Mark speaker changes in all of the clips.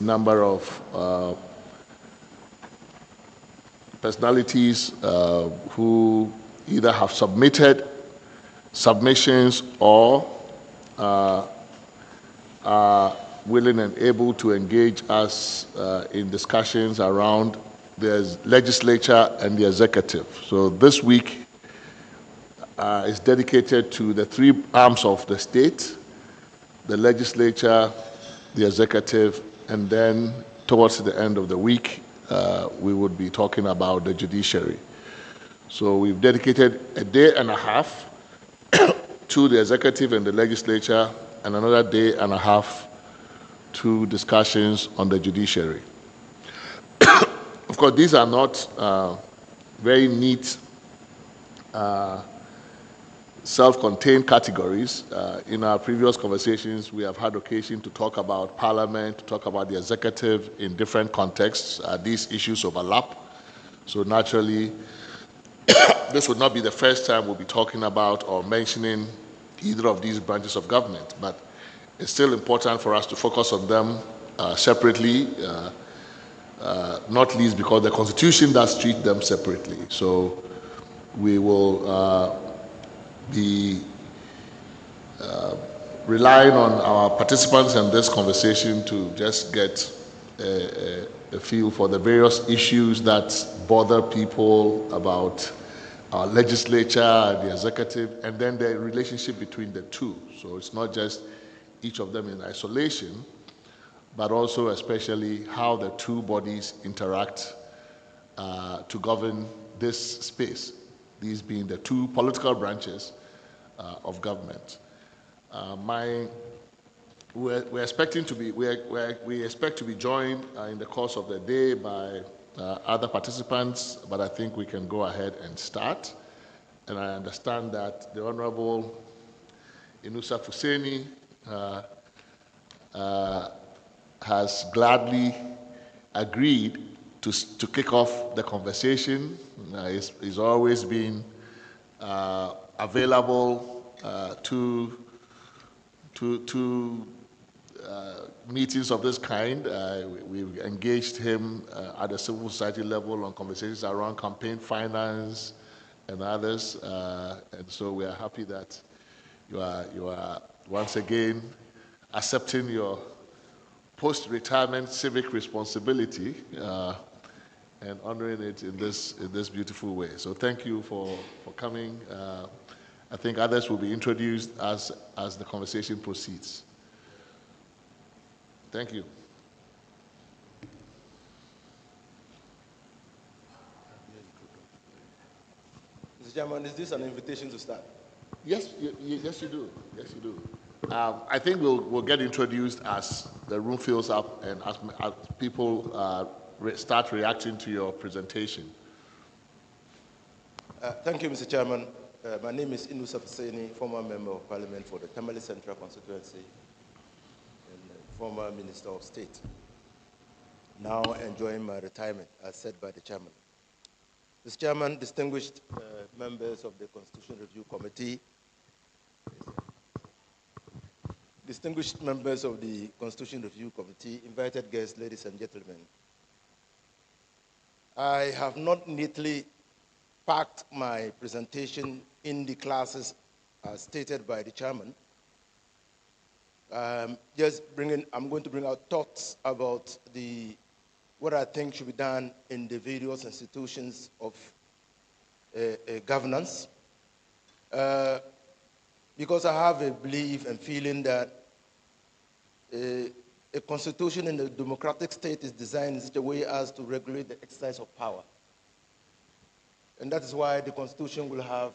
Speaker 1: number of personalities who either have submitted submissions or are willing and able to engage us in discussions around the legislature and the executive. So this week is dedicated to the three arms of the state: the legislature, the executive, and then towards the end of the week, we would be talking about the judiciary. So we've dedicated a day and a half to the executive and the legislature, and another day and a half to discussions on the judiciary. Of course, these are not very neat, self-contained categories. In our previous conversations, we have had occasion to talk about Parliament, to talk about the executive in different contexts. These issues overlap. So naturally, this would not be the first time we'll be talking about or mentioning either of these branches of government, but it's still important for us to focus on them separately, not least because the Constitution does treat them separately. So we will be relying on our participants in this conversation to just get a feel for the various issues that bother people about our legislature, the executive, and then the relationship between the two. So it's not just each of them in isolation, but also especially how the two bodies interact to govern this space, these being the two political branches of government. We expect to be joined in the course of the day by other participants, but I think we can go ahead and start. And I understand that the Honorable Inusa Fuseni has gladly agreed to kick off the conversation. He's always been available to meetings of this kind. We've engaged him at the civil society level on conversations around campaign finance and others. And so we are happy that you are once again accepting your post-retirement civic responsibility and honoring it in this beautiful way. So thank you for coming. I think others will be introduced as the conversation proceeds. Thank you.
Speaker 2: Mr. Chairman, is this an invitation to start?
Speaker 1: Yes, yes, you do. Yes, you do. I think we'll get introduced as the room fills up and as people start reacting to your presentation.
Speaker 2: Thank you, Mr. Chairman. My name is Inusa Fuseni, former Member of Parliament for the Tamale Central Constituency and former Minister of State. Now enjoying my retirement, as said by the Chairman. Mr. Chairman, distinguished members of the Constitution Review Committee, distinguished members of the Constitution Review Committee, invited guests, ladies and gentlemen, I have not neatly packed my presentation in the classes as stated by the Chairman. I'm going to bring out thoughts about what I think should be done in the various institutions of governance. Because I have a belief and feeling that a constitution in a democratic state is designed in such a way as to regulate the exercise of power. And that is why the Constitution will have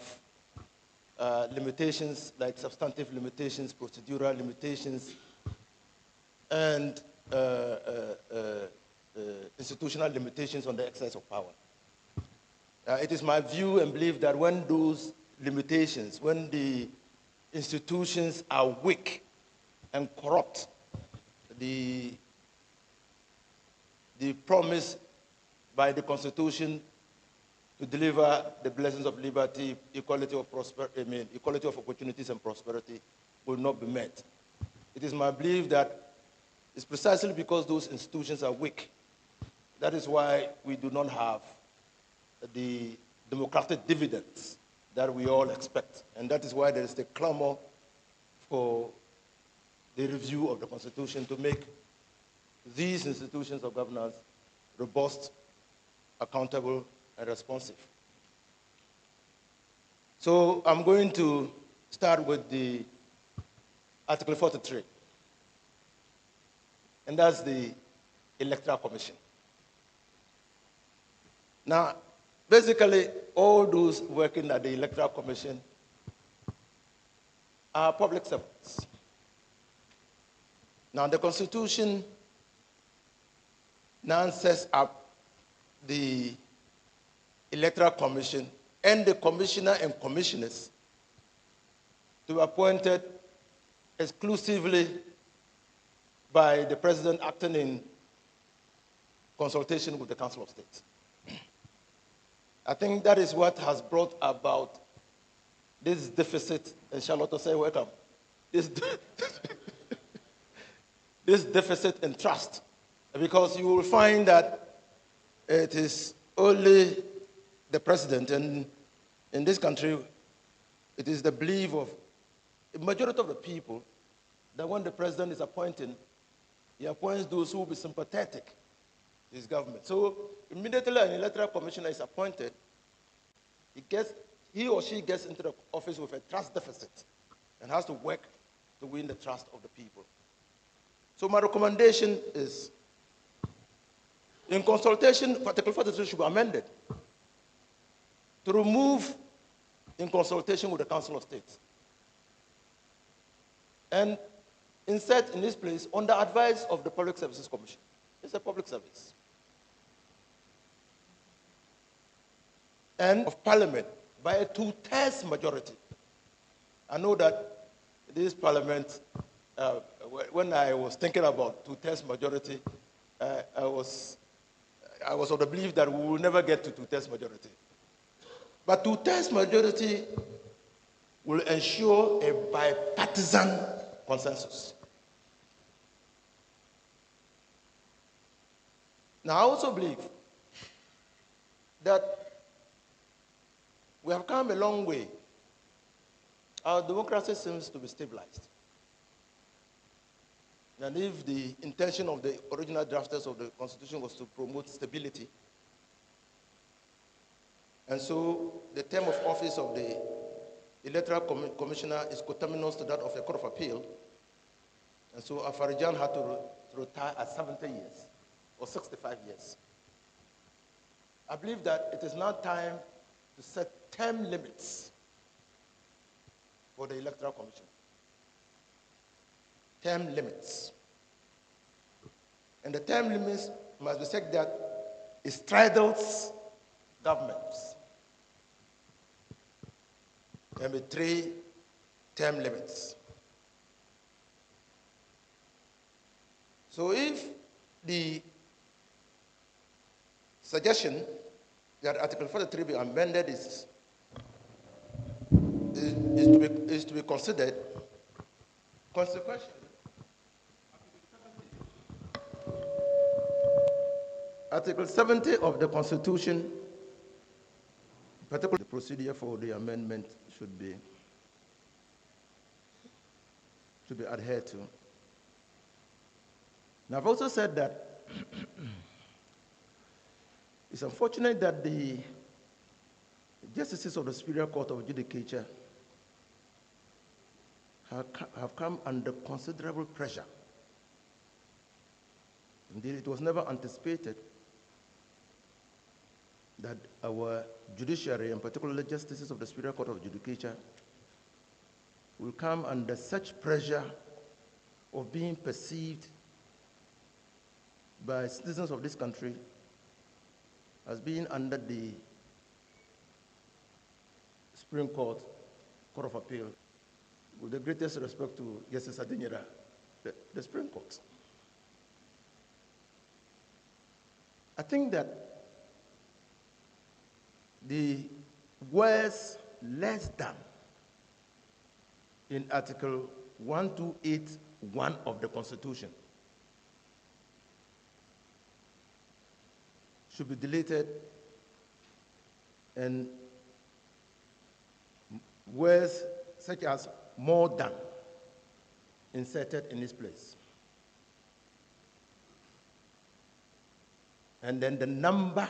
Speaker 2: limitations like substantive limitations, procedural limitations, and institutional limitations on the exercise of power. It is my view and belief that when those limitations, when the institutions are weak and corrupt, the promise by the Constitution to deliver the blessings of liberty, equality of opportunities and prosperity will not be met. It is my belief that It's precisely because those institutions are weak. That is why we do not have the democratic dividends that we all expect. And that is why there is the clamor for the review of the Constitution to make these institutions of governance robust, accountable, and responsive. So I'm going to start with the Article 43, and that's the Electoral Commission. Now, basically, all those working at the Electoral Commission are public servants. Now, the Constitution now sets up the Electoral Commission and the commissioner and commissioners to be appointed exclusively by the president acting in consultation with the Council of State. I think that is what has brought about this deficit, and Charlotte say welcome, this deficit in trust, because you will find that it is only the president, and in this country, it is the belief of the majority of the people that when the president is appointing, he appoints those who will be sympathetic to his government. So immediately an electoral commissioner is appointed, he or she gets into the office with a trust deficit and has to work to win the trust of the people. So my recommendation is, in consultation, Article 43 should be amended to remove in consultation with the Council of State and insert in this place on the advice of the Public Services Commission. It's a public service. And of Parliament by a 2/3 majority. I know that this Parliament, when I was thinking about 2/3 majority, I was of the belief that we will never get to 2/3 majority. But 2/3 majority will ensure a bipartisan consensus. Now, I also believe that we have come a long way. Our democracy seems to be stabilized. And if the intention of the original drafters of the Constitution was to promote stability, and so the term of office of the Electoral Commissioner is coterminous to that of a Court of Appeal, and so Afarijan had to retire at 70 years or 65 years. I believe that it is now time to set term limits for the Electoral Commission. Term limits. And the term limits must be said that it straddles governments. There will be 3 term limits. So if the suggestion that Article 43 be amended is to be considered, consequentially, Article 70 of the Constitution, particularly the procedure for the amendment, should be adhered to. Now, I've also said that it's unfortunate that the justices of the Superior Court of Judiciary have come under considerable pressure. Indeed, it was never anticipated that our judiciary, and particularly justices of the Superior Court of Judiciary, will come under such pressure of being perceived by citizens of this country as being under the Supreme Court, Court of Appeal, with the greatest respect to Justice Adinyera, the Supreme Court. I think that the words "less than" in Article 1281 of the Constitution should be deleted and words such as more than inserted in its place. And then the number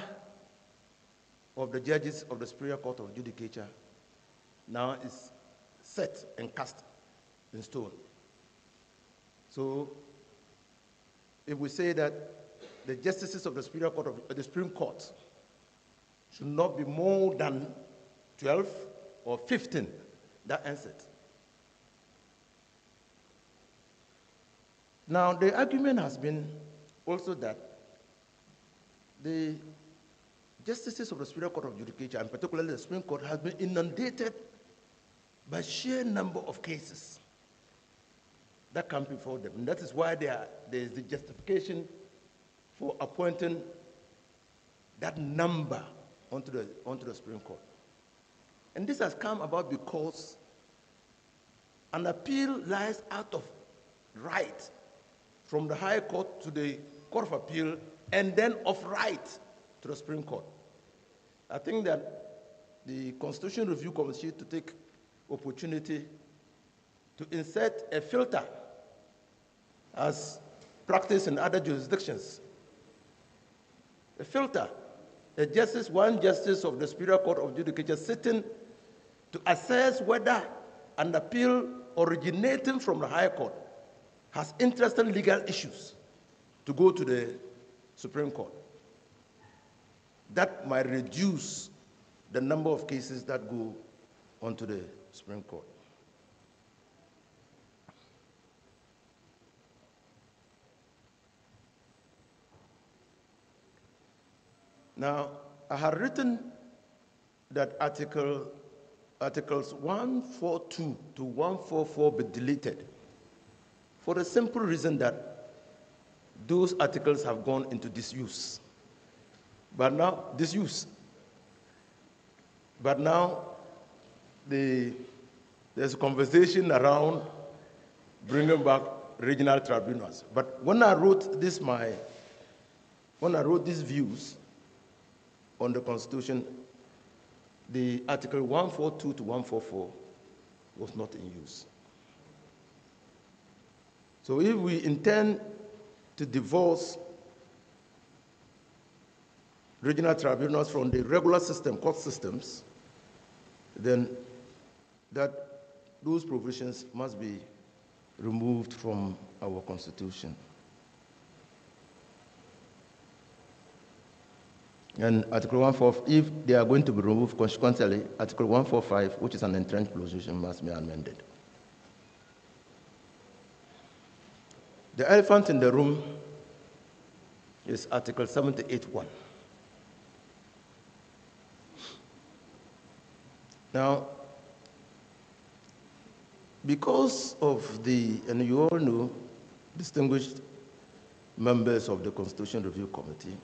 Speaker 2: of the judges of the Superior Court of Judicature now is set and cast in stone. So if we say that the justices of the Superior Court of the Supreme Court should not be more than 12 or 15, that ends it. Now, the argument has been also that the justices of the Superior Court of Judicature, and particularly the Supreme Court, has been inundated by sheer number of cases that come before them. And that is why there is the justification for appointing that number onto the Supreme Court. And this has come about because an appeal lies out of right from the High Court to the Court of Appeal, and then of right to the Supreme Court. I think that the Constitution Review Committee to take opportunity to insert a filter as practiced in other jurisdictions. A filter, one justice of the Superior Court of Judicature sitting to assess whether an appeal originating from the High Court has interesting legal issues to go to the Supreme Court. That might reduce the number of cases that go onto the Supreme Court. Now, I had written that Articles 142 to 144 be deleted for the simple reason that those articles have gone into disuse. But now, there's a conversation around bringing back regional tribunals. But when I wrote these views on the Constitution, the Article 142 to 144 was not in use. So if we intend to divorce regional tribunals from the regular system, court systems, then those provisions must be removed from our Constitution. And Article 145, if they are going to be removed, consequently, Article 145, which is an entrenched position, must be amended. The elephant in the room is Article 78(1). Now, because of and you all know, distinguished members of the Constitution Review Committee,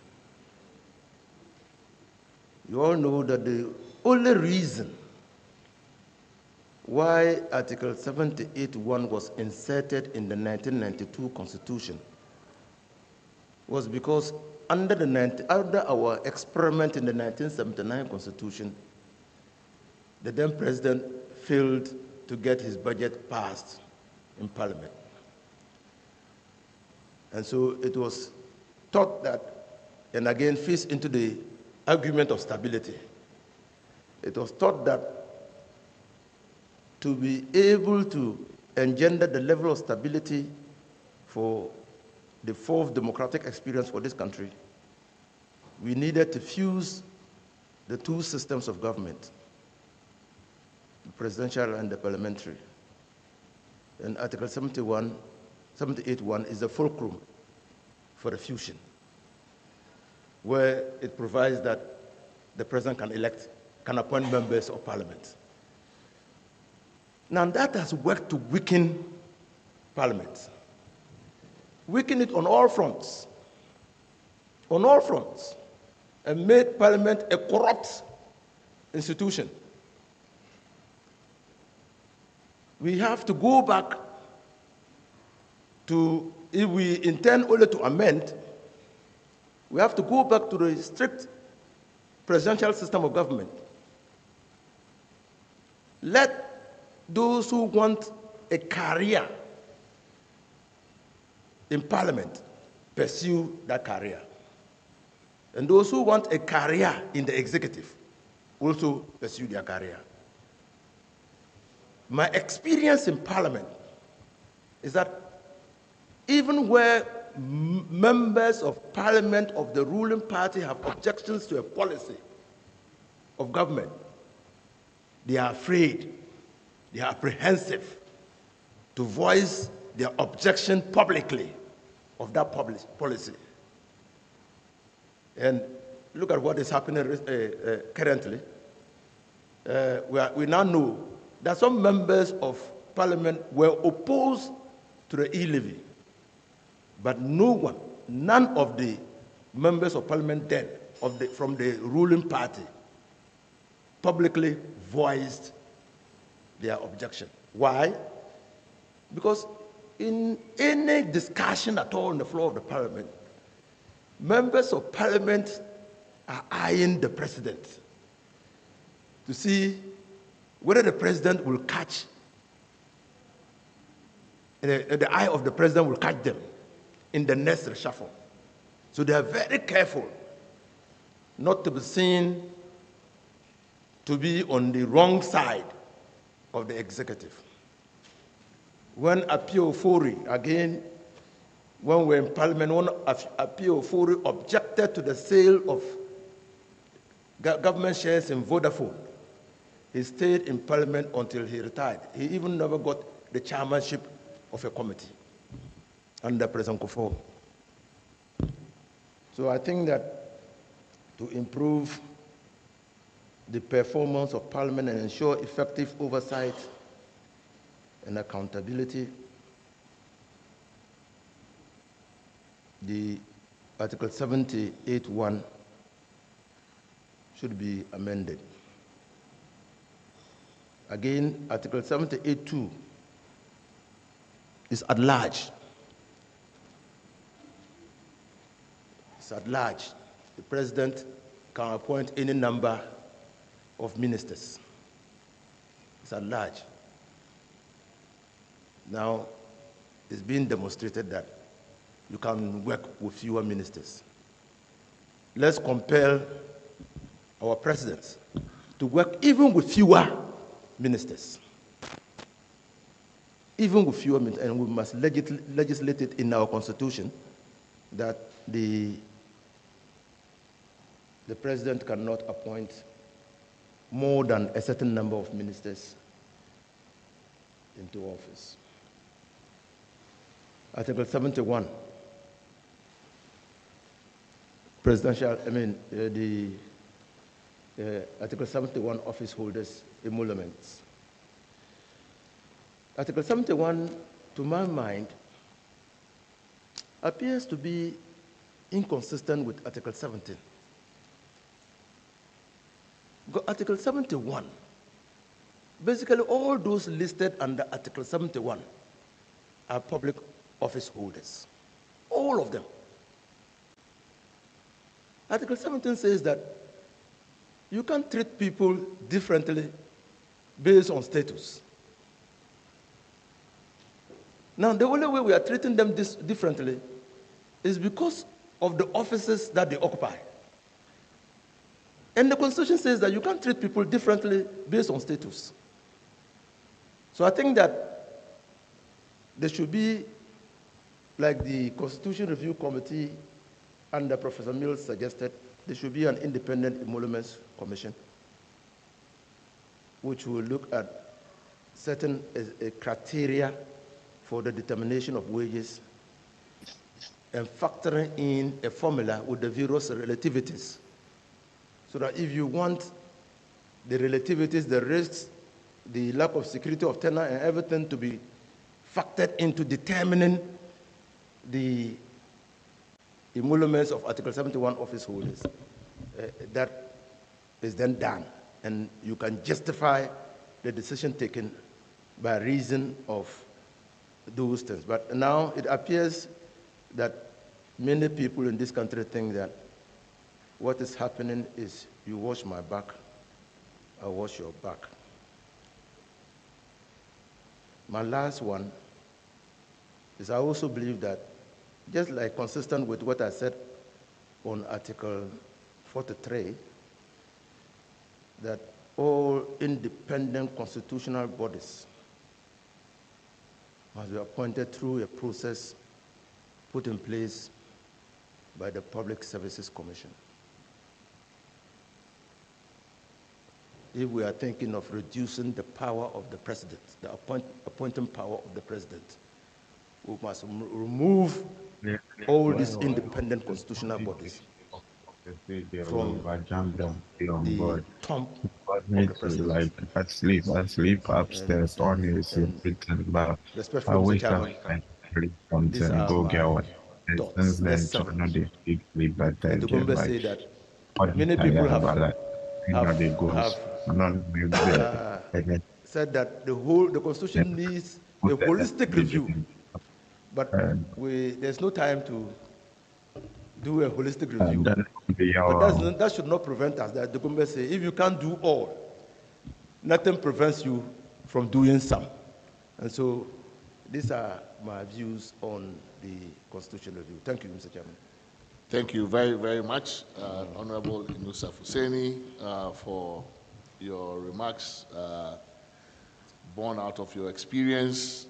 Speaker 2: you all know that the only reason why Article 78(1) was inserted in the 1992 Constitution was because under our experiment in the 1979 Constitution, the then president failed to get his budget passed in Parliament. And so it was thought that, and again fits into the argument of stability, it was thought that to be able to engender the level of stability for the fourth democratic experience for this country, we needed to fuse the two systems of government, the presidential and the parliamentary. And Article 78(1) is the fulcrum for the fusion, where it provides that the president can appoint members of parliament. Now that has worked to weaken Parliament. Weaken it on all fronts, and made Parliament a corrupt institution. We have to go back to, if we intend only to amend, We have to go back to the strict presidential system of government. Let those who want a career in Parliament pursue that career. And those who want a career in the executive also pursue their career. My experience in Parliament is that even where members of Parliament of the ruling party have objections to a policy of government, they are afraid, they are apprehensive to voice their objection publicly of that policy. And look at what is happening currently. We now know that some members of Parliament were opposed to the e-levy, but none of the members of Parliament then from the ruling party publicly voiced their objection. Why? Because in any discussion at all on the floor of the Parliament, members of Parliament are eyeing the president to see whether the president will catch, the eye of the president will catch them in the next reshuffle. So they are very careful not to be seen to be on the wrong side of the executive. When Apio Ofori, again, when we were in Parliament, when Apio Ofori objected to the sale of government shares in Vodafone, he stayed in Parliament until he retired. He even never got the chairmanship of a committee under President Kufuor. So I think that to improve the performance of Parliament and ensure effective oversight and accountability, the Article 78(1) should be amended. Again, Article 78(2) is at large. It's at large. The president can appoint any number of ministers. It's at large. Now, it's been demonstrated that you can work with fewer ministers. Let's compel our presidents to work even with fewer ministers. Even with fewer ministers, and we must legislate it in our constitution that the president cannot appoint more than a certain number of ministers into office. Article 71, presidential, Article 71, office holders' emoluments. Article 71, to my mind, appears to be inconsistent with Article 17. Because Article 71, basically all those listed under Article 71 are public office holders. All of them. Article 17 says that you can't treat people differently based on status. Now, the only way we are treating them differently is because of the offices that they occupy. And the Constitution says that you can't treat people differently based on status. So I think that there should be, like the Constitution Review Committee under Professor Mills suggested, there should be an independent emoluments commission which will look at certain criteria for the determination of wages and factoring in a formula with the various relativities. So that if you want the relativities, the risks, the lack of security of tenure and everything to be factored into determining the emoluments of Article 71 office holders, that is then done. And you can justify the decision taken by reason of those things. But now it appears that Many people in this country think that what is happening is you watch my back, I watch your back. My last one is I also believe that, just like consistent with what I said on Article 43, that all independent constitutional bodies must be appointed through a process put in place by the Public Services Commission. If we are thinking of reducing the power of the president, the appointing power of the president, we must remove all these independent constitutional bodies from the thumb of the president.
Speaker 3: Like I sleep upstairs on his written, but I
Speaker 2: Respectfully, Mr.
Speaker 3: wish I
Speaker 2: Chairman,
Speaker 3: like sleep
Speaker 2: these
Speaker 3: something
Speaker 2: are
Speaker 3: go
Speaker 2: my
Speaker 3: get one.
Speaker 2: thoughts.
Speaker 3: Since
Speaker 2: The
Speaker 3: then, to
Speaker 2: seven.
Speaker 3: know the big sleep but
Speaker 2: The
Speaker 3: then
Speaker 2: Dugombe
Speaker 3: like
Speaker 2: say that
Speaker 3: what
Speaker 2: many people have
Speaker 3: they goes. Not maybe
Speaker 2: said that the Constitution needs a holistic review, but there's no time to do a holistic review. But that should not prevent us. That the Dugombe say, if you can't do all, nothing prevents you from doing some. And so these are my views on the Constitution review. Thank you, Mr. Chairman.
Speaker 1: Thank you very, very much, Honorable Inusaf Hussaini, for your remarks born out of your experience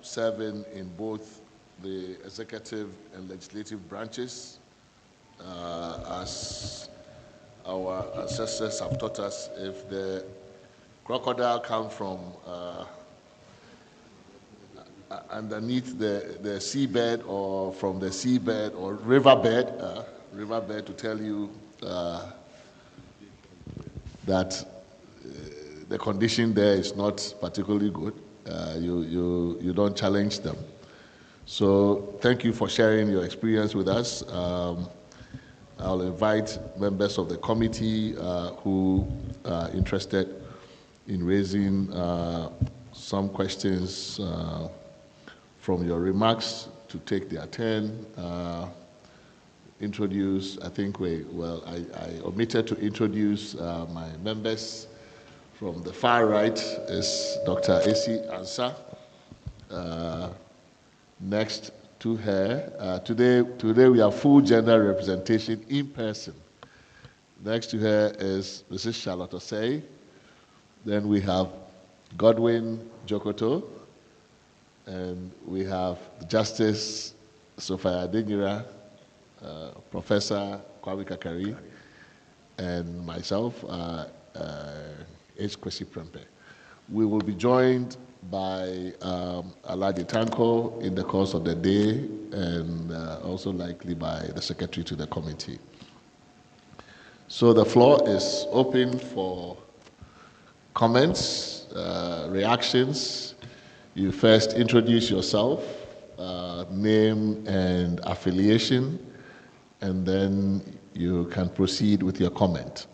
Speaker 1: serving in both the executive and legislative branches. As our ancestors have taught us, if the crocodile comes from underneath the seabed or from the seabed or riverbed to tell you that the condition there is not particularly good, you don't challenge them. So thank you for sharing your experience with us. I'll invite members of the committee who are interested in raising some questions from your remarks to take their turn. Introduce, I think I omitted to introduce my members. From the far right is Dr. Esi Ansah. Next to her, today we have full gender representation in person. Next to her is Mrs. Charlotte Osei. Then we have Godwin Jokoto, and we have Justice Sophia Adeniran, Professor Kwame Kakari, and myself, H. Kwesi Prempeh. We will be joined by Aladi Tanko in the course of the day, and also likely by the Secretary to the committee. So the floor is open for comments, reactions. You first introduce yourself, name and affiliation, and then you can proceed with your comment.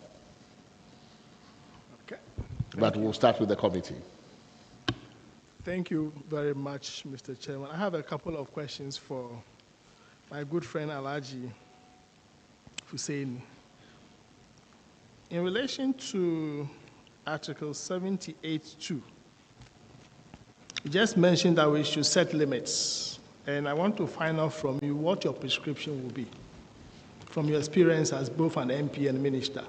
Speaker 4: Okay.
Speaker 1: But we'll start with the committee.
Speaker 4: Thank you very much, Mr. Chairman. I have a couple of questions for my good friend Alhaji Hussaini. In relation to Article 78(2), you just mentioned that we should set limits, and I want to find out from you what your prescription will be, from your experience as both an MP and minister.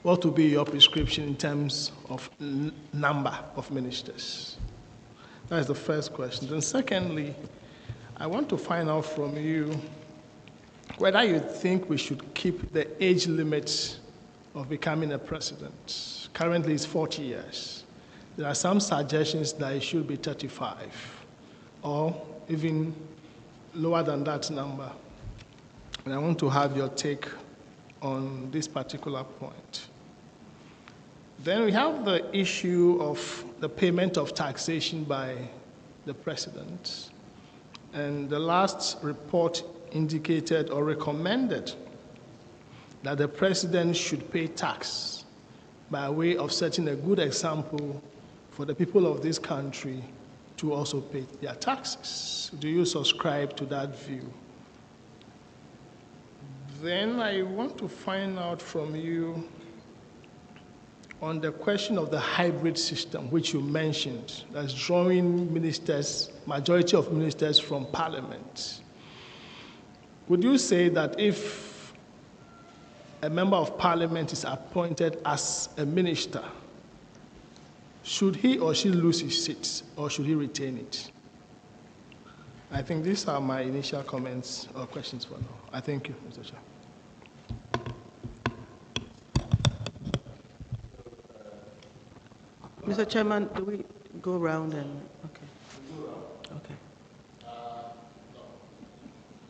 Speaker 4: What will be your prescription in terms of number of ministers? That is the first question. Then secondly, I want to find out from you whether you think we should keep the age limit of becoming a president. Currently it's 40 years. There are some suggestions that it should be 35 or even lower than that number. And I want to have your take on this particular point. Then we have the issue of the payment of taxation by the president. And the last report indicated or recommended that the president should pay tax by way of setting a good example for the people of this country to also pay their taxes. Do you subscribe to that view? Then I want to find out from you on the question of the hybrid system, which you mentioned, that's drawing ministers, majority of ministers from Parliament. Would you say that if a member of Parliament is appointed as a minister, should he or she lose his seat, or should he retain it? I think these are my initial comments or questions for now. I thank you, Mr. Chair.
Speaker 5: Mr. Chairman, do we go around and, okay. Okay.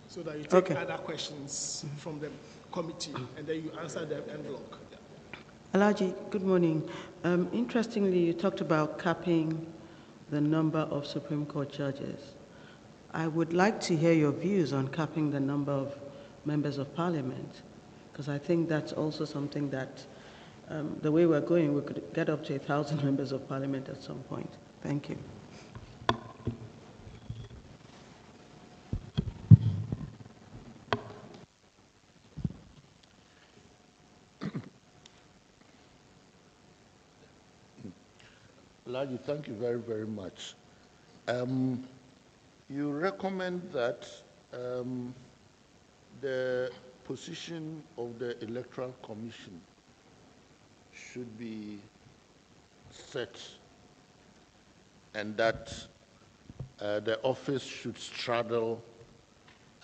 Speaker 4: So that you take other questions from the committee and then you answer them en bloc.
Speaker 5: Alhaji, good morning. Interestingly, you talked about capping the number of Supreme Court judges. I would like to hear your views on capping the number of members of Parliament, because I think that's also something that, the way we're going, we could get up to 1,000 members of Parliament at some point. Thank you.
Speaker 1: Alhaji, thank you very, very much. You recommend that the position of the Electoral Commission should be set and that the office should straddle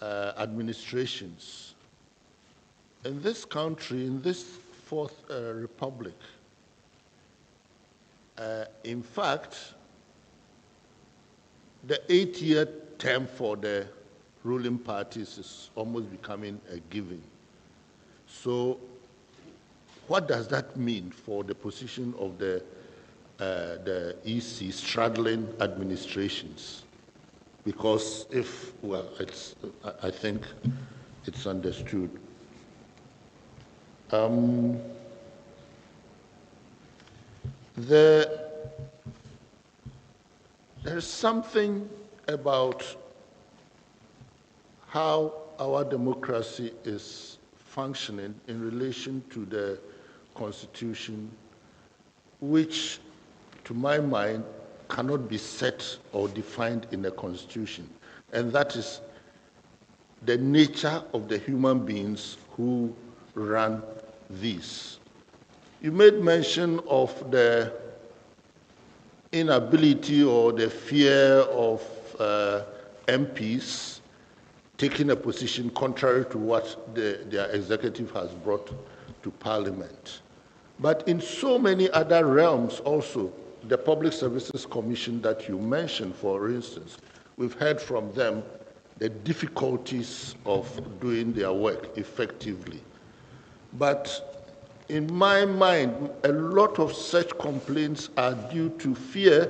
Speaker 1: administrations. In this country, in this Fourth Republic, in fact, the 8-year term for the ruling parties is almost becoming a given. So what does that mean for the position of the EC straddling administrations? Because if, well, I think it's understood. There's something about how our democracy is functioning in relation to the Constitution, which, to my mind, cannot be set or defined in the Constitution. And that is the nature of the human beings who run these. You made mention of the inability or the fear of MPs taking a position contrary to what their executive has brought to Parliament. But in so many other realms also, the Public Services Commission that you mentioned, for instance, we've heard from them the difficulties of doing their work effectively. But in my mind, a lot of such complaints are due to fear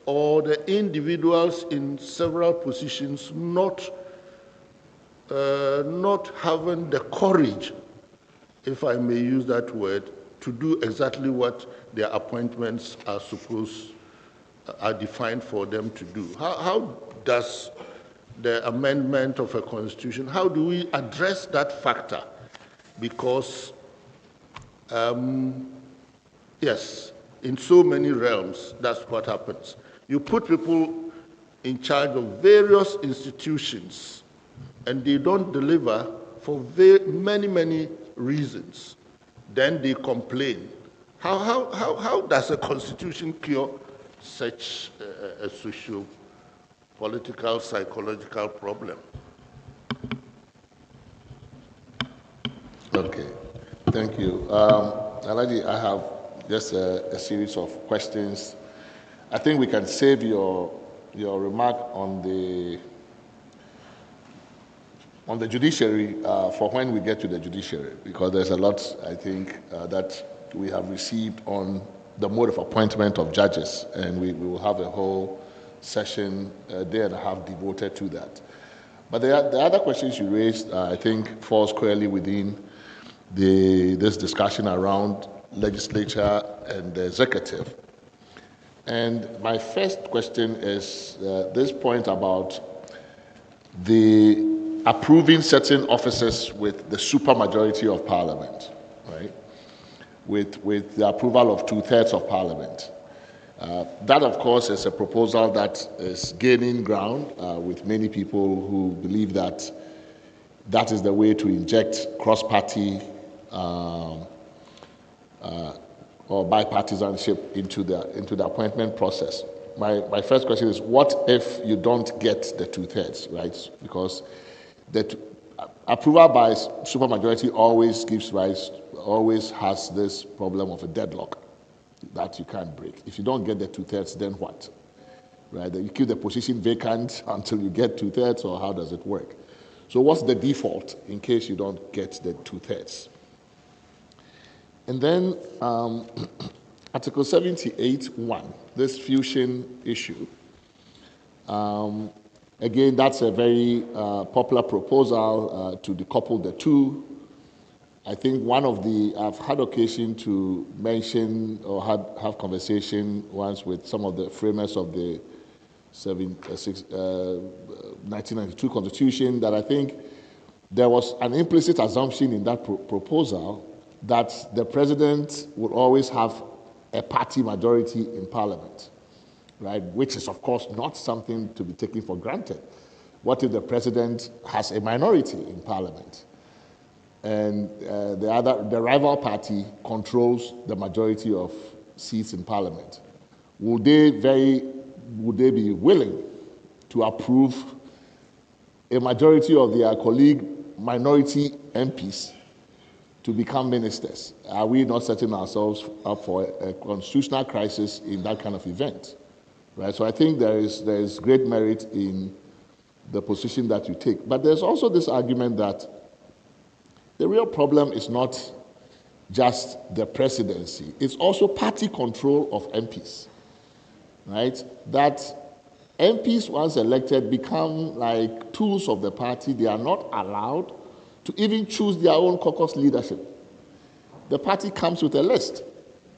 Speaker 1: or the individuals in several positions not having the courage, if I may use that word, to do exactly what their appointments are defined for them to do. How does the amendment of a constitution, how do we address that factor? Because yes, in so many realms, that's what happens. You put people in charge of various institutions and they don't deliver for many, many reasons. Then they complain. How does a constitution cure such a social, political, psychological problem? Okay, thank you. Alhaji, I have just a series of questions. I think we can save your remark on the judiciary for when we get to the judiciary, because there's a lot, I think, that we have received on the mode of appointment of judges, and we will have a whole session, a day and a half devoted to that. But the other questions you raised, I think, fall squarely within this discussion around legislature and the executive. And my first question is this point about the approving certain offices with the supermajority of Parliament, right? With the approval of 2/3 of Parliament. That, of course, is a proposal that is gaining ground with many people who believe that that is the way to inject cross-party or bipartisanship into the appointment process. My first question is, what if you don't get the 2/3, right? Because the approval by supermajority always has this problem of a deadlock that you can't break. If you don't get the 2/3, then what? Right? You keep the position vacant until you get 2/3, or how does it work? So what's the default in case you don't get the 2/3? And then Article 78(1), this fusion issue. Again, that's a very popular proposal to decouple the two. I think I've had occasion to mention or have conversation once with some of the framers of the 1992 Constitution, that I think there was an implicit assumption in that proposal that the president would always have a party majority in Parliament, right? Which is, of course, not something to be taken for granted. What if the president has a minority in Parliament, and the rival party controls the majority of seats in Parliament? Would they be willing to approve a majority of their colleague minority MPs to become ministers? Are we not setting ourselves up for a constitutional crisis in that kind of event? Right? So I think there is great merit in the position that you take. But there's also this argument that the real problem is not just the presidency, it's also party control of MPs. Right? That MPs, once elected, become like tools of the party. They are not allowed to even choose their own caucus leadership. The party comes with a list,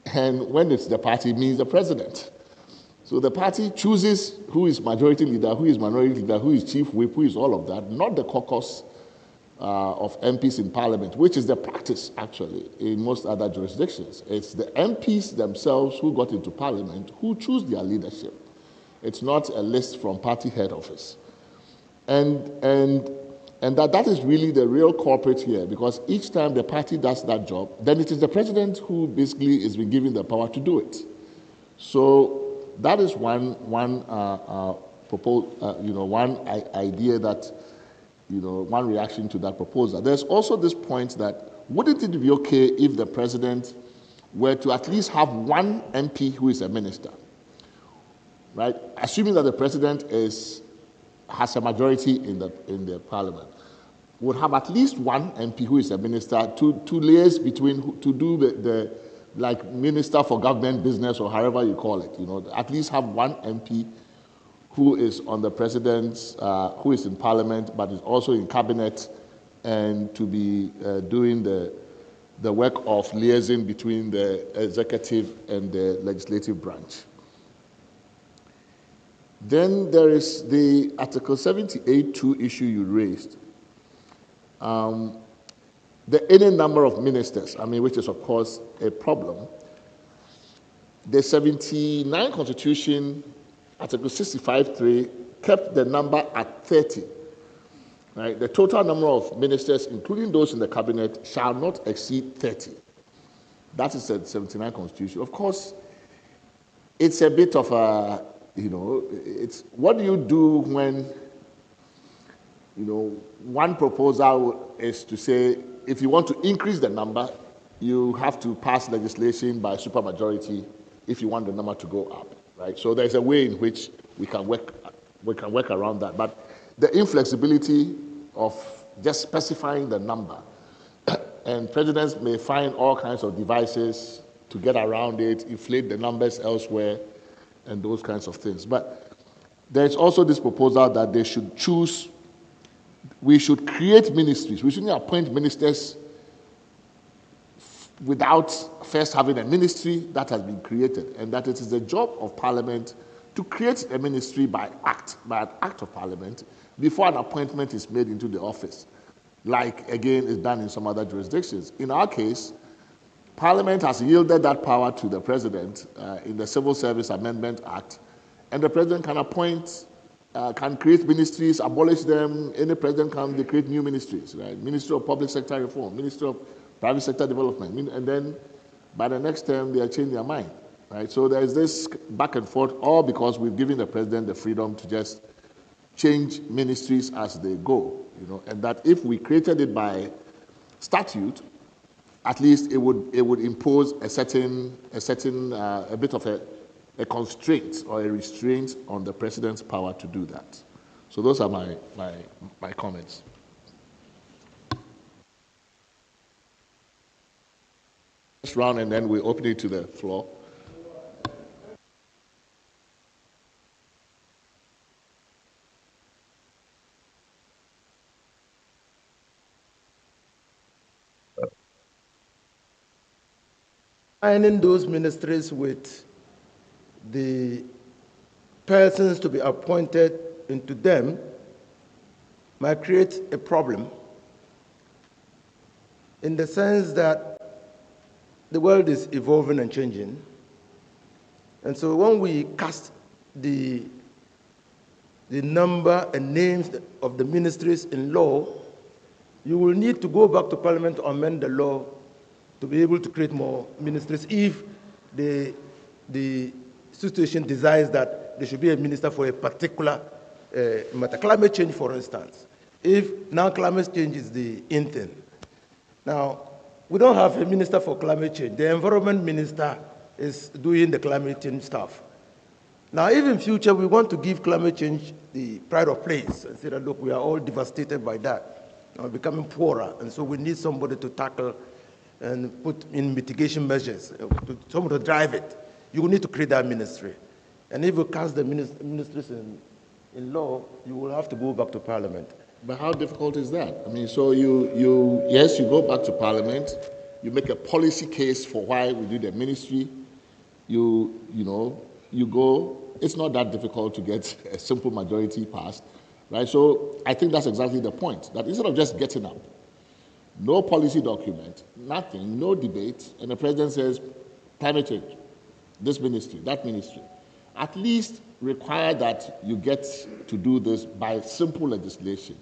Speaker 1: and when it's the party, it means the president. So the party chooses who is majority leader, who is minority leader, who is chief whip, who is all of that, not the caucus of MPs in Parliament, which is the practice, actually, in most other jurisdictions. It's the MPs themselves who got into Parliament who choose their leadership. It's not a list from party head office. And that is really the real culprit here, because each time the party does that job, then it is the president who basically is being given the power to do it. So that is one idea that, one reaction to that proposal. There's also this point that, wouldn't it be okay if the president were to at least have one MP who is a minister, right? Assuming that the president has a majority in the Parliament, would have at least one MP who is a minister to liaise between, to do the like minister for government business, or however you call it, at least have one MP who is on the president's, who is in Parliament, but is also in cabinet, and to be doing the work of liaising between the executive and the legislative branch. Then there is the Article 78(2) issue you raised. The any number of ministers, which is, of course, a problem. The 79 Constitution, Article 65(3), kept the number at 30. Right? The total number of ministers, including those in the cabinet, shall not exceed 30. That is the 79 Constitution. Of course, it's a bit of a, it's what do you do when, one proposal is to say, if you want to increase the number, you have to pass legislation by supermajority if you want the number to go up, right? So there's a way in which we can work around that. But the inflexibility of just specifying the number, and presidents may find all kinds of devices to get around it, inflate the numbers elsewhere, and those kinds of things. But there's also this proposal that they should choose. We should create ministries. We shouldn't appoint ministers without first having a ministry that has been created, and that it is the job of Parliament to create a ministry by an act of Parliament, before an appointment is made into the office, like, again, is done in some other jurisdictions. In our case, Parliament has yielded that power to the President in the Civil Service Amendment Act, and the President can appoint, can create ministries, abolish them. Any President can create new ministries, right? Ministry of Public Sector Reform, Ministry of Private Sector Development, and then by the next term, they'll change their mind, right? So there's this back and forth, all because we've given the President the freedom to just change ministries as they go, and that if we created it by statute, at least it would impose a bit of a constraint or a restraint on the President's power to do that. So those are my comments. Next round, and then we open it to the floor.
Speaker 2: Aligning those ministries with the persons to be appointed into them might create a problem, in the sense that the world is evolving and changing. And so when we cast the number and names of the ministries in law, you will need to go back to Parliament to amend the law to be able to create more ministries if the situation desires that there should be a minister for a particular matter. Climate change, for instance. If now climate change is the in thing. Now, we don't have a minister for climate change. The environment minister is doing the climate change stuff. Now, if in future we want to give climate change the pride of place and say that, look, we are all devastated by that, we're becoming poorer, and so we need somebody to tackle and put in mitigation measures, someone to drive it. You will need to create that ministry. And if you cast the ministries in law, you will have to go back to Parliament.
Speaker 1: But how difficult is that? I mean, so you go back to Parliament, you make a policy case for why we do the ministry, you go, it's not that difficult to get a simple majority passed, right? So I think that's exactly the point, that instead of just getting up, no policy document, nothing, no debate, and the President says, climate change, this ministry, that ministry. At least require that you get to do this by simple legislation.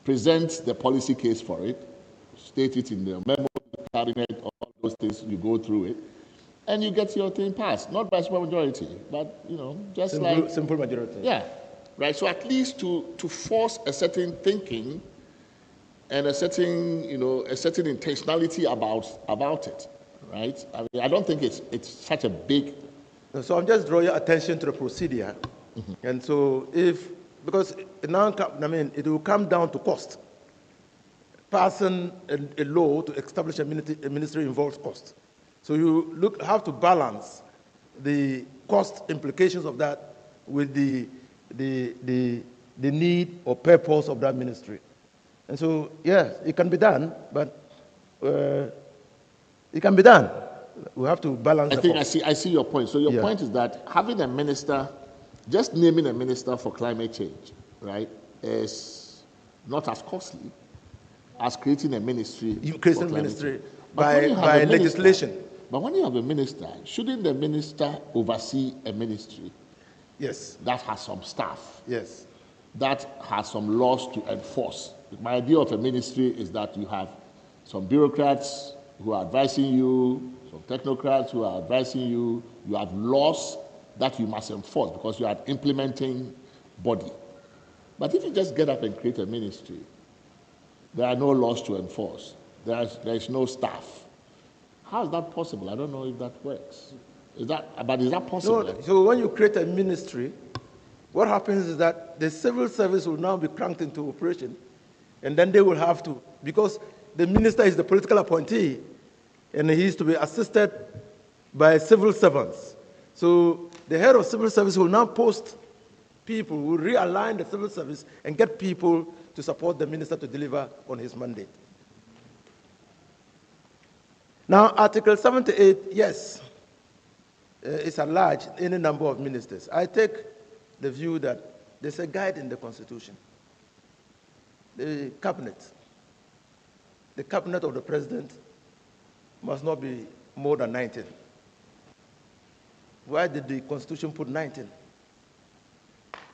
Speaker 1: Present the policy case for it, state it in the memo, cabinet, all those things, you go through it, and you get your thing passed, not by super majority, but, just
Speaker 2: simple majority.
Speaker 1: Yeah, right? So at least to force a certain thinking and a certain intentionality about it, right? I mean, I don't think it's such a big.
Speaker 2: So I'm just drawing your attention to the procedure, and so because now, it will come down to cost. Passing a law to establish a ministry involves cost, so you have to balance the cost implications of that with the need or purpose of that ministry. And so, yes, it can be done, but it can be done. We have to balance.
Speaker 1: I see your point. So your point is that having a minister, just naming a minister for climate change, right, is not as costly as creating a ministry.
Speaker 2: You create a ministry by legislation.
Speaker 1: But when you have a minister, shouldn't the minister oversee a ministry?
Speaker 2: Yes.
Speaker 1: That has some staff.
Speaker 2: Yes.
Speaker 1: That has some laws to enforce. My idea of a ministry is that you have some bureaucrats who are advising you, some technocrats who are advising you. You have laws that you must enforce because you are an implementing body. But if you just get up and create a ministry, there are no laws to enforce. There is no staff. How is that possible? I don't know if that works. Is that possible?
Speaker 2: No, so when you create a ministry, what happens is that the civil service will now be cranked into operation, and then they will have to, because the minister is the political appointee, and he is to be assisted by civil servants. So the head of civil service will now post people, will realign the civil service and get people to support the minister to deliver on his mandate. Now, Article 78, yes, it's a large, any number of ministers. I take the view that there's a guide in the Constitution. the cabinet of the president must not be more than 19. Why did the Constitution put 19?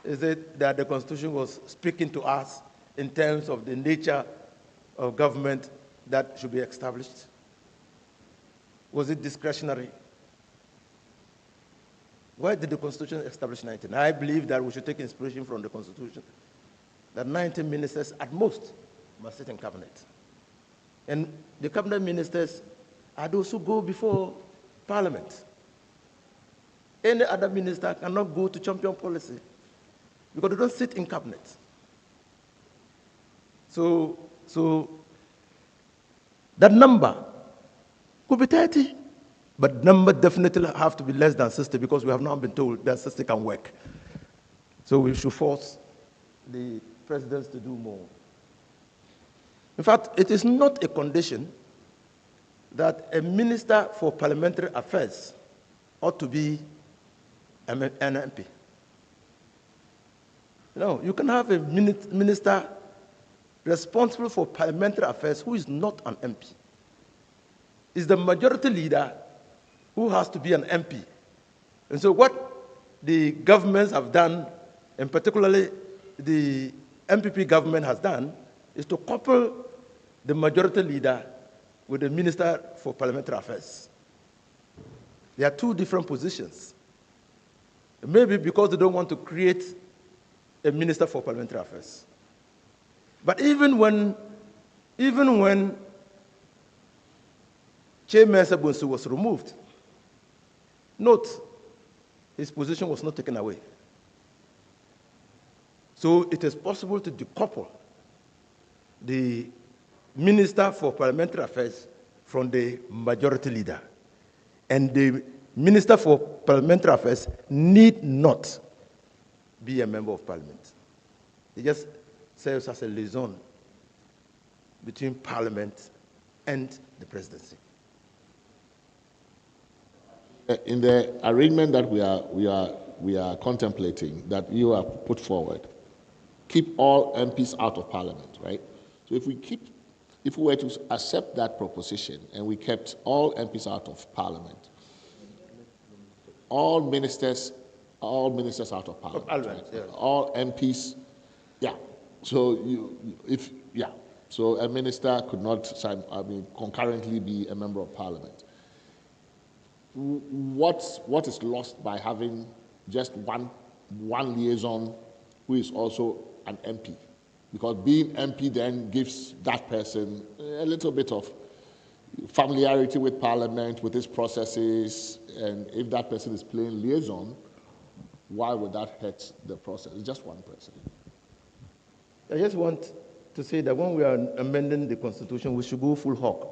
Speaker 2: Is it that the Constitution was speaking to us in terms of the nature of government that should be established? Was it discretionary? Why did the Constitution establish 19? I believe that we should take inspiration from the Constitution, that 19 ministers at most must sit in cabinet. And the cabinet ministers are those who go before Parliament. Any other minister cannot go to champion policy because they don't sit in cabinet. So that number could be 30, but number definitely have to be less than 60 because we have now been told that 60 can work. So we should force the presidents to do more. In fact, it is not a condition that a minister for parliamentary affairs ought to be an MP. No, you can have a minister responsible for parliamentary affairs who is not an MP. It's the majority leader who has to be an MP. And so what the governments have done, and particularly the MPP government has done, is to couple the majority leader with the Minister for Parliamentary Affairs. There are two different positions. Maybe because they don't want to create a Minister for Parliamentary Affairs. But even when Chairman Sabunsu was removed, note, his position was not taken away. So it is possible to decouple the Minister for Parliamentary Affairs from the majority leader. And the Minister for Parliamentary Affairs need not be a member of Parliament. He just serves as a liaison between Parliament and the presidency.
Speaker 1: In the arrangement that we are contemplating, that you have put forward, keep all MPs out of Parliament, right? So if we were to accept that proposition and we kept all MPs out of Parliament, all ministers out of Parliament, right?
Speaker 2: Yeah.
Speaker 1: All MPs, yeah. So so a minister could not concurrently be a member of Parliament. What is lost by having just one liaison who is also an MP? Because being MP then gives that person a little bit of familiarity with Parliament, with its processes, and if that person is playing liaison, why would that hurt the process? It's just one person.
Speaker 2: I just want to say that when we are amending the Constitution, we should go full hog.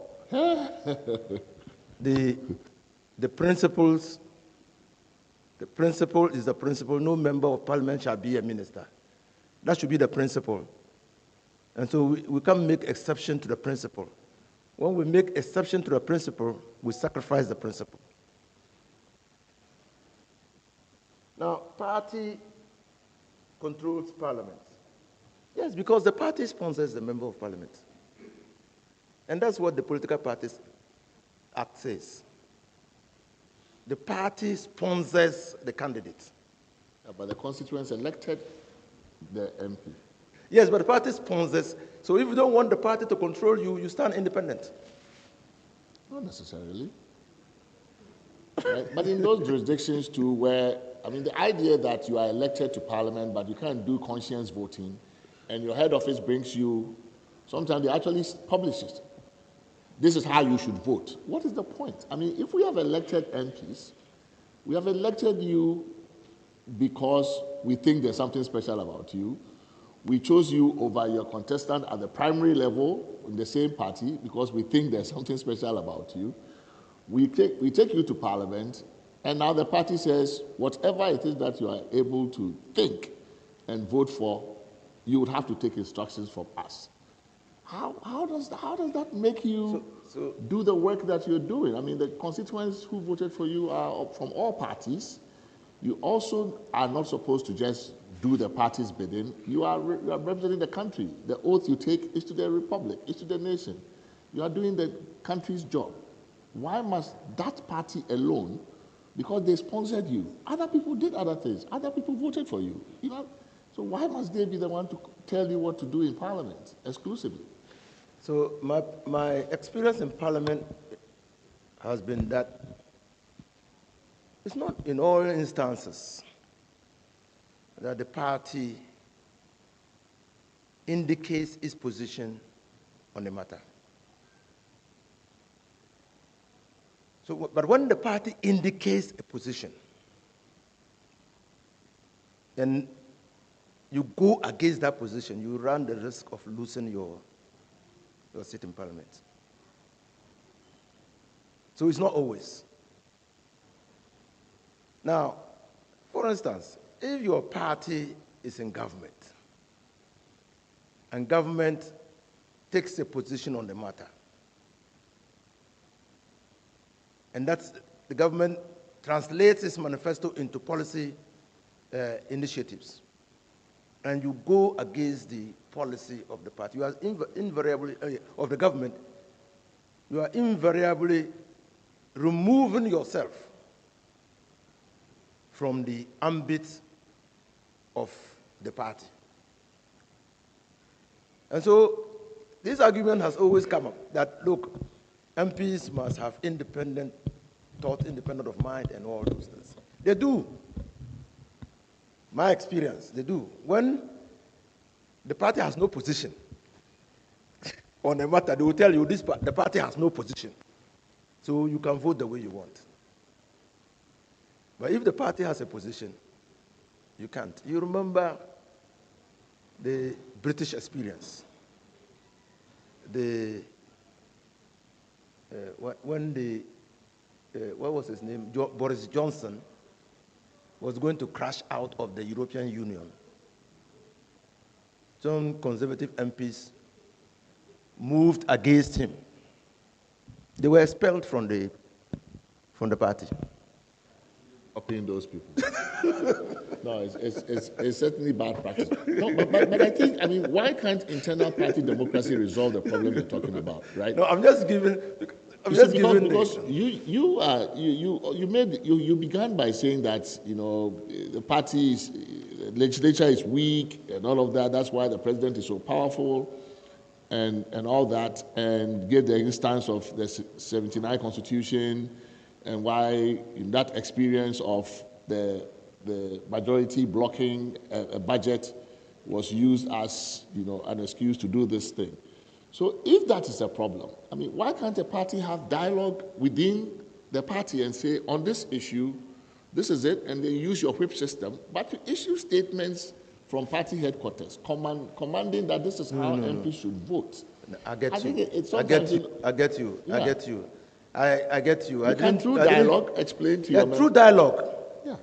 Speaker 2: The principle is the principle, no member of Parliament shall be a minister. That should be the principle. And so we can't make exception to the principle. When we make exception to the principle, we sacrifice the principle. Now, party controls Parliament. Yes, because the party sponsors the member of Parliament. And that's what the Political Parties Act says. The party sponsors the candidate.
Speaker 1: Yeah, but the constituents elected the MP.
Speaker 2: Yes, but the party sponsors. So if you don't want the party to control you, you stand independent.
Speaker 1: Not necessarily. Right? But in those jurisdictions too, where, the idea that you are elected to Parliament, but you can't do conscience voting, and your head office brings you, sometimes they actually publish it. This is how you should vote. What is the point? If we have elected MPs, we have elected you because we think there's something special about you. We chose you over your contestant at the primary level in the same party because we think there's something special about you. We take you to Parliament, and now the party says, whatever it is that you are able to think and vote for, you would have to take instructions from us. How does that make you do the work that you're doing? The constituents who voted for you are from all parties, You also are not supposed to just do the party's bidding. You are representing the country. The oath you take is to the republic, is to the nation. You are doing the country's job. Why must that party alone, because they sponsored you? Other people did other things. Other people voted for you. You know, so why must they be the one to tell you what to do in Parliament exclusively?
Speaker 2: So my experience in Parliament has been that it's not in all instances that the party indicates its position on the matter. So, but when the party indicates a position, then you go against that position, you run the risk of losing your seat in Parliament. So it's not always. Now, for instance, if your party is in government, and government takes a position on the matter, and that's the government translates its manifesto into policy initiatives, and you go against the policy of the party, you are invariably, of the government, you are invariably removing yourself from the ambit of the party. And so this argument has always come up that, look, MPs must have independent thought, independent of mind, and all those things. They do. My experience, they do. When the party has no position on a matter, they will tell you the party has no position. So you can vote the way you want. But if the party has a position, you can't. You remember the British experience. When what was his name? Boris Johnson was going to crash out of the European Union. Some conservative MPs moved against him. They were expelled from the party.
Speaker 1: Copying those people. No, it's certainly bad practice. No, but I think, why can't internal party democracy resolve the problem you're talking about, right?
Speaker 2: No, I'm just giving.
Speaker 1: Because you began by saying that the party's legislature is weak and all of that. That's why the president is so powerful, and all that, and gave the instance of the 79 Constitution, and why in that experience of the majority blocking a budget was used as an excuse to do this thing. So if that is a problem, why can't a party have dialogue within the party and say, on this issue, this is it, and then use your whip system, but to issue statements from party headquarters commanding that this is how MPs should vote.
Speaker 2: I get you.
Speaker 1: I get you.
Speaker 2: I get you.
Speaker 1: You can, through dialogue, explain to your members.
Speaker 2: Through dialogue.
Speaker 1: Yeah.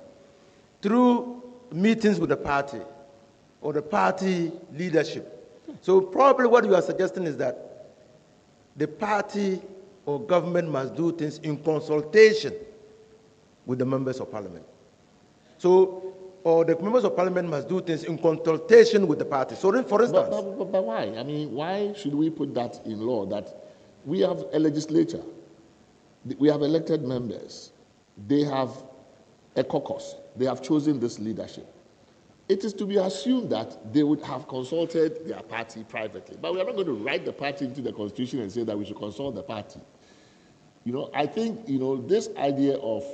Speaker 2: Through meetings with the party or the party leadership. So probably what you are suggesting is that the party or government must do things in consultation with the members of parliament. So, or the members of parliament must do things in consultation with the party. So, for instance...
Speaker 1: But why? Why should we put that in law, that we have a legislature, we have elected members, they have a caucus, they have chosen this leadership. It is to be assumed that they would have consulted their party privately. But we are not going to write the party into the Constitution and say that we should consult the party. I think, this idea of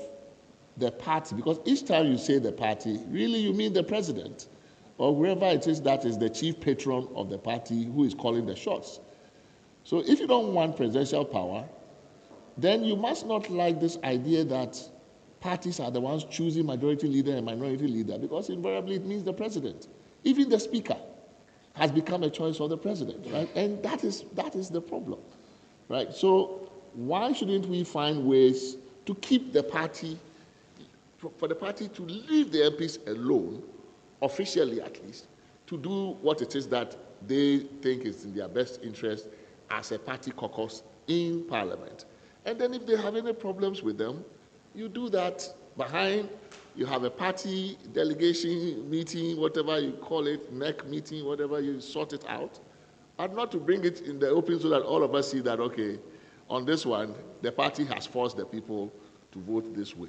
Speaker 1: the party, because each time you say the party, really you mean the president, or whoever it is that is the chief patron of the party who is calling the shots. So if you don't want presidential power, then you must not like this idea that parties are the ones choosing majority leader and minority leader, because invariably it means the president. Even the speaker has become a choice of the president, right? And that is the problem, right? So why shouldn't we find ways to keep the party, for the party to leave the MPs alone, officially at least, to do what it is that they think is in their best interest as a party caucus in Parliament. And then if they have any problems with them, you do that behind you have a party delegation meeting, whatever you call it, NEC meeting, whatever, you sort it out, and not to bring it in the open so that all of us see that, okay, on this one, the party has forced the people to vote this way.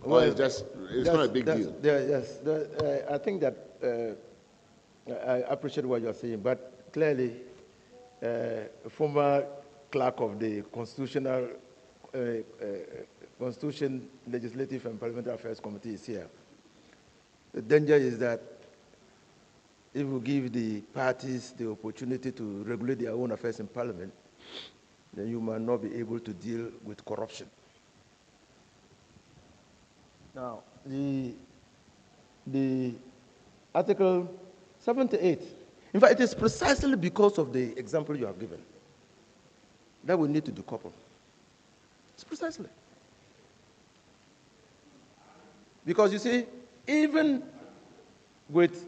Speaker 1: Well, it's not a big deal.
Speaker 2: Yes, I think that I appreciate what you're saying, but clearly, former clerk of the Constitution, Legislative and Parliamentary Affairs Committee is here. The danger is that if we give the parties the opportunity to regulate their own affairs in Parliament, then you might not be able to deal with corruption. Now, the Article 78, in fact, it is precisely because of the example you have given that we need to decouple. It's precisely. Because you see, even with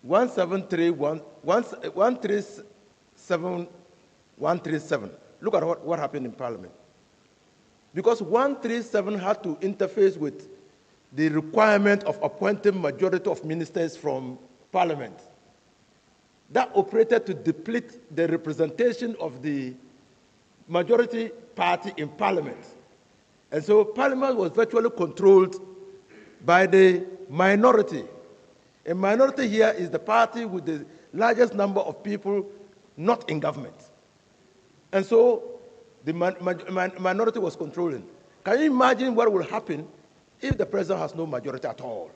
Speaker 2: 137, look at what happened in Parliament. Because 137 had to interface with the requirement of appointing majority of ministers from Parliament. That operated to deplete the representation of the majority party in Parliament. And so Parliament was virtually controlled by the minority. A minority here is the party with the largest number of people not in government. And so the minority was controlling. Can you imagine what will happen if the president has no majority at all?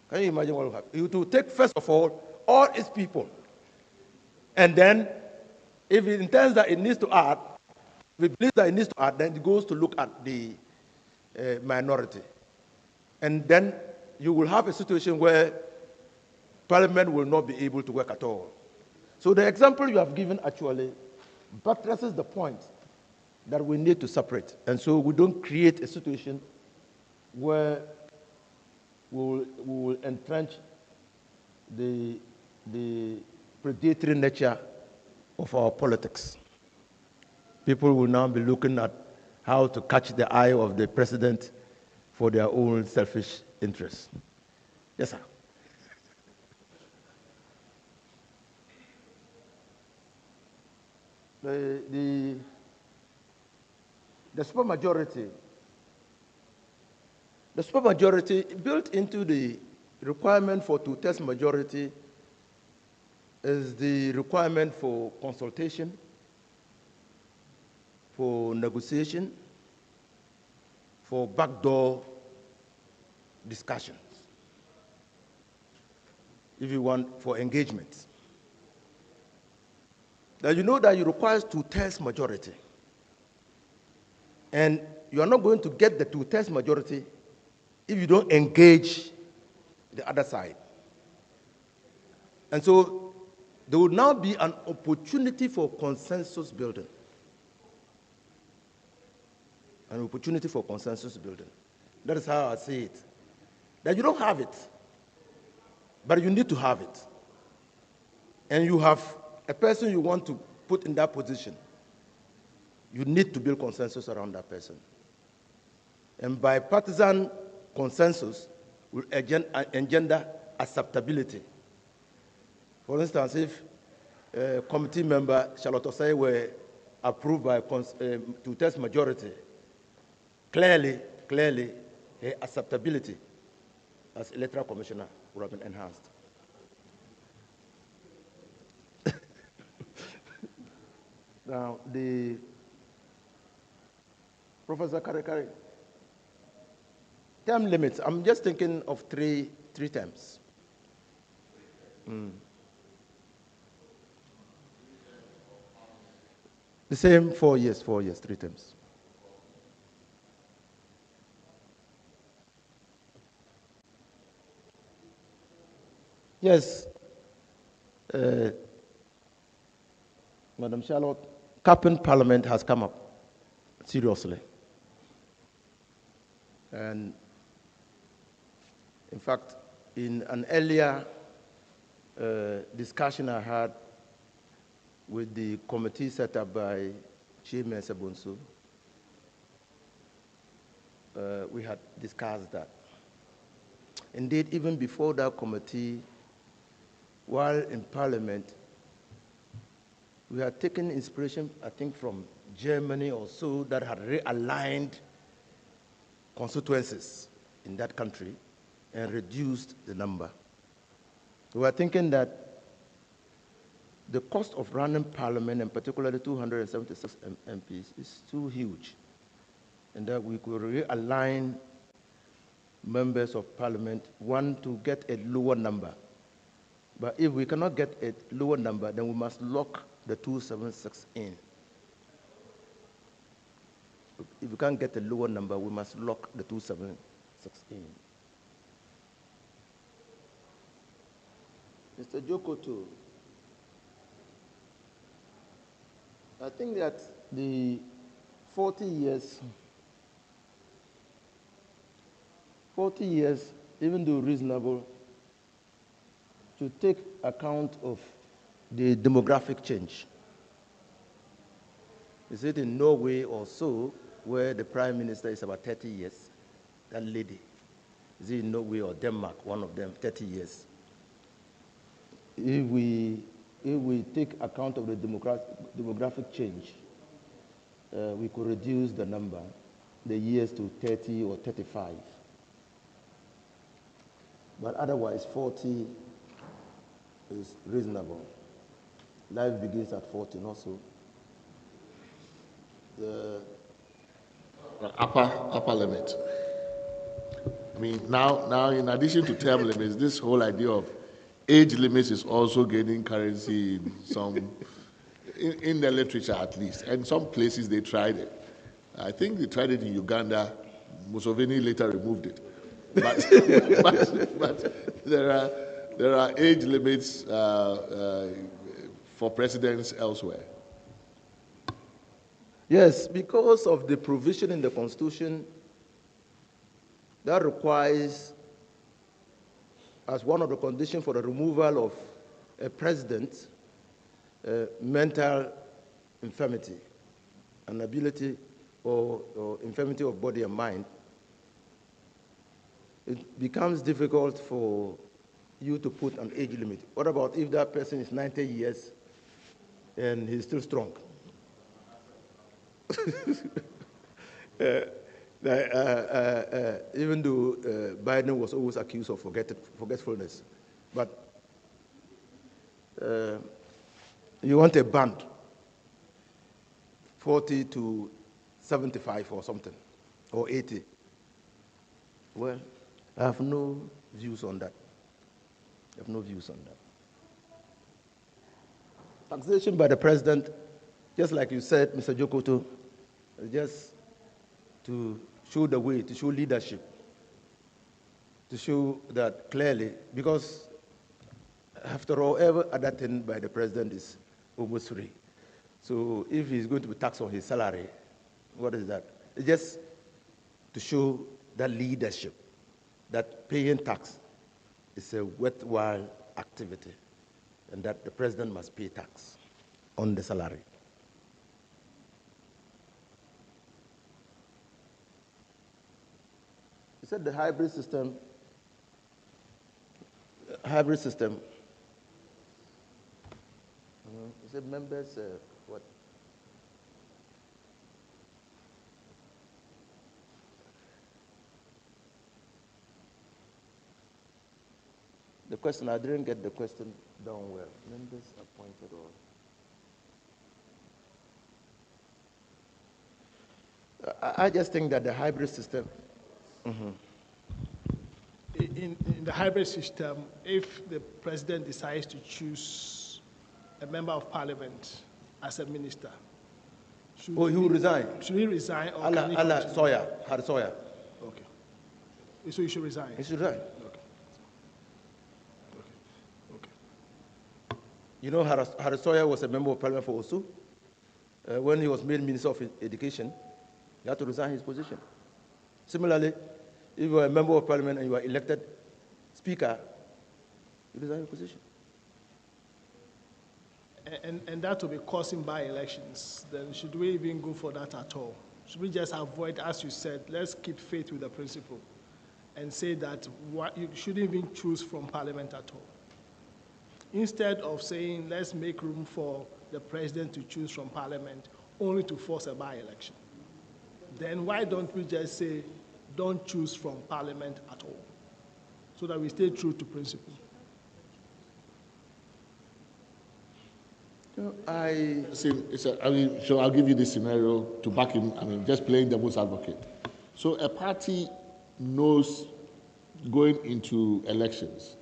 Speaker 2: Can you imagine what will happen? He will take, first of all its people. And then, if it intends that it needs to add, if it believes that it needs to add, then it goes to look at the minority. And then you will have a situation where Parliament will not be able to work at all. So the example you have given actually buttresses the point that we need to separate. And so we don't create a situation where we will entrench the predatory nature of our politics. People will now be looking at how to catch the eye of the president for their own selfish interests. Yes, sir. The supermajority built into the requirement for two-thirds majority is the requirement for consultation, for negotiation, for backdoor discussions, if you want, for engagement. Now you know that it requires two-thirds majority. And you are not going to get the two-thirds majority if you don't engage the other side. And so there will now be an opportunity for consensus building. An opportunity for consensus building. That is how I see it. That you don't have it, but you need to have it. And you have a person you want to put in that position. You need to build consensus around that person. And bipartisan consensus will engender acceptability. For instance, if committee member Charlotte Osei were approved by two-thirds majority, clearly, her acceptability as electoral commissioner would have been enhanced. Now, Professor Karekare, term limits, I'm just thinking of three terms. The same 4 years, 3 terms. Yes, Madam Charlotte, capping Parliament has come up seriously. And in fact, in an earlier discussion I had with the committee set up by Chairman Sabonso, we had discussed that. Indeed, even before that committee, while in Parliament, we had taken inspiration, I think, from Germany or so, that had realigned constituencies in that country and reduced the number. We were thinking that the cost of running Parliament, and particularly 276 MPs, is too huge, and that we could realign members of Parliament, one, to get a lower number. But if we cannot get a lower number, then we must lock the 276 in. If we can't get a lower number, we must lock the 276 in. Mr. Jokoto, I think that the 40 years, even though reasonable, to take account of the demographic change. Is it in Norway or so, where the Prime Minister is about 30 years, that lady? Is it in Norway or Denmark, one of them, 30 years? If we take account of the demographic change, we could reduce the number, the years, to 30 or 35. But otherwise, 40 is reasonable. Life begins at 40, not so. The
Speaker 1: upper limit. I mean, now in addition to term limits, this whole idea of age limits is also gaining currency in some, in the literature at least. And some places they tried it. I think they tried it in Uganda. Museveni later removed it. But there are age limits for presidents elsewhere.
Speaker 2: Yes, because of the provision in the Constitution that requires, as one of the conditions for the removal of a president, mental infirmity, an ability or infirmity of body and mind, it becomes difficult for you to put an age limit. What about if that person is 90 years and he's still strong? Even though Biden was always accused of forgetfulness, but you want a band, 40 to 75 or something, or 80. Well, I have no views on that. I have no views on that. Taxation by the president, just like you said, Mr. Jokoto, just to show the way, to show leadership, to show that clearly, because after all, every other thing by the president is almost free. So if he's going to be taxed on his salary, what is that? It's just to show that leadership, that paying tax is a worthwhile activity, and that the president must pay tax on the salary. He said the hybrid system. He said members, what? The question, I didn't get the question down well. Members appointed or? I just think that the hybrid system.
Speaker 4: In the hybrid system, if the president decides to choose a member of parliament as a minister,
Speaker 2: he will resign.
Speaker 4: Should he resign or
Speaker 2: Harry Sawyer.
Speaker 4: Okay. So he should resign.
Speaker 2: He should resign.
Speaker 4: Okay.
Speaker 2: You know, Harry Sawyer was a member of parliament for Osu. When he was made Minister of Education, he had to resign his position. Similarly, if you are a member of parliament and you are elected speaker, you resign your position.
Speaker 4: And that will be causing by elections. Then should we even go for that at all? Should we just avoid, as you said, let's keep faith with the principle and say that you shouldn't even choose from Parliament at all? Instead of saying, let's make room for the president to choose from Parliament only to force a by-election. Then why don't we just say, don't choose from Parliament at all, so that we stay true to principle?
Speaker 1: So I'll give you this scenario to back him, just playing devil's advocate. So a party knows going into elections,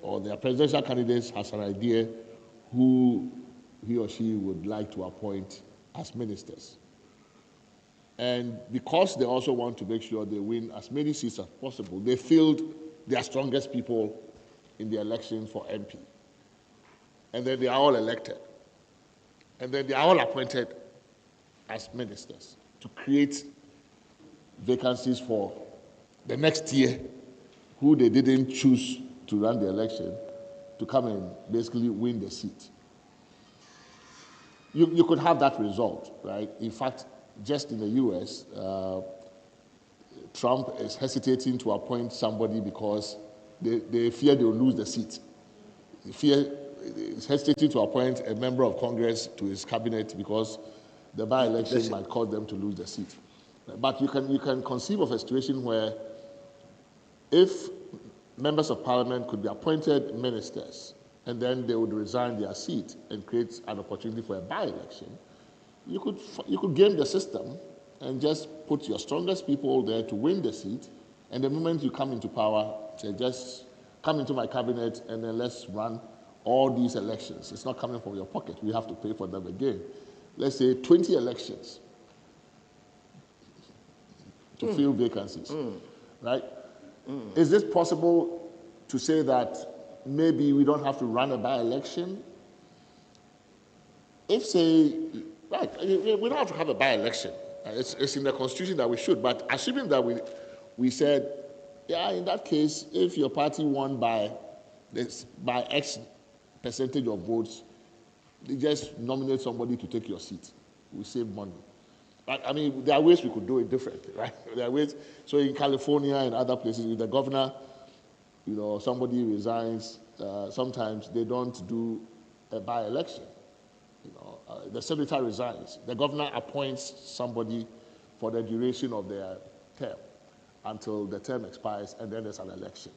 Speaker 1: or their presidential candidates has an idea who he or she would like to appoint as ministers. And because they also want to make sure they win as many seats as possible, they field their strongest people in the election for MP. And then they are all elected. And then they are all appointed as ministers to create vacancies for the next year who they didn't choose to run the election to come and basically win the seat. You could have that result, right? In fact, just in the US, Trump is hesitating to appoint somebody because they fear they'll lose the seat. He's hesitating to appoint a member of Congress to his cabinet because the by-election might cause them to lose the seat. But you can conceive of a situation where if members of parliament could be appointed ministers and then they would resign their seat and create an opportunity for a by-election, you could game the system and just put your strongest people there to win the seat, and the moment you come into power, say, just come into my cabinet and then let's run all these elections. It's not coming from your pocket. We have to pay for them again. Let's say 20 elections to fill vacancies, right? Is it possible to say that maybe we don't have to run a by-election? If, say, right, we don't have to have a by-election. It's in the Constitution that we should, but assuming that we said, yeah, in that case, if your party won by X percentage of votes, they just nominate somebody to take your seat. We save money. I mean, there are ways we could do it differently, right? There are ways. So in California and other places, with the governor, somebody resigns, sometimes they don't do a by-election. The senator resigns. The governor appoints somebody for the duration of their term until the term expires, and then there's an election.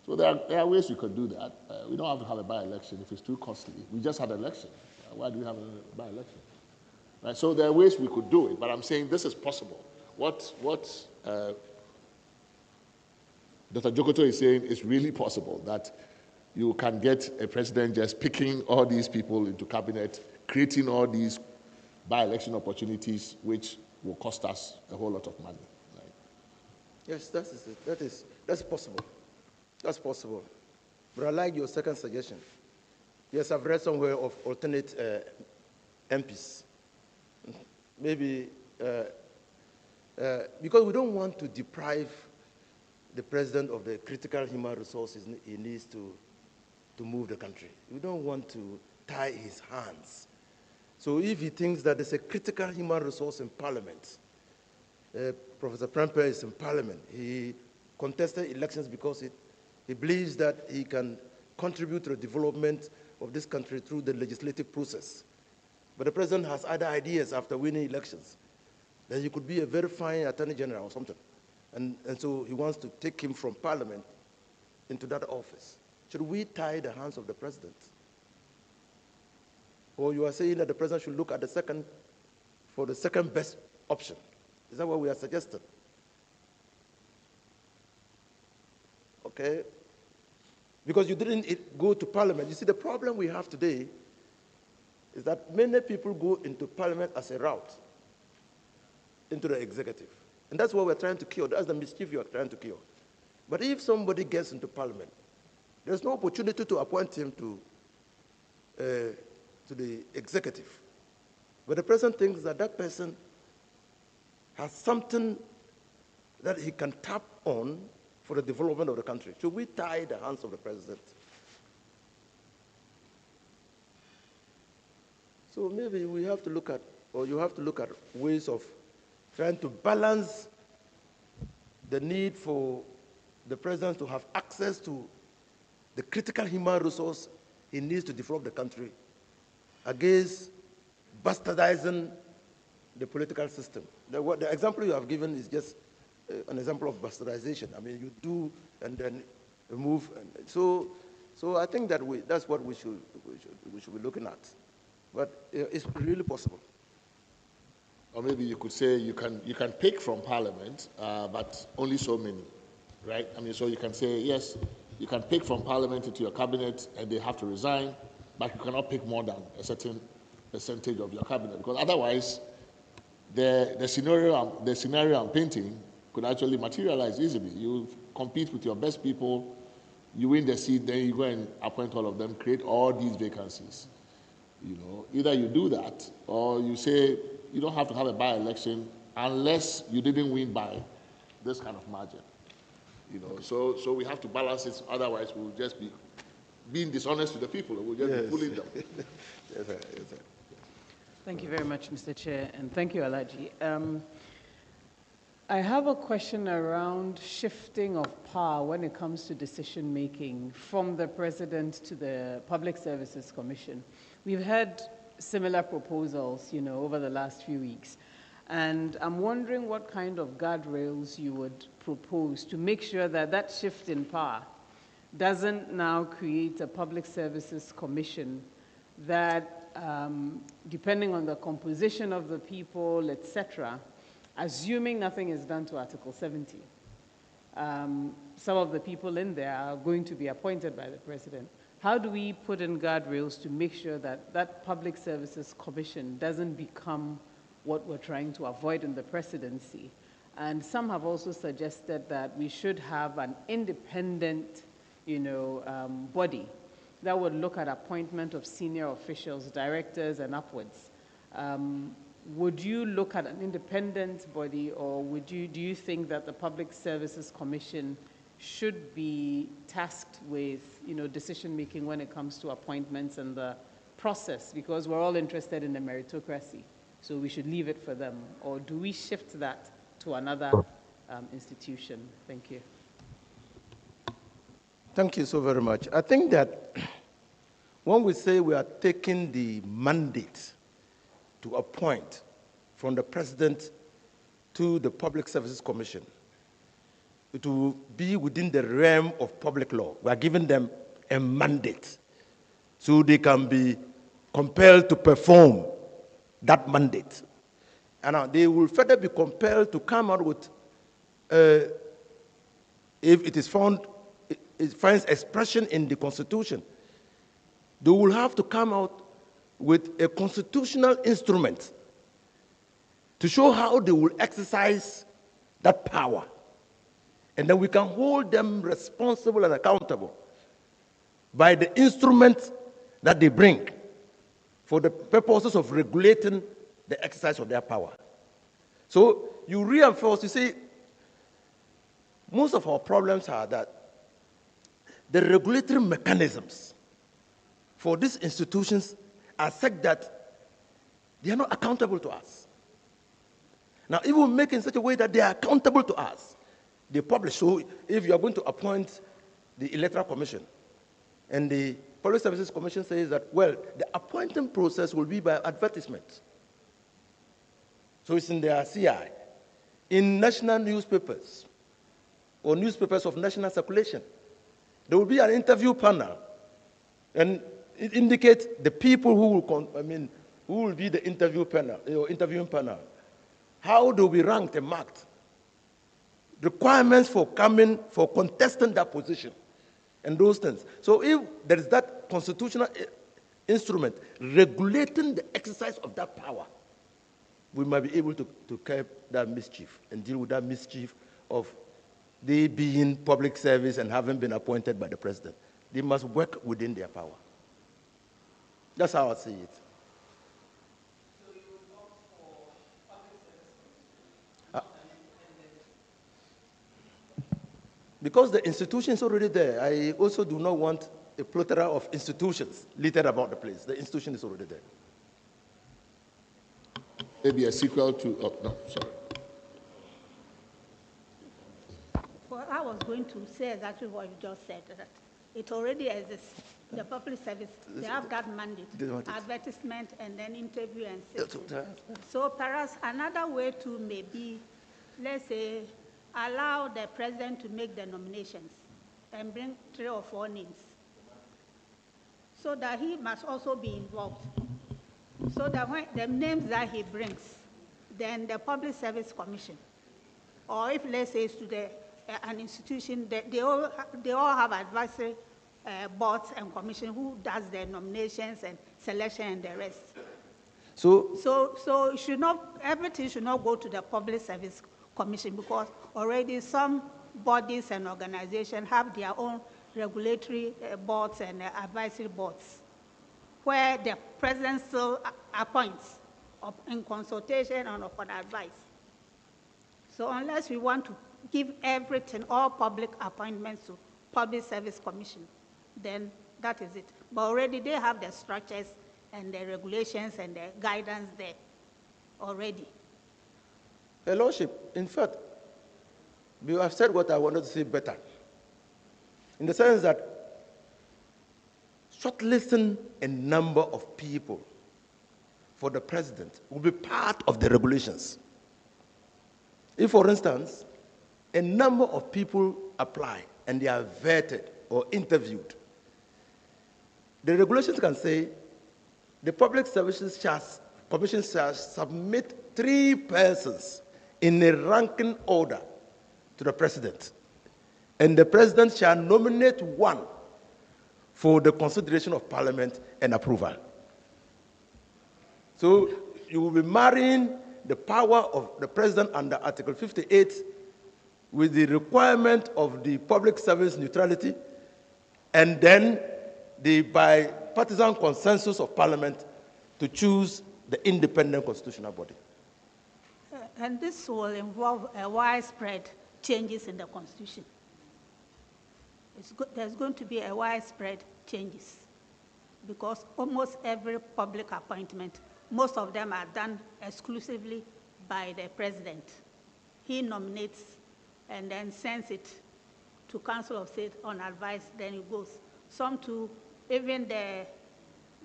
Speaker 1: So there are ways we could do that. We don't have to have a by-election if it's too costly. We just had an election. Why do we have a by-election? Right? So there are ways we could do it, but I'm saying this is possible. What Dr. Jokoto is saying is really possible, that you can get a president just picking all these people into cabinet, creating all these by-election opportunities, which will cost us a whole lot of money. Right?
Speaker 2: Yes, that's possible. That's possible. But I like your second suggestion. Yes, I've read somewhere of alternate MPs. Maybe because we don't want to deprive the president of the critical human resources he needs to move the country. We don't want to tie his hands. So if he thinks that there's a critical human resource in Parliament, Professor Premper is in Parliament. He contested elections because he believes that he can contribute to the development of this country through the legislative process. But the president has other ideas after winning elections, that he could be a very fine attorney general or something. And so he wants to take him from Parliament into that office. Should we tie the hands of the president? Or you are saying that the president should look at the second best option? Is that what we are suggesting? Okay. Because you didn't go to Parliament. You see, the problem we have today is that many people go into Parliament as a route into the executive. And that's what we're trying to cure. That's the mischief you are trying to cure. But if somebody gets into Parliament, there's no opportunity to appoint him to the executive. But the president thinks that that person has something that he can tap on for the development of the country. Should we tie the hands of the president? So maybe we have to look at, or you have to look at ways of trying to balance the need for the president to have access to the critical human resource he needs to develop the country against bastardizing the political system. The example you have given is just an example of bastardization. I mean, you do and then move. And so I think that that's what we should be looking at. But it's really possible.
Speaker 1: Or maybe you could say you can pick from Parliament, but only so many, right? I mean, so you can say, yes, you can pick from Parliament into your cabinet and they have to resign, but you cannot pick more than a certain percentage of your cabinet, because otherwise the scenario I'm painting could actually materialize easily. You compete with your best people, you win the seat, then you go and appoint all of them, create all these vacancies. You know, either you do that or you say you don't have to have a by-election unless you didn't win by this kind of margin. You know, so we have to balance it. Otherwise, we'll just be being dishonest to the people. We'll just be fooling them.
Speaker 2: Yes, sir. Yes, sir.
Speaker 6: Thank you very much, Mr. Chair, and thank you, Alaji. I have a question around shifting of power when it comes to decision-making from the President to the Public Services Commission. We've had similar proposals, you know, over the last few weeks. And I'm wondering what kind of guardrails you would propose to make sure that that shift in power doesn't now create a Public Services Commission that, depending on the composition of the people, etc., assuming nothing is done to Article 70, some of the people in there are going to be appointed by the President. How do we put in guardrails to make sure that that Public Services Commission doesn't become what we're trying to avoid in the presidency? And some have also suggested that we should have an independent, you know, body that would look at appointment of senior officials, directors, and upwards. Would you look at an independent body, or do you think that the Public Services Commission should be tasked with, you know, decision-making when it comes to appointments and the process? Because we're all interested in the meritocracy, so we should leave it for them. Or do we shift that to another institution? Thank you.
Speaker 2: Thank you so very much. I think that when we say we are taking the mandate to appoint from the President to the Public Services Commission, it will be within the realm of public law. We are giving them a mandate so they can be compelled to perform that mandate. And they will further be compelled to come out with, if it is found, it finds expression in the Constitution, they will have to come out with a constitutional instrument to show how they will exercise that power. And then we can hold them responsible and accountable by the instruments that they bring for the purposes of regulating the exercise of their power. So you reinforce, you see, most of our problems are that the regulatory mechanisms for these institutions are such that they are not accountable to us. Now, if we make it in such a way that they are accountable to us, they publish. So if you are going to appoint the Electoral Commission, and the Public Services Commission says that, well, the appointing process will be by advertisement. So it's in their CI, in national newspapers, or newspapers of national circulation. There will be an interview panel, and it indicates the people who will, who will be the interview panel, or interviewing panel. How do we rank and marked? Requirements for contesting that position, and those things. So if there is that constitutional instrument regulating the exercise of that power, we might be able to curb that mischief and deal with that mischief of they being public service and having been appointed by the president. They must work within their power. That's how I see it.
Speaker 6: So you would opt for Public Service Commission?
Speaker 2: Because the institution is already there, I also do not want a plethora of institutions littered about the place. The institution is already there.
Speaker 1: Maybe a sequel to, oh, no, sorry.
Speaker 7: going to say exactly what you just said, that it already exists. The public service, they have that mandate, advertisement and then interview and sitting. So perhaps another way to maybe, let's say, allow the president to make the nominations and bring 3 or 4 names, so that he must also be involved. So that when the names that he brings, then the Public Service Commission, or if let's say it's to an institution, they all have advisory boards and commission who does the nominations and selection and the rest. So it should not, everything should not go to the Public Service Commission, because already some bodies and organizations have their own regulatory boards and advisory boards, where the president still appoints in consultation and upon advice. So unless we want to give everything, all public appointments to Public Service Commission, then that is it. But already they have the structures and the regulations and the guidance there already.
Speaker 2: Your Lordship, in fact, you have said what I wanted to say better, in the sense that shortlisting a number of people for the president will be part of the regulations. If, for instance, a number of people apply and they are vetted or interviewed, the regulations can say the Public Services Commission shall submit 3 persons in a ranking order to the president, and the president shall nominate 1 for the consideration of Parliament and approval. So you will be marrying the power of the president under Article 58 with the requirement of the public service neutrality, and then the bipartisan consensus of Parliament to choose the independent constitutional body.
Speaker 7: And this will involve a widespread changes in the Constitution. There's going to be a widespread changes, because almost every public appointment, most of them are done exclusively by the president. He nominates and then sends it to Council of State on advice, then it goes. Some to even the,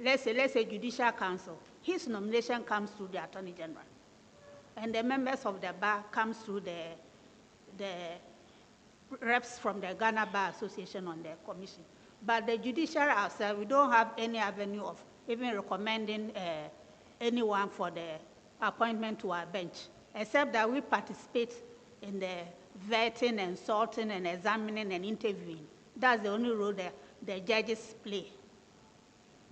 Speaker 7: let's say Judicial Council, his nomination comes through the Attorney General. And the members of the bar comes through the reps from the Ghana Bar Association on the commission. But the judiciary ourselves, we don't have any avenue of even recommending anyone for the appointment to our bench, except that we participate in the vetting and sorting and examining and interviewing. That's the only role the judges play.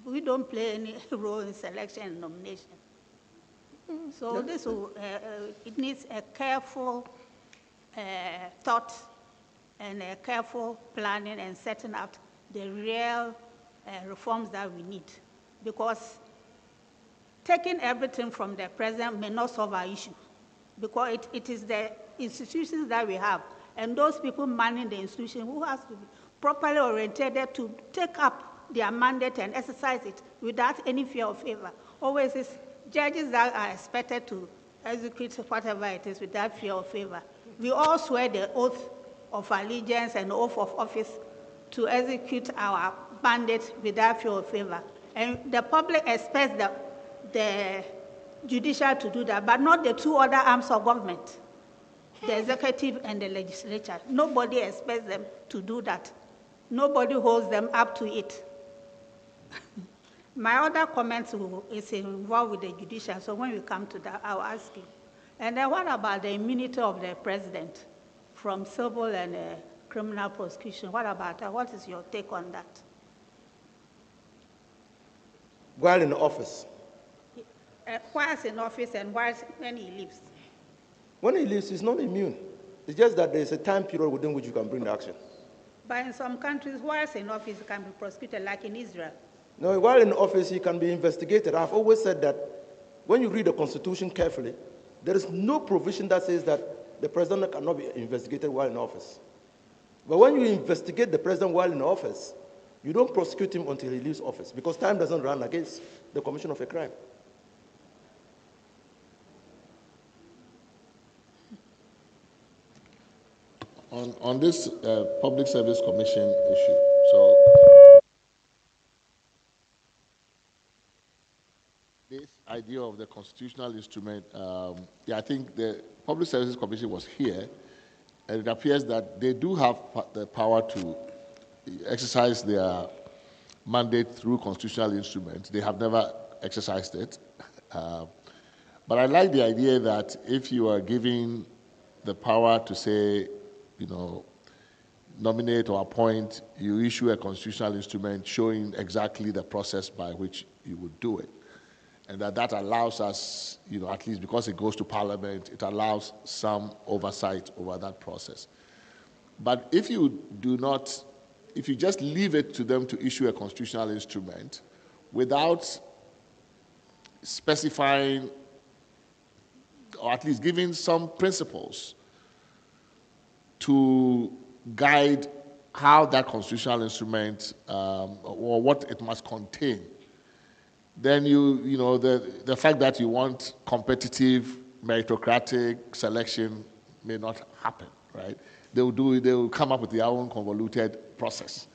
Speaker 7: We don't play any role in selection and nomination. So this will, it needs a careful thought and a careful planning and setting out the real reforms that we need. Because taking everything from the president may not solve our issue, because it is the institutions that we have and those people manning the institution who has to be properly oriented to take up their mandate and exercise it without any fear or favor. Always it's judges that are expected to execute whatever it is without fear or favor. We all swear the oath of allegiance and oath of office to execute our mandate without fear or favor. And the public expects the judiciary to do that, but not the 2 other arms of government, the executive and the legislature. Nobody expects them to do that. Nobody holds them up to it. My other comment is involved with the judiciary, so when we come to that, I'll ask you. And then what about the immunity of the president from civil and criminal prosecution? What about that? What is your take on that?
Speaker 2: While in office.
Speaker 7: Whilst in office and whilst when he leaves?
Speaker 2: When he leaves, he's not immune. It's just that there's a time period within which you can bring the action.
Speaker 7: But in some countries, whilst in office, he can be prosecuted, like in Israel.
Speaker 2: No, while in office, he can be investigated. I've always said that when you read the Constitution carefully, there is no provision that says that the president cannot be investigated while in office. But when you investigate the president while in office, you don't prosecute him until he leaves office, because time doesn't run against the commission of a crime.
Speaker 1: On this Public Service Commission issue, so this idea of the constitutional instrument, yeah, I think the Public Services Commission was here, and it appears that they do have the power to exercise their mandate through constitutional instruments. They have never exercised it. But I like the idea that if you are giving the power to say, nominate or appoint, you issue a constitutional instrument showing exactly the process by which you would do it. And that allows us, at least because it goes to Parliament, it allows some oversight over that process. But if you just leave it to them to issue a constitutional instrument without specifying or at least giving some principles to guide how that constitutional instrument or what it must contain, then the fact that you want competitive, meritocratic selection may not happen, right? They will come up with their own convoluted process.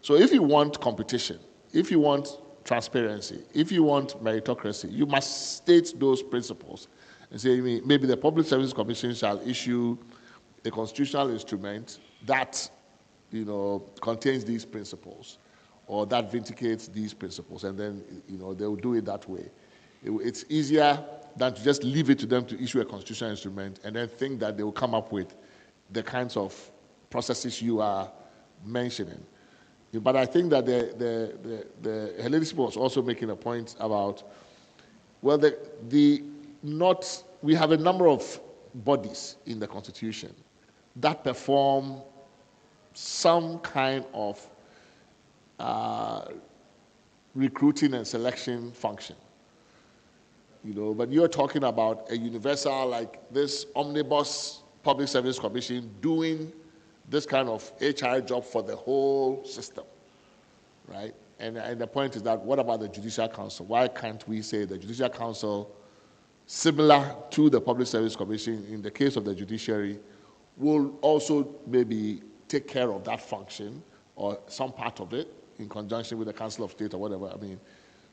Speaker 1: So if you want competition, if you want transparency, if you want meritocracy, you must state those principles and say maybe the Public Service Commission shall issue a constitutional instrument that contains these principles or that vindicates these principles, and then they will do it that way. It's easier than to just leave it to them to issue a constitutional instrument and then think that they will come up with the kinds of processes you are mentioning. But I think that the Helene was also making a point about, well, we have a number of bodies in the Constitution that perform some kind of recruiting and selection function. But you're talking about a universal, like this omnibus Public Service Commission doing this kind of HR job for the whole system, right? And the point is that, what about the Judicial Council? Why can't we say the Judicial Council, similar to the Public Service Commission in the case of the Judiciary, will also maybe take care of that function or some part of it in conjunction with the Council of State or whatever,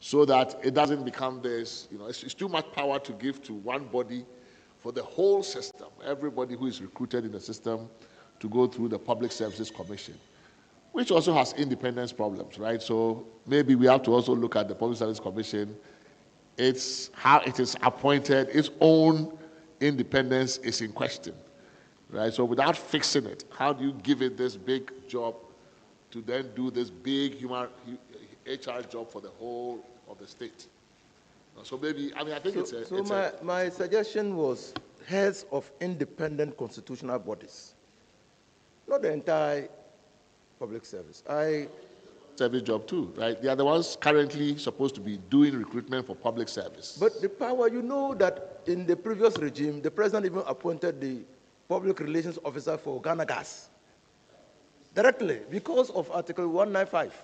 Speaker 1: so that it doesn't become this, it's too much power to give to one body for the whole system, everybody who is recruited in the system to go through the Public Services Commission, which also has independence problems, right? So maybe we have to also look at the Public Service Commission. It's how it is appointed, its own independence is in question, right? So without fixing it, how do you give it this big job to then do this big human HR job for the whole of the state? So maybe, I think
Speaker 2: my suggestion was heads of independent constitutional bodies, not the entire public service.
Speaker 1: Service job too, right? They are the ones currently supposed to be doing recruitment for public service.
Speaker 2: But the power, that in the previous regime, the president even appointed the public relations officer for Ghana Gas directly because of Article 195.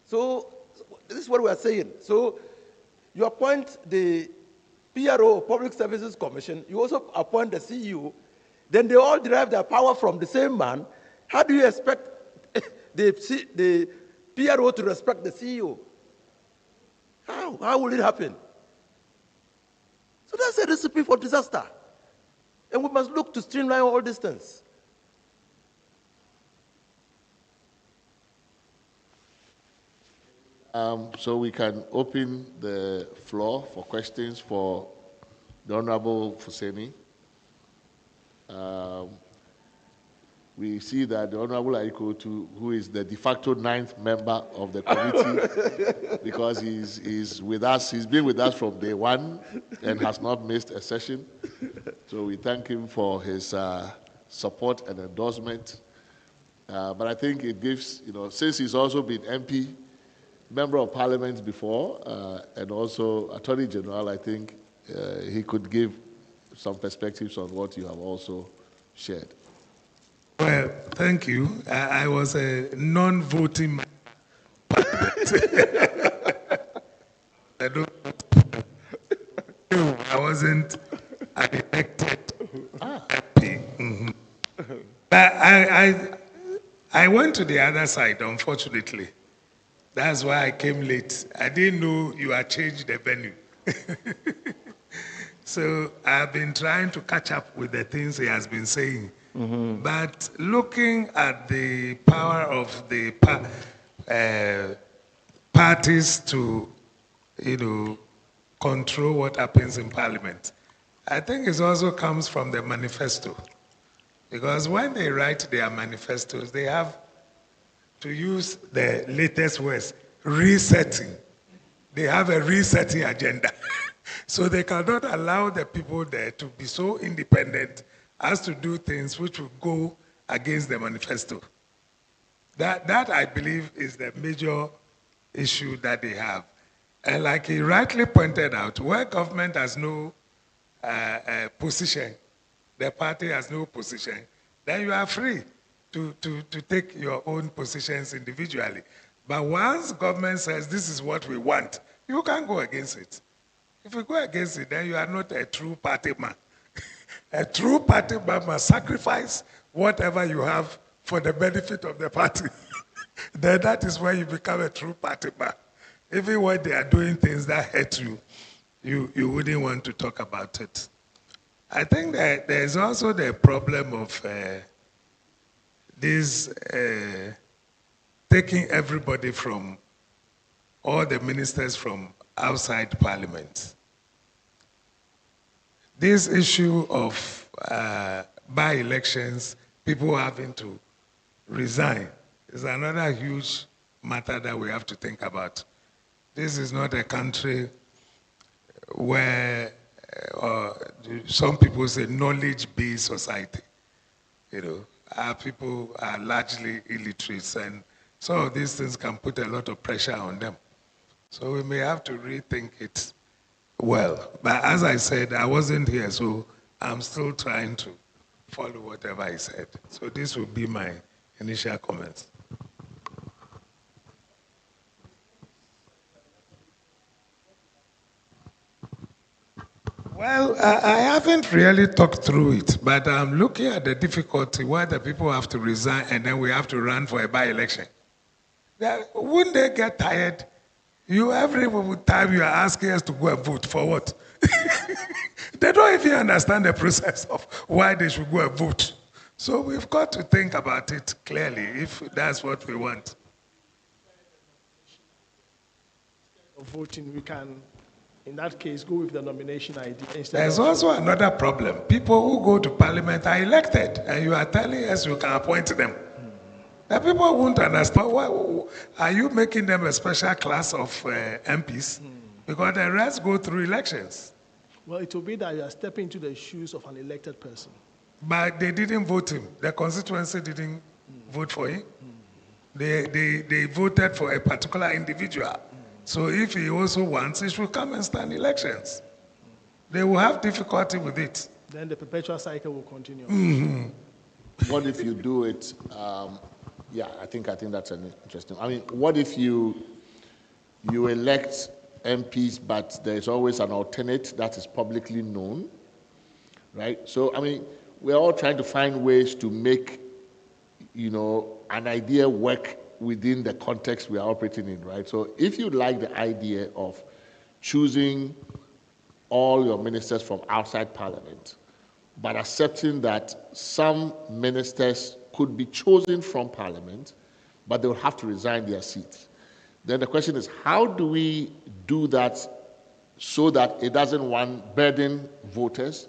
Speaker 2: So this is what we are saying. So you appoint the PRO, Public Services Commission, you also appoint the CEO, then they all derive their power from the same man. How do you expect the PRO to respect the CEO? How will it happen? So that's a recipe for disaster. And we must look to streamline all these things.
Speaker 1: So we can open the floor for questions for the Honorable Fuseni. We see that the Honorable Aikotu, who is the de facto 9th member of the committee, because he's with us, he's been with us from day one and has not missed a session. So we thank him for his support and endorsement. But I think it gives, since he's also been MP, Member of Parliament before, and also Attorney General, I think he could give some perspectives on what you have also shared.
Speaker 8: Well, thank you. I was a non-voting member. I wasn't elected. MP. But I went to the other side, unfortunately. That's why I came late. I didn't know you had changed the venue. So I've been trying to catch up with the things he has been saying. But looking at the power of the parties to, control what happens in Parliament, I think it also comes from the manifesto. Because when they write their manifestos, they have to use the latest words, resetting. They have a resetting agenda. So they cannot allow the people there to be so independent as to do things which will go against the manifesto. That I believe is the major issue that they have. And like he rightly pointed out, where government has no position, the party has no position, then you are free to take your own positions individually. But once government says this is what we want, you can't go against it. If you go against it, then you are not a true party man. A true party man must sacrifice whatever you have for the benefit of the party. Then that is where you become a true party man. Even when they are doing things that hurt you, you wouldn't want to talk about it. I think that there's also the problem of taking everybody from, all the ministers from outside Parliament. This issue of by-elections, people having to resign, is another huge matter that we have to think about. This is not a country where some people say knowledge-based society. Our people are largely illiterate, and some of these things can put a lot of pressure on them. So we may have to rethink it well. But as I said, I wasn't here, so I'm still trying to follow whatever I said. So this will be my initial comments. Well, I haven't really talked through it, but I'm looking at the difficulty where the people have to resign and then we have to run for a by-election. Wouldn't they get tired? Every time you are asking us to go and vote, for what? They don't even understand the process of why they should go and vote. So we've got to think about it clearly if that's what we want.
Speaker 4: Voting, we can, in that case, go with the nomination idea.
Speaker 8: There's also another problem. People who go to Parliament are elected, and you are telling us you can appoint them. The people won't understand. Why are you making them a special class of MPs? Because the rest go through elections.
Speaker 4: Well, it will be that you are stepping into the shoes of an elected person.
Speaker 8: But they didn't vote him. The constituency didn't vote for him. They voted for a particular individual. So if he also wants, he should come and stand elections. They will have difficulty with it.
Speaker 4: Then the perpetual cycle will continue.
Speaker 1: What if you do it? Yeah, I think that's an interesting. I mean, what if you elect MPs, but there's always an alternate that is publicly known, right? So, I mean, we're all trying to find ways to make, an idea work within the context we are operating in, right? So if you like the idea of choosing all your ministers from outside Parliament, but accepting that some ministers could be chosen from Parliament, but they will have to resign their seats. Then the question is, how do we do that so that it doesn't, one, burden voters,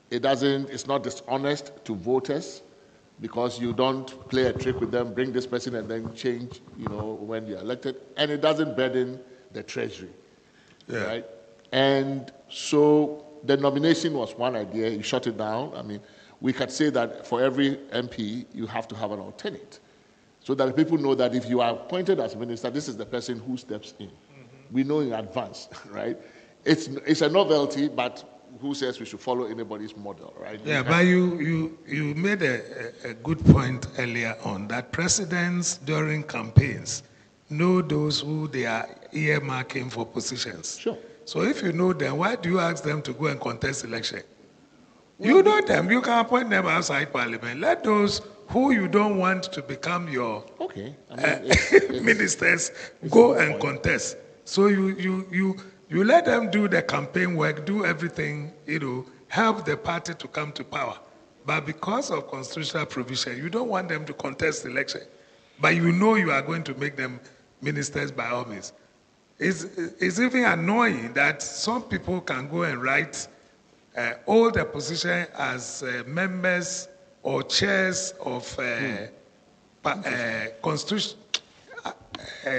Speaker 1: it's not dishonest to voters, because you don't play a trick with them, bring this person and then change, when you're elected, and it doesn't burden the treasury, right? And so the nomination was one idea, you shut it down. I mean, we could say that for every MP, you have to have an alternate, so that people know that if you are appointed as minister, this is the person who steps in. We know in advance, right? It's a novelty, but who says we should follow anybody's model, right?
Speaker 8: Yeah, but you made a good point earlier on that presidents during campaigns know those who they are earmarking for positions.
Speaker 1: Sure.
Speaker 8: So if you know them, why do you ask them to go and contest election? You know them, you can appoint them outside Parliament. Let those who you don't want to become your
Speaker 1: Okay. I mean, it's
Speaker 8: ministers
Speaker 1: it's
Speaker 8: go
Speaker 1: a good
Speaker 8: and
Speaker 1: point.
Speaker 8: contest. So you let them do the campaign work, do everything, help the party to come to power. But because of constitutional provision, you don't want them to contest the election. But you know you are going to make them ministers by all means. It's even annoying that some people can go and write hold a position as members or chairs of constitution,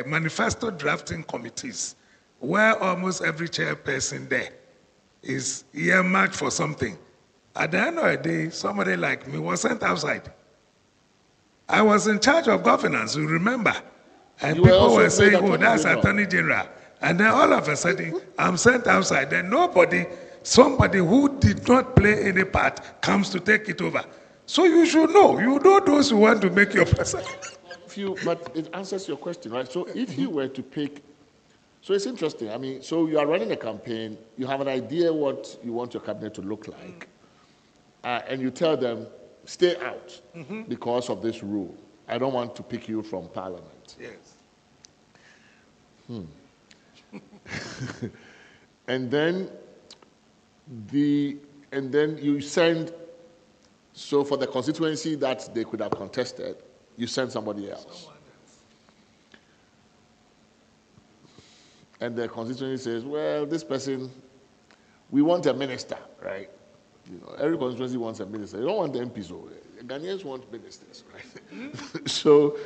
Speaker 8: manifesto drafting committees, where almost every chairperson there is earmarked for something. At the end of the day, somebody like me was sent outside. I was in charge of governance, you remember? And
Speaker 1: You were
Speaker 8: people
Speaker 1: also
Speaker 8: were saying,
Speaker 1: made
Speaker 8: oh, that's
Speaker 1: Attorney General.
Speaker 8: Attorney General. And then all of a sudden, I'm sent outside. Then somebody who did not play any part comes to take it over. So you should know. You know those who want to make your person.
Speaker 1: But it answers your question, right? So if you were to pick, so it's interesting. I mean, so you are running a campaign, you have an idea what you want your cabinet to look like, and you tell them, stay out because of this rule. I don't want to pick you from Parliament.
Speaker 8: Yes.
Speaker 1: And then you send, so for the constituency that they could have contested, you send somebody else. And the constituency says, well, this person, we want a minister, right? Every constituency wants a minister. You don't want the MPs over there. Ghanaians want ministers, right? So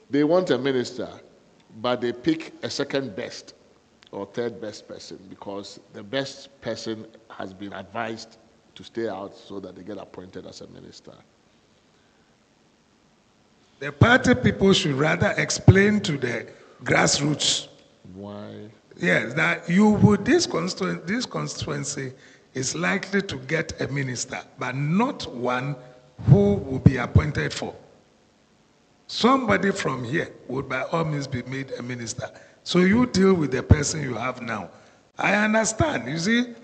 Speaker 1: they want a minister, but they pick a second best or third best person because the best person has been advised to stay out so that they get appointed as a minister.
Speaker 8: The party people should rather explain to the grassroots.
Speaker 1: Why?
Speaker 8: Yes, that this constituency is likely to get a minister, but not one who will be appointed for. Somebody from here would by all means be made a minister. So you deal with the person you have now. I understand. You see,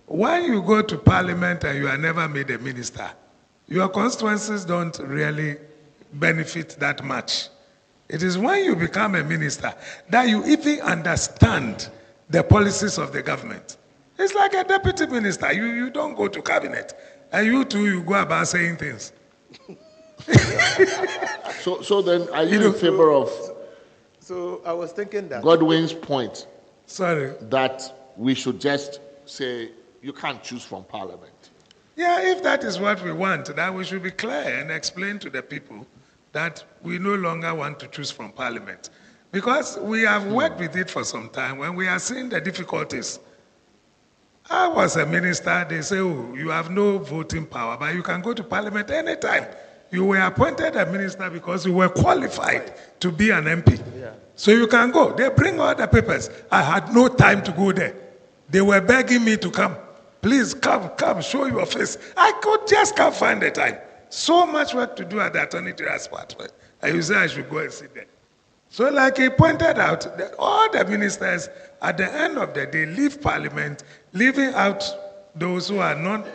Speaker 8: when you go to Parliament and you are never made a minister, your constituencies don't really benefit that much. It is when you become a minister that you even understand the policies of the government. It's like a deputy minister. You don't go to cabinet. And you too, you go about saying things.
Speaker 1: So then, are you in favor of
Speaker 2: So I was thinking that.
Speaker 1: Godwin's point
Speaker 8: Sorry.
Speaker 1: that we should just say you can't choose from Parliament?
Speaker 8: Yeah, if that is what we want, then we should be clear and explain to the people that we no longer want to choose from Parliament. Because we have worked with it for some time when we are seeing the difficulties. I was a minister, they say, oh, you have no voting power, but you can go to Parliament anytime. You were appointed a minister because you were qualified to be an MP.
Speaker 2: Yeah.
Speaker 8: So you can go. They bring all the papers. I had no time to go there. They were begging me to come. Please come, show your face. I can't find the time. So much work to do at the Attorney General's department. And you say I should go and sit there. So like he pointed out, that all the ministers, at the end of the day, leave Parliament, leaving out those who are not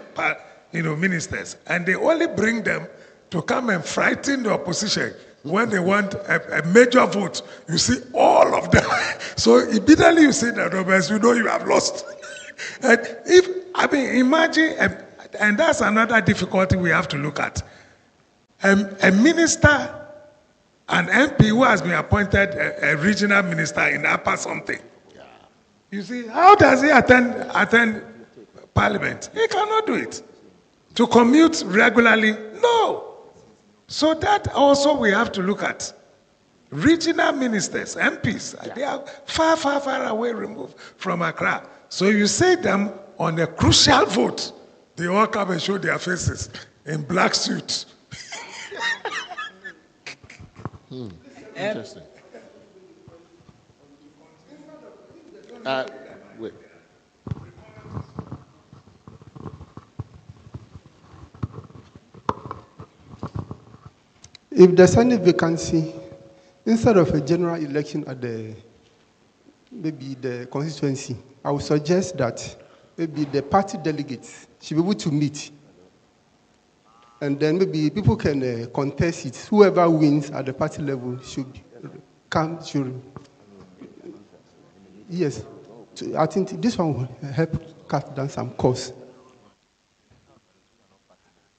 Speaker 8: ministers. And they only bring them to come and frighten the opposition when they want a major vote. You see all of them. So immediately you see the numbers, you know you have lost. And imagine, and that's another difficulty we have to look at. A minister, an MP who has been appointed a regional minister in Upper something. You see, how does he attend Parliament? He cannot do it. To commute regularly? No. So that also we have to look at. Regional ministers, MPs, they are far, far, far away removed from Accra. So you see them on a crucial vote, they all come and show their faces in black suits.
Speaker 1: Interesting. Wait.
Speaker 9: If there's any vacancy, instead of a general election at maybe the constituency, I would suggest that maybe the party delegates should be able to meet and then maybe people can contest it. Whoever wins at the party level should come. Yes, I think this one will help cut down some costs.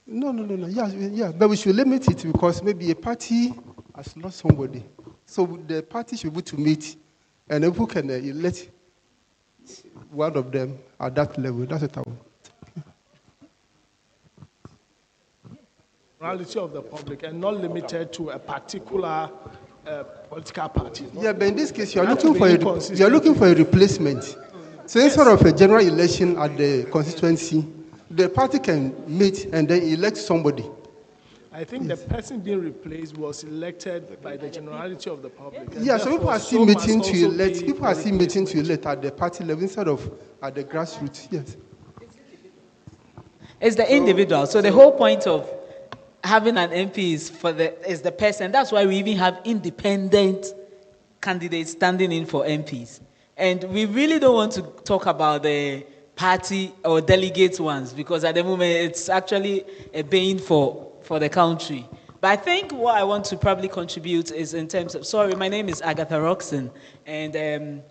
Speaker 9: No. Yeah, but we should limit it because maybe a party has lost somebody. So the party should be able to meet, and people can elect one of them at that level. That's what I want.
Speaker 4: Morality of the public and not limited to a particular political party.
Speaker 9: Yeah, but in this case, you are looking for a replacement. So instead of a general election at the constituency, the party can meet and then elect somebody.
Speaker 4: I think the person being replaced was elected by the generality of the public.
Speaker 9: Yeah, so people are still meeting to elect. People are still meeting to elect at the party level instead of at the grassroots. Yes.
Speaker 10: It's the individual. So the whole point of having an MP is the person. That's why we even have independent candidates standing in for MPs. And we really don't want to talk about the party or delegate ones because at the moment it's actually a bane for the country. But I think what I want to probably contribute is in terms of, sorry, my name is Agatha Roxon, and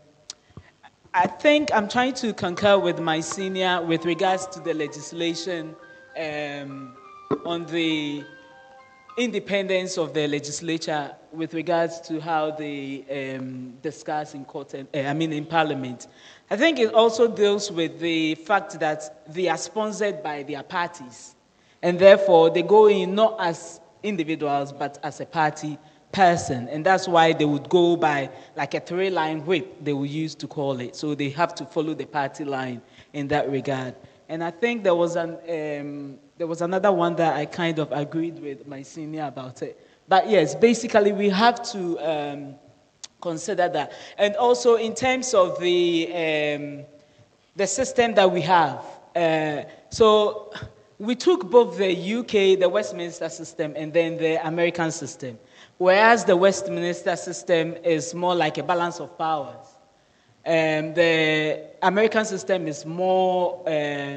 Speaker 10: I think I'm trying to concur with my senior with regards to the legislation on the independence of the legislature with regards to how they discuss in court, in Parliament. I think it also deals with the fact that they are sponsored by their parties. And therefore, they go in not as individuals, but as a party person. And that's why they would go by like a 3-line whip, they will use to call it. So they have to follow the party line in that regard. And I think there was another one that I kind of agreed with my senior about it. But yes, basically we have to consider that. And also in terms of the system that we have. So we took both the UK, the Westminster system, and then the American system. Whereas the Westminster system is more like a balance of powers. The American system is more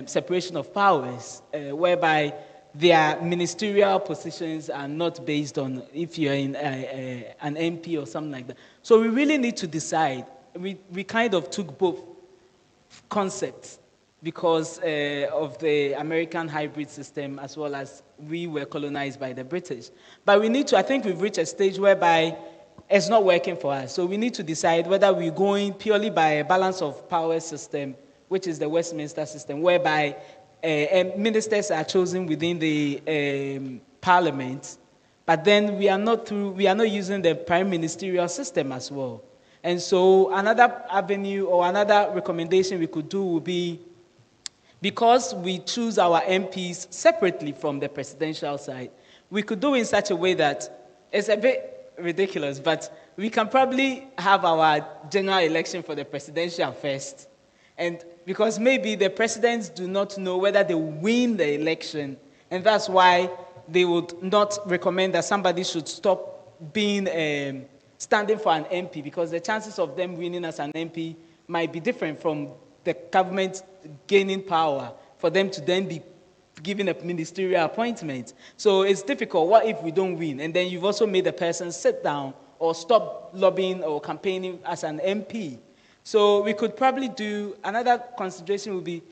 Speaker 10: separation of powers, whereby their ministerial positions are not based on if you're in an MP or something like that. So we really need to decide. We kind of took both concepts because of the American hybrid system as well as we were colonized by the British. But we need to, I think we've reached a stage whereby it's not working for us. So we need to decide whether we're going purely by a balance of power system, which is the Westminster system, whereby ministers are chosen within the Parliament, but then we are not using the prime ministerial system as well. And so another avenue or another recommendation we could do would be, because we choose our MPs separately from the presidential side, we could do in such a way that it's a bit ridiculous, but we can probably have our general election for the presidential first. And because maybe the presidents do not know whether they win the election, and that's why they would not recommend that somebody should stop being standing for an MP, because the chances of them winning as an MP might be different from the government gaining power for them to then be given a ministerial appointment. So it's difficult. What if we don't win? And then you've also made the person sit down or stop lobbying or campaigning as an MP. So we could probably do, another consideration would be,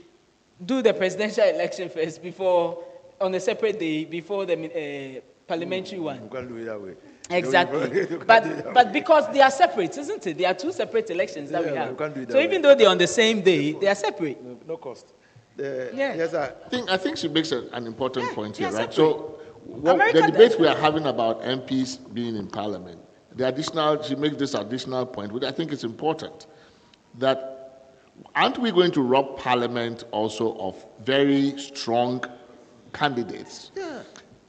Speaker 10: do the presidential election first before, on a separate day, before the parliamentary one.
Speaker 2: You can do it that way.
Speaker 10: Exactly. But because they are separate, isn't it? There are two separate elections that we have. So even though they're on the same day, they are separate.
Speaker 2: No cost.
Speaker 10: Yes.
Speaker 1: I think she makes an important point here, right?
Speaker 10: Separate.
Speaker 1: So the debate we are having about MPs being in Parliament, she makes this additional point, which I think is important, that aren't we going to rob Parliament also of very strong candidates?
Speaker 2: Yeah.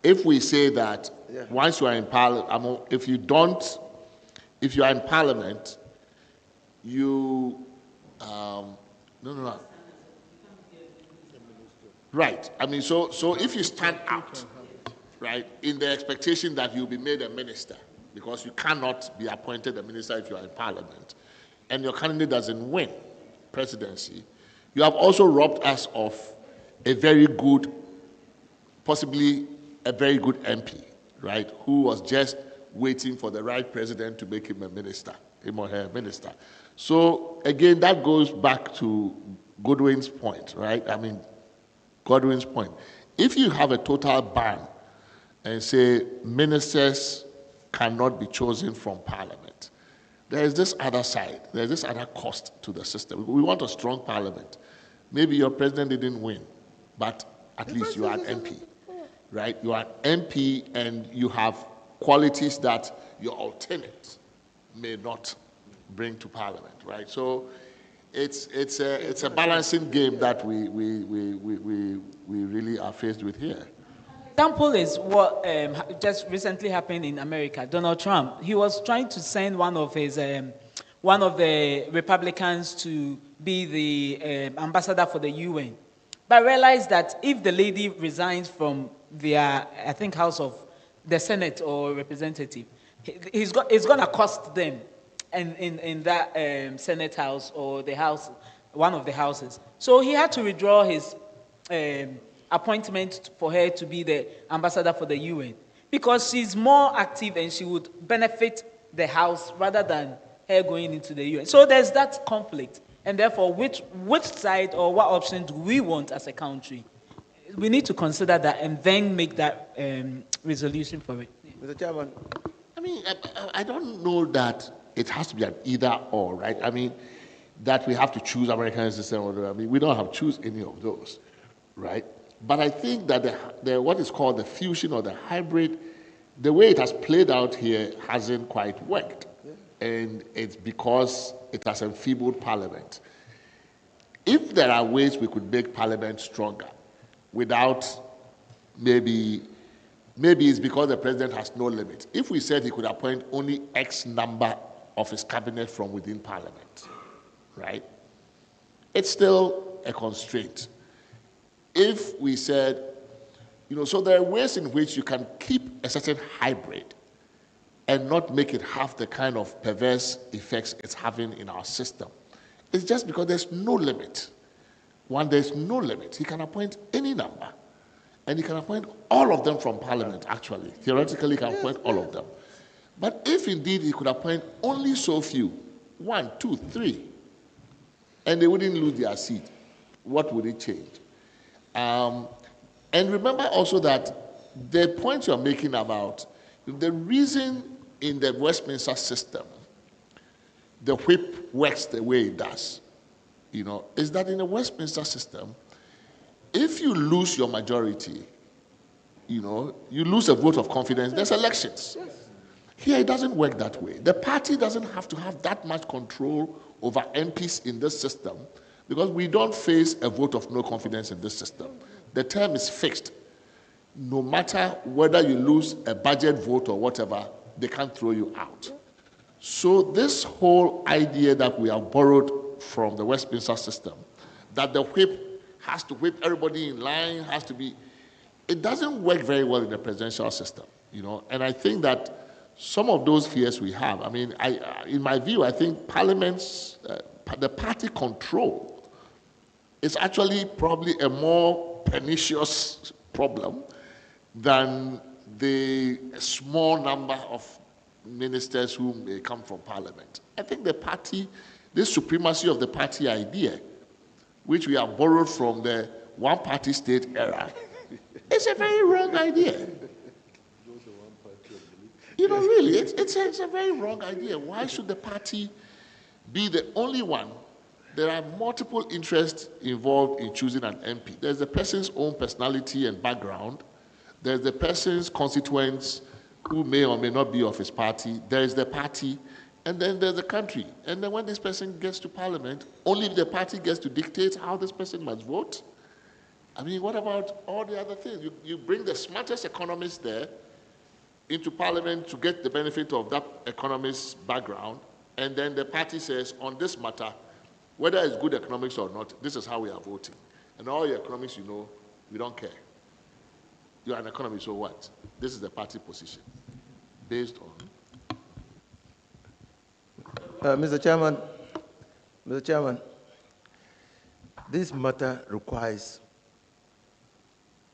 Speaker 1: If we say that once you are in Parliament, if you are in Parliament, you, Right. I mean, so if you stand out, right, in the expectation that you'll be made a minister, because you cannot be appointed a minister if you are in Parliament, and your candidate doesn't win presidency, you have also robbed us of a very good, possibly a very good MP, right, who was just waiting for the right president to make him a minister, him or her minister. So again, that goes back to Godwin's point, right? I mean, Godwin's point. If you have a total ban and say ministers cannot be chosen from Parliament, there is this other side, there's this other cost to the system. We want a strong Parliament. Maybe your president didn't win, but at least you are an MP, right? You are an MP and you have qualities that your alternate may not bring to Parliament, right? So it's a balancing game that we really are faced with here.
Speaker 10: Example is what just recently happened in America. Donald Trump, he was trying to send one of the Republicans to be the ambassador for the UN, but realized that if the lady resigns from their, I think, House of the Senate or Representative, it's going to cost them in that Senate House or the House, one of the houses. So he had to withdraw his appointment for her to be the ambassador for the UN because she's more active and she would benefit the House rather than her going into the UN. So there's that conflict. And therefore, which side or what option do we want as a country? We need to consider that and then make that resolution for it.
Speaker 2: Mr. Chairman.
Speaker 1: I mean, I don't know that it has to be an either or, right? I mean, that we have to choose American system or I mean, we don't have to choose any of those, right? But I think that the what is called the fusion or the hybrid, the way it has played out here hasn't quite worked. Yeah. And it's because it has enfeebled Parliament. If there are ways we could make Parliament stronger without maybe it's because the president has no limit. If we said he could appoint only X number of his cabinet from within Parliament, right? It's still a constraint. If we said, so there are ways in which you can keep a certain hybrid and not make it have the kind of perverse effects it's having in our system. It's just because there's no limit. When there's no limit, he can appoint any number. And he can appoint all of them from Parliament, actually. Theoretically, he can appoint all of them. But if indeed he could appoint only so few, 1, 2, 3, and they wouldn't lose their seat, what would it change? And remember also that the point you're making about the reason in the Westminster system the whip works the way it does, is that in the Westminster system, if you lose your majority, you lose a vote of confidence, there's elections. Here it doesn't work that way. The party doesn't have to have that much control over MPs in this system because we don't face a vote of no confidence in this system. The term is fixed. No matter whether you lose a budget vote or whatever, they can't throw you out. So this whole idea that we have borrowed from the Westminster system, that the whip has to whip everybody in line, it doesn't work very well in the presidential system, And I think that some of those fears we have, in my view, I think Parliament's, the party control is actually probably a more pernicious problem than the small number of ministers who may come from Parliament. I think the party, this supremacy of the party idea, which we have borrowed from the one-party state era, is a very wrong idea. Really, it's a very wrong idea. Why should the party be the only one? There are multiple interests involved in choosing an MP. There's the person's own personality and background. There's the person's constituents who may or may not be of his party. There's the party, and then there's the country. And then when this person gets to Parliament, only the party gets to dictate how this person must vote. What about all the other things? You bring the smartest economists there into Parliament to get the benefit of that economist's background, and then the party says, on this matter, whether it's good economics or not, this is how we are voting. And all your economics, we don't care. You're an economist, so what? This is the party position. Based on...
Speaker 2: Mr. Chairman, this matter requires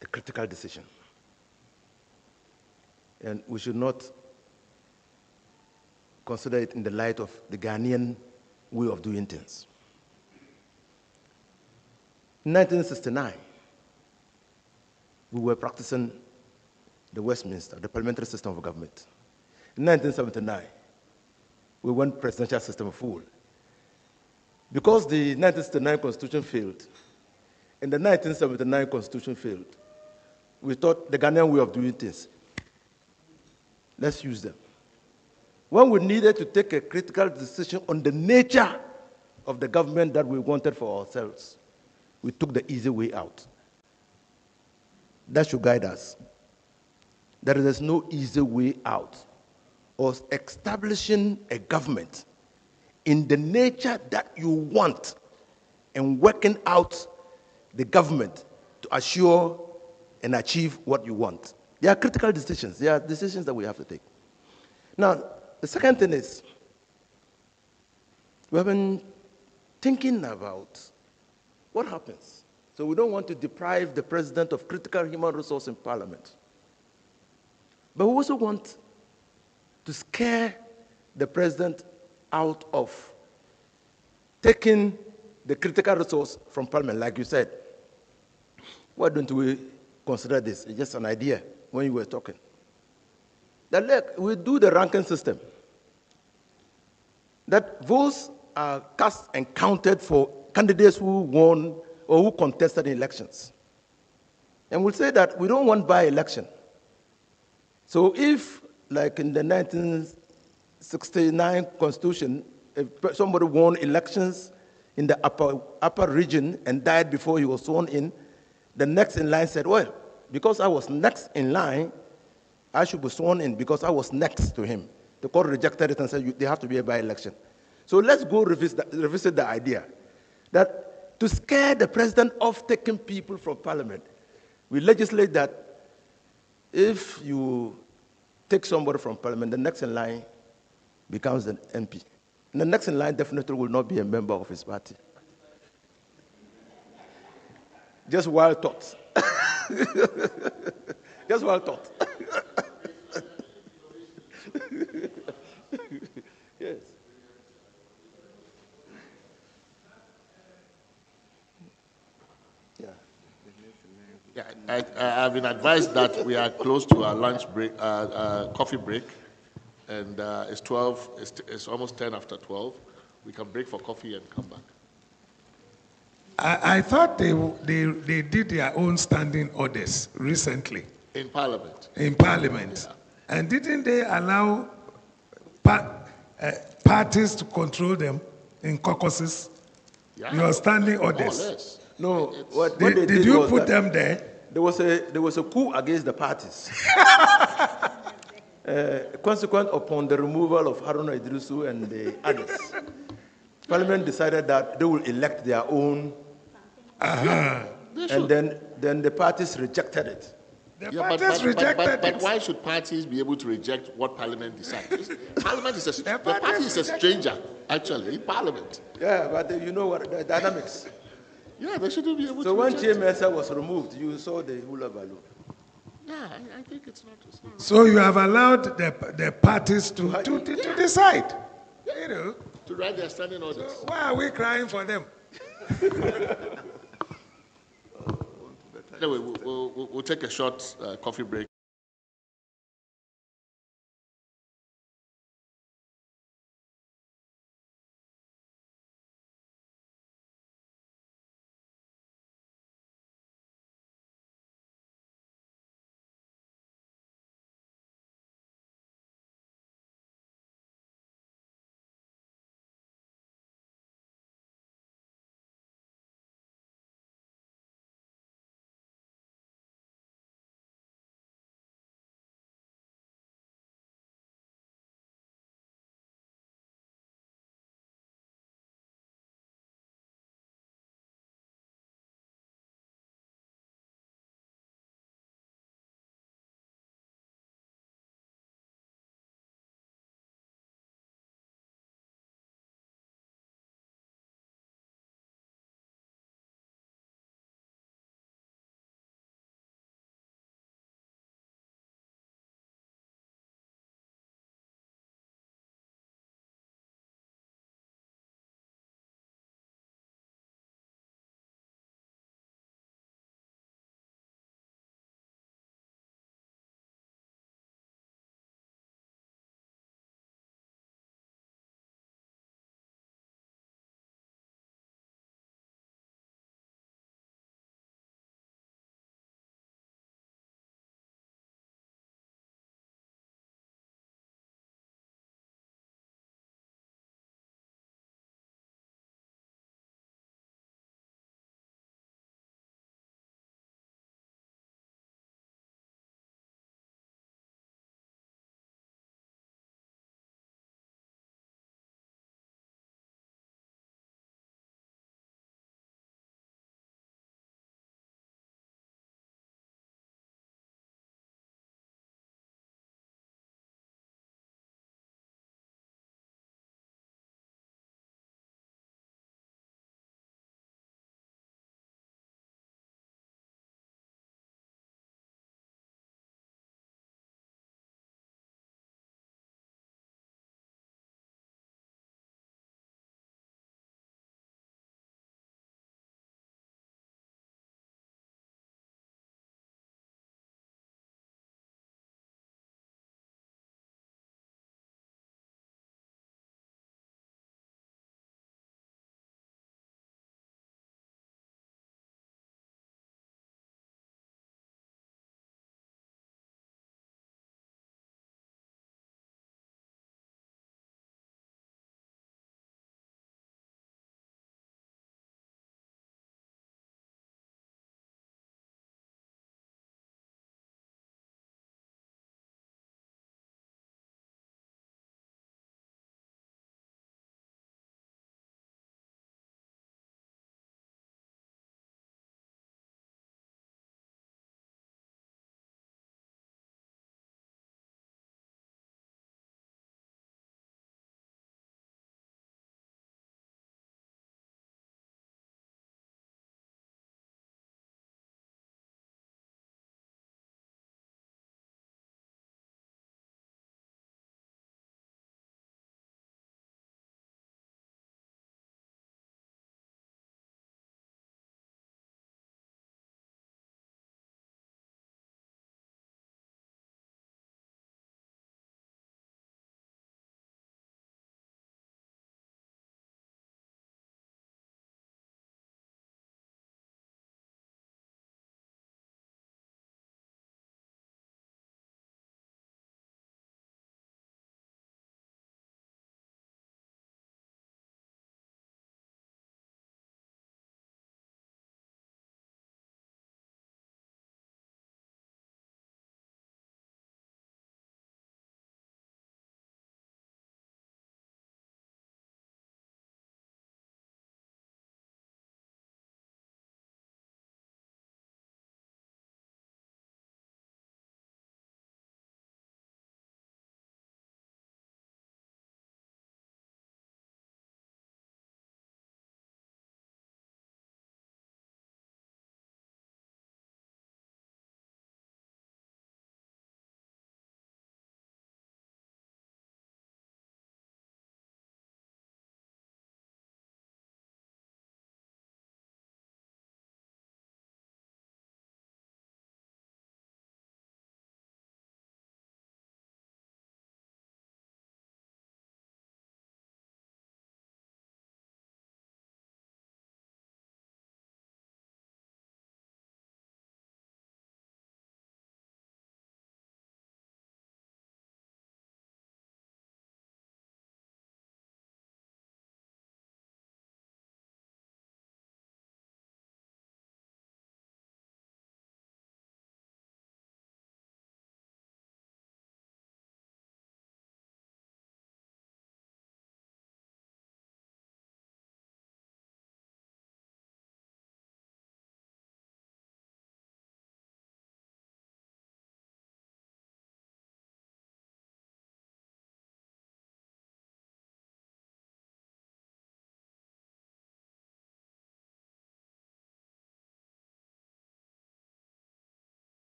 Speaker 2: a critical decision. And we should not consider it in the light of the Ghanaian way of doing things. In 1969, we were practicing the Westminster, the parliamentary system of government. In 1979, we went presidential system of rule. Because the 1969 constitution failed, and the 1979 constitution failed, we thought the Ghanaian way of doing things, let's use them. When we needed to take a critical decision on the nature of the government that we wanted for ourselves, we took the easy way out. That should guide us. There is no easy way out of establishing a government in the nature that you want and working out the government to assure and achieve what you want. There are critical decisions. There are decisions that we have to take. Now, the second thing is, we have been thinking about what happens. So we don't want to deprive the president of critical human resource in parliament. But we also want to scare the president out of taking the critical resource from parliament, like you said. Why don't we consider this? It's just an idea when you were talking. That look, we do the ranking system. That votes are cast and counted for candidates who won or who contested in elections. And we'll say that we don't want by-election. So if, like in the 1969 Constitution, if somebody won elections in the upper region and died before he was sworn in, the next in line said, well, because I was next in line, I should be sworn in because I was next to him. The court rejected it and said they have to be a by-election. So let's go revisit the idea that to scare the president of taking people from parliament, we legislate that if you take somebody from parliament, the next in line becomes an MP. And the next in line definitely will not be a member of his party. Just wild thoughts. Just wild thoughts. Yes.
Speaker 1: Yeah, I've been advised that we are close to our lunch break, coffee break, and it's 12. It's almost 10 after 12. We can break for coffee and come back.
Speaker 8: I thought they did their own standing orders recently.
Speaker 1: In Parliament.
Speaker 8: In Parliament. Yeah. And didn't they allow parties to control them in caucuses? Yeah. Your standing orders.
Speaker 1: More or less.
Speaker 2: No, what they
Speaker 8: did you put them there?
Speaker 2: There was a coup against the parties. Consequent upon the removal of Haruna Idrisu and the others, Parliament decided that they will elect their own, and then the parties rejected it.
Speaker 8: The parties rejected it.
Speaker 1: But why should parties be able to reject what Parliament decides? Parliament is the party is a stranger, actually, in Parliament.
Speaker 2: Yeah, but you know what, the dynamics.
Speaker 1: Yeah, they shouldn't be able to.
Speaker 2: So when JMSA was removed, you saw the hula balloon.
Speaker 1: Yeah, I think it's not.
Speaker 8: So you have allowed the parties to decide, you know,
Speaker 1: to write their standing orders.
Speaker 8: So why are we crying for them?
Speaker 1: Anyway, we'll take a short coffee break.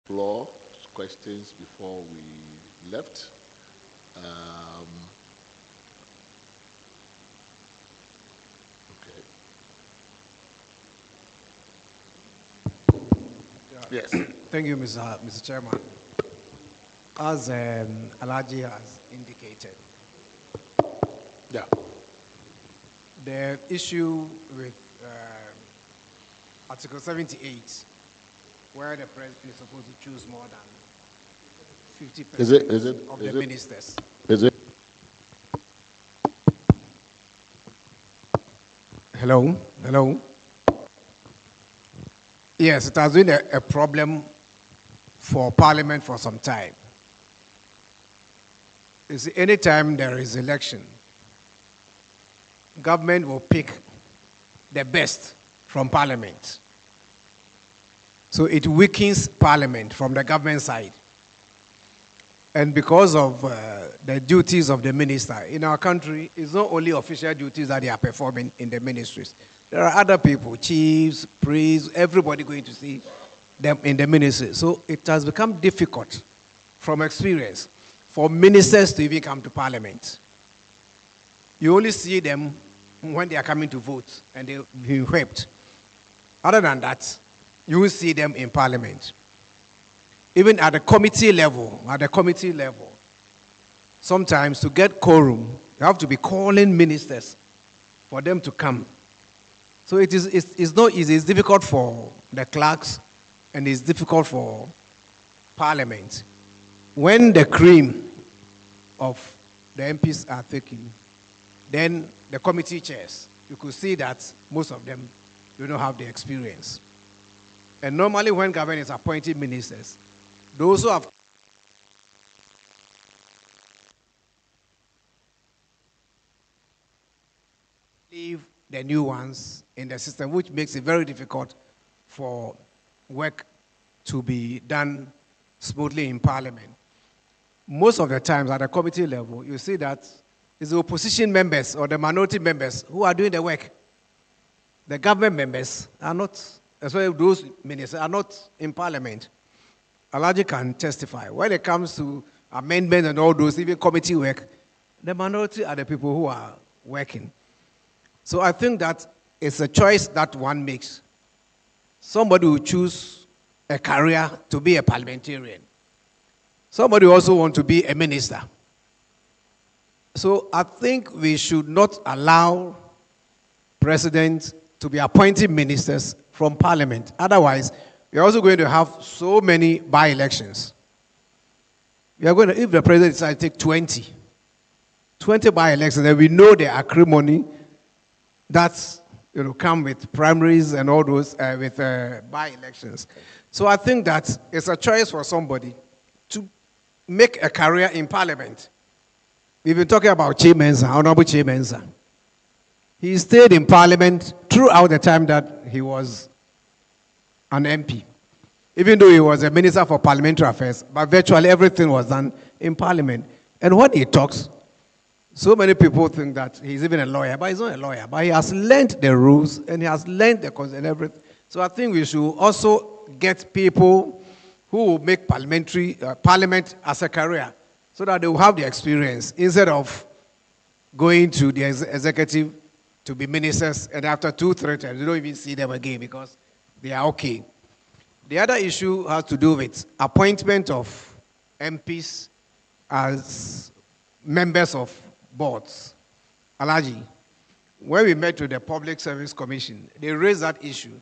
Speaker 1: floor questions before we left. Okay. Yes.
Speaker 11: Thank you, Mr. Chairman. As Alaji has indicated,
Speaker 1: Yeah.
Speaker 11: the issue with Article 78, where the president is supposed to choose more than 50% of the ministers.
Speaker 1: Is it?
Speaker 11: Hello? Hello? Yes, it has been a problem for Parliament for some time. You see, anytime there is election, government will pick the best from Parliament. So it weakens Parliament from the government side. And because of the duties of the minister, in our country, it's not only official duties that they are performing in the ministries. There are other people, chiefs, priests, everybody going to see them in the ministry. So it has become difficult from experience for ministers to even come to Parliament. You only see them when they are coming to vote and they've been whipped. Other than that, you will see them in Parliament. Even at the committee level, sometimes to get quorum, you have to be calling ministers for them to come. So it's not easy. It's difficult for the clerks and it's difficult for Parliament. When the cream of the MPs are taken, then the committee chairs, you could see that most of them do not have the experience. And normally when government is appointing ministers, those who have leave the new ones in the system, which makes it very difficult for work to be done smoothly in Parliament. Most of the times at the committee level, you see that it's the opposition members or the minority members who are doing the work. The government members are not, especially those ministers, are not in Parliament. Alaji can testify. When it comes to amendments and all those, even committee work, the minority are the people who are working. So I think that it's a choice that one makes. Somebody will choose a career to be a parliamentarian. Somebody also wants to be a minister. So I think we should not allow presidents to be appointing ministers from Parliament. Otherwise, we're also going to have so many by-elections. We are going to, if the president decides to take 20 by-elections, then we know the acrimony that's come with primaries and all those with by-elections. So I think that it's a choice for somebody to make a career in Parliament. We've been talking about Chimenza, Honorable Chimenza. He stayed in Parliament throughout the time that he was an MP, even though he was a Minister for Parliamentary Affairs, but virtually everything was done in Parliament. And when he talks, so many people think that he's even a lawyer, but he's not a lawyer. But he has learned the rules and he has learned the concept and everything. So I think we should also get people who will make Parliament as a career so that they will have the experience instead of going to the executive to be ministers and after 2-3 times, you don't even see them again because they are okay. The other issue has to do with appointment of MPs as members of boards. Alaji, when we met with the Public Service Commission, they raised that issue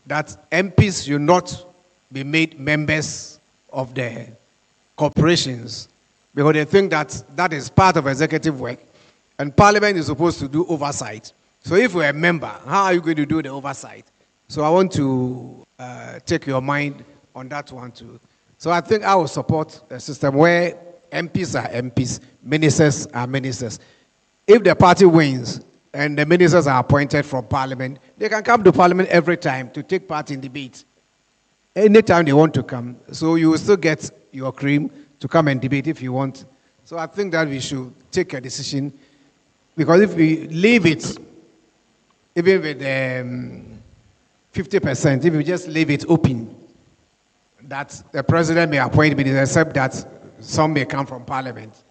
Speaker 11: that MPs should not be made members of the corporations because they think that that is part of executive work and Parliament is supposed to do oversight. So if we're a member, how are you going to do the oversight? So I want to take your mind on that one too. So I think I will support a system where MPs are MPs, ministers are ministers. If the party wins and the ministers are appointed from Parliament, they can come to Parliament every time to take part in debate. Anytime they want to come. So you will still get your cream to come and debate if you want. So I think that we should take a decision because if we leave it, even with 50%, if we just leave it open, that the president may appoint ministers, except that some may come from parliament,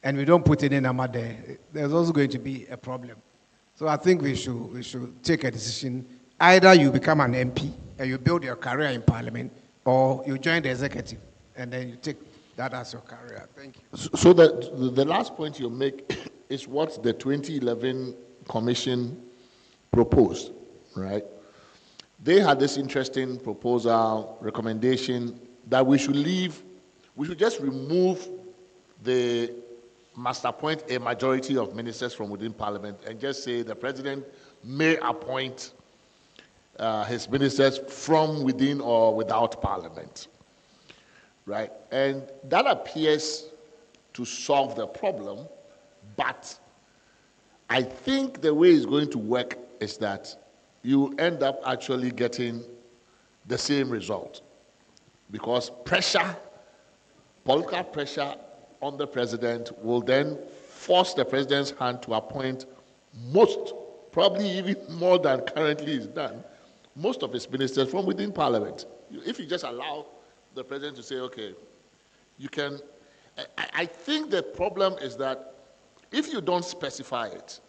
Speaker 11: and we don't put any number there, there's also going to be a problem. So I think we should take a decision. Either you become an MP and you build your career in parliament, or you join the executive and then you take that as your career. Thank you.
Speaker 1: So the last point you make is what the 2011 commission proposed, right? They had this interesting proposal, recommendation, that we should just remove the must appoint a majority of ministers from within parliament and just say the president may appoint his ministers from within or without parliament, right? And that appears to solve the problem, but I think the way it's going to work is that you end up actually getting the same result, because political pressure on the president will then force the president's hand to appoint probably even more than currently is done, most of his ministers from within parliament. If you just allow the president to say, okay, you can, I think the problem is that if you don't specify it,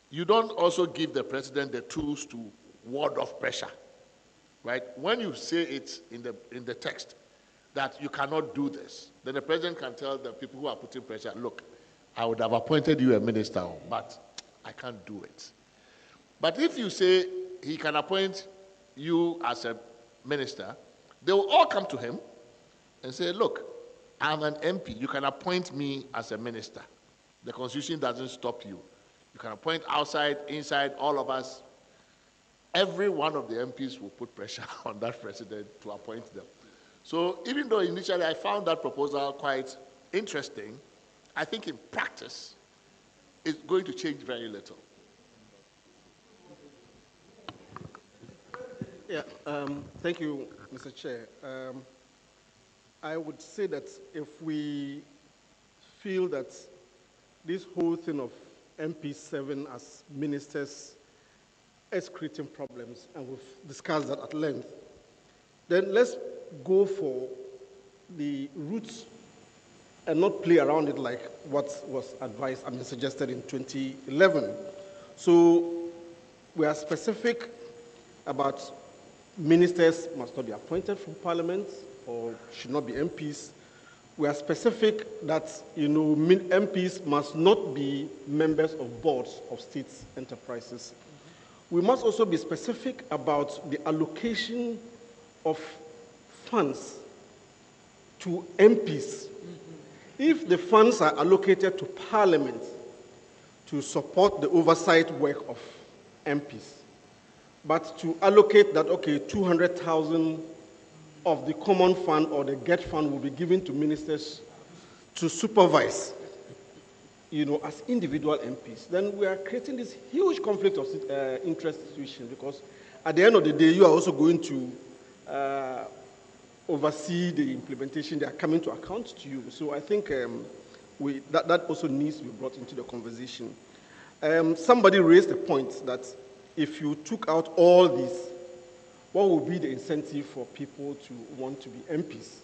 Speaker 1: you don't also give the president the tools to ward off pressure, right? When you say it in the text that you cannot do this, then the president can tell the people who are putting pressure, look, I would have appointed you a minister, but I can't do it. But if you say he can appoint you as a minister, they will all come to him and say, look, I'm an MP. You can appoint me as a minister. The Constitution doesn't stop you. You can appoint outside, inside, all of us. Every one of the MPs will put pressure on that president to appoint them. So even though initially I found that proposal quite interesting, I think in practice, it's going to change very little.
Speaker 12: Yeah, thank you, Mr. Chair. I would say that if we feel that this whole thing of MP7 as ministers is creating problems, and we've discussed that at length, then let's go for the roots and not play around it like what was advised, suggested in 2011. So we are specific about ministers must not be appointed from parliament or should not be MPs. We are specific that, MPs must not be members of boards of state enterprises. We must also be specific about the allocation of funds to MPs. If the funds are allocated to Parliament to support the oversight work of MPs, but to allocate that, okay, 200,000 of the common fund or the GET fund will be given to ministers to supervise, as individual MPs, then we are creating this huge conflict of interest situation, because at the end of the day, you are also going to oversee the implementation. They are coming to account to you. So I think that also needs to be brought into the conversation. Somebody raised the point that if you took out all these, what would be the incentive for people to want to be MPs?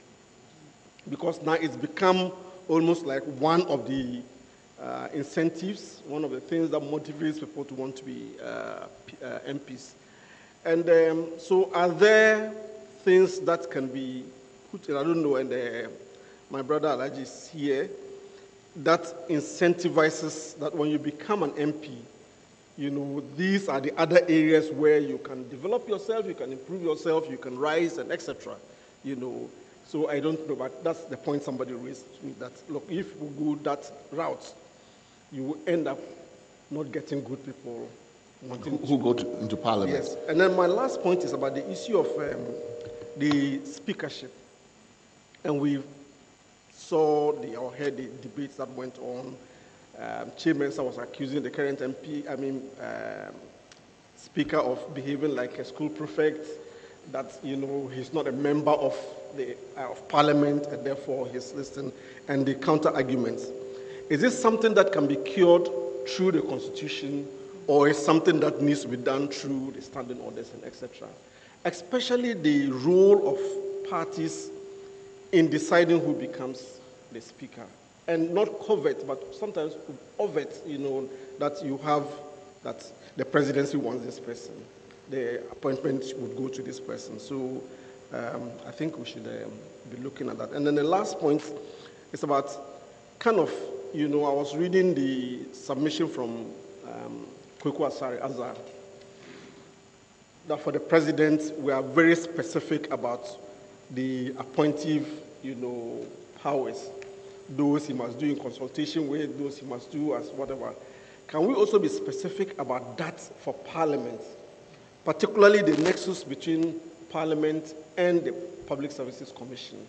Speaker 12: Because now it's become almost like one of the incentives, one of the things that motivates people to want to be MPs. And so are there things that can be put in, I don't know, and my brother Alaji is here, that incentivizes that when you become an MP, these are the other areas where you can develop yourself, you can improve yourself, you can rise, and etc. So I don't know, but that's the point somebody raised to me, that, look, if we go that route, you will end up not getting good people wanting
Speaker 1: who go into Parliament.
Speaker 12: Yes, and then my last point is about the issue of the speakership. And we saw or heard the debates that went on. Chairman was accusing the current MP, Speaker, of behaving like a school prefect, that, he's not a member of Parliament, and therefore he's listening, and the counter-arguments. Is this something that can be cured through the Constitution, or is something that needs to be done through the standing orders and etc.? Especially the role of parties in deciding who becomes the speaker. And not covert, but sometimes overt, that you have that the presidency wants this person. The appointment would go to this person. So I think we should be looking at that. And then the last point is about kind of, I was reading the submission from Kweku Azar, that for the president, we are very specific about the appointive, powers. Those he must do in consultation with, those he must do as whatever. Can we also be specific about that for Parliament, particularly the nexus between Parliament and the Public Services Commission,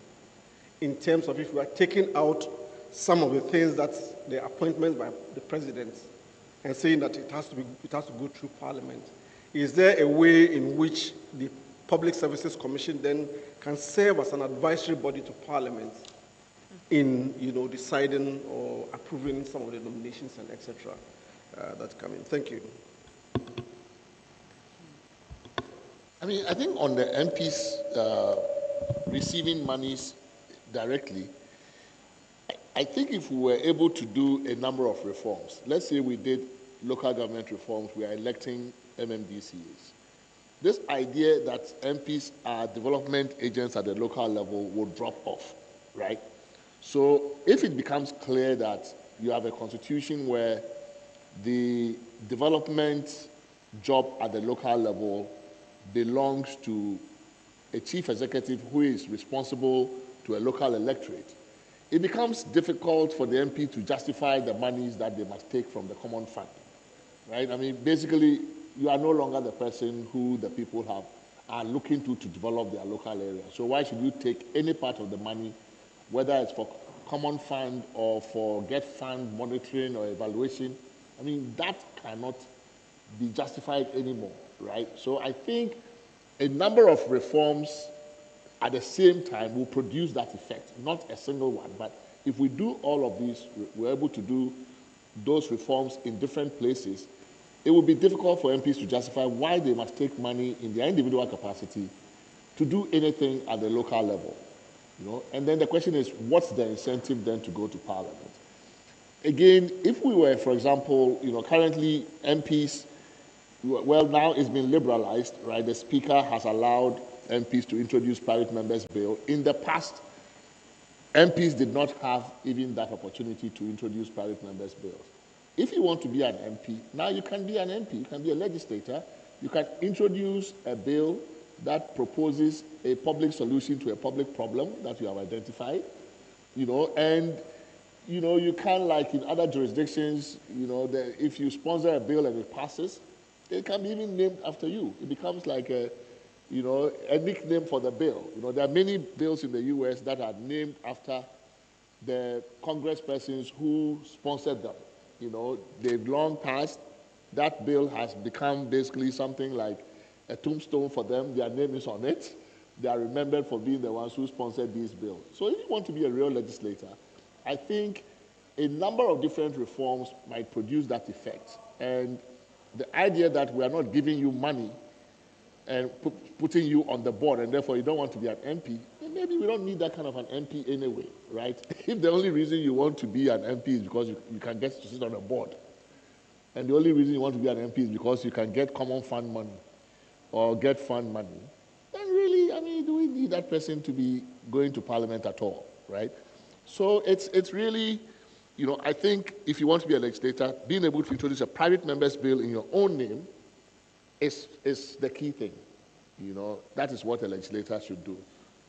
Speaker 12: in terms of if we are taking out some of the things that the appointment by the president and saying that it has to go through Parliament? Is there a way in which the Public Services Commission then can serve as an advisory body to Parliament in, deciding or approving some of the nominations and etc. That come in? Thank you.
Speaker 1: I think on the MPs receiving monies directly, I think if we were able to do a number of reforms, let's say we did local government reforms, we are electing MMDCs. This idea that MPs are development agents at the local level will drop off, right? So if it becomes clear that you have a constitution where the development job at the local level belongs to a chief executive who is responsible to a local electorate, it becomes difficult for the MP to justify the monies that they must take from the common fund, right? Basically, you are no longer the person who the people are looking to develop their local area. So why should you take any part of the money, whether it's for common fund or for get fund monitoring or evaluation? That cannot be justified anymore, right? So I think a number of reforms at the same time will produce that effect, not a single one. But if we do all of these, we're able to do those reforms in different places, it will be difficult for MPs to justify why they must take money in their individual capacity to do anything at the local level. And then the question is, what's the incentive then to go to Parliament? Again, if we were, for example, currently MPs, well, now it's been liberalized, right? The Speaker has allowed MPs to introduce private members' bill. In the past, MPs did not have even that opportunity to introduce private members' bills. If you want to be an MP, now you can be an MP, you can be a legislator, you can introduce a bill that proposes a public solution to a public problem that you have identified, and you can, like in other jurisdictions, if you sponsor a bill and it passes, it can be even named after you. It becomes like a nickname for the bill. There are many bills in the US that are named after the congresspersons who sponsored them. They've long passed. That bill has become basically something like a tombstone for them. Their name is on it. They are remembered for being the ones who sponsored these bills. So if you want to be a real legislator, I think a number of different reforms might produce that effect. And the idea that we are not giving you money and putting you on the board, and therefore you don't want to be an MP, maybe we don't need that kind of an MP anyway, right? If the only reason you want to be an MP is because you can get to sit on a board, and the only reason you want to be an MP is because you can get common fund money or get fund money, then really, do we need that person to be going to Parliament at all, right? So it's really, I think if you want to be a legislator, being able to introduce a private member's bill in your own name is the key thing. That is what a legislator should do.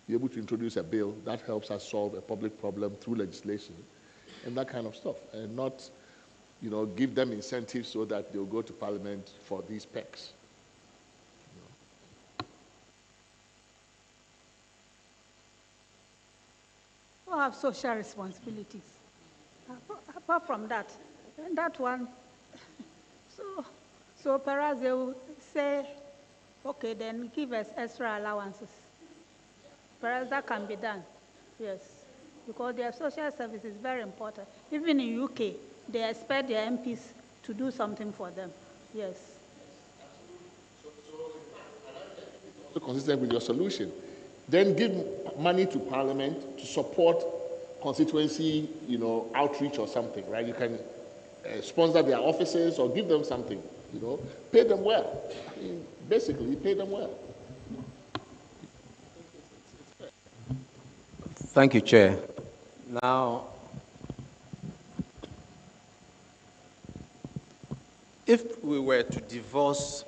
Speaker 1: Be able to introduce a bill that helps us solve a public problem through legislation and that kind of stuff, and not, give them incentives so that they'll go to Parliament for these pecs.
Speaker 7: We have social responsibilities. Apart from that one, so perhaps they will say, okay, then give us extra allowances. Perhaps that can be done, yes, because their social service is very important. Even in UK, they expect their MPs to do something for them, yes.
Speaker 1: So consistent with your solution. Then give money to Parliament to support constituency, outreach or something, right? You can sponsor their offices or give them something, pay them well. I mean, basically, pay them well.
Speaker 13: Thank you, Chair. Now, if we were to divorce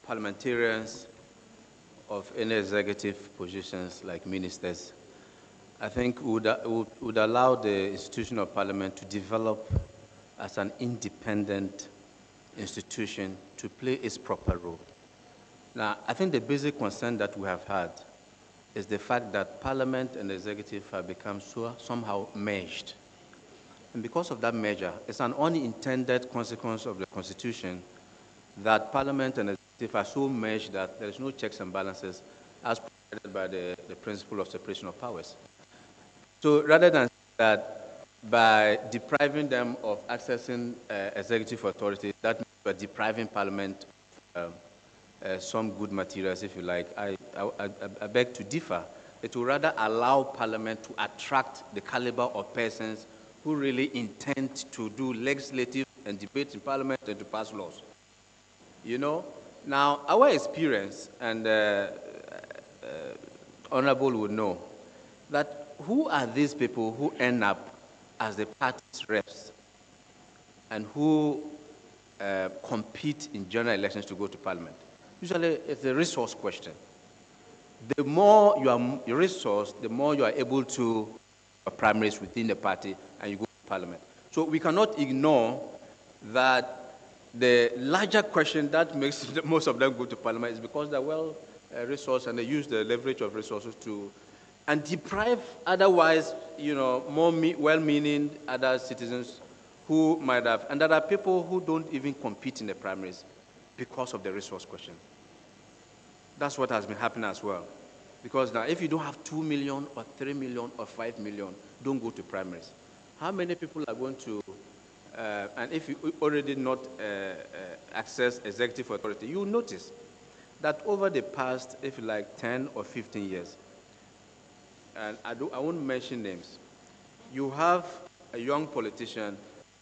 Speaker 13: parliamentarians of any executive positions like ministers, I think would allow the institution of Parliament to develop as an independent institution to play its proper role. Now, I think the basic concern that we have had is the fact that Parliament and the executive have become somehow merged. And because of that merger, it's an unintended consequence of the Constitution that Parliament and executive are so merged that there is no checks and balances as provided by the principle of separation of powers. So rather than that, by depriving them of accessing executive authority, that means we're depriving Parliament some good materials, if you like. I beg to differ. It will rather allow Parliament to attract the caliber of persons who really intend to do legislative and debate in Parliament and to pass laws. Now, our experience, and Honorable would know, that who are these people who end up as the party's reps and who compete in general elections to go to Parliament? Usually, it's a resource question. The more you are resourced, the more you are able to primaries within the party and you go to Parliament. So we cannot ignore that the larger question that makes most of them go to Parliament is because they're well resourced and they use the leverage of resources to and deprive otherwise, more well-meaning other citizens who might have, and there are people who don't even compete in the primaries because of the resource question. That's what has been happening as well. Because now, if you don't have 2 million or 3 million or 5 million, don't go to primaries. How many people are going to, and if you already not access executive authority, you'll notice that over the past, if you like, 10 or 15 years, and I won't mention names, you have a young politician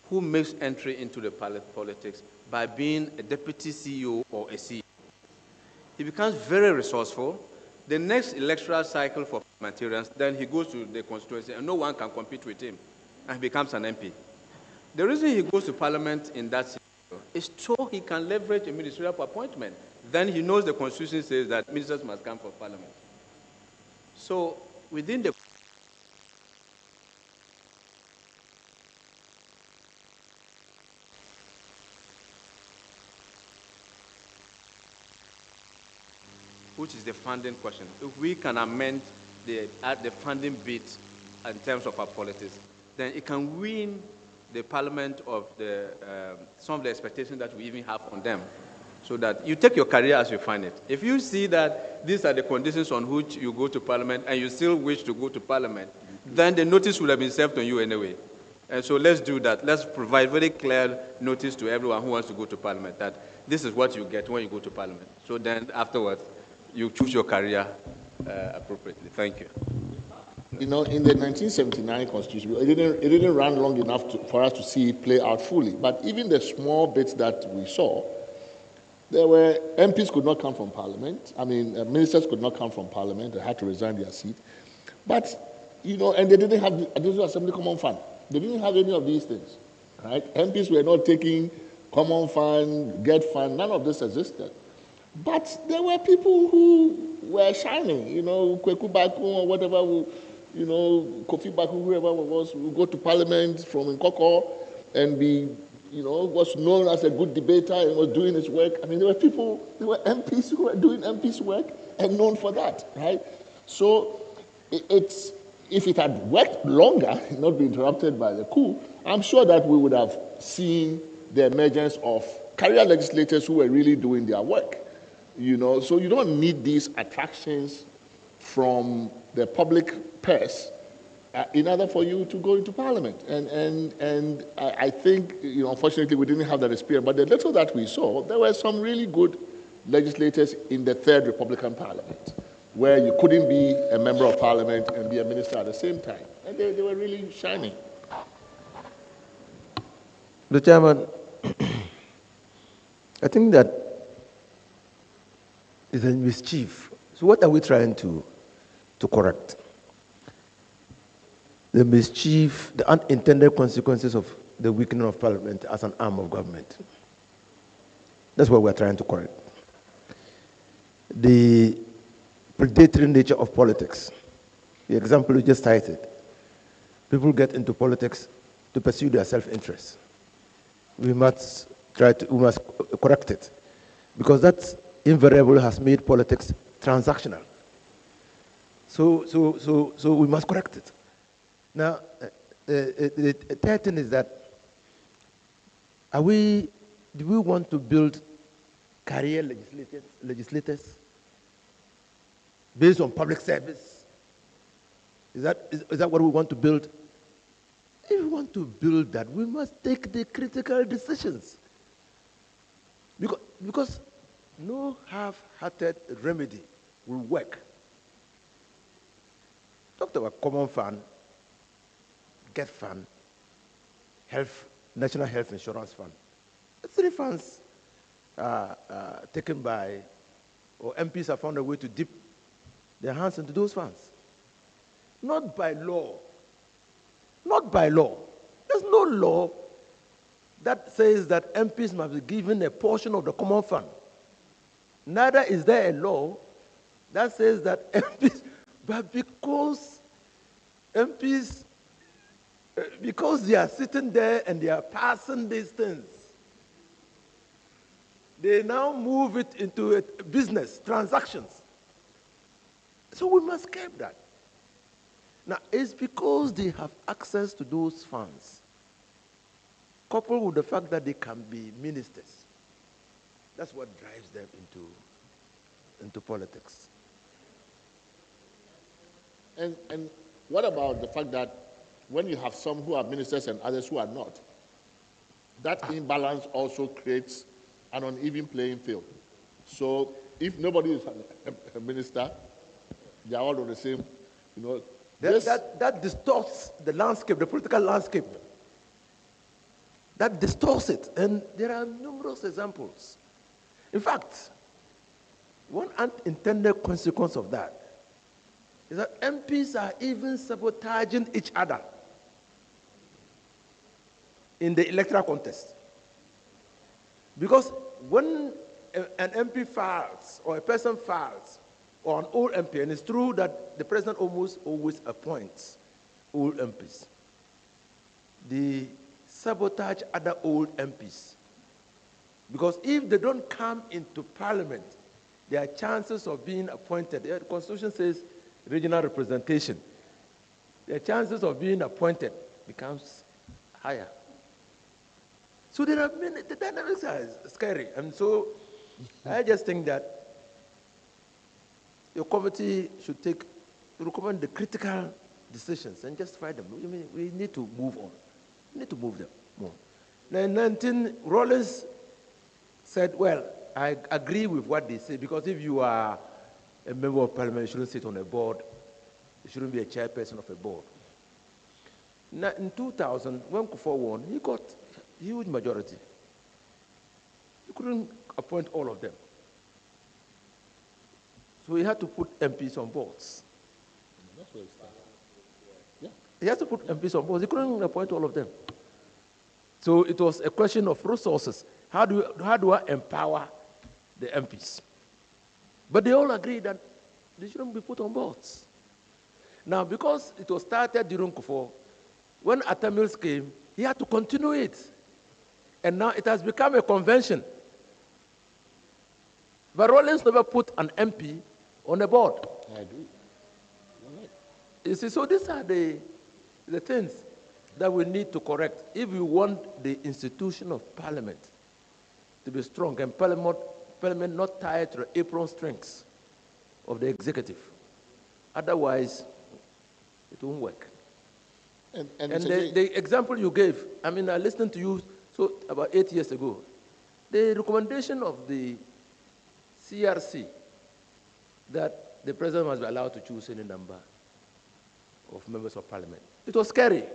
Speaker 13: who makes entry into the politics by being a deputy CEO or a CEO. He becomes very resourceful. The next electoral cycle for parliamentarians, then he goes to the constituency and no one can compete with him and he becomes an MP. The reason he goes to Parliament in that scenario is so he can leverage a ministerial appointment. Then he knows the Constitution says that ministers must come for Parliament. So within the which is the funding question. If we can amend the funding bit in terms of our politics, then it can win the Parliament of some of the expectations that we even have on them, so that you take your career as you find it. If you see that these are the conditions on which you go to Parliament and you still wish to go to Parliament, then the notice would have been served on you anyway. And so let's do that. Let's provide very clear notice to everyone who wants to go to Parliament that this is what you get when you go to Parliament. So then afterwards, you choose your career appropriately. Thank you.
Speaker 1: In the 1979 Constitution, it didn't run long enough for us to see it play out fully. But even the small bits that we saw, there were MPs could not come from Parliament. I mean, ministers could not come from Parliament. They had to resign their seat. But, and they didn't have the Additional Assembly Common Fund. They didn't have any of these things, right? MPs were not taking Common Fund, Get Fund. None of this existed. But there were people who were shining, Kweku Baku or whatever, Kofi Baku, whoever it was, would go to Parliament from Nkoko and be, was known as a good debater and was doing his work. I mean, there were MPs who were doing MPs work and known for that, right? So if it had worked longer, not been interrupted by the coup, I'm sure that we would have seen the emergence of career legislators who were really doing their work. So you don't need these attractions from the public purse in order for you to go into Parliament. And I think, unfortunately, we didn't have that experience. But the little that we saw, there were some really good legislators in the Third Republican Parliament. where you couldn't be a member of parliament and be a minister at the same time. And they were really shining.
Speaker 2: The chairman, I think that is a mischief. So what are we trying to correct? The mischief, the unintended consequences of the weakening of parliament as an arm of government. That's what we're trying to correct. The predatory nature of politics. The example you just cited. People get into politics to pursue their self-interest. We must correct it, because that invariably has made politics transactional. So we must correct it. Now, the third thing is that, do we want to build career legislators based on public service? Is that what we want to build? If we want to build that, we must take the critical decisions. Because no half-hearted remedy will work. Talked about common fund, get fund, national health insurance fund. The three funds taken by, or MPs have found a way to dip their hands into those funds. Not by law. Not by law. There's no law that says that MPs must be given a portion of the common fund. Neither is there a law that says that MPs, but because MPs, because they are sitting there and they are passing these things, they now move it into a business, transactions. So we must keep that. Now, it's because they have access to those funds, coupled with the fact that they can be ministers. That's what drives them into politics.
Speaker 1: And what about the fact that when you have some who are ministers and others who are not, that imbalance also creates an uneven playing field. So if nobody is a minister, they are all of the same,
Speaker 2: That distorts the landscape, the political landscape. That distorts it. And there are numerous examples. In fact, one unintended consequence of that is that MPs are even sabotaging each other in the electoral contest. Because when an MP files, or a person files, or an old MP, and it's true that the president almost always appoints old MPs, they sabotage other old MPs. Because if they don't come into parliament, their chances of being appointed, the Constitution says regional representation, their chances of being appointed becomes higher. So there are many, the dynamics are scary. And so I just think that your committee should recommend the critical decisions and justify them. We need to move on. We need to move them more. Now, in 19, Rollins said, well, I agree with what they say, because if you are a member of parliament, you shouldn't sit on a board. You shouldn't be a chairperson of a board. Now, in 2000, when Kufuor won, he got a huge majority. He couldn't appoint all of them. So he had to put MPs on boards.
Speaker 1: That's where it started. Yeah.
Speaker 2: He had to put MPs on boards. He couldn't appoint all of them. So it was a question of resources. How do I empower the MPs? But they all agreed that they shouldn't be put on boards. Now, because it was started during Kufuor, when Atta Mills came, he had to continue it. And now it has become a convention. But Rollins never put an MP on a board.
Speaker 1: I agree. Right.
Speaker 2: You see, so these are the things that we need to correct if we want the institution of parliament to be strong, and parliament not tied to the apron strings of the executive. Otherwise, it won't work. And the example you gave, I mean, I listened to you about 8 years ago. The recommendation of the CRC that the president must be allowed to choose any number of members of parliament. It was scary. It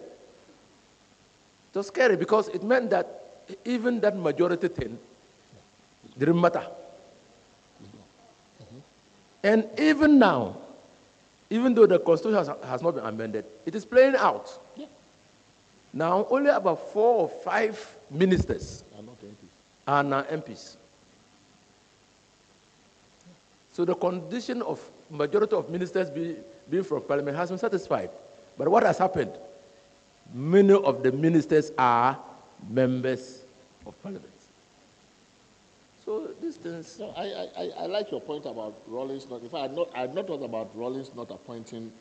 Speaker 2: was scary because it meant that even that majority thing didn't matter. And even now, even though the constitution has not been amended, it is playing out. Yeah. Now, only about 4 or 5 ministers are now MPs. So the condition of majority of ministers being from parliament has been satisfied. But what has happened? Many of the ministers are members of parliament. So these things.
Speaker 1: No, I like your point about Rawlings not. In fact, I had not thought about Rawlings not appointing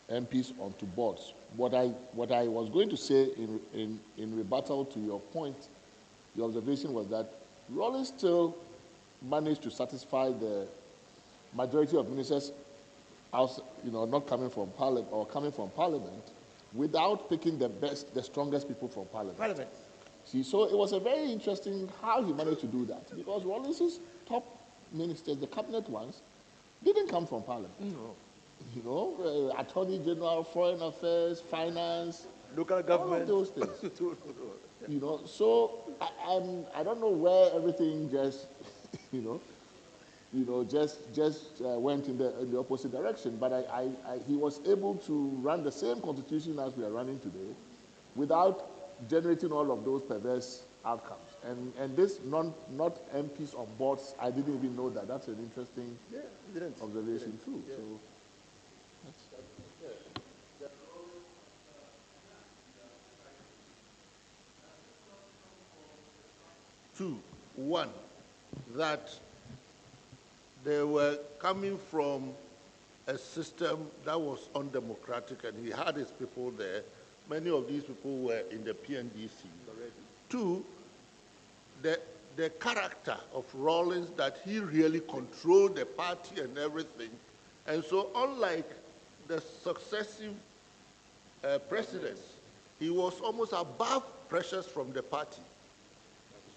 Speaker 1: MPs onto boards. What I was going to say in rebuttal to your point, the observation was that Rawlings still managed to satisfy the majority of ministers, not coming from parliament or coming from parliament, without picking the strongest people from parliament. See, so it was a very interesting how he managed to do that, because Rawlings's top ministers, the cabinet ones, didn't come from parliament. No. Attorney General, Foreign Affairs, Finance,
Speaker 2: local government,
Speaker 1: all of those things. So I don't know where everything just, just went in the opposite direction. But he was able to run the same constitution as we are running today, without generating all of those perverse outcomes. And this not MPs on boards, I didn't even know that. That's an interesting observation too. Yeah. So
Speaker 14: two. One, that they were coming from a system that was undemocratic, and he had his people there. Many of these people were in the PNDC. Two, the character of Rawlings, that he really controlled the party and everything. And so unlike the successive presidents, he was almost above pressures from the party.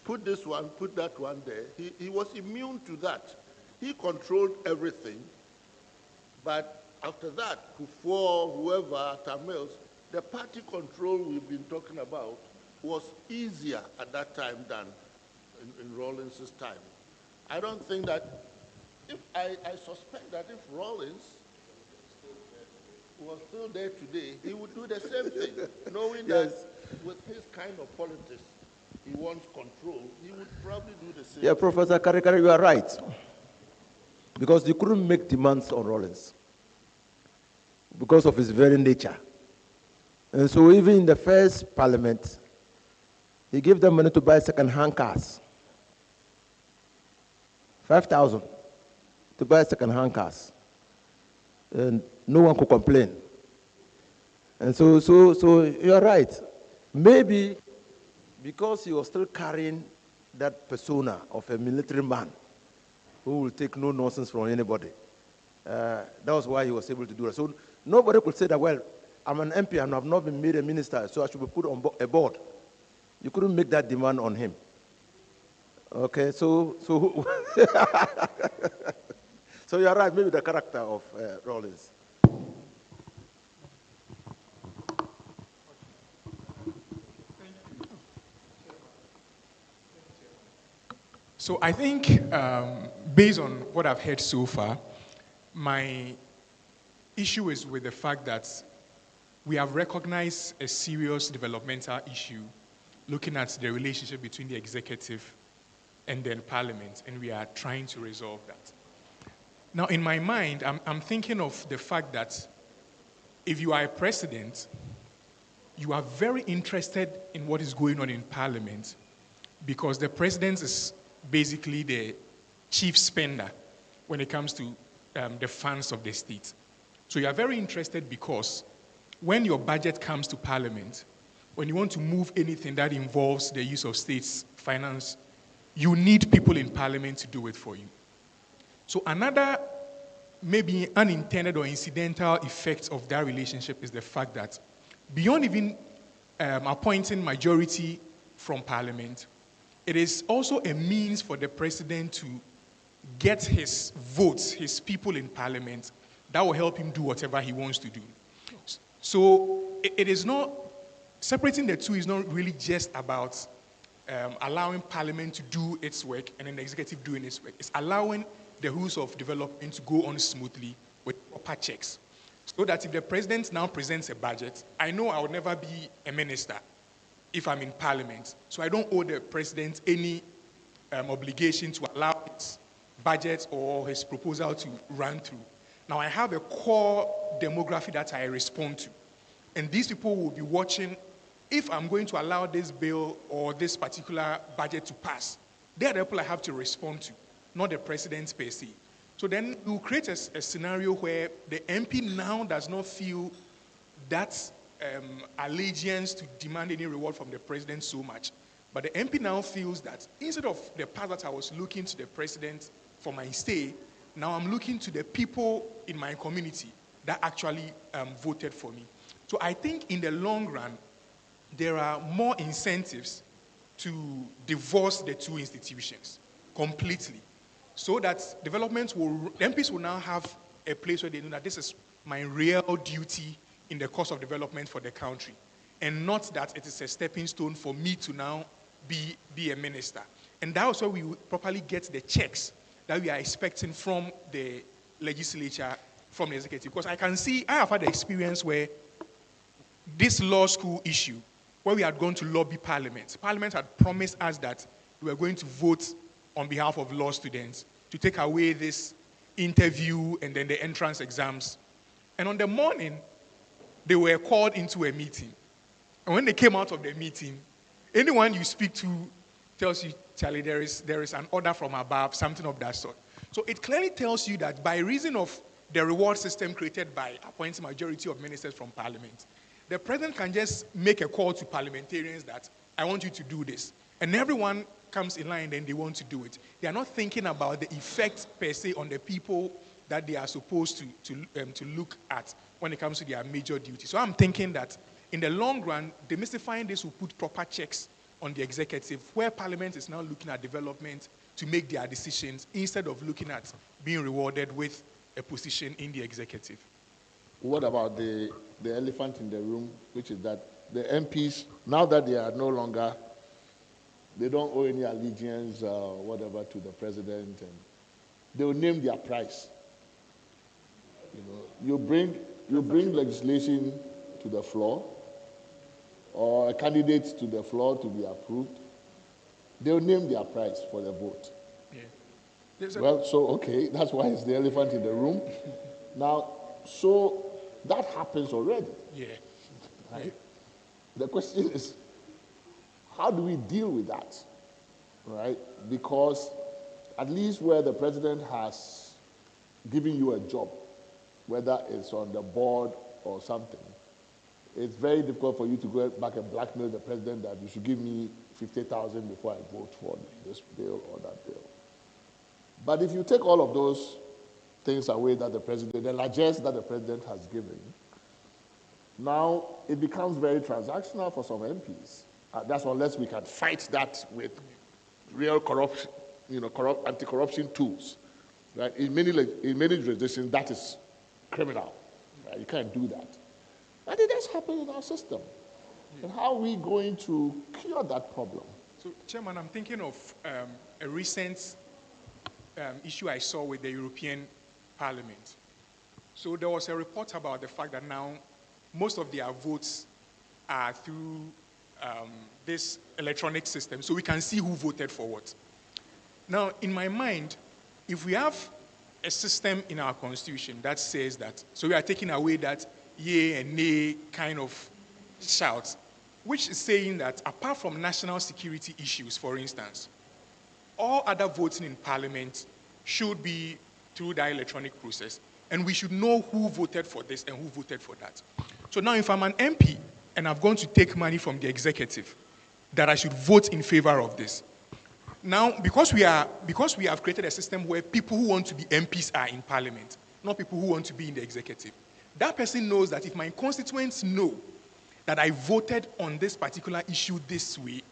Speaker 14: Put this one, put that one there. He was immune to that. He controlled everything. But after that, Kufuor, whoever, Tamils, the party control we've been talking about was easier at that time than in Rawlings' time. I don't think that, I suspect that if Rawlings was still there today, he would do the same thing, knowing that with his kind of politics, he wants control, he would probably do the same.
Speaker 2: Yeah, Professor Karikari, you are right. Because you couldn't make demands on Rawlings because of his very nature. And so even in the first parliament, he gave them money to buy second-hand cars. 5,000 to buy second-hand cars. And no one could complain. And so you're right. Maybe because he was still carrying that persona of a military man who will take no nonsense from anybody, that was why he was able to do it. So nobody could say that, well, I'm an MP and I've not been made a minister, so I should be put on a board. You couldn't make that demand on him. Okay, so so you're right, maybe the character of Rawlings.
Speaker 15: So I think, based on what I've heard so far, my issue is with the fact that we have recognized a serious developmental issue looking at the relationship between the executive and then parliament, and we are trying to resolve that. Now, in my mind, I'm thinking of the fact that if you are a president, you are very interested in what is going on in parliament, because the president is basically the chief spender when it comes to the funds of the state. So you are very interested because when your budget comes to parliament, when you want to move anything that involves the use of state's finance, you need people in parliament to do it for you. So another maybe unintended or incidental effect of that relationship is the fact that beyond even appointing majority from parliament, it is also a means for the president to get his votes, his people in parliament, that will help him do whatever he wants to do. So it is not, separating the two is not really just about allowing parliament to do its work and then the executive doing its work. It's allowing the rules of development to go on smoothly with proper checks. So that if the president now presents a budget, I know I will never be a minister if I'm in parliament. So I don't owe the president any obligation to allow his budget or his proposal to run through. Now I have a core demography that I respond to. And these people will be watching if I'm going to allow this bill or this particular budget to pass. They are the people I have to respond to, not the president per se. So then you create a scenario where the MP now does not feel that allegiance to demand any reward from the president so much. But the MP now feels that instead of the part that I was looking to the president for my stay, now I'm looking to the people in my community that actually voted for me. So I think in the long run, there are more incentives to divorce the two institutions completely, so that MPs will now have a place where they know that this is my real duty in the course of development for the country, and not that it is a stepping stone for me to now be a minister. And that's why we will properly get the checks that we are expecting from the legislature, from the executive. Because I have had the experience where this law school issue, where we had gone to lobby Parliament had promised us that we were going to vote on behalf of law students to take away this interview and then the entrance exams. And on the morning, they were called into a meeting. And when they came out of the meeting, anyone you speak to tells you, Charlie, there is an order from above, something of that sort. So it clearly tells you that by reason of the reward system created by appointing majority of ministers from Parliament, the president can just make a call to parliamentarians that I want you to do this. And everyone comes in line and they want to do it. They are not thinking about the effect per se on the people that they are supposed to look at when it comes to their major duty. So I'm thinking that in the long run, demystifying this will put proper checks on the executive, where Parliament is now looking at development to make their decisions instead of looking at being rewarded with a position in the executive.
Speaker 1: What about the elephant in the room, which is that the MPs, now that they are no longer, they don't owe any allegiance or whatever to the president, and they will name their price. You bring legislation to the floor, or a candidate to the floor to be approved, they'll name their price for the vote. Yeah. Well, so, okay, that's why it's the elephant in the room. Now, so that happens already.
Speaker 15: Yeah.
Speaker 1: Right? The question is, how do we deal with that? Right? Because at least where the president has given you a job, whether it's on the board or something, it's very difficult for you to go back and blackmail the president that you should give me 50,000 before I vote for this bill or that bill. But if you take all of those things away that the president, the largesse that the president has given, now it becomes very transactional for some MPs. That's unless we can fight that with real corruption, anti-corruption tools. Right? In many jurisdictions, that is criminal. Right? You can't do that. And it does happen in our system. And how are we going to cure that problem?
Speaker 15: So, Chairman, I'm thinking of a recent issue I saw with the European Parliament. So there was a report about the fact that now most of their votes are through this electronic system, so we can see who voted for what. Now, in my mind, if we have a system in our constitution that says that, so we are taking away that yea and nay kind of shout, which is saying that apart from national security issues, for instance, all other voting in Parliament should be through that electronic process, and we should know who voted for this and who voted for that. So now if I'm an MP and I've gone to take money from the executive, that I should vote in favor of this. Now, because we have created a system where people who want to be MPs are in Parliament, not people who want to be in the executive, that person knows that if my constituents know that I voted on this particular issue this way,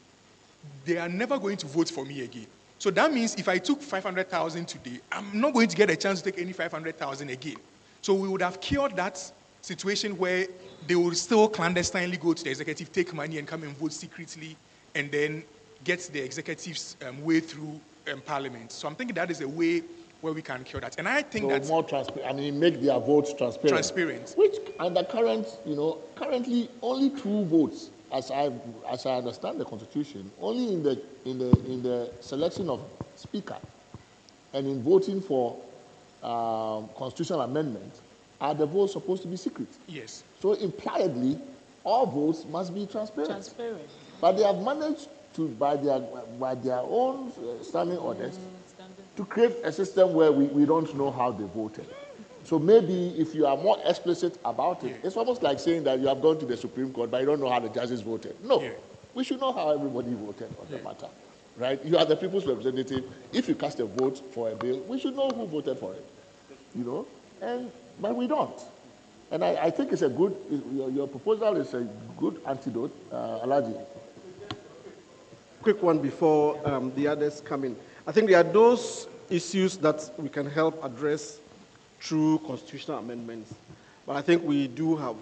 Speaker 15: they are never going to vote for me again. So that means if I took 500,000 today, I'm not going to get a chance to take any 500,000 again. So we would have cured that situation where they will still clandestinely go to the executive, take money and come and vote secretly, and then get the executive's way through Parliament. So I'm thinking that is a way where we can cure that. And I think
Speaker 1: so
Speaker 15: that
Speaker 1: more transparent. I mean, make their votes transparent.
Speaker 15: Transparent.
Speaker 1: Which under currently only 2 votes, as I understand the Constitution, only in the selection of Speaker and in voting for constitutional amendments are the votes supposed to be secret.
Speaker 15: Yes.
Speaker 1: So impliedly, all votes must be transparent.
Speaker 10: Transparent.
Speaker 1: But they have managed to, by their own standing orders, to create a system where we don't know how they voted. So maybe if you are more explicit about it, it's almost like saying that you have gone to the Supreme Court, but you don't know how the judges voted. No, we should know how everybody voted on the matter, right? You are the people's representative. If you cast a vote for a bill, we should know who voted for it, but we don't. And I think it's a good, your proposal is a good antidote, Alaji.
Speaker 12: Quick one before the others come in. I think there are those issues that we can help address through constitutional amendments. But I think we do have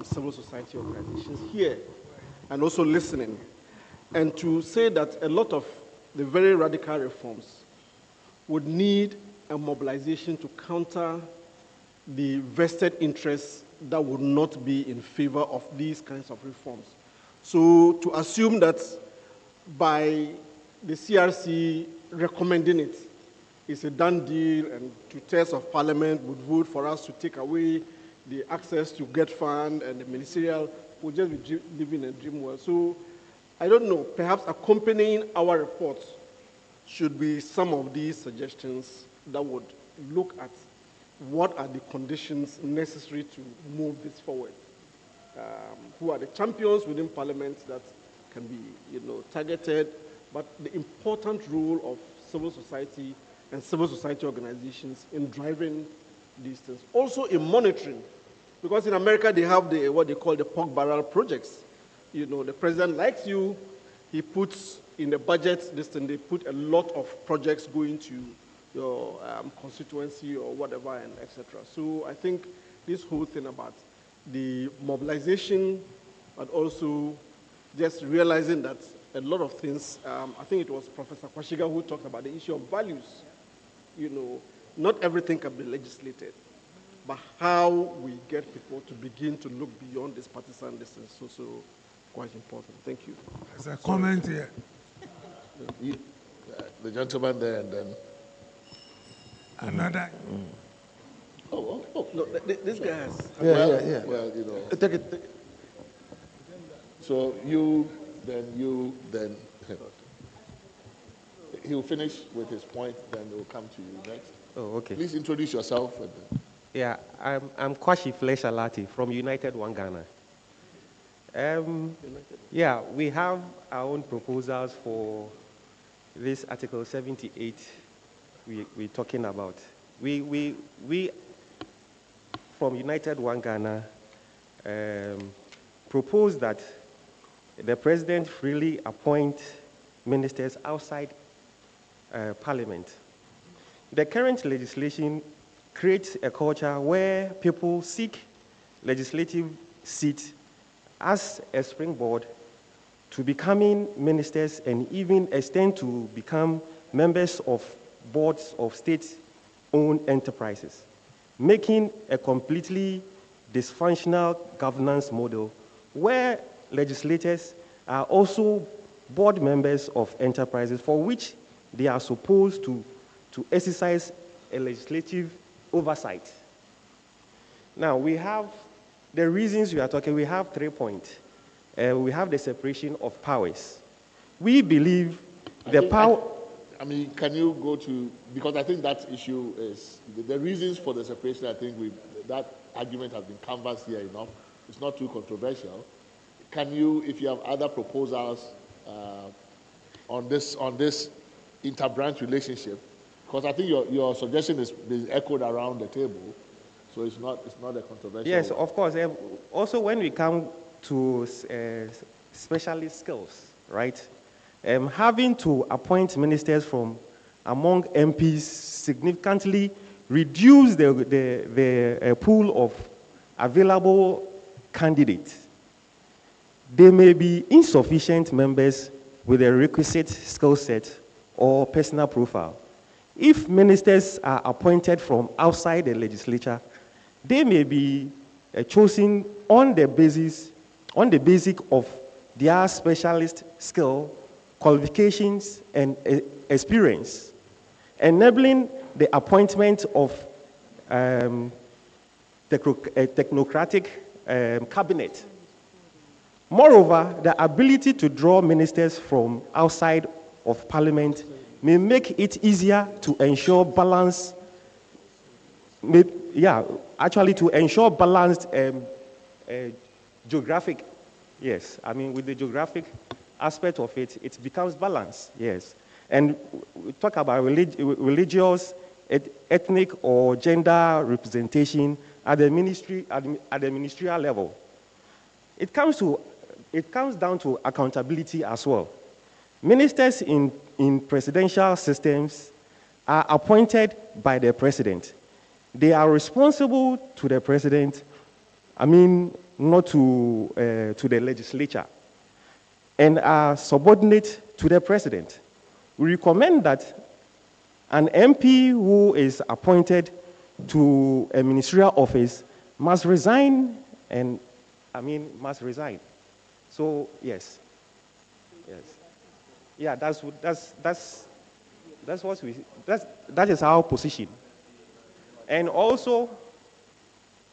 Speaker 12: civil society organizations here and also listening. And to say that a lot of the very radical reforms would need a mobilization to counter the vested interests that would not be in favor of these kinds of reforms. So to assume that by the CRC recommending it, it's a done deal, and 2/3 of Parliament would vote for us to take away the access to get fund, and the Ministerial would just be living a dream world. So I don't know, perhaps accompanying our reports should be some of these suggestions that would look at what are the conditions necessary to move this forward. Who are the champions within Parliament that can be, targeted, but the important role of civil society and civil society organizations in driving these things. Also in monitoring, because in America they have what they call the pork barrel projects. The president likes you, he puts in the budget, they put a lot of projects going to your constituency or whatever, and etc. So I think this whole thing about the mobilization, but also just realizing that a lot of things, I think it was Professor Kwashiga who talked about the issue of values. Not everything can be legislated, but how we get people to begin to look beyond this partisan distance is also quite important. Thank you.
Speaker 8: There's a comment here.
Speaker 1: The gentleman there, and then
Speaker 8: another.
Speaker 12: Oh. No, this guy has.
Speaker 1: Yeah. Well,
Speaker 12: Take it.
Speaker 1: So then he'll finish with his point, then we'll come to you next.
Speaker 16: Oh, okay.
Speaker 1: Please introduce yourself.
Speaker 16: Yeah, I'm Kwashi Fleshalati from United One Ghana. Yeah, we have our own proposals for this Article 78 we're talking about. We from United One Ghana propose that the president freely appoint ministers outside Parliament. The current legislation creates a culture where people seek legislative seats as a springboard to becoming ministers and even extend to become members of boards of state-owned enterprises, making a completely dysfunctional governance model where legislators are also board members of enterprises for which they are supposed to exercise a legislative oversight. Now, we have the reasons we are talking, we have 3 points. We have the separation of powers. We believe the power...
Speaker 1: I mean, can you go to, because I think that issue is, the reasons for the separation, I think that argument has been canvassed here enough. It's not too controversial. Can you, if you have other proposals on this inter-branch relationship, because I think your suggestion is echoed around the table, so it's not a controversial.
Speaker 16: Yes, of course. Also, when we come to specialist skills, right? Having to appoint ministers from among MPs significantly reduce the pool of available candidates. They may be insufficient members with a requisite skill set or personal profile. If ministers are appointed from outside the legislature, they may be chosen on the basic of their specialist skill, qualifications, and experience, enabling the appointment of a technocratic cabinet. Moreover, the ability to draw ministers from outside of Parliament may make it easier to ensure balance. To ensure balanced geographic. Yes, I mean, with the geographic aspect of it, it becomes balanced. Yes, and we talk about religious, ethnic, or gender representation at the ministerial level. It comes down to accountability as well. Ministers in presidential systems are appointed by the president. They are responsible to the president, not to the legislature, and are subordinate to the president. We recommend that an MP who is appointed to a ministerial office must resign, must resign. So, yes. Yeah, that is our position. And also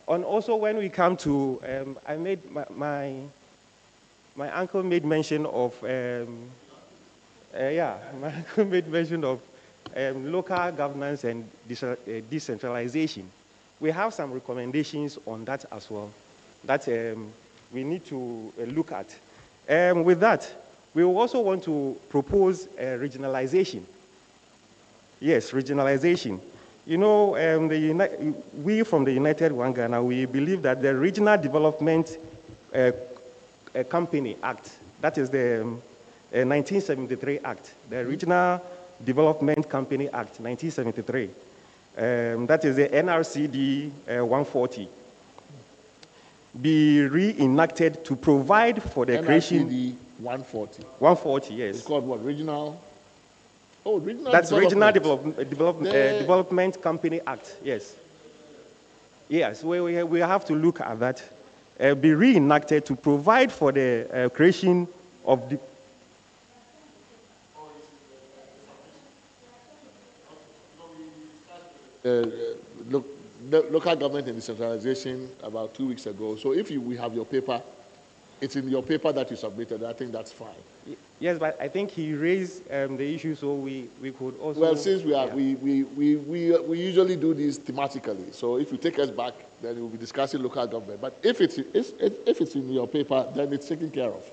Speaker 16: when we come to, my uncle made mention of, local governance and decentralization. We have some recommendations on that as well that we need to look at. With that, we also want to propose regionalization. Yes, regionalization. You know, we from the United One Ghana, we believe that the Regional Development Company Act, that is the 1973 Act, the Regional Development Company Act, 1973, that is the NRCD 140, be reenacted to provide for the creation.
Speaker 1: NRCD 140.
Speaker 16: 140, yes.
Speaker 1: It's called what? Regional? Oh, Regional
Speaker 16: That's
Speaker 1: Development.
Speaker 16: Regional Development Company Act, yes. Yes, we have to look at that. Be reenacted to provide for the creation of the...
Speaker 1: Local government and decentralization about 2 weeks ago. So if we have your paper, it's in your paper that you submitted. I think that's fine.
Speaker 16: Yes, but I think he raised the issue, so we could also...
Speaker 1: Well, since we usually do these thematically, so if you take us back, then we'll be discussing local government. But if it's in your paper, then it's taken care of.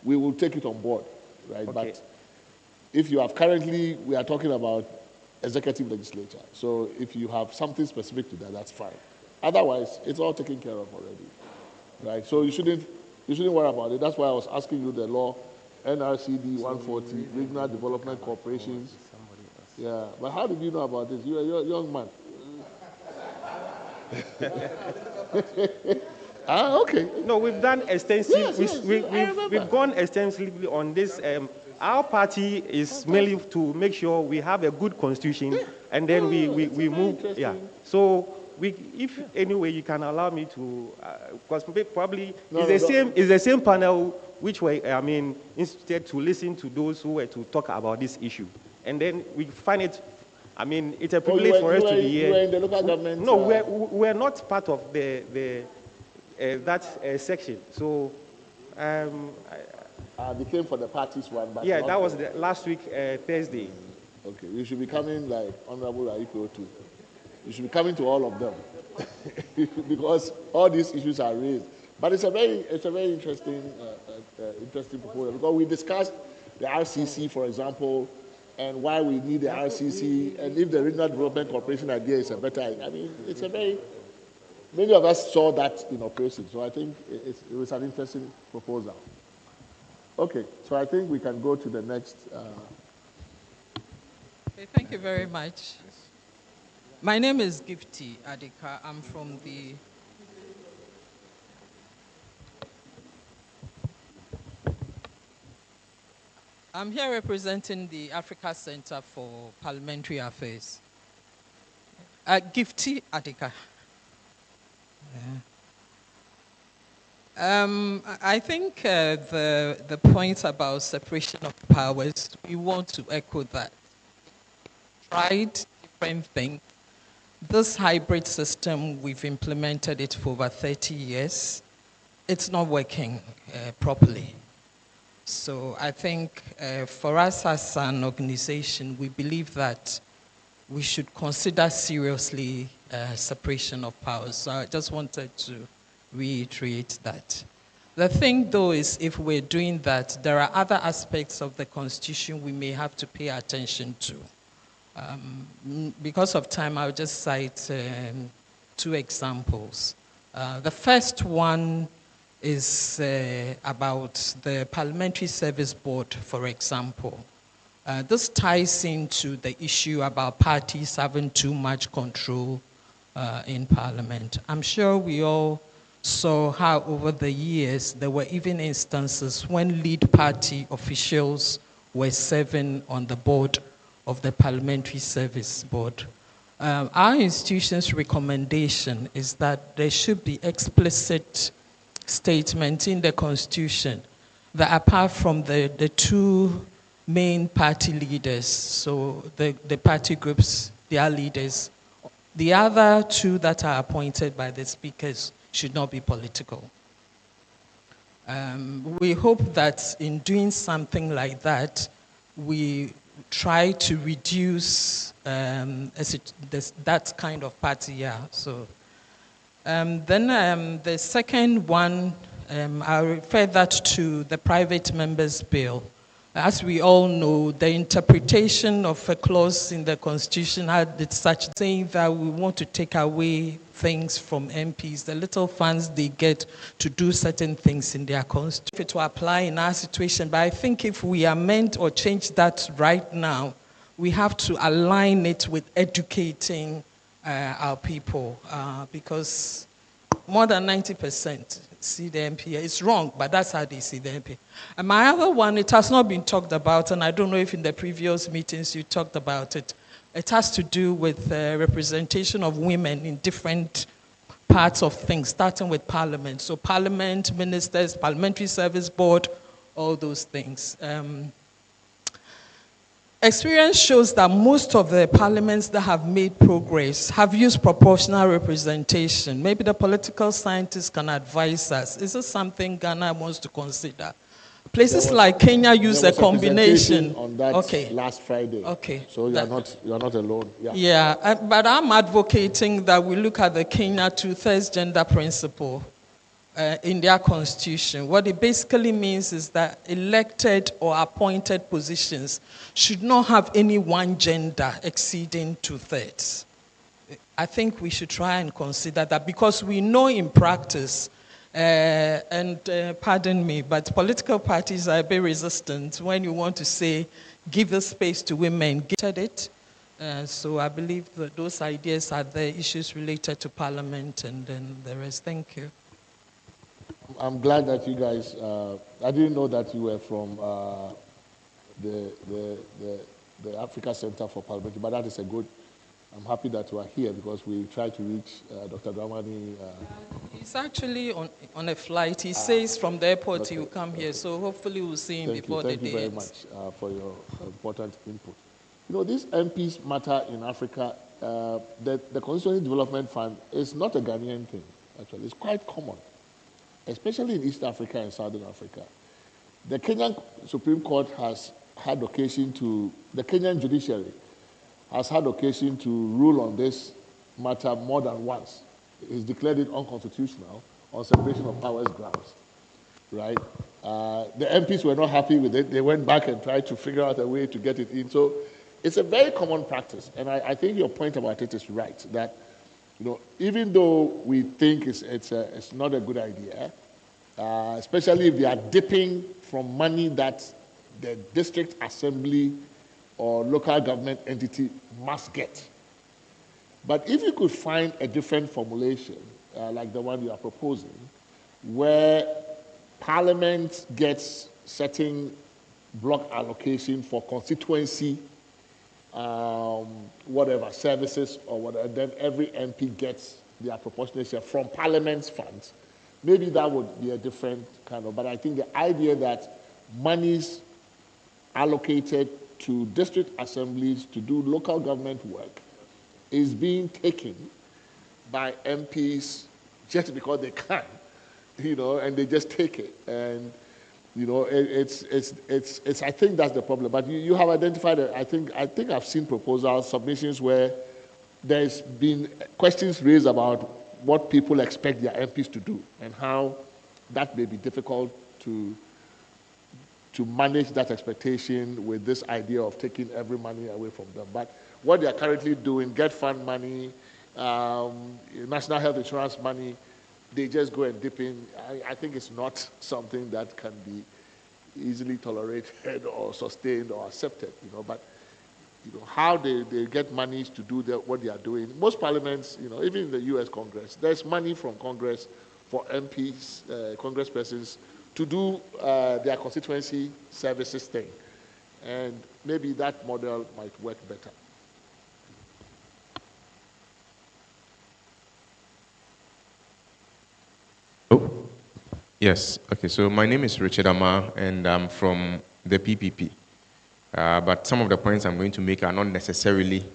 Speaker 1: We will take it on board, right? Okay. But if you have currently, we are talking about Executive-Legislature. So if you have something specific to that, that's fine. Otherwise, it's all taken care of already, right? So you shouldn't worry about it. That's why I was asking you the law, NRCD 140, Regional Development Corporations. Yeah, but how did you know about this? You're a young man. Okay.
Speaker 16: No, we've done extensive. We've gone extensively on this. Our party is mainly to make sure we have a good constitution, and then we move. Yeah. So if anyway you can allow me to, because probably it's the same panel which were instituted to listen to those who were to talk about this issue, and then we find it. It's a privilege for us to be here.
Speaker 1: You were in the local government.
Speaker 16: No, we're not part of that section. So.
Speaker 1: They came for the parties one. But
Speaker 16: yeah, that was the last week, Thursday.
Speaker 1: Okay, you should be coming like Honorable Aiko too. You should be coming to all of them because all these issues are raised. But it's a very interesting proposal because we discussed the RCC, for example, and why we need the RCC, and if the Regional Development Corporation idea is a better idea. It's a many of us saw that in operation, so I think it was an interesting proposal. Okay, so I think we can go to the next.
Speaker 17: Okay, thank you very much. My name is Gifty Adika. I'm from the I'm here representing the Africa Center for Parliamentary Affairs. Gifty Adika. I think the point about separation of powers, we want to echo that. Tried different things. This hybrid system, we've implemented it for over 30 years. It's not working properly. So I think for us as an organization, we believe that we should consider seriously separation of powers. So I just wanted to reiterate that. The thing, though, is if we're doing that, there are other aspects of the Constitution we may have to pay attention to. Because of time, I'll just cite two examples. The first one is about the Parliamentary Service Board, for example. This ties into the issue about parties having too much control in Parliament. I'm sure we all saw how over the years there were even instances when lead party officials were serving on the board of the Parliamentary Service Board. Our institution's recommendation is that there should be explicit statement in the Constitution that apart from the two main party leaders, so the party groups, their leaders, the other two that are appointed by the speakers should not be political. We hope that in doing something like that, we try to reduce that kind of party, yeah. So then the second one, I'll refer that to the Private Members Bill. As we all know, the interpretation of a clause in the Constitution had such saying that we want to take away things from MPs, the little funds they get to do certain things in their constitution. If it will apply in our situation, but I think if we amend or change that right now, we have to align it with educating our people, because more than 90% see the MP. It's wrong, but that's how they see the MP. And my other one, it has not been talked about, and I don't know if in the previous meetings you talked about it. It has to do with representation of women in different parts of things, starting with Parliament. So Parliament, ministers, Parliamentary Service Board, all those things. Experience shows that most of the parliaments that have made progress have used proportional representation. Maybe the political scientists can advise us. Is this something Ghana wants to consider? Places like Kenya use a combination.
Speaker 1: On that last Friday.
Speaker 17: Okay.
Speaker 1: So you're not alone. Yeah.
Speaker 17: Yeah, but I'm advocating that we look at the Kenya 2/3 gender principle in their constitution. What it basically means is that elected or appointed positions should not have any one gender exceeding 2/3. I think we should try and consider that, because we know in practice, pardon me, but political parties are a bit resistant when you want to say, give the space to women, get it. So I believe that those ideas are the issues related to Parliament and then the rest. Thank you.
Speaker 1: I'm glad that you guys, I didn't know that you were from the Africa Center for Parliamentary, but that is a good, I'm happy that you are here because we tried to reach Dr. Dramani.
Speaker 17: He's actually on a flight. He says from the airport he will come here, so hopefully we'll see him before the day ends.
Speaker 1: Thank you very much for your important input. You know, these MPs matter in Africa. The Constitutional Development Fund is not a Ghanaian thing, actually. It's quite common, especially in East Africa and Southern Africa. The Kenyan Supreme Court has had occasion to, the Kenyan Judiciary has had occasion to rule on this matter more than once. It's declared it unconstitutional on separation of powers grounds, right? The MPs were not happy with it. They went back and tried to figure out a way to get it in. So it's a very common practice. And I think your point about it is right, that, you know, even though we think it's not a good idea, especially if they are dipping from money that the district assembly or local government entity must get. But if you could find a different formulation, like the one you are proposing, where Parliament gets certain block allocation for constituency, whatever, services or whatever, then every MP gets their proportionate share from Parliament's funds. Maybe that would be a different kind of, but I think the idea that monies allocated to district assemblies to do local government work is being taken by MPs just because they can, and they just take it. And, it's I think that's the problem. But you have identified it. I think I've seen proposals, submissions where there's been questions raised about what people expect their MPs to do and how that may be difficult to manage that expectation with this idea of taking every money away from them. But what they are currently doing, get fund money, national health insurance money, they just go and dip in. I think it's not something that can be easily tolerated or sustained or accepted, But how they get monies to do what they are doing. Most parliaments, even in the U.S. Congress, there's money from Congress for MPs, congresspersons, to do their constituency services thing. And maybe that model might work better.
Speaker 3: Yes, okay, so my name is Richard Amar, and I'm from the PPP. But some of the points I'm going to make are not necessarily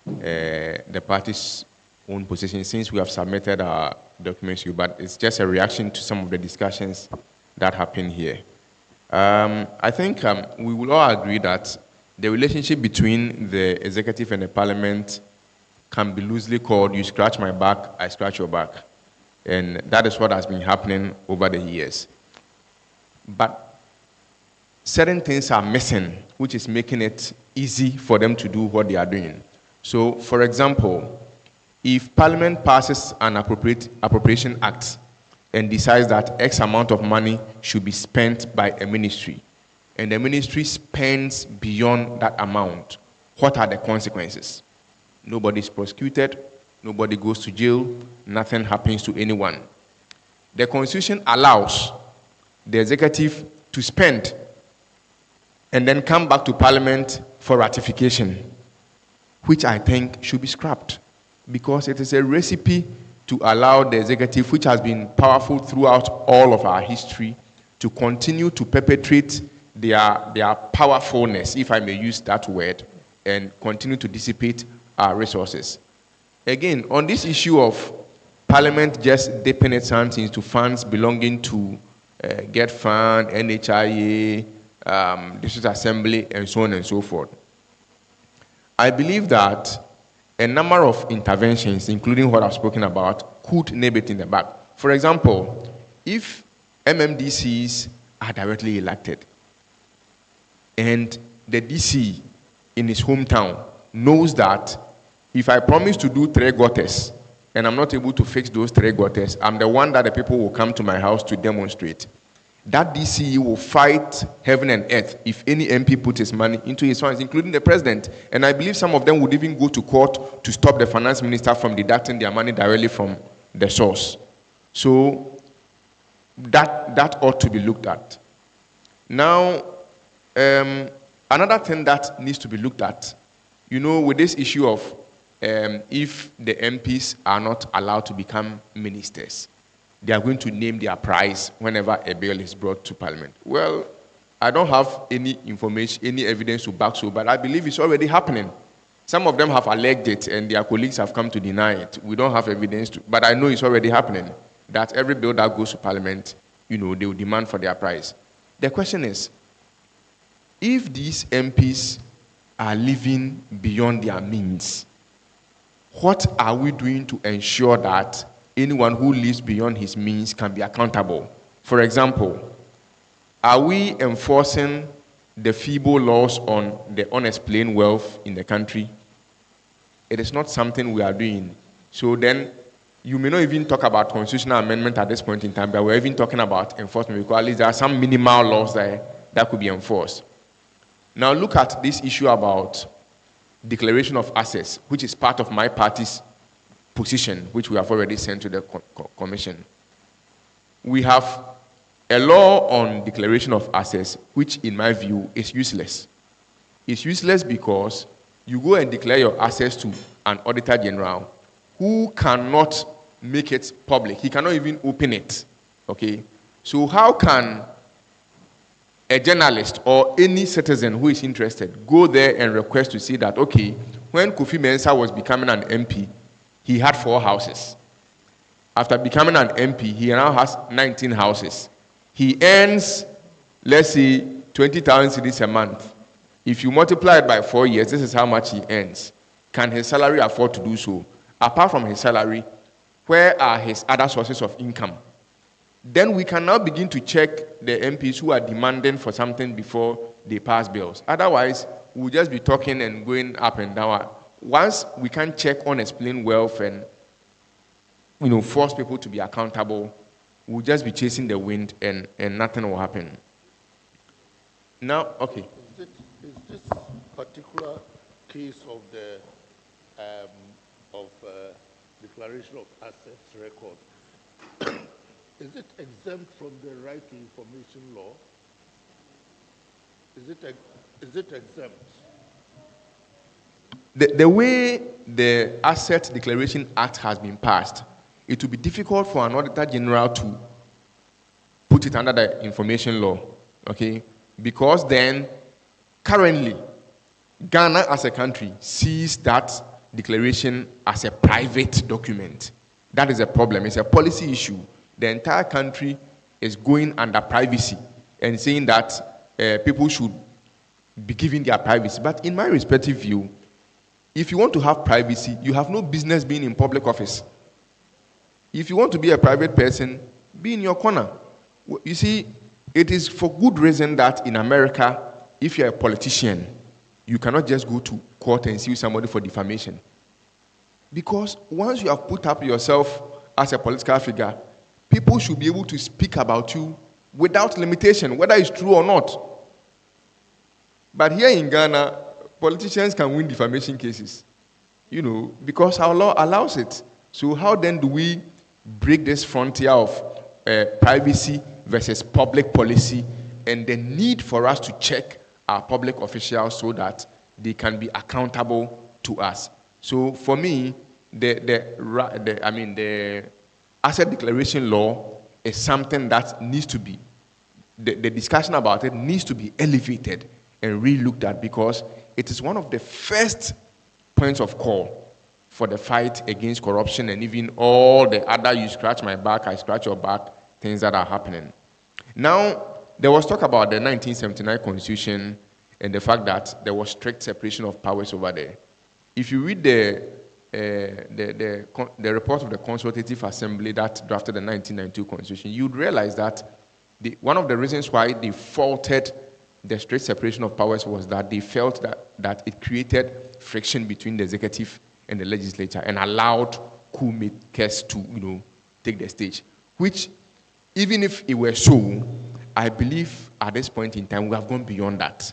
Speaker 3: the party's own position, since we have submitted our documents to you, but it's just a reaction to some of the discussions that happen here. I think we will all agree that the relationship between the executive and the parliament can be loosely called, you scratch my back, I scratch your back. And that is what has been happening over the years. But certain things are missing, which is making it easy for them to do what they are doing. So, for example, if Parliament passes an Appropriation Act and decides that X amount of money should be spent by a ministry, and the ministry spends beyond that amount, what are the consequences? Nobody is prosecuted, nobody goes to jail, nothing happens to anyone. The Constitution allows the executive to spend and then come back to Parliament for ratification, which I think should be scrapped, because it is a recipe to allow the executive, which has been powerful throughout all of our history, to continue to perpetrate their powerfulness, if I may use that word, and continue to dissipate our resources. Again, on this issue of Parliament just dipping its hands into funds belonging to Get Fund, NHIA, District Assembly, and so on and so forth, I believe that a number of interventions, including what I've spoken about, could nip it in the back. For example, if MMDCs are directly elected and the DC in his hometown knows that if I promise to do 3 gutters and I'm not able to fix those 3 gutters, I'm the one that the people will come to my house to demonstrate. That DCE will fight heaven and earth if any MP puts his money into his funds, including the president. And I believe some of them would even go to court to stop the finance minister from deducting their money directly from the source. So that ought to be looked at. Now, another thing that needs to be looked at, with this issue of if the MPs are not allowed to become ministers, they are going to name their price whenever a bill is brought to Parliament. Well, I don't have any information, any evidence to back so, but I believe it's already happening. Some of them have alleged it, and their colleagues have come to deny it. We don't have evidence, but I know it's already happening, that every bill that goes to Parliament, they will demand for their price. The question is, if these MPs are living beyond their means, what are we doing to ensure that anyone who lives beyond his means can be accountable? For example, are we enforcing the feeble laws on the unexplained wealth in the country? It is not something we are doing. So then you may not even talk about constitutional amendment at this point in time, but we're even talking about enforcement because at least there are some minimal laws there that could be enforced. Now look at this issue about declaration of assets, which is part of my party's position, which we have already sent to the commission. We have a law on declaration of assets, which in my view is useless. It's useless because you go and declare your assets to an auditor general who cannot make it public. He cannot even open it. Okay? So how can a journalist or any citizen who is interested go there and request to see that, okay, when Kofi Mensah was becoming an MP, he had 4 houses. After becoming an MP, he now has 19 houses. He earns, let's say, 20,000 cedis a month. If you multiply it by 4 years, this is how much he earns. Can his salary afford to do so? Apart from his salary, where are his other sources of income? Then we can now begin to check the MPs who are demanding for something before they pass bills. Otherwise, we'll just be talking and going up and down. Once we can check unexplained wealth and force people to be accountable, we'll just be chasing the wind and nothing will happen. Now, okay.
Speaker 14: Is this particular case of the declaration of assets record, is it exempt from the right to information law? Is it exempt?
Speaker 3: The way the Asset Declaration Act has been passed, it will be difficult for an auditor general to put it under the information law, okay? Because then, currently, Ghana as a country sees that declaration as a private document. That is a problem. It's a policy issue. The entire country is going under privacy and saying that people should be given their privacy. But in my respective view, if you want to have privacy, you have no business being in public office. If you want to be a private person, be in your corner. You see, it is for good reason that in America, if you're a politician, you cannot just go to court and sue somebody for defamation. Because once you have put up yourself as a political figure, people should be able to speak about you without limitation, whether it's true or not. But here in Ghana, politicians can win defamation cases, because our law allows it. So how then do we break this frontier of privacy versus public policy and the need for us to check our public officials so that they can be accountable to us? So for me, the asset declaration law is something that needs to be, the discussion about it needs to be elevated and re-looked at, because it is one of the first points of call for the fight against corruption and even all the other you scratch my back, I scratch your back things that are happening. Now, there was talk about the 1979 Constitution and the fact that there was strict separation of powers over there. If you read the report of the Consultative Assembly that drafted the 1992 Constitution, you'd realize that one of the reasons why they faulted the strict separation of powers was that they felt that it created friction between the executive and the legislature and allowed coup makers to take the stage. Which, even if it were so, I believe at this point in time we have gone beyond that.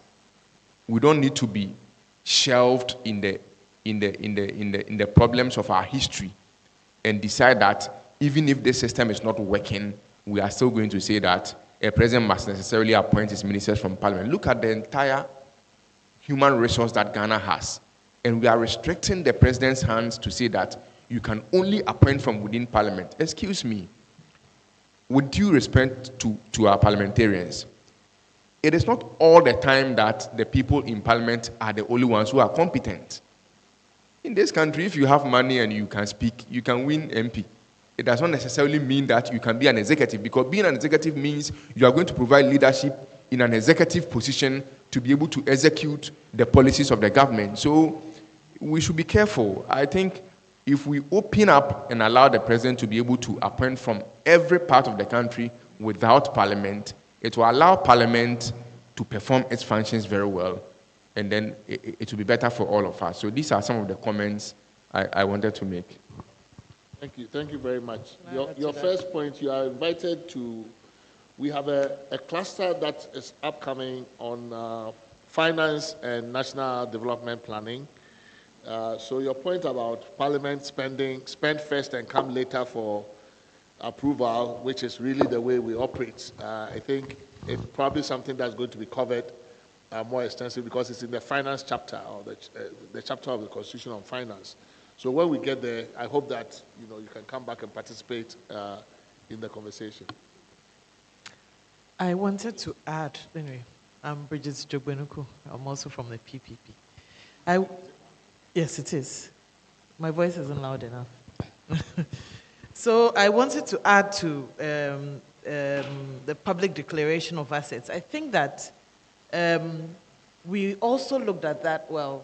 Speaker 3: We don't need to be shelved in the problems of our history and decide that even if this system is not working, we are still going to say that a president must necessarily appoint his ministers from parliament. Look at the entire human resource that Ghana has. And we are restricting the president's hands to say that you can only appoint from within parliament. Excuse me. With due respect to our parliamentarians, it is not all the time that the people in parliament are the only ones who are competent. In this country, if you have money and you can speak, you can win MP. It does not necessarily mean that you can be an executive, because being an executive means you are going to provide leadership in an executive position to be able to execute the policies of the government. So we should be careful. I think if we open up and allow the president to be able to appoint from every part of the country without parliament, it will allow parliament to perform its functions very well, and then it will be better for all of us. So these are some of the comments I wanted to make.
Speaker 1: Thank you very much. Your first point, you are invited to, we have a cluster that is upcoming on finance and national development planning. So your point about Parliament spend first and come later for approval, which is really the way we operate, I think it's probably something that's going to be covered more extensively because it's in the finance chapter, or the chapter of the Constitution on Finance. So when we get there, I hope that you can come back and participate in the conversation.
Speaker 18: I wanted to add, anyway, I'm Bridget Jogbenuku. I'm also from the PPP. Yes, it is. My voice isn't loud enough. So I wanted to add to the public declaration of assets. I think that we also looked at that, well,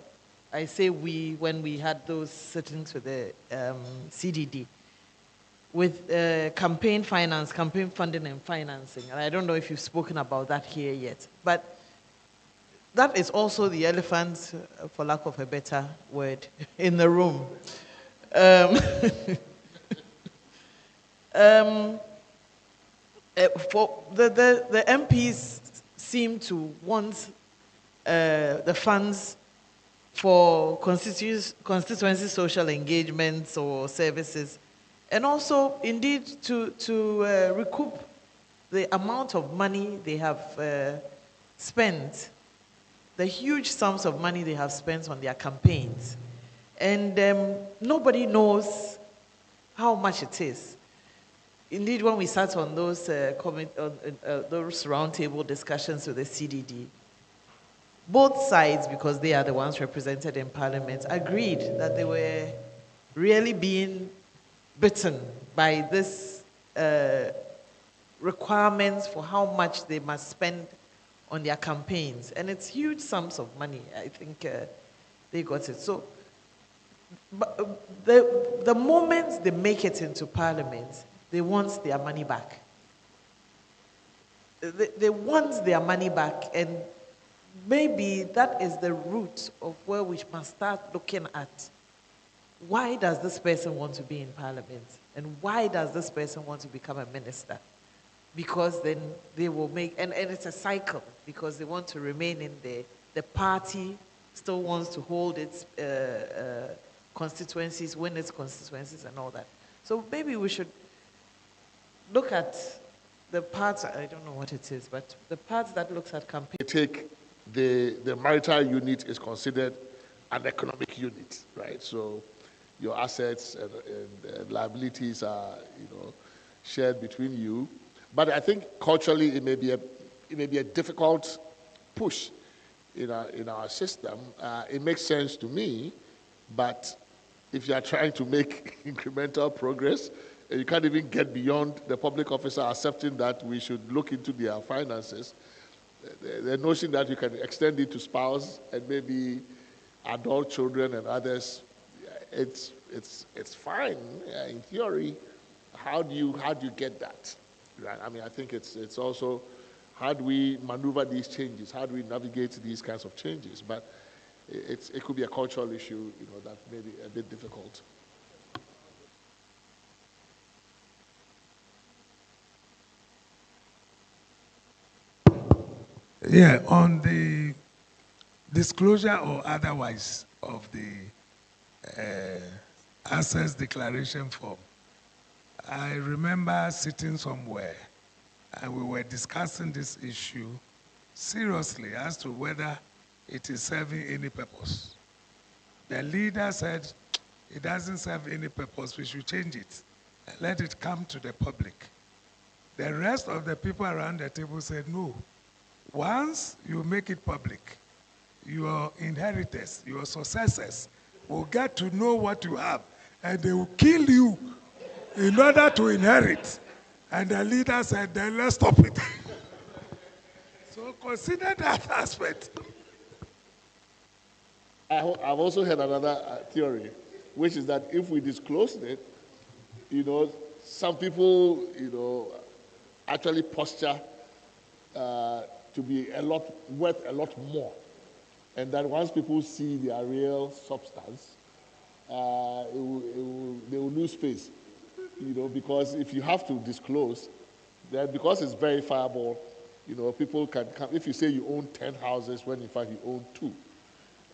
Speaker 18: I say we, when we had those sittings with the CDD, with campaign finance, campaign funding and financing. And I don't know if you've spoken about that here yet, but that is also the elephant, for lack of a better word, in the room. For the MPs seem to want the funds for constituency social engagements or services, and also indeed to recoup the amount of money they have spent, the huge sums of money they have spent on their campaigns. And nobody knows how much it is. Indeed, when we sat on those roundtable discussions with the CDD, both sides, because they are the ones represented in Parliament, agreed that they were really being bitten by this requirements for how much they must spend on their campaigns. And it's huge sums of money. I think they got it. So but the moment they make it into Parliament, they want their money back. They want their money back, and maybe that is the root of where we must start looking at. Why does this person want to be in Parliament? And why does this person want to become a minister? Because then they will make, and it's a cycle, because they want to remain in there. The party still wants to hold its constituencies, win its constituencies and all that. So maybe we should look at the parts, I don't know what it is, but the parts that looks at campaign.
Speaker 1: Take the marital unit is considered an economic unit, right? So your assets and liabilities are, shared between you. But I think culturally it may be a difficult push in our system. It makes sense to me, but if you are trying to make incremental progress, you can't even get beyond the public officer accepting that we should look into their finances. The notion that you can extend it to spouse and maybe adult children and others, it's fine in theory. How do you get that? Right? I mean, I think it's also how do we maneuver these changes? How do we navigate these kinds of changes? But it could be a cultural issue, that may be a bit difficult.
Speaker 8: Yeah, on the disclosure or otherwise of the assets declaration form, I remember sitting somewhere and we were discussing this issue seriously as to whether it is serving any purpose. The leader said it doesn't serve any purpose, we should change it and let it come to the public. The rest of the people around the table said no. Once you make it public, your inheritors, your successors will get to know what you have, and they will kill you in order to inherit. And the leader said, then let's stop it. So consider that aspect.
Speaker 1: I've also heard another theory, which is that if we disclosed it, some people, actually posture to be worth a lot more. And that once people see their real substance, they will lose face. because if you have to disclose, then because it's verifiable, people can come. If you say you own 10 houses, when in fact you own 2.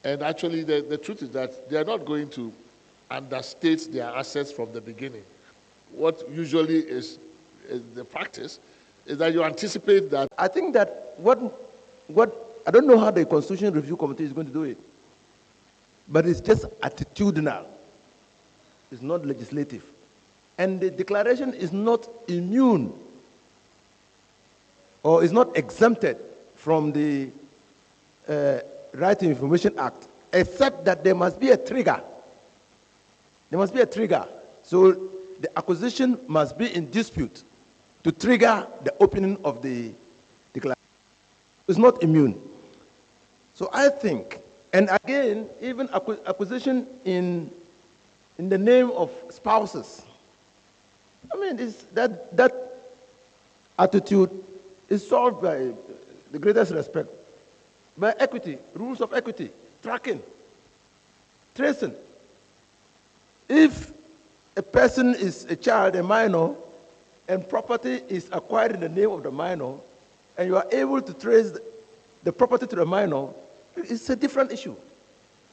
Speaker 1: And actually, the truth is that they are not going to understate their assets from the beginning. What usually is the practice is that you anticipate that.
Speaker 2: I think that what I don't know how the Constitution Review Committee is going to do it, but it's just attitudinal. It's not legislative. And the declaration is not immune or is not exempted from the Right to Information Act, except that there must be a trigger. There must be a trigger. So the acquisition must be in dispute to trigger the opening of the declaration. It's not immune. So I think, and again, even acquisition in the name of spouses, I mean, that attitude is solved by the greatest respect, by equity, rules of equity, tracking, tracing. If a person is a child, a minor, and property is acquired in the name of the minor, and you are able to trace the property to the minor, it's a different issue.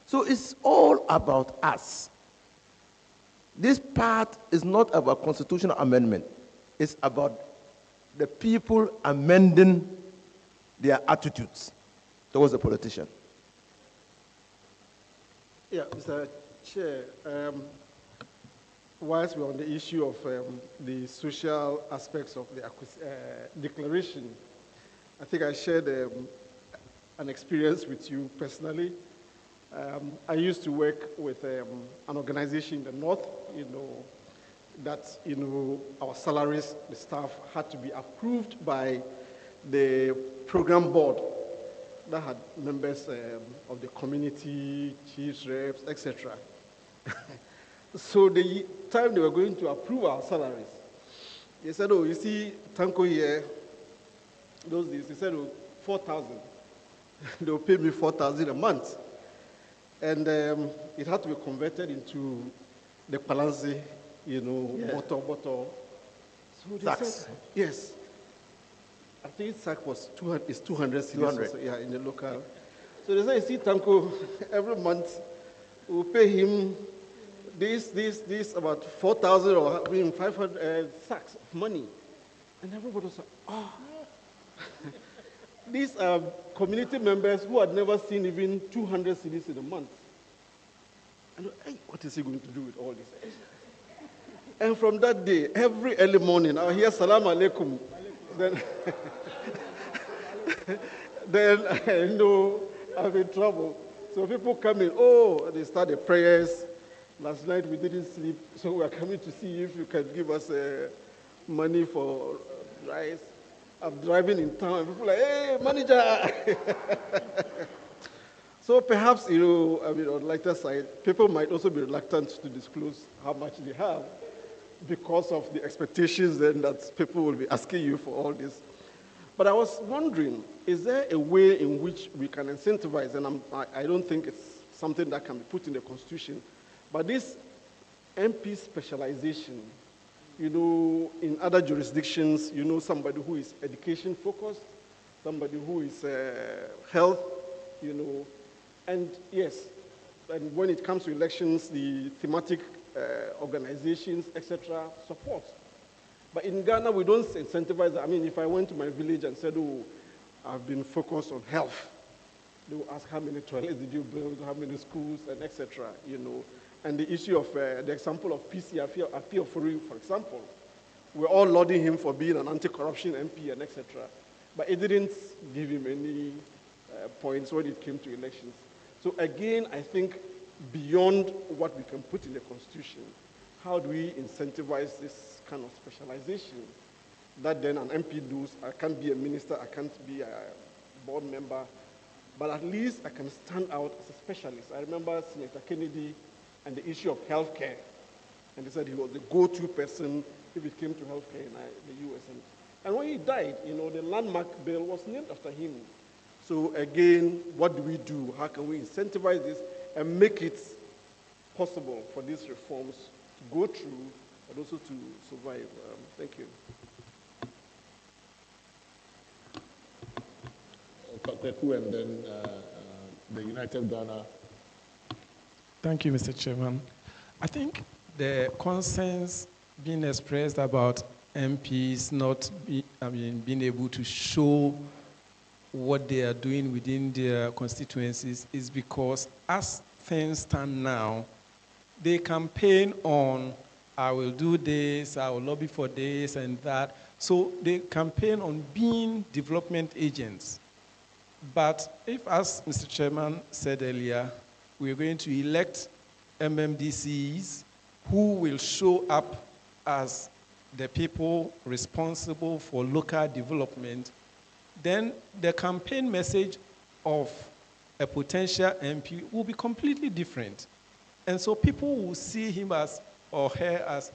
Speaker 2: So it's all about us. This part is not about constitutional amendment. It's about the people amending their attitudes towards the politician.
Speaker 12: Yeah, Mr. Chair, whilst we're on the issue of the social aspects of the declaration, I think I shared an experience with you personally. I used to work with an organization in the north, that, our salaries, the staff, had to be approved by the program board that had members of the community, chiefs, reps, etc. So the time they were going to approve our salaries, they said, oh, you see Tanko here, those days, they said, oh, 4,000. They'll pay me 4,000 a month. And it had to be converted into the Palanzi, bottle. So they said, yes. I think SAC was 200 cedis, 200. So, yeah, in the local. So they said, you see, Tanko, every month we'll pay him this about 4,000 or 500 sacks of money. And everybody was like, oh. These are community members who had never seen even 200 cedis in a month. And hey, what is he going to do with all this? And from that day, every early morning, I'll hear Salam Alaikum. Then I know I'm in trouble. So people come in, they start the prayers. Last night we didn't sleep, so we are coming to see if you can give us money for rice. I'm driving in town, and people are like, hey, manager! So perhaps, on the lighter side, people might also be reluctant to disclose how much they have because of the expectations then that people will be asking you for all this. But I was wondering, is there a way in which we can incentivize, and I don't think it's something that can be put in the Constitution, but this MP specialization, in other jurisdictions, somebody who is education focused, somebody who is health, and yes, and when it comes to elections, the thematic organizations, etc., support. But in Ghana, we don't incentivize. I mean, if I went to my village and said, oh, I've been focused on health, they will ask how many toilets did you build, how many schools, and etc., And the issue of, the example of PC Appeal for example, we're all lauding him for being an anti-corruption MP and etc. But it didn't give him any points when it came to elections. So again, I think beyond what we can put in the Constitution, how do we incentivize this kind of specialization that then an MP does? I can't be a minister, I can't be a board member, but at least I can stand out as a specialist. I remember Senator Kennedy and the issue of healthcare. And he said he was the go-to person if it came to healthcare in the US. And when he died, the landmark bill was named after him. So again, what do we do? How can we incentivize this and make it possible for these reforms to go through but also to survive. Thank you.
Speaker 1: Kweku and then the United Ghana.
Speaker 19: Thank you, Mr. Chairman. I think the concerns being expressed about MPs not being able to show what they are doing within their constituencies is because as things stand now, they campaign on, I will do this, I will lobby for this and that. So they campaign on being development agents. But if, as Mr. Chairman said earlier, we're going to elect MMDCs who will show up as the people responsible for local development, then the campaign message of a potential MP will be completely different. And so people will see him as, or her as,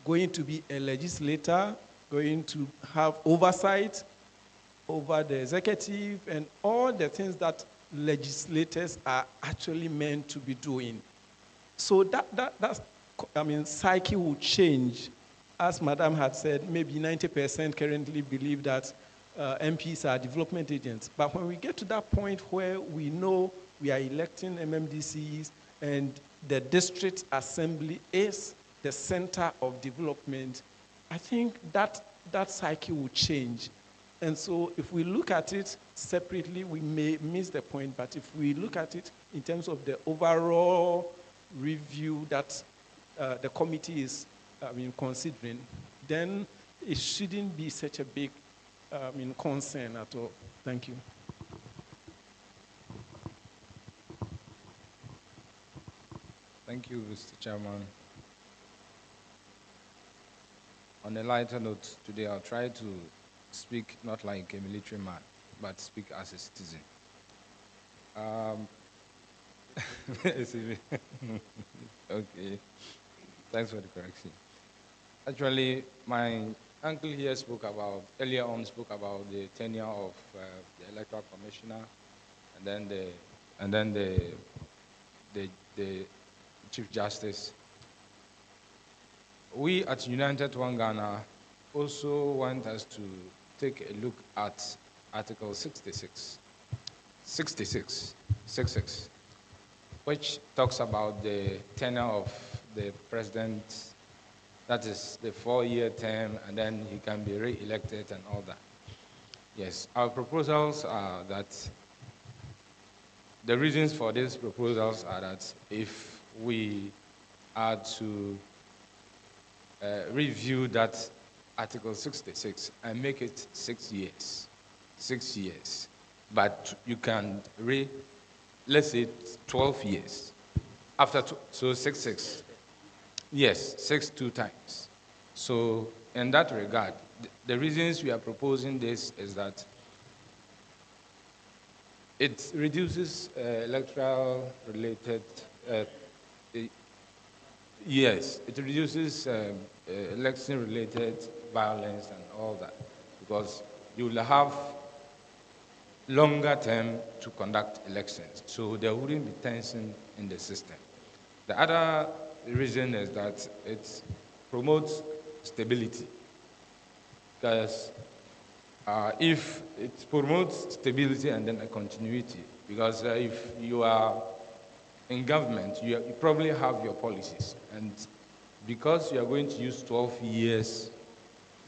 Speaker 19: going to be a legislator, going to have oversight over the executive and all the things that legislators are actually meant to be doing. So that's, psyche will change. As Madam had said, maybe 90% currently believe that MPs are development agents. But when we get to that point where we know we are electing MMDCs and the district assembly is the center of development, I think that psyche will change. And so if we look at it separately, we may miss the point, but if we look at it in terms of the overall review that the committee is considering, then it shouldn't be such a big concern at all. Thank you.
Speaker 20: Thank you, Mr. Chairman. On a lighter note, today I'll try to speak not like a military man, but speak as a citizen. Okay, thanks for the correction. Actually, my uncle here earlier on spoke about the tenure of the Electoral Commissioner, and then the Chief Justice. We at United One Ghana also want us to take a look at Article 66, which talks about the tenure of the president, that is the 4-year term, and then he can be re-elected and all that. Yes, our proposals are that, the reasons for these proposals are that if we are to review that Article 66 and make it 6 years, but you can let's say 12 years. So 6. Yes, 6 2 times. So in that regard, the reasons we are proposing this is that it reduces electoral related, yes, it reduces election related violence and all that, because you will have longer term to conduct elections, so there wouldn't be tension in the system. The other reason is that it promotes stability, because if it promotes stability and then a continuity, because if you are in government, you probably have your policies, and because you are going to use 12 years,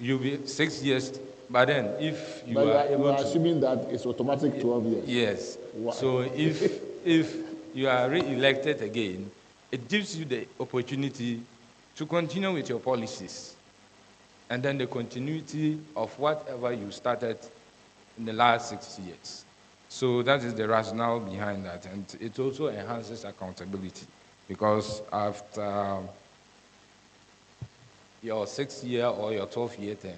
Speaker 20: you'll be 6 years. But then, if you are able to,
Speaker 1: assuming that it's automatic 12 years.
Speaker 20: Yes.
Speaker 1: Wow.
Speaker 20: So if you are re-elected again, it gives you the opportunity to continue with your policies, and then the continuity of whatever you started in the last 6 years. So that is the rationale behind that, and it also enhances accountability, because after your 6-year or your 12-year term,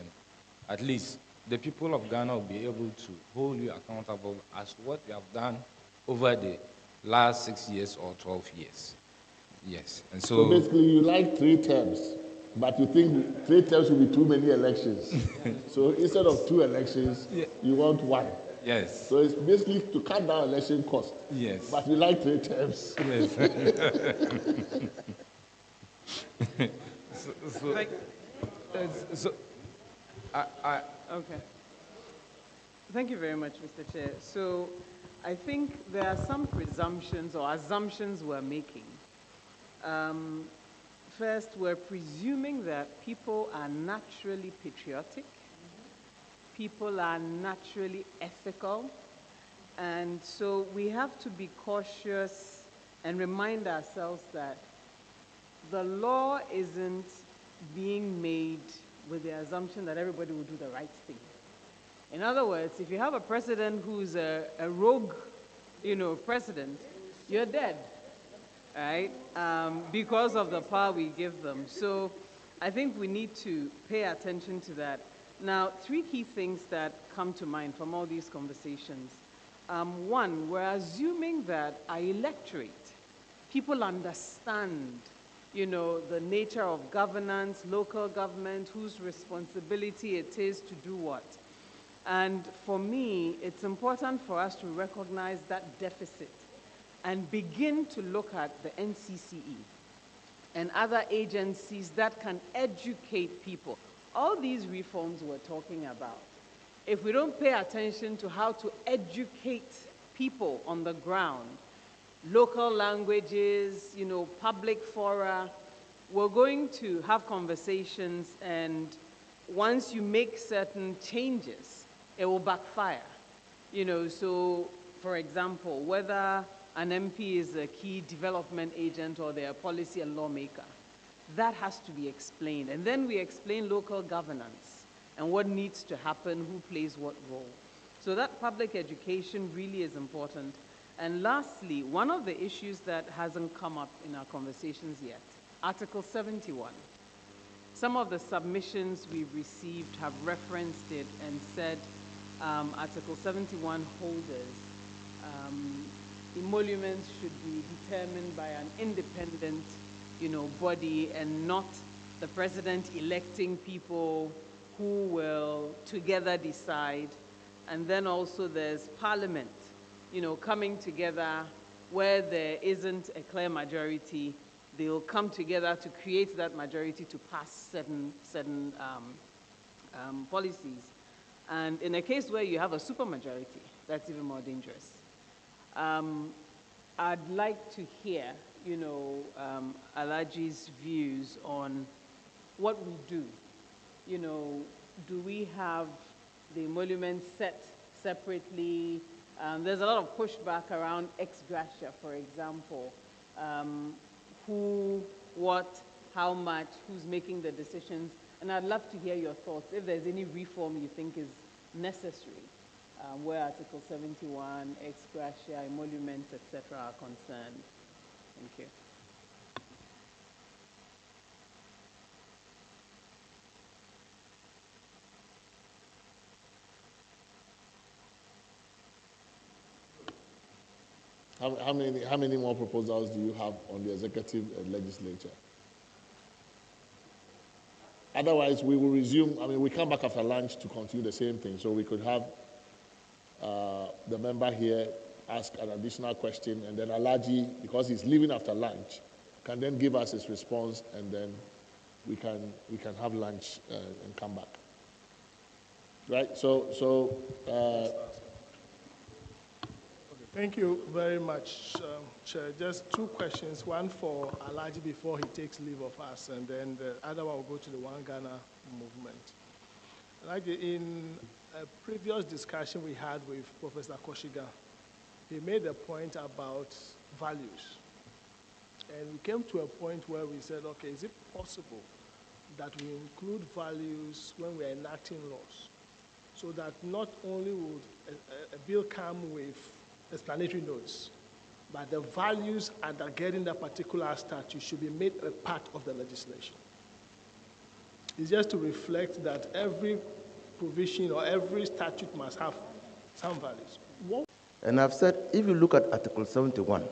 Speaker 20: at least the people of Ghana will be able to hold you accountable as what you have done over the last 6 years or 12 years. Yes, and so
Speaker 1: basically you like 3 terms, but you think 3 terms will be too many elections. So instead of 2 elections, you want 1.
Speaker 20: Yes.
Speaker 1: So it's basically to cut down election cost.
Speaker 20: Yes.
Speaker 1: But you like 3 terms.
Speaker 20: Yes.
Speaker 6: Okay. Thank you very much, Mr. Chair. So I think there are some presumptions or assumptions we're making. First, we're presuming that people are naturally patriotic, people are naturally ethical, and so we have to be cautious and remind ourselves that the law isn't being made with the assumption that everybody will do the right thing. In other words, if you have a president who's a rogue, president, you're dead, right? Because of the power we give them. So I think we need to pay attention to that. Now, three key things that come to mind from all these conversations. One, we're assuming that our electorate, people understand, the nature of governance, local government, whose responsibility it is to do what. And for me, it's important for us to recognize that deficit and begin to look at the NCCE and other agencies that can educate people. All these reforms we're talking about, if we don't pay attention to how to educate people on the ground, local languages, public fora, we're going to have conversations, and once you make certain changes, it will backfire. So for example, whether an MP is a key development agent or they're a policy and lawmaker, that has to be explained. And then we explain local governance and what needs to happen, who plays what role. So that public education really is important. And lastly, one of the issues that hasn't come up in our conversations yet, Article 71. Some of the submissions we've received have referenced it and said Article 71 holders, emoluments should be determined by an independent, body and not the president electing people who will together decide. And then also there's Parliament, coming together where there isn't a clear majority. They'll come together to create that majority to pass certain policies. And in a case where you have a supermajority, that's even more dangerous. I'd like to hear, Alaji's views on what we do. Do we have the emoluments set separately? There's a lot of pushback around ex gratia, for example. Who, what, how much, who's making the decisions? And I'd love to hear your thoughts, if there's any reform you think is necessary, where Article 71, ex gratia, emoluments, etc. are concerned. Thank you.
Speaker 1: How many more proposals do you have on the executive and legislature? Otherwise, we will resume. We come back after lunch to continue the same thing. So we could have the member here ask an additional question, and then Alaji, because he's leaving after lunch, can then give us his response, and then we can have lunch and come back. Right?
Speaker 4: Thank you very much, Chair. Just two questions, one for Alaji before he takes leave of us, and then the other one will go to the One Ghana movement. Alaji, in a previous discussion we had with Professor Koshiga, he made a point about values. And we came to a point where we said, okay, is it possible that we include values when we're enacting laws, so that not only would a bill come with explanatory notes, but the values undergirding that particular statute should be made a part of the legislation. It's just to reflect that every provision or every statute must have some values.
Speaker 2: And I've said, if you look at Article 71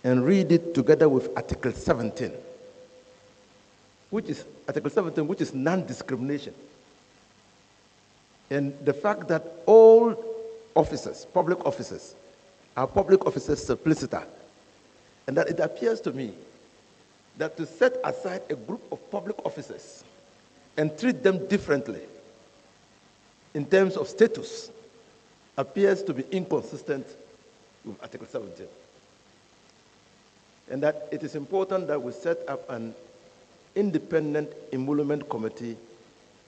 Speaker 2: and read it together with Article 17, which is Article 17, which is non-discrimination, and the fact that all officers, public officers, are public officers simpliciter, and that it appears to me that to set aside a group of public officers and treat them differently in terms of status appears to be inconsistent with Article 17. And that it is important that we set up an independent emolument committee,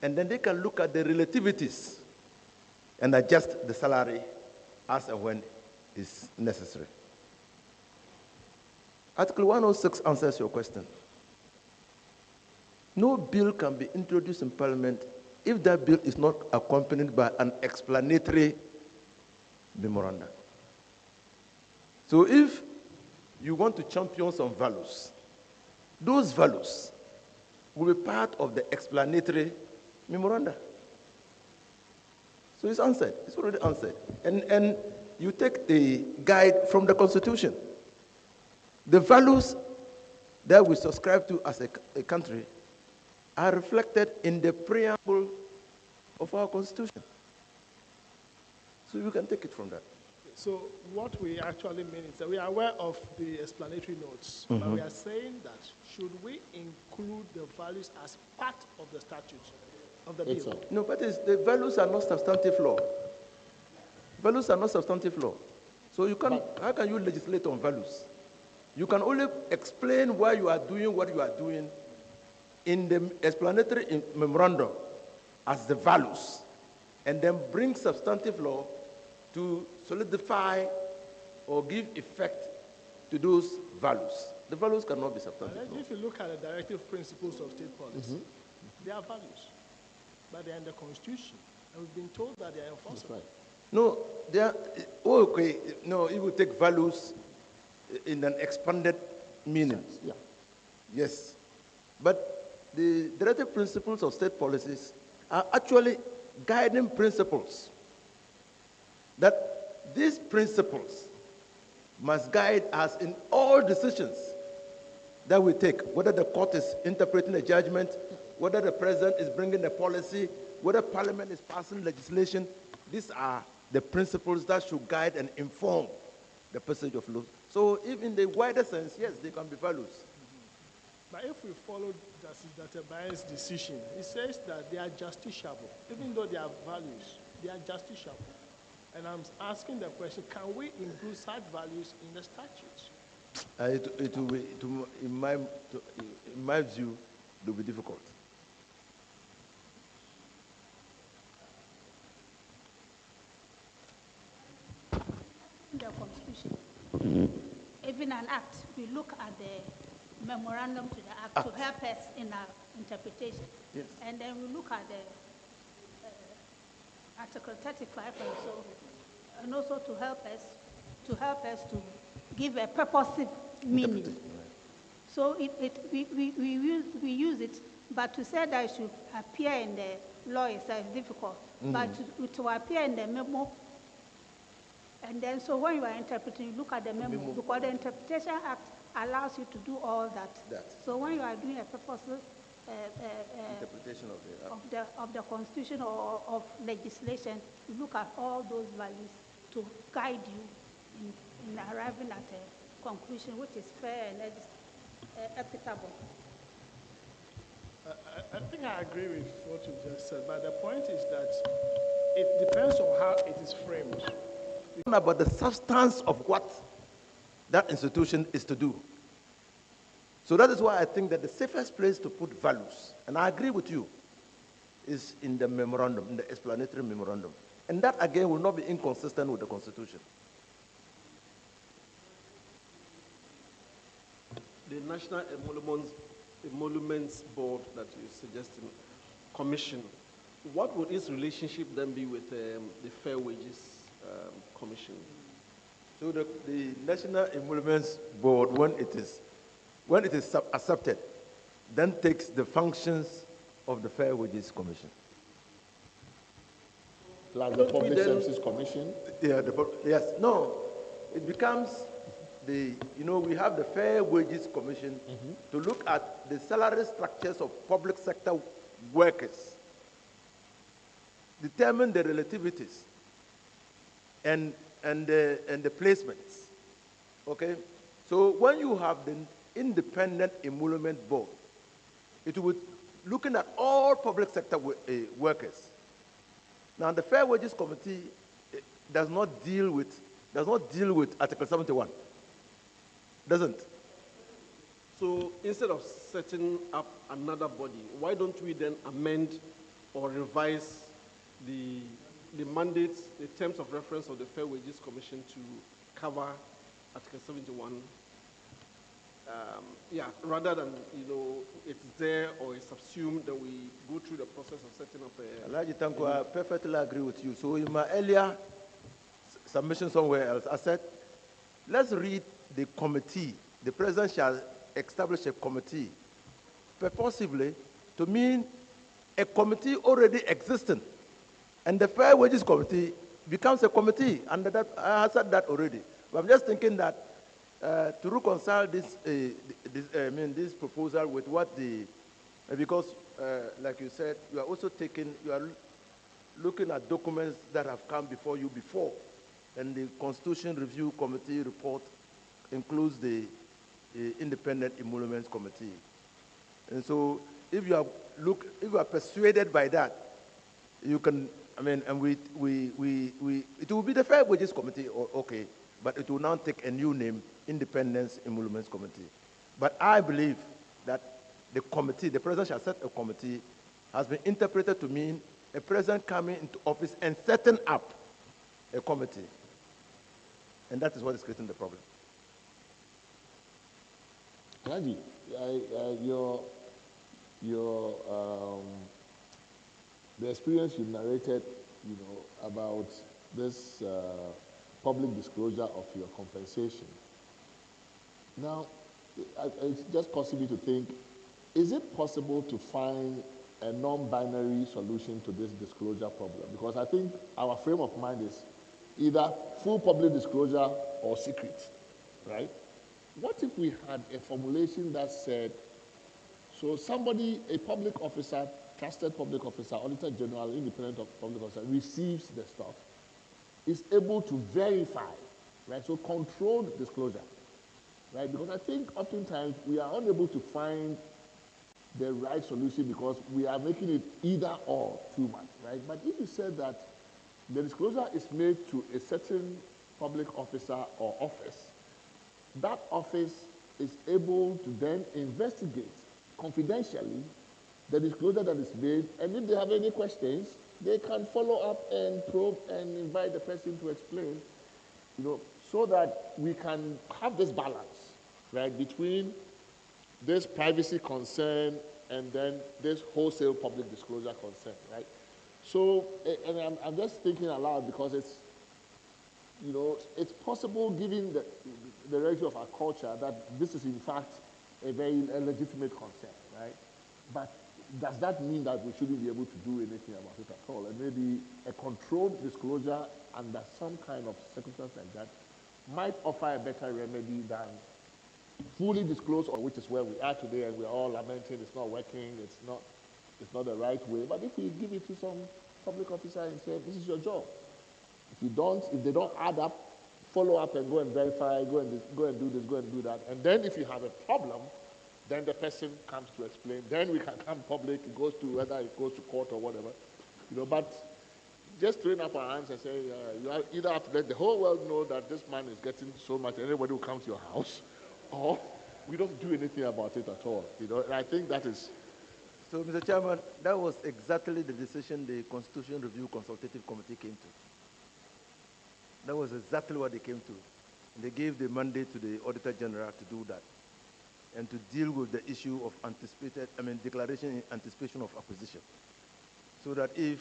Speaker 2: and then they can look at the relativities and adjust the salary as and when is necessary. Article 106 answers your question. No bill can be introduced in Parliament if that bill is not accompanied by an explanatory memorandum. So if you want to champion some values, those values will be part of the explanatory memoranda. So it's answered. It's already answered. And you take the guide from the Constitution. The values that we subscribe to as a country are reflected in the preamble of our Constitution. So you can take it from that.
Speaker 4: So what we actually mean is that we are aware of the explanatory notes, but we are saying that should we include the values as part of the statute of the bill?
Speaker 2: No, but the values are not substantive law. Values are not substantive law. So you can, how can you legislate on values? You can only explain why you are doing what you are doing in the explanatory memorandum as the values, and then bring substantive law to solidify or give effect to those values. The values cannot be substantive law.
Speaker 4: If you look at the directive principles of state policy, they are values, but they are in the Constitution, and we've been told that they are enforceable.
Speaker 2: Right. No, they are, okay, no, it will take values in an expanded meaning. Yeah. Yes. But the directive principles of state policies are actually guiding principles. That these principles must guide us in all decisions that we take, whether the court is interpreting a judgment, whether the president is bringing a policy, whether Parliament is passing legislation. These are the principles that should guide and inform the passage of law. So if in the wider sense, yes, they can be values.
Speaker 4: But if we follow Justice Databaya's decision, it says that they are justiciable. Even though they are values, they are justiciable. And I'm asking the question, can we include such values in the statutes?
Speaker 2: It will be, in my view, it will be difficult.
Speaker 7: In the Constitution, even an act, we look at the memorandum to the act to help us in our interpretation.
Speaker 2: Yes.
Speaker 7: And then we look at the Article 35 and so, and also to help us to give a purposive meaning. So we use it, but to say that it should appear in the law is difficult. But to appear in the memo, and then so when you are interpreting, you look at the memo, because the Interpretation Act allows you to do all that. So when you are doing a purposive
Speaker 2: interpretation
Speaker 7: of the Constitution or of legislation, you look at all those values to guide you in arriving at a conclusion which is fair and equitable.
Speaker 4: I think I agree with what you just said, but the point is that it depends on how it is framed.
Speaker 2: About the substance of what that institution is to do. So that is why I think that the safest place to put values, and I agree with you, is in the memorandum, in the explanatory memorandum. And that, again, will not be inconsistent with the Constitution.
Speaker 12: The National Emoluments Board that you're suggesting, commission, what would its relationship then be with the Fair Wages Commission?
Speaker 2: So the National Emoluments Board, when it is accepted, then takes the functions of the Fair Wages Commission.
Speaker 1: Like the Public Services Commission?
Speaker 2: Yeah, yes. No, it becomes we have the Fair Wages Commission to look at the salary structures of public sector workers, determine the relativities and the placements. Okay? So when you have the independent emolument board. It will be looking at all public sector workers. Now, the Fair Wages Committee does not deal with Article 71. Doesn't.
Speaker 12: So instead of setting up another body, why don't we then amend or revise the mandates, the terms of reference of the Fair Wages Commission to cover Article 71? Rather than, it's there or it's subsumed, that we go through the process of setting up a...
Speaker 2: Alhaji Tanko, I perfectly agree with you. So in my earlier submission somewhere else, I said, let's read the committee. The president shall establish a committee, purposively, to mean a committee already existing. And the Fair Wages Committee becomes a committee. And that, I said that already. But I'm just thinking that to reconcile this proposal with what because like you said, you are looking at documents that have come before you before, and the Constitution Review Committee report includes the Independent Emoluments Committee. And so if you are persuaded by that, you can, and it will be the Fair Wages Committee, okay, but it will now take a new name, Independence Emoluments Committee. But I believe that the committee, the president shall set a committee, has been interpreted to mean a president coming into office and setting up a committee. And that is what is creating the problem.
Speaker 1: Raji, the experience you narrated, about this public disclosure of your compensation. Now, it's just possible to think, is it possible to find a non-binary solution to this disclosure problem? Because I think our frame of mind is either full public disclosure or secret, right? What if we had a formulation that said, so somebody, a public officer, trusted public officer, auditor general, independent of public officer, receives the stuff, is able to verify, right? So controlled disclosure, right? Because I think oftentimes we are unable to find the right solution because we are making it either or too much, right? But if you said that the disclosure is made to a certain public officer or office, that office is able to then investigate confidentially the disclosure that is made, and if they have any questions, they can follow up and probe and invite the person to explain, so that we can have this balance, right, between this privacy concern and then this wholesale public disclosure concern, right? So, and I'm just thinking aloud because it's, it's possible given the reality of our culture that this is in fact a very legitimate concern, right? But does that mean that we shouldn't be able to do anything about it at all? And maybe a controlled disclosure under some kind of circumstance like that might offer a better remedy than fully disclosed, or which is where we are today, and we're all lamenting it's not working, it's not the right way. But if we give it to some public officer and say, this is your job. If they don't add up, follow up and go and verify, go and do this, go and do that. And then if you have a problem, then the person comes to explain. Then we can come public, whether it goes to court or whatever. But just throwing up our hands and say, you either have to let the whole world know that this man is getting so much, and everybody will come to your house, or we don't do anything about it at all. And I think that is...
Speaker 2: So, Mr. Chairman, that was exactly the decision the Constitution Review Consultative Committee came to. That was exactly what they came to. And they gave the mandate to the Auditor General to do that and to deal with the issue of declaration in anticipation of acquisition. So that if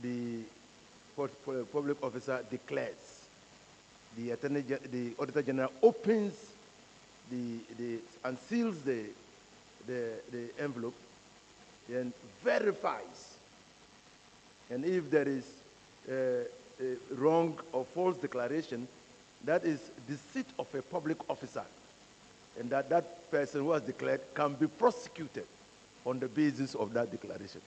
Speaker 2: the public officer declares, the Auditor General opens and seals the envelope, then verifies. And if there is a wrong or false declaration, that is deceit of a public officer, and that person who has declared can be prosecuted on the basis of that declaration.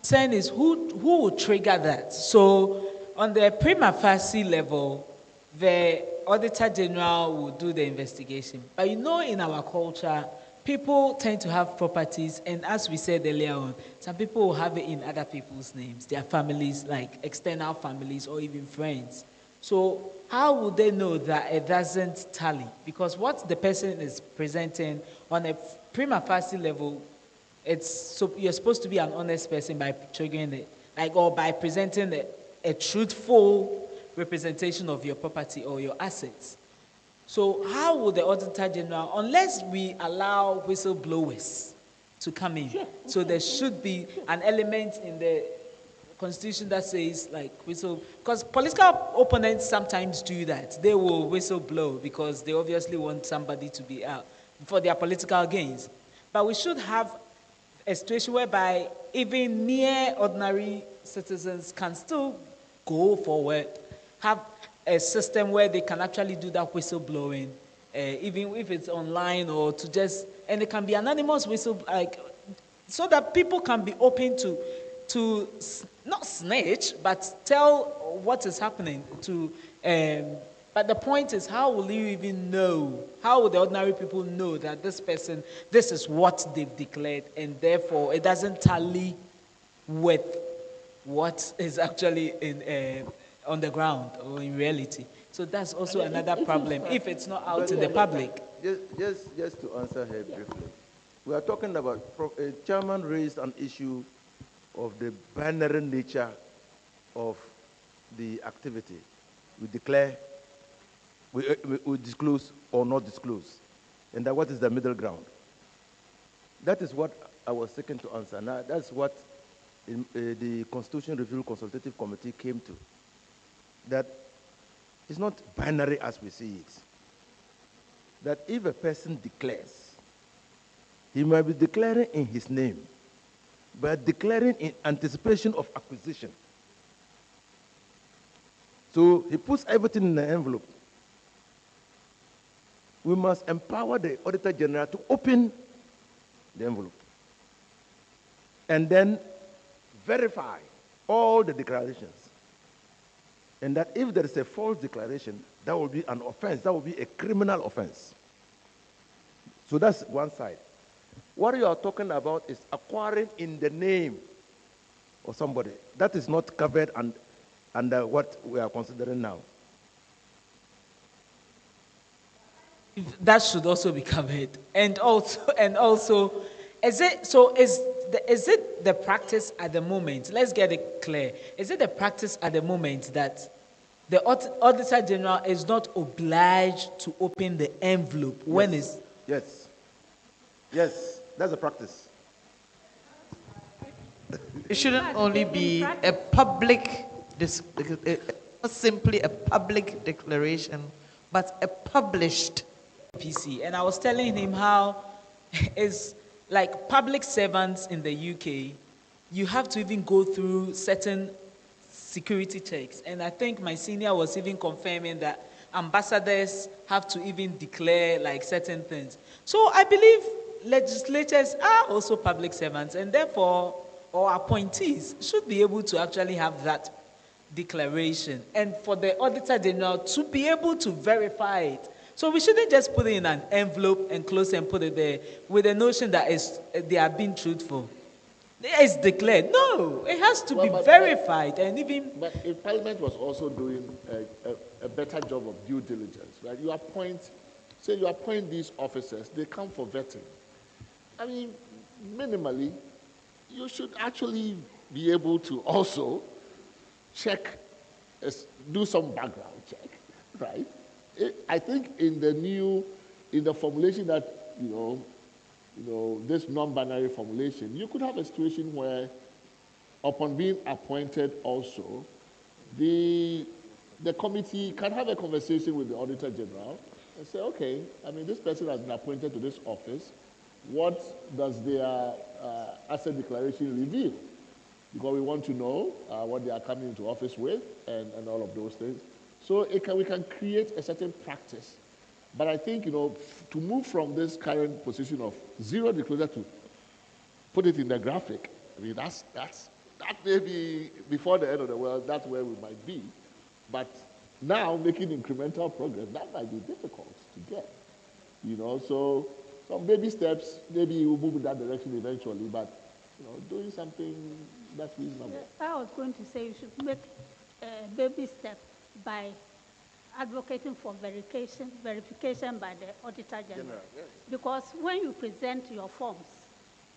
Speaker 10: concern is who will trigger that. So on the prima facie level, the Auditor General will do the investigation. But in our culture, people tend to have properties, and as we said earlier on, some people will have it in other people's names, their families, like external families or even friends. So how would they know that it doesn't tally? Because what the person is presenting on a prima facie level, you're supposed to be an honest person by triggering it, or by presenting a truthful representation of your property or your assets. So how would the Auditor General, unless we allow whistleblowers to come in, so there should be an element in the Constitution that says because political opponents sometimes do that. They will whistleblow because they obviously want somebody to be out for their political gains. But we should have a situation whereby even mere ordinary citizens can still go forward, have a system where they can actually do that whistleblowing, even if it's online or and it can be anonymous whistle, so that people can be open to not snitch, but tell what is happening but the point is, how will you even know? How will the ordinary people know that this person, this is what they've declared, and therefore it doesn't tally with what is actually on the ground or in reality? So that's also another problem if it's not out in the public.
Speaker 2: Just to answer her briefly, we are talking about, Chairman raised an issue of the binary nature of the activity. We declare, we disclose or not disclose, and that what is the middle ground? That is what I was seeking to answer. Now, that's what the Constitution Review Consultative Committee came to, that it's not binary as we see it. That if a person declares, he might be declaring in his name, but declaring in anticipation of acquisition. So he puts everything in the envelope. We must empower the Auditor General to open the envelope and then verify all the declarations. And that if there is a false declaration, that will be an offense, that will be a criminal offense. So that's one side. What you are talking about is acquiring in the name of somebody. That is not covered under what we are considering now.
Speaker 10: That should also be covered. And also, is it the practice at the moment? Let's get it clear. Is it the practice at the moment that the Auditor General is not obliged to open the envelope when it's...
Speaker 2: Yes, that's a practice.
Speaker 18: It shouldn't only be a public, not simply a public declaration, but a published
Speaker 10: PC. And I was telling him how it's like public servants in the UK, you have to even go through certain security checks. And I think my senior was even confirming that ambassadors have to even declare certain things. So I believe legislators are also public servants, and therefore, or appointees should be able to actually have that declaration, and for the Auditor General to be able to verify it. So we shouldn't just put it in an envelope and close and put it there with the notion that they are being truthful. It's declared. No, it has to be verified. But
Speaker 1: if Parliament was also doing a better job of due diligence, right? You appoint these officers, they come for vetting. I mean, minimally, you should actually be able to also check, do some background check, right? I think in the formulation that, this non-binary formulation, you could have a situation where, upon being appointed also, the committee can have a conversation with the Auditor General and say, okay, I mean, this person has been appointed to this office. What does their asset declaration reveal? Because we want to know what they are coming into office with and all of those things. So we can create a certain practice. But I think, to move from this current position of zero disclosure to put it in the graphic, I mean, that's that may be before the end of the world, that's where we might be. But now making incremental progress, that might be difficult to get. So some baby steps, maybe we'll move in that direction eventually, but doing something that's reasonable.
Speaker 7: I was going to say you should make a baby step by advocating for verification by the Auditor General.
Speaker 14: Yes.
Speaker 7: Because when you present your forms,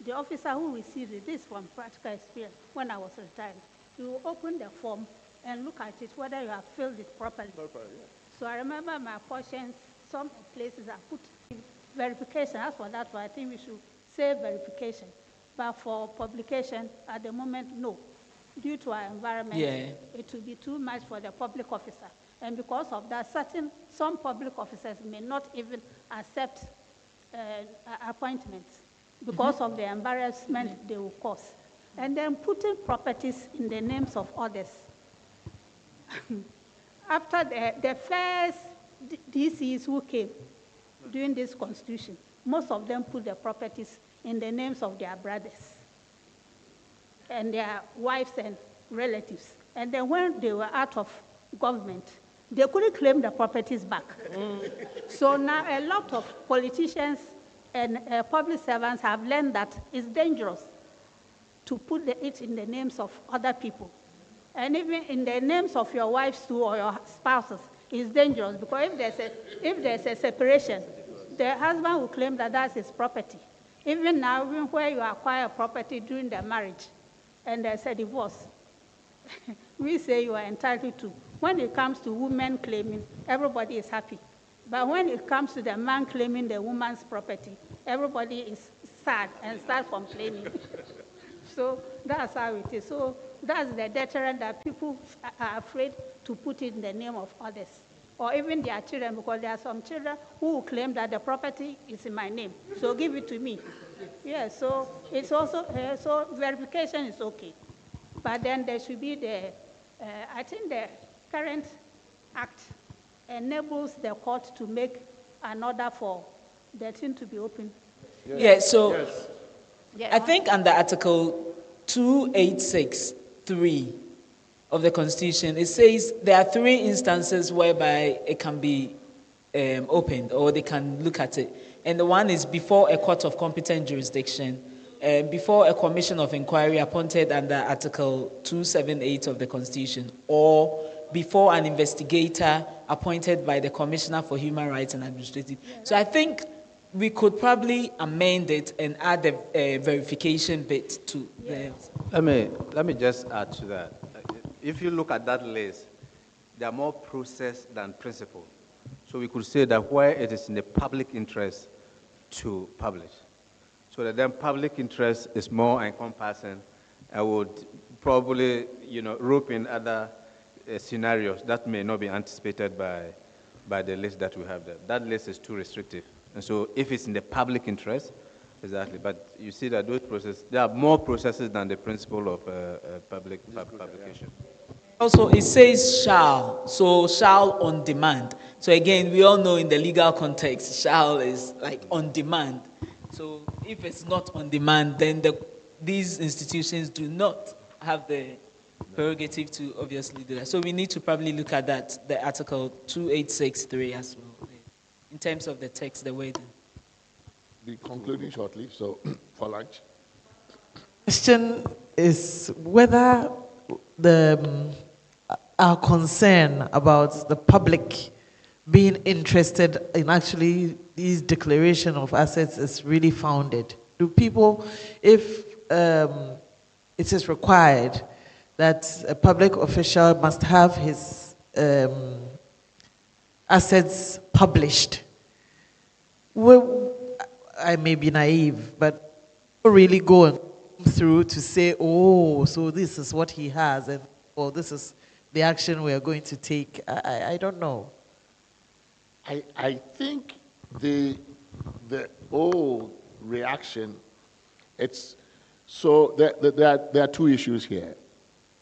Speaker 7: the officer who will see this from practical experience, when I was retired, you will open the form and look at it, whether you have filled it properly. So I remember my portions, some places I put verification. As for that, I think we should say verification. But for publication, at the moment, no. Due to our environment, it will be too much for the public officer. And because of that, some public officers may not even accept appointments because of the embarrassment they will cause. And then putting properties in the names of others. After the first DCs who came during this constitution, most of them put the properties in the names of their brothers and their wives and relatives. And then when they were out of government, they couldn't claim the properties back. So now a lot of politicians and public servants have learned that it's dangerous to put it in the names of other people. And even in the names of your wives too or your spouses, it's dangerous because if there's a separation, the husband will claim that that's his property. Even now, even where you acquire property during the marriage and there's a divorce, we say you are entitled to. When it comes to women claiming, everybody is happy. But when it comes to the man claiming the woman's property, everybody is sad and start complaining. So that's how it is. So that's the deterrent that people are afraid to put it in the name of others. Or even their children, because there are some children who will claim that the property is in my name, so give it to me. Yeah, so it's also, so verification is okay. But then there should be I think the current act enables the court to make an order for the thing to be open.
Speaker 10: I think under Article 286(3) of the Constitution, it says there are 3 instances whereby it can be opened or they can look at it. And the one is before a court of competent jurisdiction, before a commission of inquiry appointed under Article 278 of the Constitution, or before an investigator appointed by the Commissioner for Human Rights and Administrative. So I think we could probably amend it and add the verification bit to the...
Speaker 13: Let me just add to that. If you look at that list, there are more process than principle. So we could say that where it is in the public interest to publish. So that then public interest is more encompassing. I would probably, rope in other scenarios that may not be anticipated by the list that we have there. That list is too restrictive. And so if it's in the public interest, exactly. But you see that those processes, there are more processes than the principle of publication.
Speaker 10: Also, it says shall, so shall on demand. So again, we all know in the legal context, shall is like on demand. So if it's not on demand, then these institutions do not have the prerogative to obviously do that. So we need to probably look at that, the Article 286(3) as well, in terms of the text, the wording.
Speaker 1: Be concluding shortly, so for lunch.
Speaker 18: Question is whether our concern about the public being interested in actually these declaration of assets is really founded. Do people, if it is required that a public official must have his assets published, well, I may be naive, but really go through to say, oh, so this is what he has, and or this is the action we are going to take. I don't know.
Speaker 1: I think the old reaction, it's so there are 2 issues here.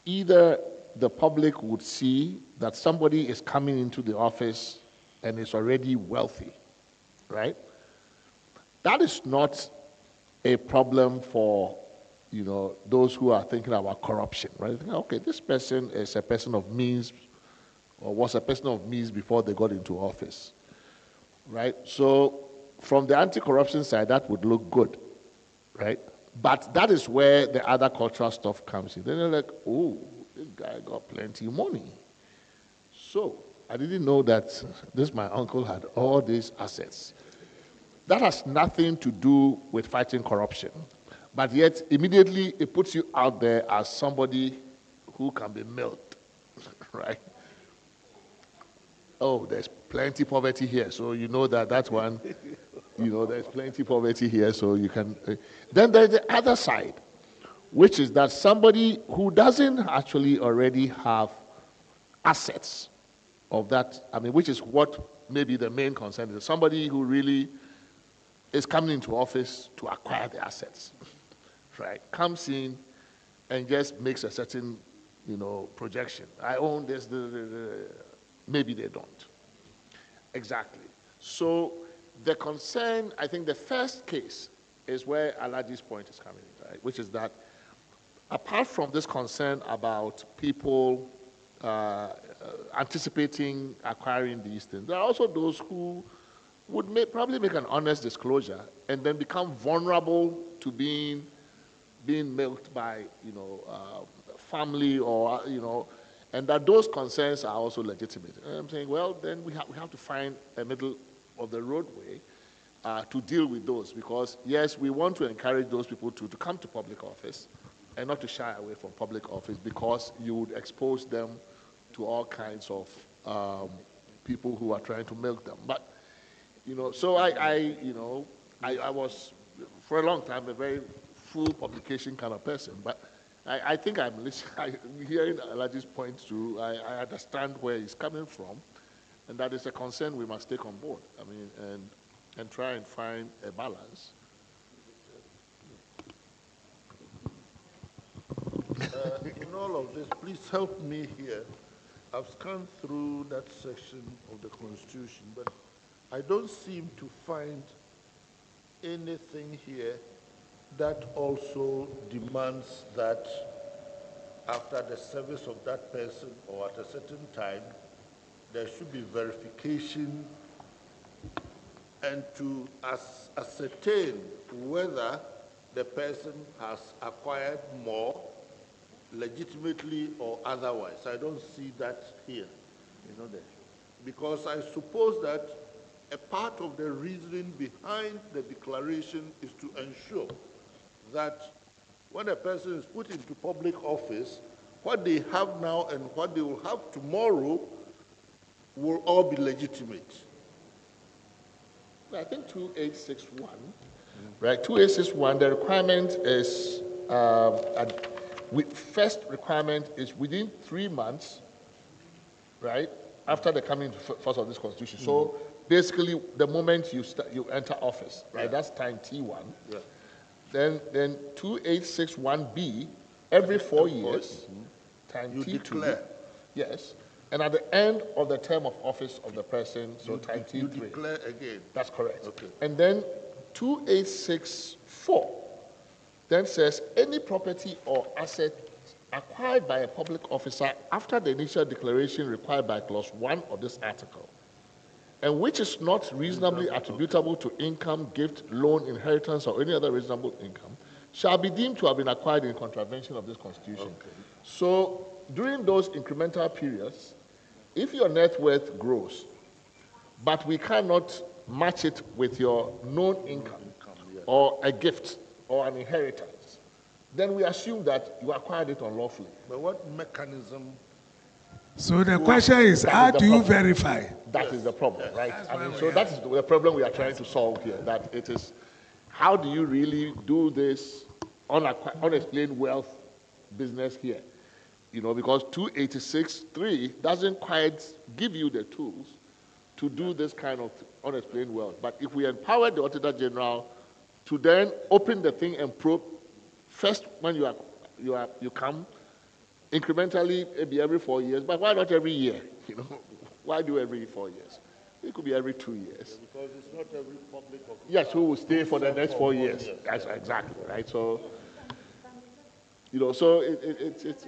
Speaker 1: Either the public would see that somebody is coming into the office and is already wealthy, right? That is not a problem for those who are thinking about corruption, right? Okay, this person is a person of means, or was a person of means before they got into office, right? So from the anti-corruption side, that would look good, right? But that is where the other cultural stuff comes in. Then they're like, oh, this guy got plenty of money. So I didn't know that my uncle had all these assets. That has nothing to do with fighting corruption. But yet, immediately, it puts you out there as somebody who can be milked, right? Oh, there's plenty poverty here, so you know that one, there's plenty poverty here, so you can. Then there's the other side, which is that somebody who doesn't actually already have assets of that, which is what maybe the main concern is. Somebody who really is coming into office to acquire the assets, right? Comes in and just makes a certain, projection. I own this, maybe they don't. Exactly. So the concern, I think the first case is where Alaji's point is coming in, right? Which is that apart from this concern about people anticipating acquiring these things, there are also those who would probably make an honest disclosure and then become vulnerable to being milked by, family or, and that those concerns are also legitimate. And I'm saying, well, then we have to find a middle of the roadway to deal with those, because yes, we want to encourage those people to come to public office and not to shy away from public office, because you would expose them to all kinds of people who are trying to milk them. But so I was for a long time a very full publication kind of person, but I think I'm hearing Alaji's point too. I understand where he's coming from, and that is a concern we must take on board. And try and find a balance.
Speaker 14: In all of this, please help me here. I've scanned through that section of the Constitution, but I don't seem to find anything here that also demands that after the service of that person or at a certain time, there should be verification and to ascertain whether the person has acquired more legitimately or otherwise. I don't see that here, because I suppose that a part of the reasoning behind the declaration is to ensure that when a person is put into public office, what they have now and what they will have tomorrow will all be legitimate.
Speaker 1: I think 2861, right? 2861, the requirement is, first requirement is within 3 months, right, after the coming into force of this Constitution. So basically, the moment you enter office, right, that's time T1.
Speaker 14: Yeah.
Speaker 1: Then 2861B, every 4 years, time
Speaker 14: you
Speaker 1: T2.
Speaker 14: Declare.
Speaker 1: Yes. And at the end of the term of office of the person, so time T3.
Speaker 14: You declare again.
Speaker 1: That's correct.
Speaker 14: Okay.
Speaker 1: And then 2864 then says any property or asset acquired by a public officer after the initial declaration required by clause 1 of this article, and which is not reasonably attributable to income, gift, loan, inheritance, or any other reasonable income, shall be deemed to have been acquired in contravention of this Constitution. Okay. So during those incremental periods, if your net worth grows, but we cannot match it with your known income or a gift or an inheritance, then we assume that you acquired it unlawfully.
Speaker 14: But what mechanism?
Speaker 8: So the question is, how do you verify?
Speaker 1: That is the problem, right? So that's the problem we are trying to solve here, that it is, how do you really do this unexplained wealth business here? Because 286.3 doesn't quite give you the tools to do this kind of unexplained wealth. But if we empower the Auditor General to then open the thing and probe, first when you come, incrementally, maybe every 4 years, but why not every year? Why do every 4 years? It could be every 2 years.
Speaker 14: Yeah, because it's not every public officer.
Speaker 1: Yes, who will stay for the next 4 years. That's exactly, right? So You know, so it's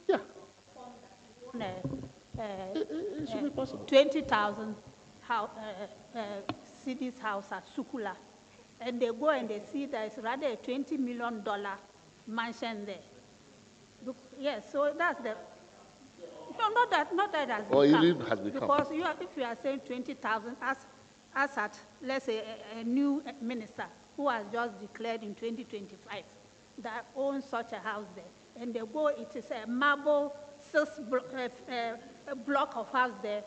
Speaker 1: yeah.
Speaker 7: It should be possible. 20,000 cities house at Sukula, and they go and they see there's rather a $20 million mansion there. Yes, so that's the. No, not that has
Speaker 1: or
Speaker 7: become.
Speaker 1: even has become.
Speaker 7: Because if you are saying 20,000, as at, let's say, a new minister who has just declared in 2025 that owns such a house there, and they go, it is a marble a block of house there,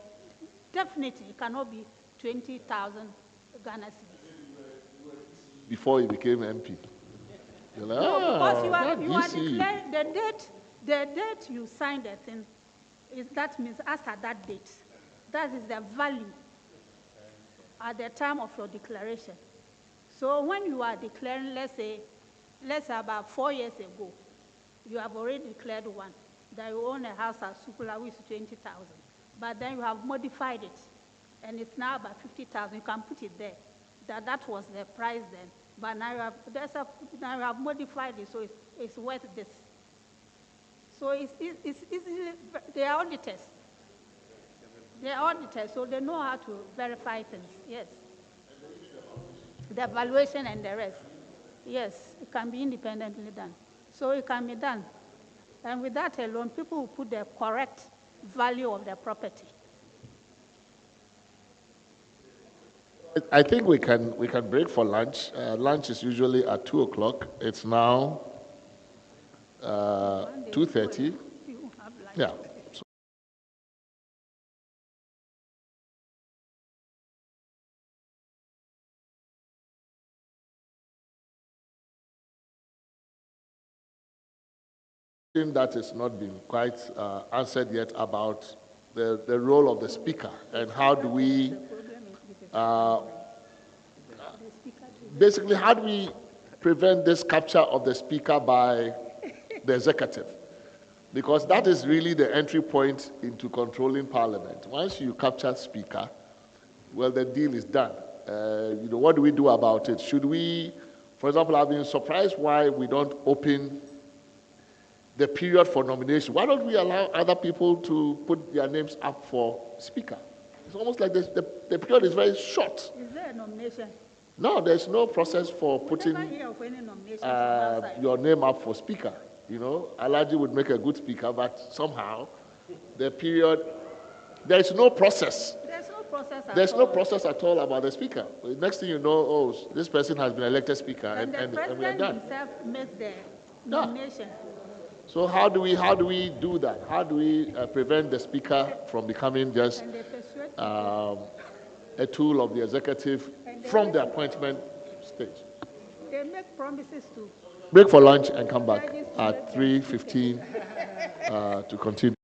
Speaker 7: definitely it cannot be 20,000 Ghana cedis.
Speaker 1: Before he became MP. You're like,
Speaker 7: No, because you are
Speaker 1: DC.
Speaker 7: declaring the date you signed the thing, that means as at that date. That is the value at the time of your declaration. So when you are declaring, let's say about 4 years ago, you have already declared one, that you own a house at Sukula which is 20,000. But then you have modified it, and it's now about 50,000. You can put it there. That was the price then. But now you have modified it, so it's worth this. So it's easily, they are auditors. They are auditors, so they know how to verify things, yes. The valuation and the rest, yes, it can be independently done. So it can be done. And with that alone, people will put the correct value of the property.
Speaker 1: I think we can break for lunch. Lunch is usually at 2 o'clock. It's now 2:30. Yeah. That has not been quite answered yet about the role of the speaker and how do we basically how do we prevent this capture of the speaker by the executive, because that is really the entry point into controlling parliament. Once you capture speaker, well, the deal is done. What do we do about it? Should we, for example, I've been surprised why we don't open the period for nomination. Why don't we allow other people to put their names up for speaker? It's almost like the period is very short.
Speaker 7: Is there a nomination?
Speaker 1: No, there's no process for putting your name up for speaker. Alaji would make a good speaker, but somehow the period, there's no process.
Speaker 7: There's no process at all.
Speaker 1: There's no process at all about the speaker. Next thing you know, this person has been elected speaker, and
Speaker 7: the
Speaker 1: we are
Speaker 7: president
Speaker 1: done.
Speaker 7: himself makes the nomination.
Speaker 1: So how do we do that? How do we prevent the speaker from becoming just a tool of the executive from the appointment stage?
Speaker 7: They make promises to
Speaker 1: Break for lunch and come back at 3:15 to continue.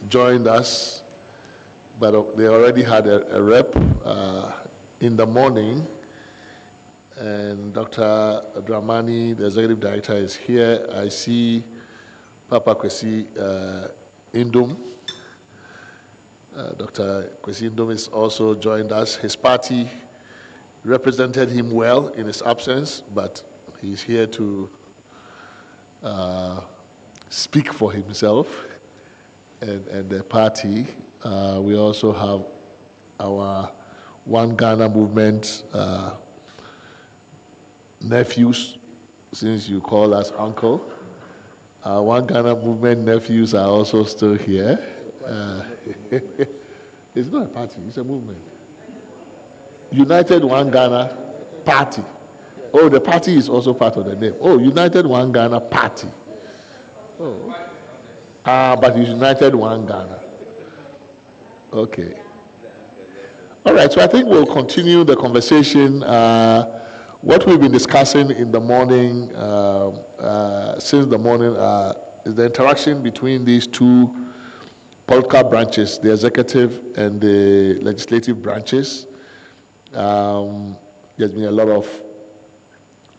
Speaker 1: joined us, but they already had a rep in the morning. And Dr. Dramani, the executive director, is here. I see Papa Kwesi Indum. Dr. Kwesi Indum is also joined us. His party represented him well in his absence, but he's here to speak for himself and the party. We also have our One Ghana movement nephews, since you call us uncle. One Ghana movement nephews are also still here. It's not a party, it's a movement. United One Ghana Party. Oh, the party is also part of the name. Oh, United One Ghana Party. Oh. But it's United One Ghana. Okay. All right, so I think we'll continue the conversation. What we've been discussing in the morning, since the morning, is the interaction between these two political branches, the executive and the legislative branches. There's been a lot of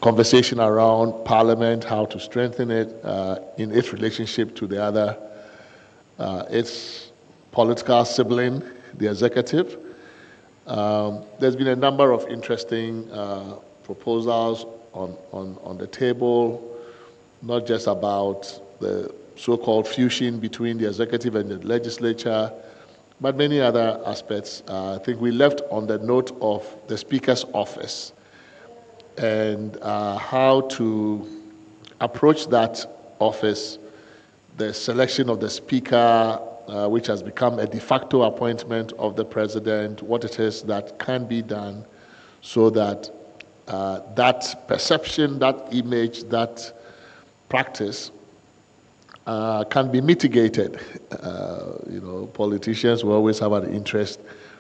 Speaker 1: conversation around Parliament, how to strengthen it in its relationship to the other, its political sibling, the executive. There's been a number of interesting proposals on the table, not just about the so-called fusion between the executive and the legislature, but many other aspects. I think we left on the note of the Speaker's office and how to approach that office, the selection of the Speaker, which has become a de facto appointment of the President, what it is that can be done so that that perception, that image, that practice can be mitigated. Politicians will always have an interest.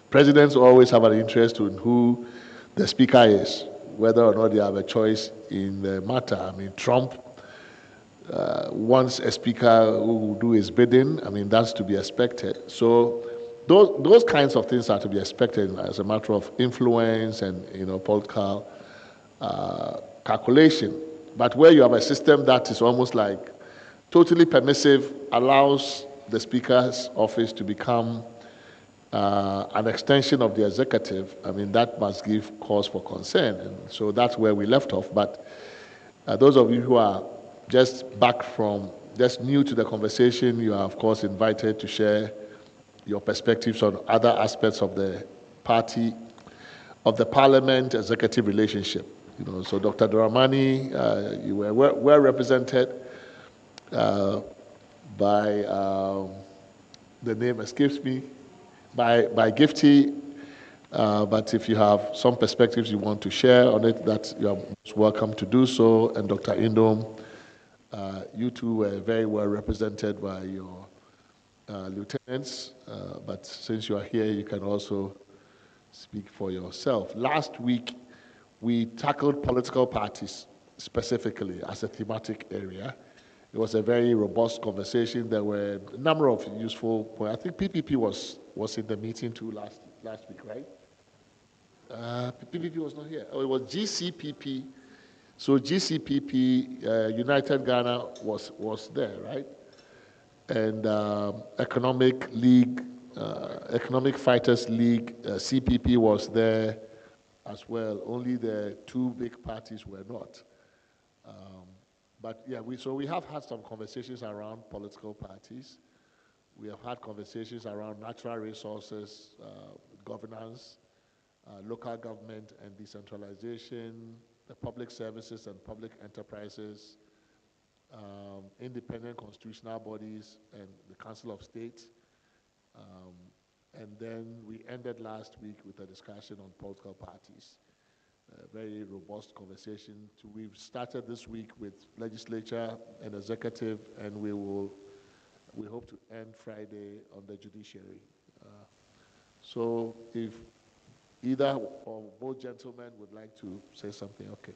Speaker 1: Presidents will always have an interest in who the Speaker is, whether or not they have a choice in the matter. I mean, Trump wants a Speaker who will do his bidding. I mean, that's to be expected. So those kinds of things are to be expected as a matter of influence and political calculation. But where you have a system that is almost like totally permissive, allows the Speaker's office to become an extension of the executive, I mean, that must give cause for concern. And so that's where we left off. But those of you who are just new to the conversation, you are, of course, invited to share your perspectives on other aspects of the party, of the Parliament-executive relationship. So Dr. Dramani, you were well represented by, the name escapes me, by Gifty, but if you have some perspectives you want to share on it, that you are most welcome to do so. And Dr. Indom, you two were very well represented by your lieutenants, but since you are here, you can also speak for yourself. Last week, we tackled political parties specifically as a thematic area. It was a very robust conversation. There were a number of useful points. I think PPP was in the meeting too last week, right? PPP was not here. Oh, it was GCPP. So GCPP, United Ghana was there, right? And Economic League, Economic Fighters League, CPP was there as well. Only the two big parties were not. But yeah, we have had some conversations around political parties. We have had conversations around natural resources, governance, local government and decentralization, the public services and public enterprises, independent constitutional bodies and the Council of State. And then we ended last week with a discussion on political parties. A very robust conversation. We've started this week with legislature and executive, and we hope to end Friday on the judiciary. So if either or both gentlemen would like to say something, okay.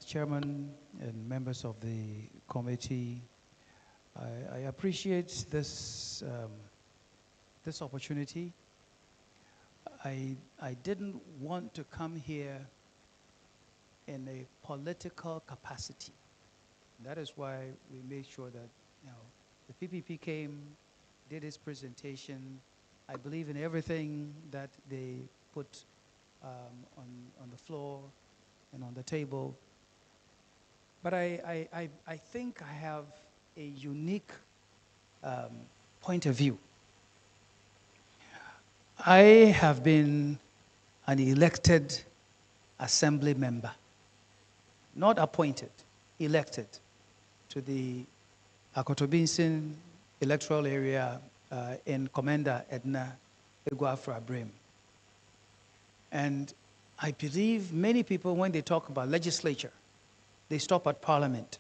Speaker 21: Chairman and members of the committee, I appreciate this, this opportunity. I didn't want to come here in a political capacity. That is why we made sure that, you know, the PPP came, did its presentation. I believe in everything that they put on the floor and on the table. But I think I have a unique point of view. I have been an elected assembly member, not appointed, elected to the Akotobinsin electoral area in Commander Edna Eguafra Brim. And I believe many people, when they talk about legislature, they stop at Parliament.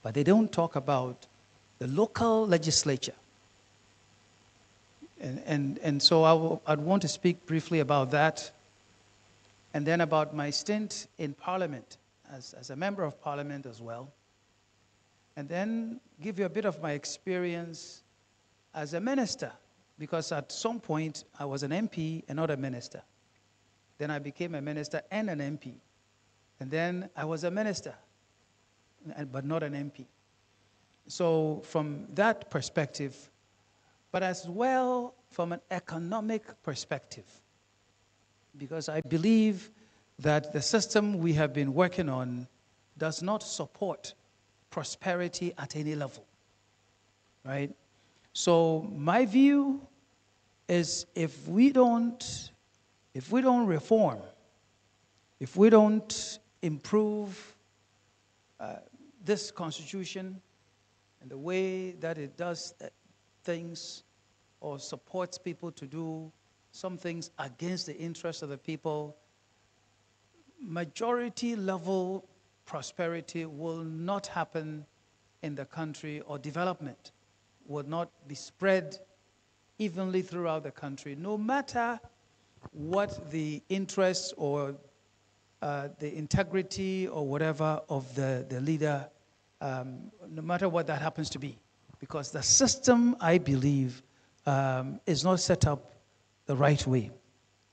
Speaker 21: But they don't talk about the local legislature. And so I'd want to speak briefly about that, and then about my stint in Parliament as a member of Parliament as well, and then give you a bit of my experience as a minister, because at some point I was an MP and not a minister. Then I became a minister and an MP. And then I was a minister, but not an MP. So from that perspective, but as well from an economic perspective, because I believe that the system we have been working on does not support prosperity at any level, right? So my view is if we don't reform, if we don't improve this constitution and the way that it does things or supports people to do some things against the interests of the people, majority level prosperity will not happen in the country, or development will not be spread evenly throughout the country, no matter what the interests or the integrity or whatever of the leader, no matter what that happens to be. Because the system, I believe, is not set up the right way.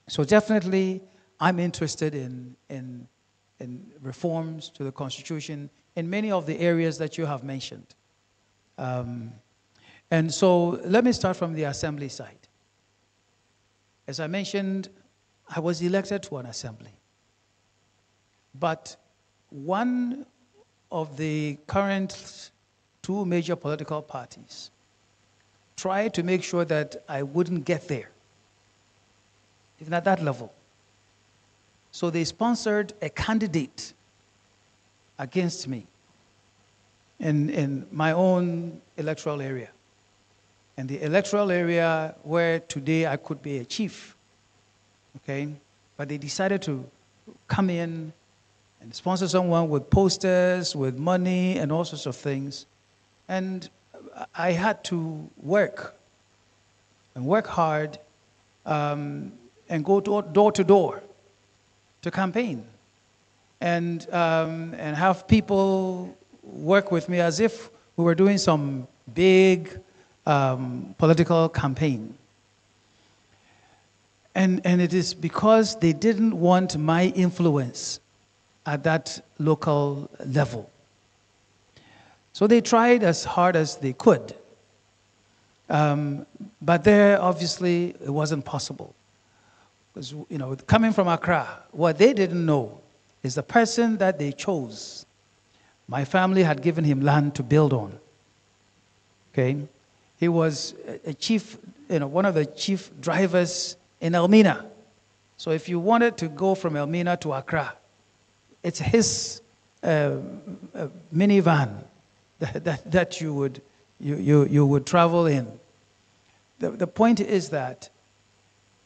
Speaker 21: So definitely, I'm interested in reforms to the Constitution in many of the areas that you have mentioned. And so let me start from the assembly side. As I mentioned, I was elected to an assembly. But one of the current two major political parties tried to make sure that I wouldn't get there, even at that level. So they sponsored a candidate against me in my own electoral area. And the electoral area where today I could be a chief, okay? But they decided to come in and sponsor someone with posters, with money, and all sorts of things. And I had to work, and work hard, and go door to door to campaign, and have people work with me as if we were doing some big political campaign. And it is because they didn't want my influence at that local level. So they tried as hard as they could. But there, obviously, it wasn't possible. Because, you know, coming from Accra, what they didn't know is the person that they chose, my family had given him land to build on. Okay? He was a chief, you know, one of the chief drivers in Elmina. So if you wanted to go from Elmina to Accra, it's his minivan that you would travel in. The point is that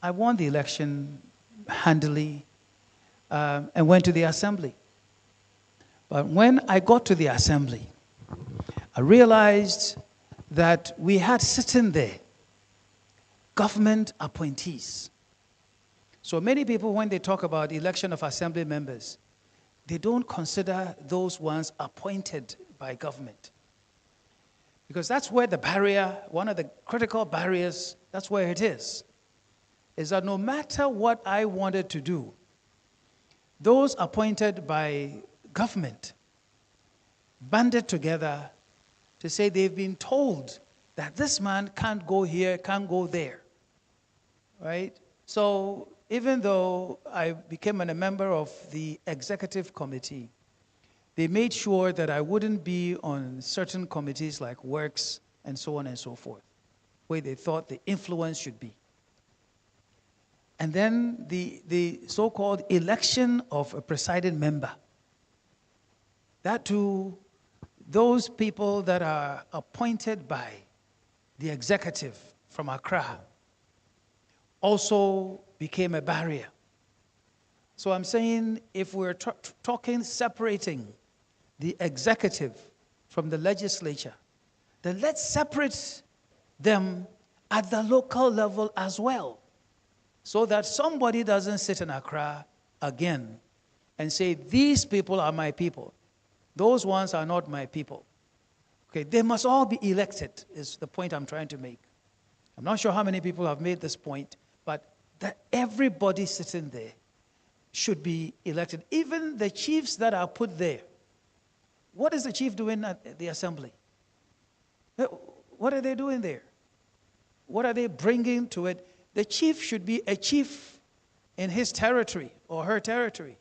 Speaker 21: I won the election handily and went to the assembly. But when I got to the assembly, I realized that we had sitting there government appointees. So many people, when they talk about election of assembly members, they don't consider those ones appointed by government. Because that's where the barrier, one of the critical barriers, that's where it is that no matter what I wanted to do, those appointed by government banded together to say they've been told that this man can't go here, can't go there, right? So even though I became a member of the executive committee, they made sure that I wouldn't be on certain committees like works and so on and so forth, where they thought the influence should be. And then the so-called election of a presiding member. That too, those people that are appointed by the executive from Accra also became a barrier. So I'm saying if we're talking separating the executive from the legislature, then let's separate them at the local level as well, so that somebody doesn't sit in Accra again and say, these people are my people. Those ones are not my people. Okay, they must all be elected, is the point I'm trying to make. I'm not sure how many people have made this point, but that everybody sitting there should be elected. Even the chiefs that are put there. What is the chief doing at the assembly? What are they doing there? What are they bringing to it? The chief should be a chief in his territory or her territory,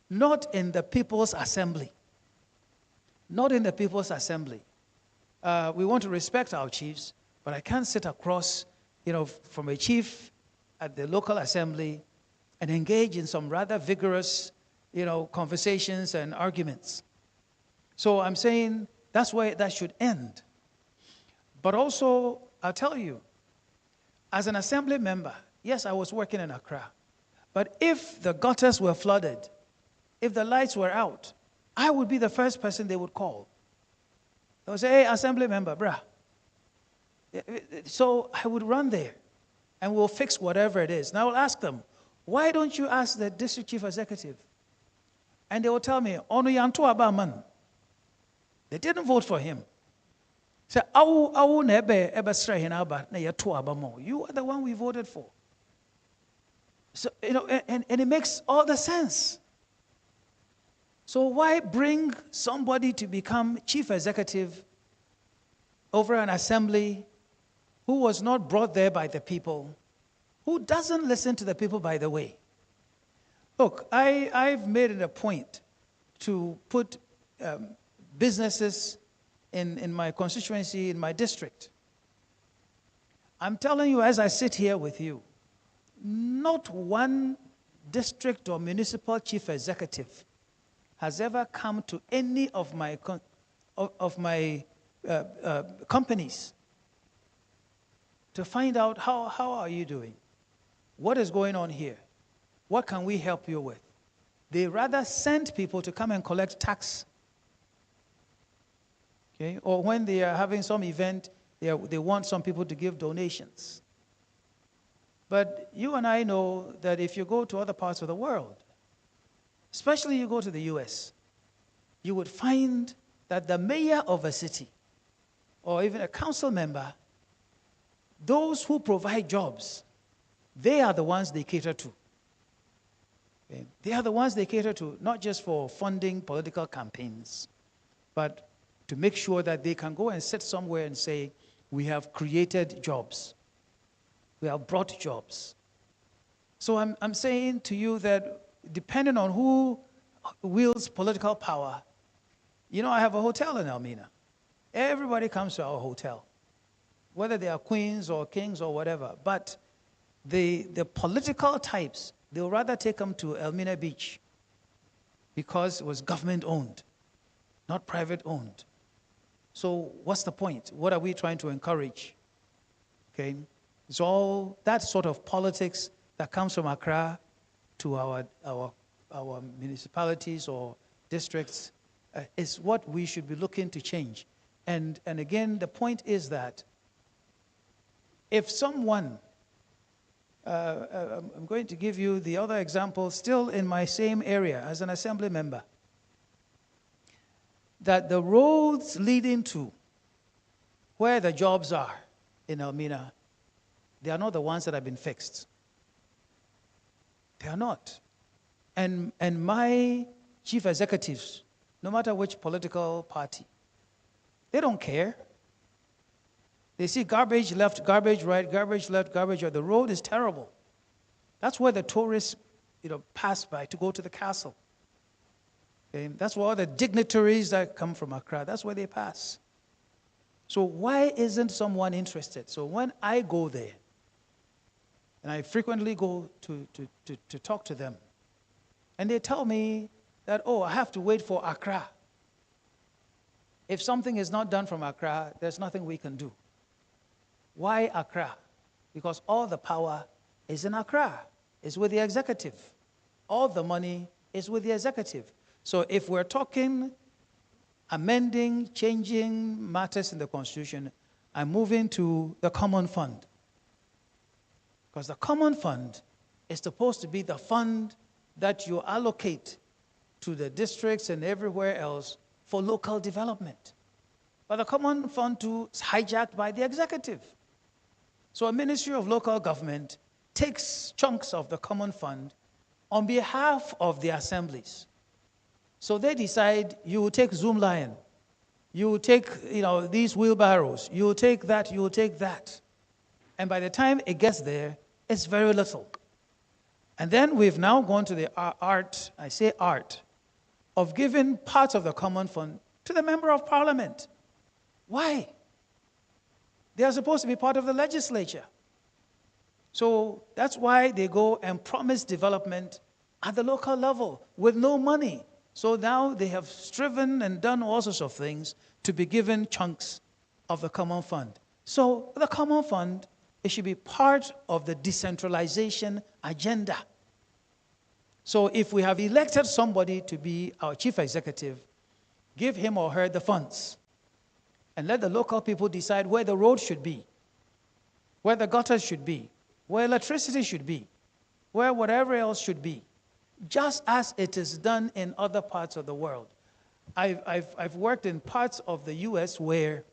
Speaker 21: not in the people's assembly. Not in the people's assembly. We want to respect our chiefs, but I can't sit across, from a chief at the local assembly and engage in some rather vigorous, conversations and arguments. So I'm saying that's where that should end. But also, I'll tell you, as an assembly member, yes, I was working in Accra, but if the gutters were flooded, if the lights were out, I would be the first person they would call. They would say, hey, assembly member, bruh. So I would run there, and we'll fix whatever it is. And I will ask them, why don't you ask the district chief executive? And they will tell me, Onu Yantu Abaman. They didn't vote for him. So, you are the one we voted for. So, and it makes all the sense. So why bring somebody to become chief executive over an assembly who was not brought there by the people, who doesn't listen to the people, by the way? Look, I've made it a point to put businesses in my constituency, in my district. I'm telling you, as I sit here with you, not one district or municipal chief executive has ever come to any of my companies to find out how are you doing? What is going on here? What can we help you with? They rather send people to come and collect tax. Okay? Or when they are having some event, they want some people to give donations. But you and I know that if you go to other parts of the world, especially you go to the US, you would find that the mayor of a city, or even a council member, those who provide jobs, they are the ones they cater to. Okay? They are the ones they cater to, not just for funding political campaigns, but to make sure that they can go and sit somewhere and say, we have created jobs. We have brought jobs. So I'm saying to you that depending on who wields political power, I have a hotel in Elmina. Everybody comes to our hotel, whether they are queens or kings or whatever. But the political types, they'll rather take them to Elmina Beach because it was government owned, not private owned. So what's the point? What are we trying to encourage? Okay? It's all that sort of politics that comes from Accra to our municipalities or districts is what we should be looking to change. And again, the point is that if someone I'm going to give you the other example, still in my same area as an assembly member, that the roads leading to where the jobs are in Elmina, they are not the ones that have been fixed. They are not. And my chief executives, no matter which political party, they don't care. They see garbage left, garbage right, garbage left, garbage right. The road is terrible. That's where the tourists, pass by to go to the castle. Okay? That's where all the dignitaries that come from Accra, that's where they pass. So why isn't someone interested? So when I go there, and I frequently go to talk to them, and they tell me that, I have to wait for Accra. If something is not done from Accra, there's nothing we can do. Why Accra? Because all the power is in Accra. It's with the executive. All the money is with the executive. So if we're talking amending, changing matters in the Constitution, I'm moving to the Common Fund. Because the Common Fund is supposed to be the fund that you allocate to the districts and everywhere else for local development. But the Common Fund too is hijacked by the executive. So a Ministry of Local Government takes chunks of the Common Fund on behalf of the assemblies. So they decide, you will take Zoom Lion, you will take these wheelbarrows, you will take that, you will take that. And by the time it gets there, it's very little. And then we've now gone to the art, I say art, of giving parts of the Common Fund to the Member of Parliament. Why? They are supposed to be part of the legislature. So that's why they go and promise development at the local level with no money. So now they have striven and done all sorts of things to be given chunks of the Common Fund. So the Common Fund, it should be part of the decentralization agenda. So if we have elected somebody to be our chief executive, give him or her the funds and let the local people decide where the road should be, where the gutters should be, where electricity should be, where whatever else should be, just as it is done in other parts of the world. I've worked in parts of the U.S. where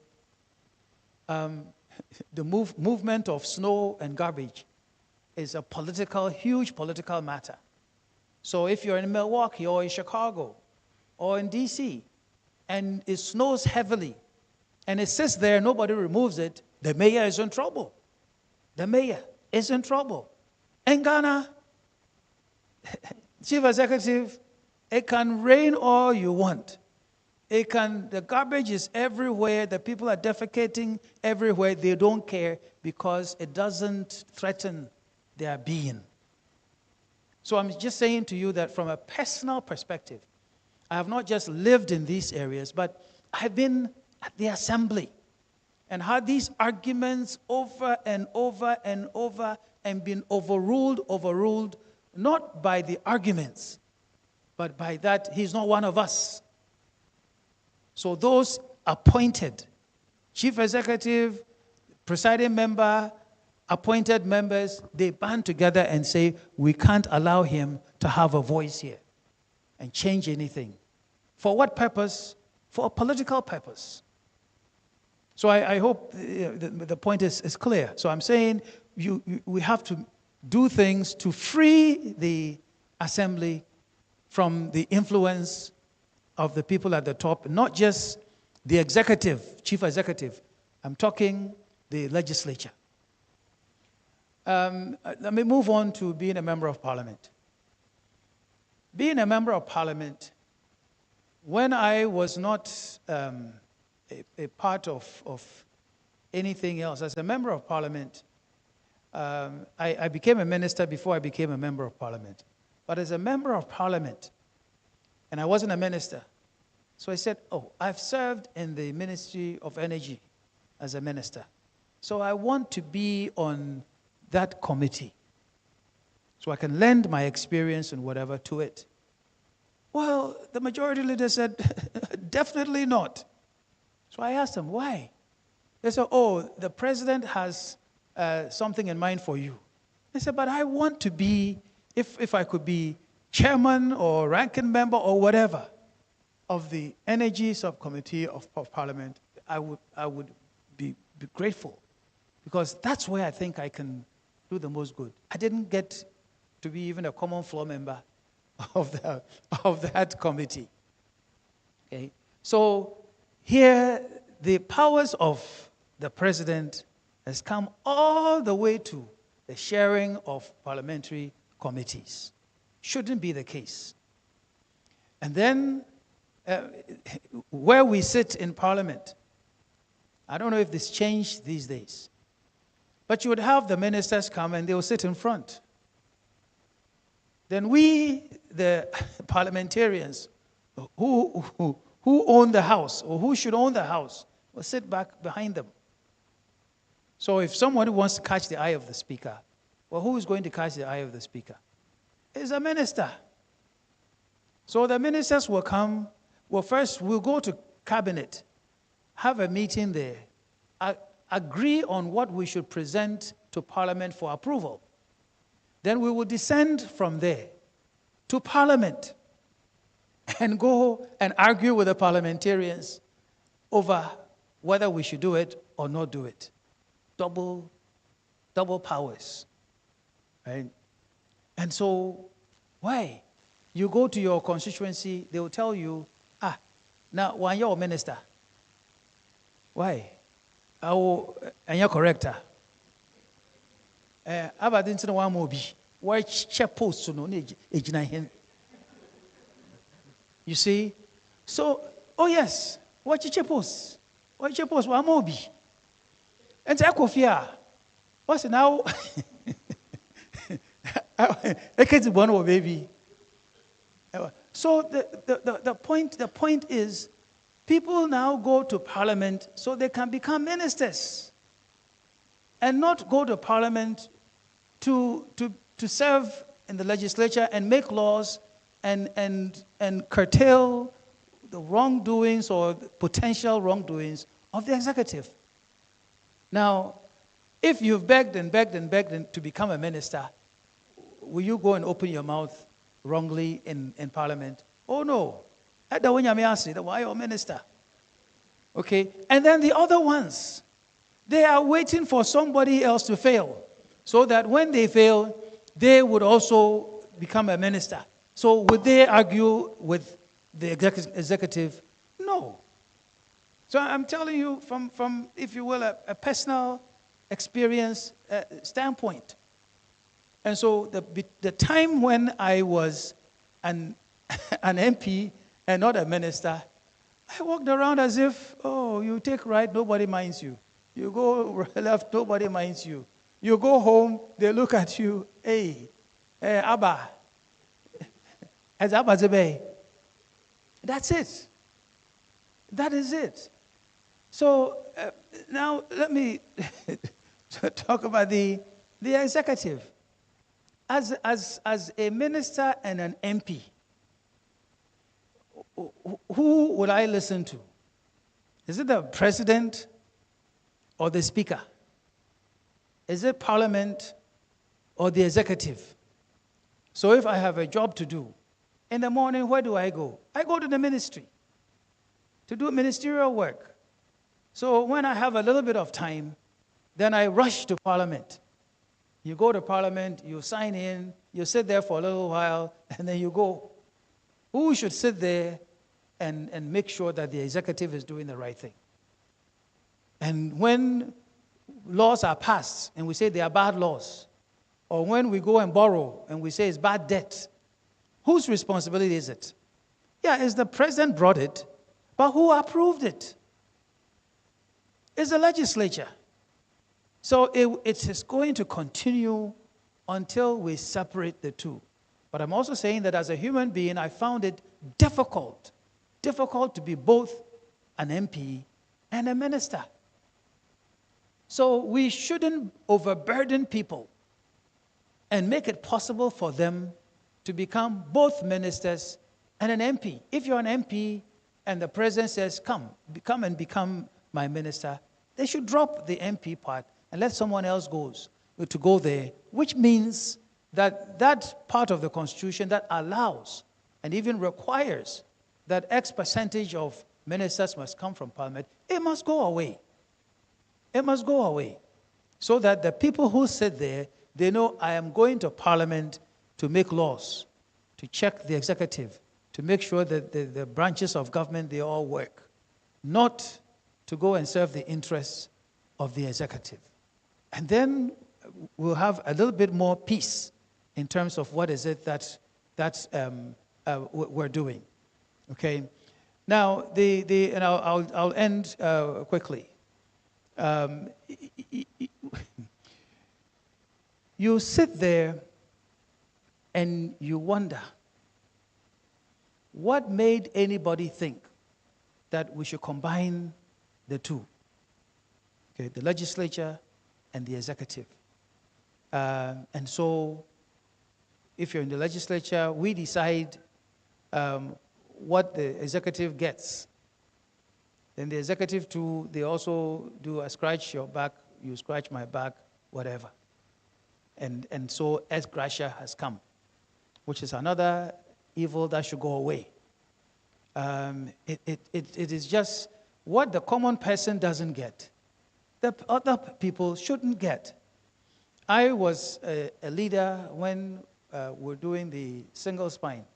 Speaker 21: the movement of snow and garbage is a huge political matter. So if you're in Milwaukee or in Chicago or in D.C. and it snows heavily and it sits there, nobody removes it, the mayor is in trouble. The mayor is in trouble. In Ghana, chief executive, it can rain all you want. The garbage is everywhere, the people are defecating everywhere, they don't care because it doesn't threaten their being. So I'm just saying to you that from a personal perspective, I have not just lived in these areas, but I've been at the assembly and had these arguments over and over and over and been overruled, not by the arguments, but by that he's not one of us. So those appointed, chief executive, presiding member, appointed members, they band together and say, we can't allow him to have a voice here and change anything. For what purpose? For a political purpose. So I hope the point is clear. So I'm saying we have to do things to free the assembly from the influence of the people at the top, not just the executive, chief executive. I'm talking the legislature. Let me move on to being a member of parliament. Being a member of parliament, when I was not a part of anything else, as a member of parliament, I became a minister before I became a member of parliament. But as a member of parliament, and I wasn't a minister, so I said, I've served in the Ministry of Energy as a minister. So I want to be on that committee so I can lend my experience and whatever to it. Well, the majority leader said, definitely not. So I asked them, why? They said, the president has something in mind for you. I said, but I want to be, if I could be chairman or ranking member or whatever of the Energy Subcommittee of Parliament, I would be grateful, because that's where I think I can do the most good. I didn't get to be even a common floor member of that committee. Okay? So here, the powers of the president has come all the way to the sharing of parliamentary committees. Shouldn't be the case. And then, where we sit in Parliament, I don't know if this changed these days, but you would have the ministers come and they will sit in front. Then we, the parliamentarians, who own the House, or who should own the House, will sit back behind them. So if someone wants to catch the eye of the Speaker, well, who is going to catch the eye of the Speaker? It's a minister. So the ministers will come. Well, first we'll go to Cabinet, have a meeting there, agree on what we should present to Parliament for approval. Then we will descend from there to Parliament and go and argue with the parliamentarians over whether we should do it or not do it. Double powers, right? And so, why? You go to your constituency, they will tell you, now, when you're a minister, why? And you're corrector. About the incident one more why check post to no you see? So, oh yes, what check post? What check post one more be? And Ekofia, what's now? I can't one more baby. So the point is, people now go to Parliament so they can become ministers, and not go to Parliament to serve in the legislature and make laws and curtail the wrongdoings or the potential wrongdoings of the executive. Now, if you've begged and begged and begged to become a minister, will you go and open your mouth wrongly in Parliament? Oh no. Why are minister? Okay. And then the other ones, they are waiting for somebody else to fail, so that when they fail, they would also become a minister. So would they argue with the executive? No. So I'm telling you from if you will, a personal experience standpoint. And so the time when I was an MP and not a minister, I walked around as if, oh, you take right, nobody minds you. You go left, nobody minds you. You go home, they look at you, hey, Abba. As Abba Zebe. That's it. That is it. So now let me talk about the executive. As a minister and an MP, who would I listen to? Is it the president or the speaker? Is it Parliament or the executive? So if I have a job to do, in the morning, where do I go? I go to the ministry to do ministerial work. So when I have a little bit of time, then I rush to Parliament. You go to Parliament, you sign in, you sit there for a little while, and then you go. Who should sit there and make sure that the executive is doing the right thing? And when laws are passed and we say they are bad laws, or when we go and borrow and we say it's bad debt, whose responsibility is it? Yeah, it's the president brought it, but who approved it? It's the legislature. So it is going to continue until we separate the two. But I'm also saying that as a human being, I found it difficult to be both an MP and a minister. So we shouldn't overburden people and make it possible for them to become both ministers and an MP. If you're an MP and the president says, come and become my minister, they should drop the MP part and let someone else goes. to go there, which means that that part of the Constitution that allows and even requires that X percentage of ministers must come from Parliament, it must go away. It must go away. So that the people who sit there, they know I am going to Parliament to make laws, to check the executive, to make sure that the branches of government, they all work, not to go and serve the interests of the executive. And then we'll have a little bit more peace in terms of what is it that we're doing. Okay. Now, and I'll end quickly. You sit there and you wonder, what made anybody think that we should combine the two? Okay, the legislature and the executive. And so, if you're in the legislature, we decide what the executive gets. Then the executive too, they also do a scratch your back, you scratch my back, whatever. And so ex gratia has come, which is another evil that should go away. It is just what the common person doesn't get, the other people shouldn't get. I was a leader when we're doing the single spine.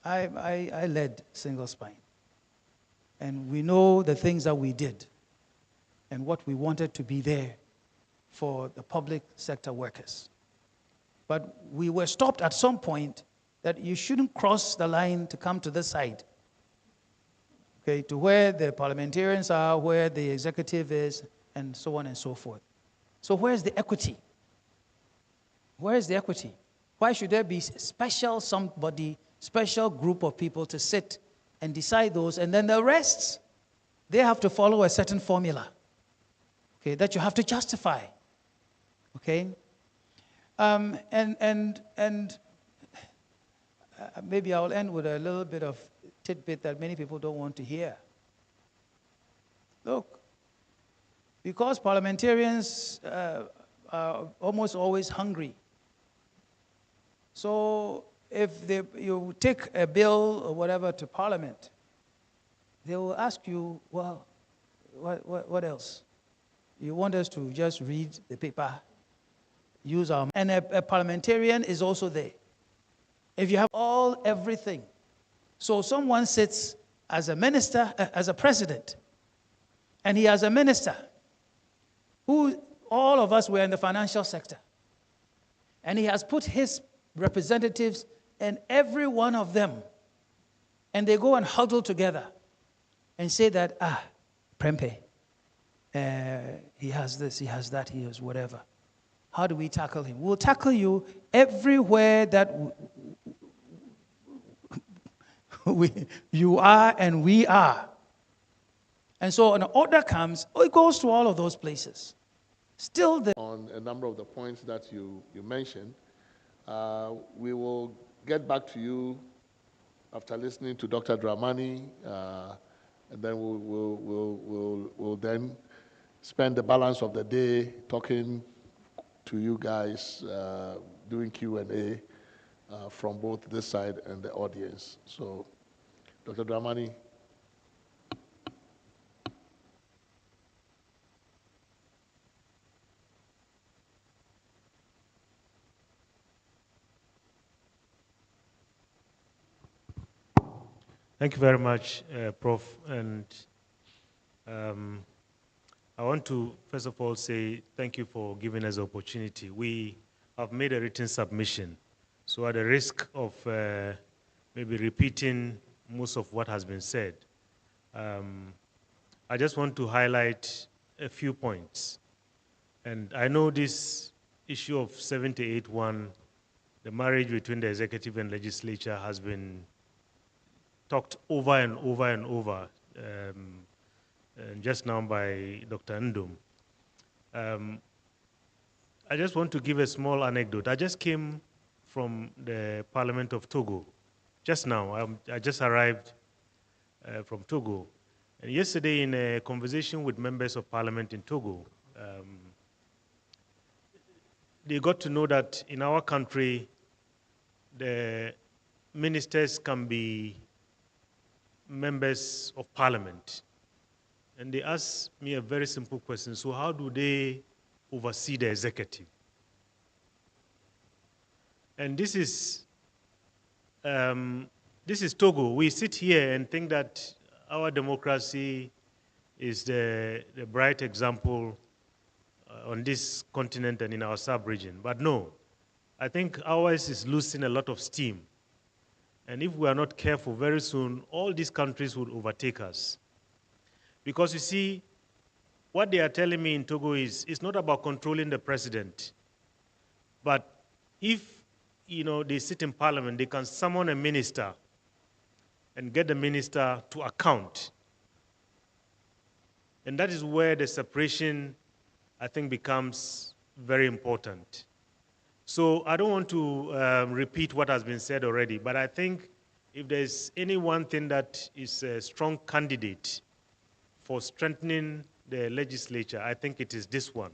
Speaker 21: I led single spine. And we know the things that we did and what we wanted to be there for the public sector workers. But we were stopped at some point that you shouldn't cross the line to come to this side. Okay, to where the parliamentarians are, where the executive is, and so on and so forth. So where's the equity? Where is the equity? Why should there be special group of people to sit and decide those, and then the rest, they have to follow a certain formula, okay, that you have to justify, okay? Maybe I'll end with a little bit of tidbit that many people don't want to hear. Look, because parliamentarians are almost always hungry. So if you take a bill or whatever to Parliament, they will ask you, well, what else? You want us to just read the paper, use our... And a parliamentarian is also there. If you have everything. So someone sits as a minister, as a president, and he has a minister who, all of us were in the financial sector. And he has put his representatives and every one of them, and they go and huddle together and say that, Prempe, he has this, he has that, he has whatever. How do we tackle him? We'll tackle you everywhere that you are and we are. And so an order comes, it goes to all of those places. Still on
Speaker 1: a number of the points that you mentioned, we will get back to you after listening to Dr. Dramani, and then we'll then spend the balance of the day talking to you guys, doing Q&A from both this side and the audience. So, Dr. Dramani.
Speaker 5: Thank you very much, Prof. And I want to, first of all, say thank you for giving us the opportunity. We have made a written submission. So at the risk of maybe repeating most of what has been said, I just want to highlight a few points. And I know this issue of 78-1, the marriage between the executive and legislature, has been talked over and over and over, and just now by Dr. Ndum. I just want to give a small anecdote. I just came from the Parliament of Togo just now. I just arrived from Togo. And yesterday, in a conversation with members of Parliament in Togo, they got to know that in our country, the ministers can be members of parliament. And they asked me a very simple question. So how do they oversee the executive? And this is Togo. We sit here and think that our democracy is the bright example on this continent and in our sub-region. But no, I think ours is losing a lot of steam. And if we are not careful, very soon, all these countries will overtake us. Because you see, what they are telling me in Togo is, it's not about controlling the president. But if, they sit in parliament, they can summon a minister and get the minister to account. And that is where the separation, I think, becomes very important. So I don't want to repeat what has been said already, but I think if there's any one thing that is a strong candidate for strengthening the legislature, I think it is this one.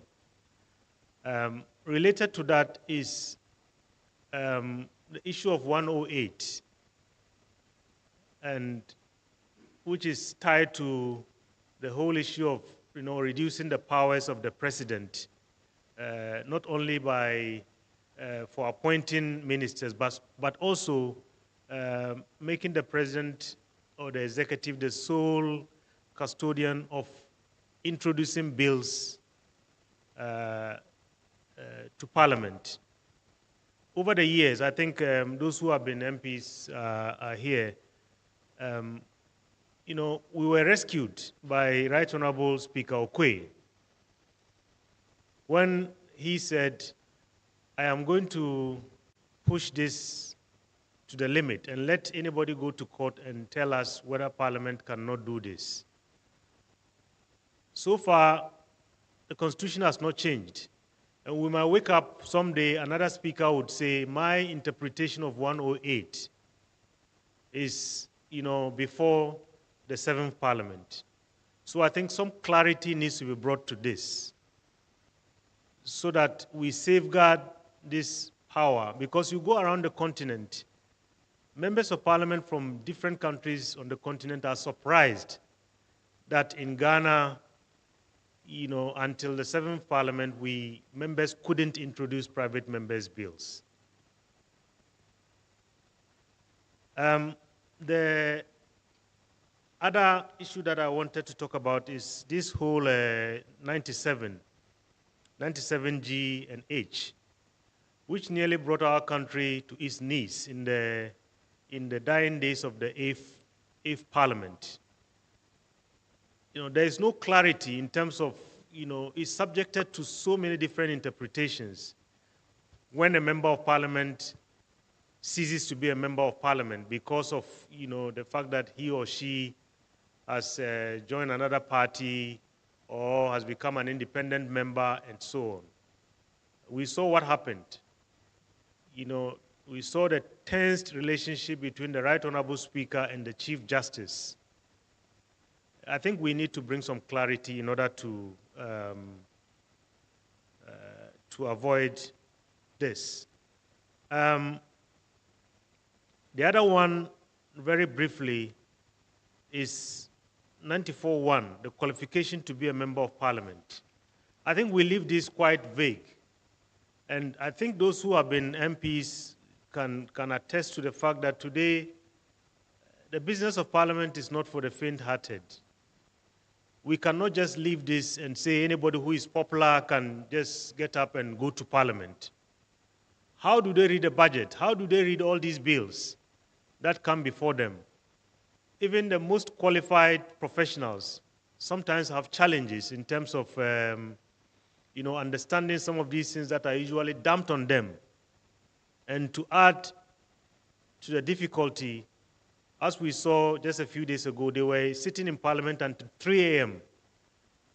Speaker 5: Related to that is the issue of 108, and which is tied to the whole issue of reducing the powers of the president, not only by for appointing ministers, but also making the president or the executive the sole custodian of introducing bills to Parliament. Over the years, I think those who have been MPs are here. We were rescued by Right Honorable Speaker Okwe when he said, I am going to push this to the limit and let anybody go to court and tell us whether Parliament cannot do this. So far, the Constitution has not changed. And we might wake up someday, another speaker would say, my interpretation of 108 is, before the 7th Parliament. So I think some clarity needs to be brought to this so that we safeguard this power, because you go around the continent, members of parliament from different countries on the continent are surprised that in Ghana, until the 7th Parliament, members couldn't introduce private members' bills. The other issue that I wanted to talk about is this whole 97G and H, which nearly brought our country to its knees in the dying days of the 8th Parliament. There is no clarity in terms of, it's subjected to so many different interpretations when a member of parliament ceases to be a member of parliament because of, the fact that he or she has joined another party or has become an independent member and so on. We saw what happened. We saw the tense relationship between the Right Honorable Speaker and the Chief Justice. I think we need to bring some clarity in order to avoid this. The other one, very briefly, is 94.1, the qualification to be a member of parliament. I think we leave this quite vague. And I think those who have been MPs can attest to the fact that today the business of parliament is not for the faint-hearted. We cannot just leave this and say anybody who is popular can just get up and go to parliament. How do they read the budget? How do they read all these bills that come before them? Even the most qualified professionals sometimes have challenges in terms of understanding some of these things that are usually dumped on them. And to add to the difficulty, as we saw just a few days ago, they were sitting in parliament until 3 a.m.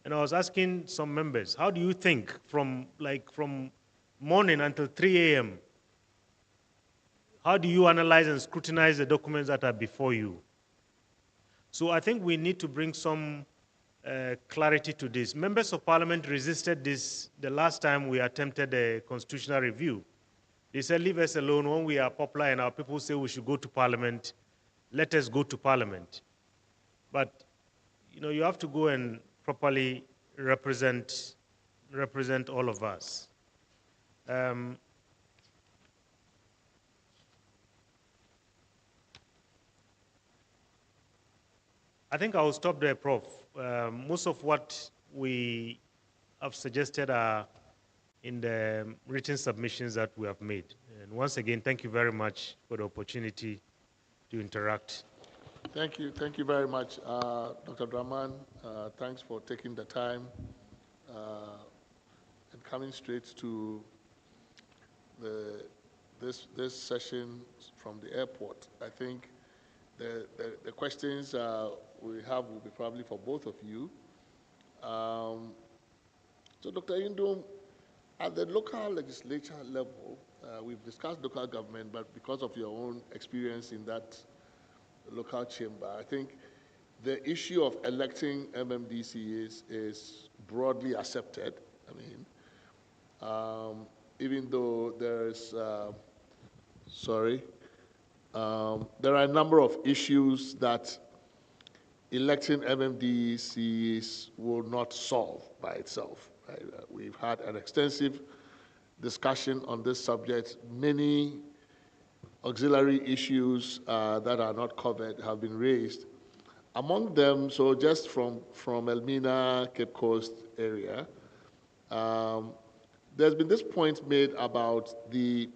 Speaker 5: And I was asking some members, how do you think from morning until 3 a.m., how do you analyze and scrutinize the documents that are before you? So I think we need to bring some clarity to this. Members of Parliament resisted this the last time we attempted a constitutional review. They said, leave us alone. When we are popular and our people say we should go to Parliament, let us go to Parliament. But you have to go and properly represent all of us. I think I will stop there, Prof. Most of what we have suggested are in the written submissions that we have made. And once again, thank you very much for the opportunity to interact.
Speaker 1: Thank you very much, Dr. Draman. Thanks for taking the time and coming straight to this session from the airport. I think the questions we have will be probably for both of you. So, Dr. Indom, at the local legislature level, we've discussed local government, but because of your own experience in that local chamber, I think the issue of electing MMDCs is broadly accepted. I mean, even though there's, there are a number of issues that electing MMDCs will not solve by itself. Right? We've had an extensive discussion on this subject. Many auxiliary issues that are not covered have been raised. Among them, so just from Elmina, Cape Coast area, there's been this point made about the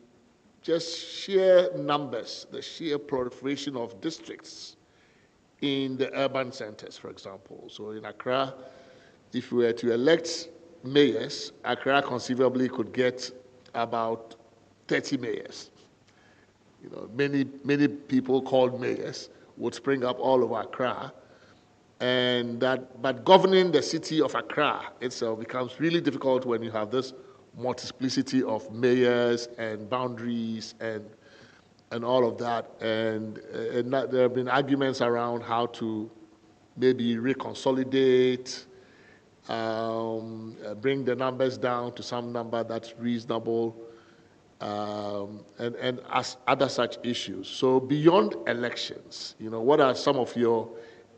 Speaker 1: just sheer numbers, the sheer proliferation of districts in the urban centers, for example. So in Accra, if we were to elect mayors, Accra conceivably could get about 30 mayors. Many people called mayors would spring up all over Accra, but governing the city of Accra itself becomes really difficult when you have this multiplicity of mayors and boundaries and all of that. And there have been arguments around how to maybe reconsolidate, bring the numbers down to some number that's reasonable, and as other such issues. So beyond elections, what are some of your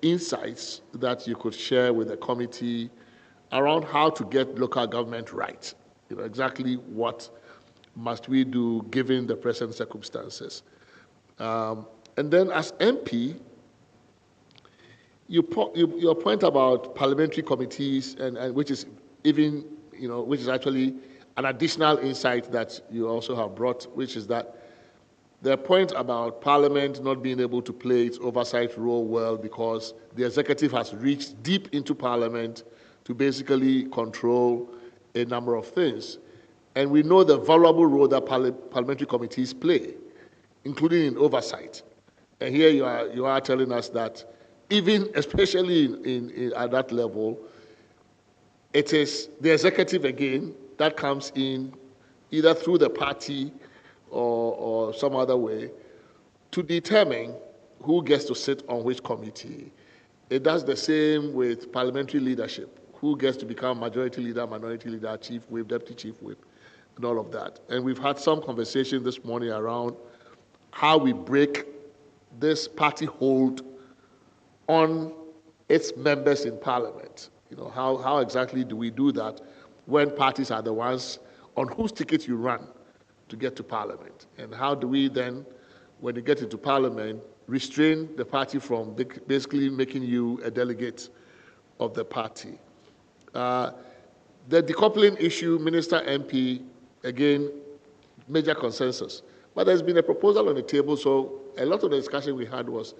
Speaker 1: insights that you could share with the committee around how to get local government right? Exactly what must we do given the present circumstances? And then as MP, your point about parliamentary committees, and which is even, which is actually an additional insight that you also have brought, which is that the point about Parliament not being able to play its oversight role well because the executive has reached deep into Parliament to basically control a number of things. And we know the valuable role that parliamentary committees play, including in oversight. And here you are telling us that even, especially at that level, it is the executive again that comes in either through the party or some other way to determine who gets to sit on which committee. It does the same with parliamentary leadership. Who gets to become majority leader, minority leader, chief whip, deputy chief whip, and all of that. And we've had some conversation this morning around how we break this party hold on its members in Parliament. How exactly do we do that when parties are the ones on whose ticket you run to get to Parliament? And how do we then, when you get into Parliament, restrain the party from basically making you a delegate of the party? The decoupling issue, Minister, MP, again, major consensus. But there's been a proposal on the table, so a lot of the discussion we had was,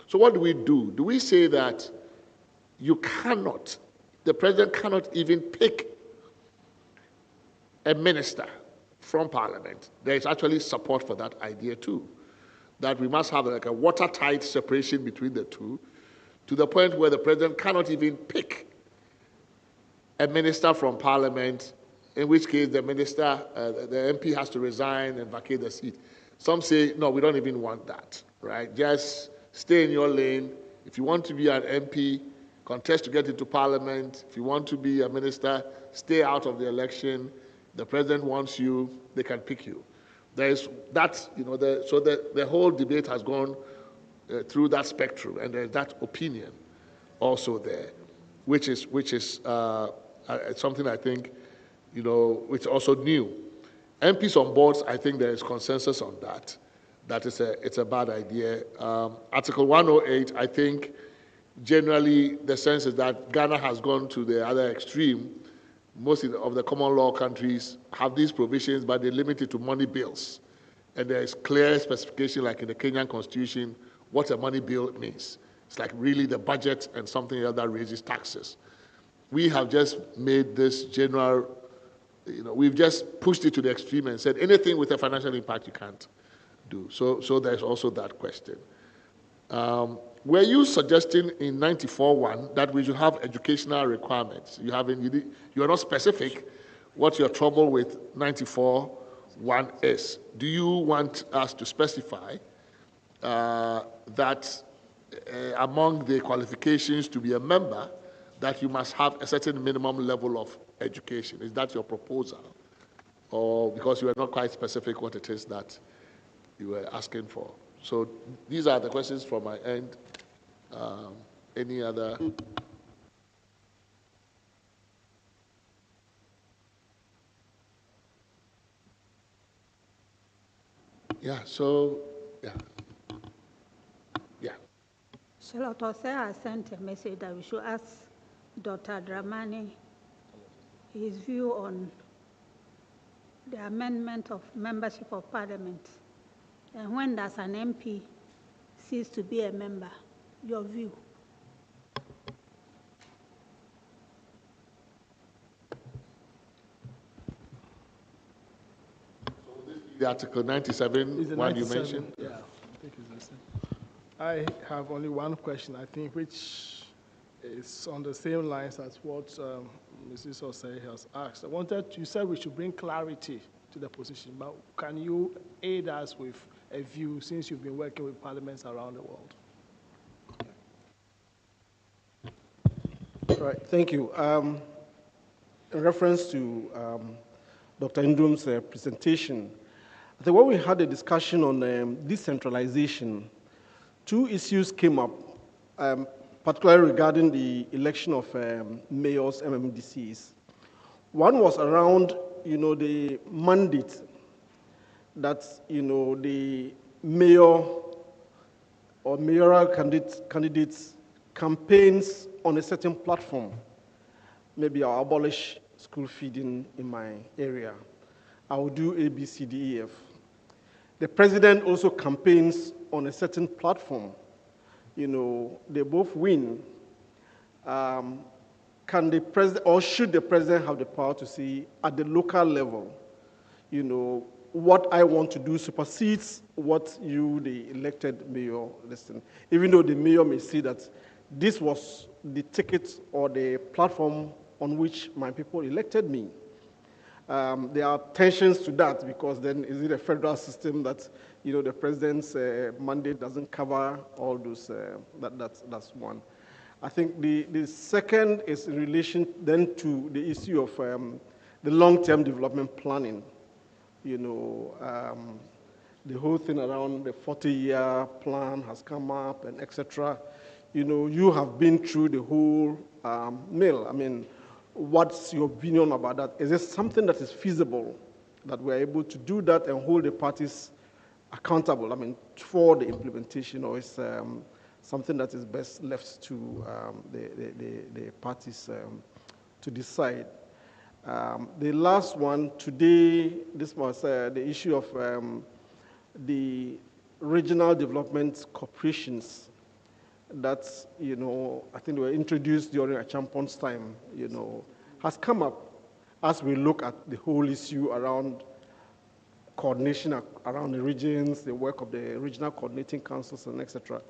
Speaker 1: so what do we do? Do we say that you cannot, the president cannot even pick a minister from Parliament? There is actually support for that idea too, that we must have like a watertight separation between the two, to the point where the president cannot even pick a minister from Parliament, in which case the minister, the MP has to resign and vacate the seat. Some say, no, we don't even want that, right? Just stay in your lane. If you want to be an MP, contest to get into Parliament. If you want to be a minister, stay out of the election. The president wants you, they can pick you. There is that, so the whole debate has gone through that spectrum, and there's that opinion also there, which is something I think, which also new. MPs on boards, I think there is consensus on that. That it's a bad idea. Article 108, I think generally the sense is that Ghana has gone to the other extreme. Most of the common law countries have these provisions, but they limit it to money bills. And there is clear specification, like in the Kenyan constitution, what a money bill means. It's like really the budget and something else that raises taxes. We have just made this general, we've just pushed it to the extreme and said anything with a financial impact you can't do. So there's also that question. Were you suggesting in 94.1 that we should have educational requirements? You are not specific what your trouble with 94.1 is. Do you want us to specify that among the qualifications to be a member, that you must have a certain minimum level of education? Is that your proposal? Or because you are not quite specific what it is that you were asking for? So these are the questions from my end. Any other? Yeah, so, yeah.
Speaker 7: Charlotte Osei has sent a message that we should ask Dr. Dramani his view on the amendment of membership of Parliament. And when does an MP cease to be a member? Your view.
Speaker 1: The Article 97, one you mentioned?
Speaker 4: Yeah, I think it's the same. I have only one question, I think, which is on the same lines as what Mrs. Osei has asked. You said we should bring clarity to the position, but can you aid us with a view, since you've been working with parliaments around the world?
Speaker 12: Right, thank you. In reference to Dr. Ndum's presentation, I think when we had a discussion on decentralization, two issues came up, particularly regarding the election of mayors, MMDCs. One was around, the mandate that, the mayor or mayoral candidates campaigns on a certain platform. Maybe I'll abolish school feeding in my area. I will do A, B, C, D, E, F. The president also campaigns on a certain platform. They both win. Can the president, or should the president have the power to say at the local level, what I want to do supersedes what you, the elected mayor, listen. Even though the mayor may say that this was the ticket or the platform on which my people elected me. There are tensions to that, because then is it a federal system that, the president's mandate doesn't cover all those, that's one. I think the second is in relation then to the issue of the long-term development planning. The whole thing around the 40-year plan has come up and etc. You have been through the whole mill. I mean, what's your opinion about that? Is it something that is feasible, that we're able to do that and hold the parties accountable, for the implementation, or is something that is best left to the parties to decide? The last one today, this was the issue of the regional development corporations that, I think were introduced during a champion's time, has come up as we look at the whole issue around coordination around the regions, the work of the regional coordinating councils, and etc.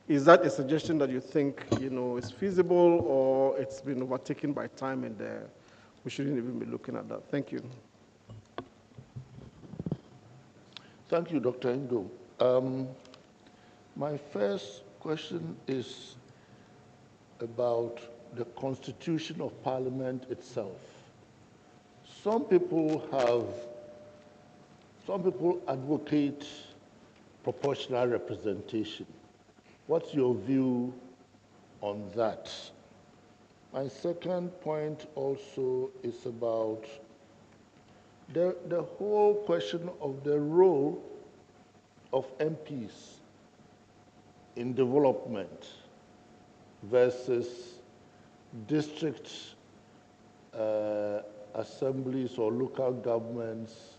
Speaker 12: Is that a suggestion that you think, is feasible, or it's been overtaken by time and we shouldn't even be looking at that? Thank you.
Speaker 14: Thank you, Dr. Ndum. My first question is about the constitution of Parliament itself. Some people advocate proportional representation. What's your view on that? My second point also is about the whole question of the role of MPs in development versus district assemblies or local governments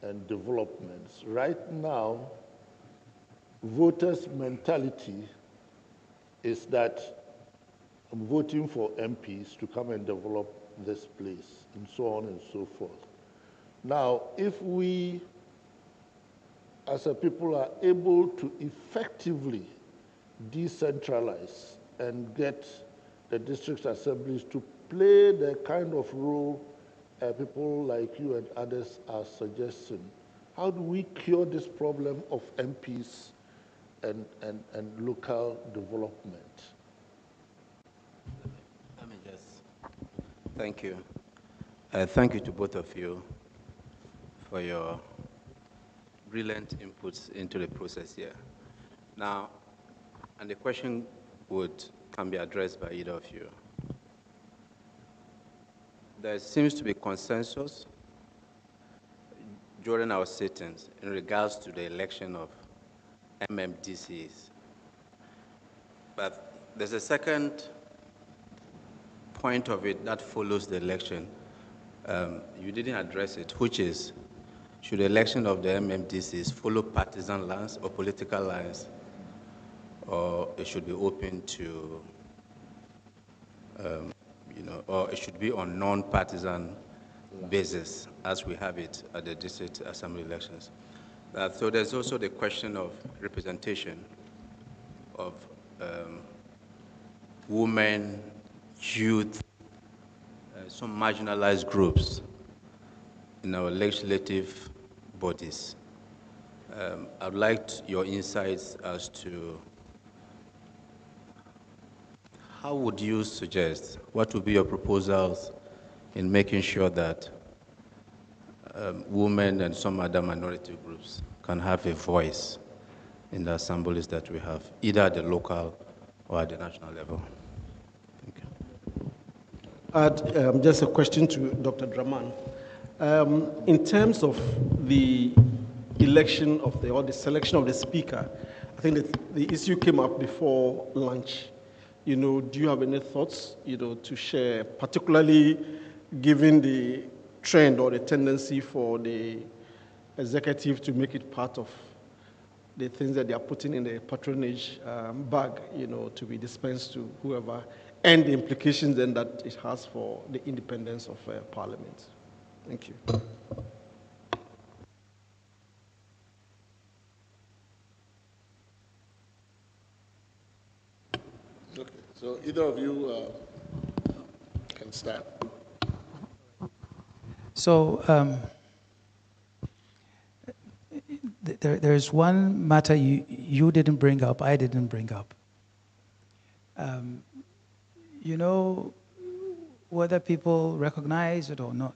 Speaker 14: and developments. Right now, voters' mentality is that I'm voting for MPs to come and develop this place, and so on and so forth. Now, if we, as a people, are able to effectively decentralize and get the district assemblies to play the kind of role people like you and others are suggesting, how do we cure this problem of MPs and local development?
Speaker 13: Let me just, thank you. Thank you to both of you for your brilliant inputs into the process here. Now, and the question can be addressed by either of you. There seems to be consensus during our sittings in regards to the election of MMDCs. But there's a second point of it that follows the election. You didn't address it, which is, should the election of the MMDCs follow partisan lines or political lines, or it should be open to, or it should be on non-partisan basis, as we have it at the district assembly elections. So there's also the question of representation of women, youth, some marginalized groups in our legislative bodies. I'd like your insights as to how would you suggest, what would be your proposals in making sure that women and some other minority groups can have a voice in the assemblies that we have, either at the local or at the national level? Thank you.
Speaker 12: Just a question to Dr. Draman. In terms of the election of or the selection of the speaker, I think that the issue came up before lunch. Do you have any thoughts, to share, particularly given the trend or the tendency for the executive to make it part of the things that they are putting in the patronage bag, to be dispensed to whoever, and the implications then that it has for the independence of Parliament? Thank you.
Speaker 1: Okay, so either of you can start.
Speaker 21: So there's one matter you didn't bring up, I didn't bring up. Whether people recognize it or not,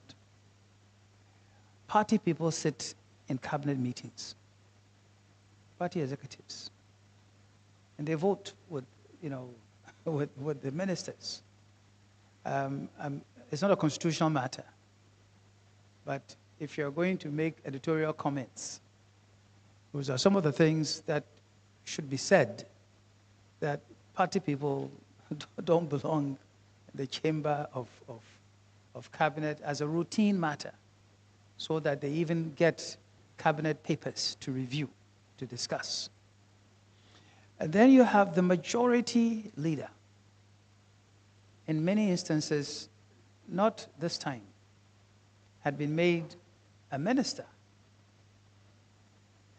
Speaker 21: party people sit in cabinet meetings, party executives, and they vote with the ministers. It's not a constitutional matter, but if you're going to make editorial comments, those are some of the things that should be said, that party people don't belong in the chamber of cabinet as a routine matter, so that they even get cabinet papers to review, to discuss. And then you have the majority leader. In many instances, not this time, had been made a minister.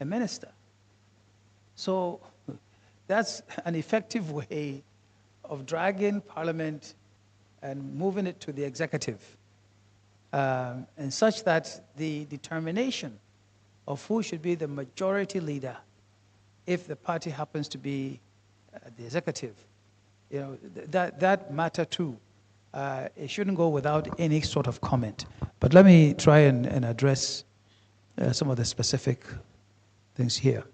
Speaker 21: A minister. So that's an effective way of dragging Parliament and moving it to the executive, and such that the determination of who should be the majority leader, if the party happens to be the executive, that matter too. It shouldn't go without any sort of comment. But let me try and address some of the specific things here.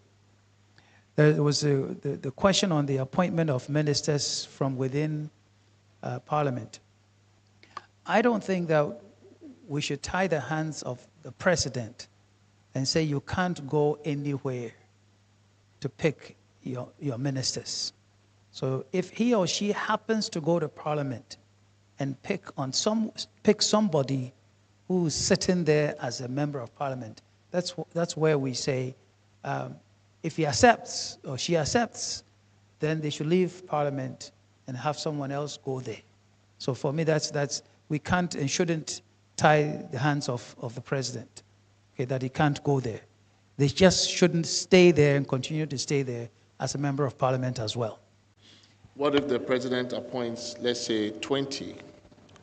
Speaker 21: There was the question on the appointment of ministers from within Parliament. I don't think that we should tie the hands of the president and say you can't go anywhere to pick your ministers. So if he or she happens to go to Parliament and pick somebody who's sitting there as a member of Parliament, that's where we say, if he accepts or she accepts, then they should leave Parliament and have someone else go there. So for me, we can't and shouldn't tie the hands of the president, okay, that he can't go there. They just shouldn't stay there and continue to stay there as a member of Parliament as well.
Speaker 1: What if the president appoints, let's say, 20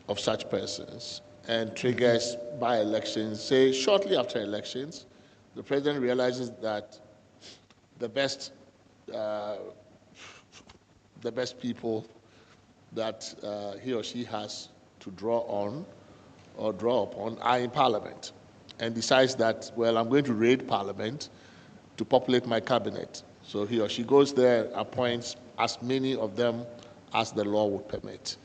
Speaker 1: of such persons and triggers by-elections, say shortly after elections, the president realizes that the best people that he or she has to draw on or draw upon are in Parliament, and decides that, well, I'm going to raid Parliament to populate my cabinet. So he or she goes there, appoints as many of them as the law would permit,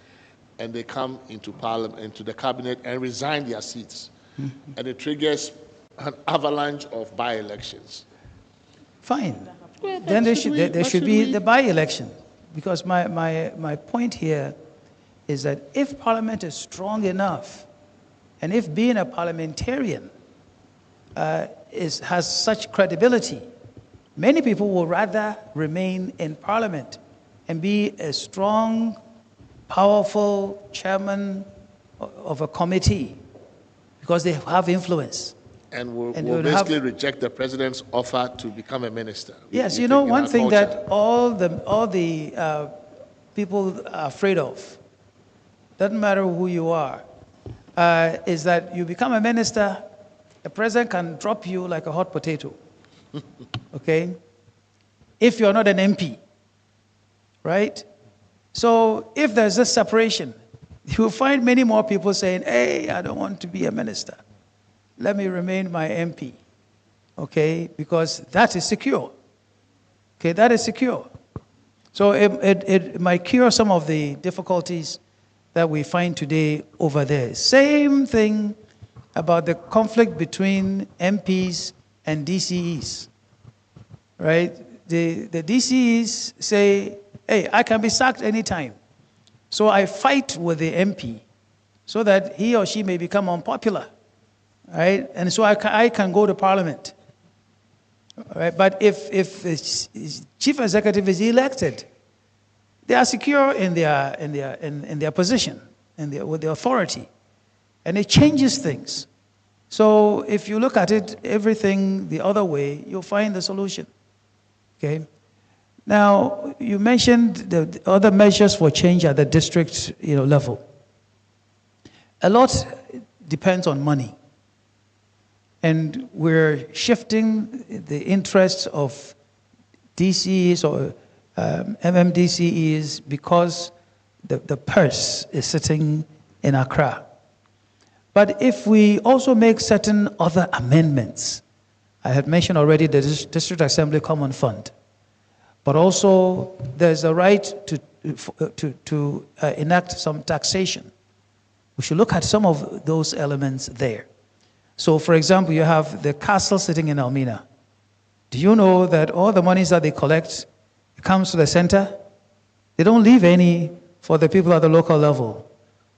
Speaker 1: and they come into Parliament, into the cabinet, and resign their seats. And it triggers an avalanche of by-elections.
Speaker 21: Fine. Then there should be the by-election. Because my point here is that if Parliament is strong enough, and if being a parliamentarian has such credibility, many people will rather remain in Parliament and be a strong, powerful chairman of a committee because they have influence.
Speaker 1: And will basically reject the president's offer to become a minister.
Speaker 21: Yes, one thing that all the people are afraid of, doesn't matter who you are, is that you become a minister, the president can drop you like a hot potato, okay? If you're not an MP, right? So if there's this separation, you'll find many more people saying, hey, I don't want to be a minister. Let me remain my MP, okay? Because that is secure, okay? That is secure. So it might cure some of the difficulties that we find today over there. Same thing about the conflict between MPs and DCEs, right? The DCEs say, hey, I can be sacked anytime. So I fight with the MP so that he or she may become unpopular, right? And so I can go to Parliament, right? But if the chief executive is elected, they are secure in their position, with the authority, and it changes things. So if you look at it, everything the other way, you'll find the solution. Okay. Now you mentioned the other measures for change at the district level. A lot depends on money, and we're shifting the interests of DCEs or MMDCEs because the purse is sitting in Accra. But if we also make certain other amendments, I had mentioned already the District Assembly Common Fund, but also there's a right to enact some taxation. We should look at some of those elements there. So for example, you have the castle sitting in Elmina. Do you know that all the monies that they collect comes to the center? They don't leave any for the people at the local level.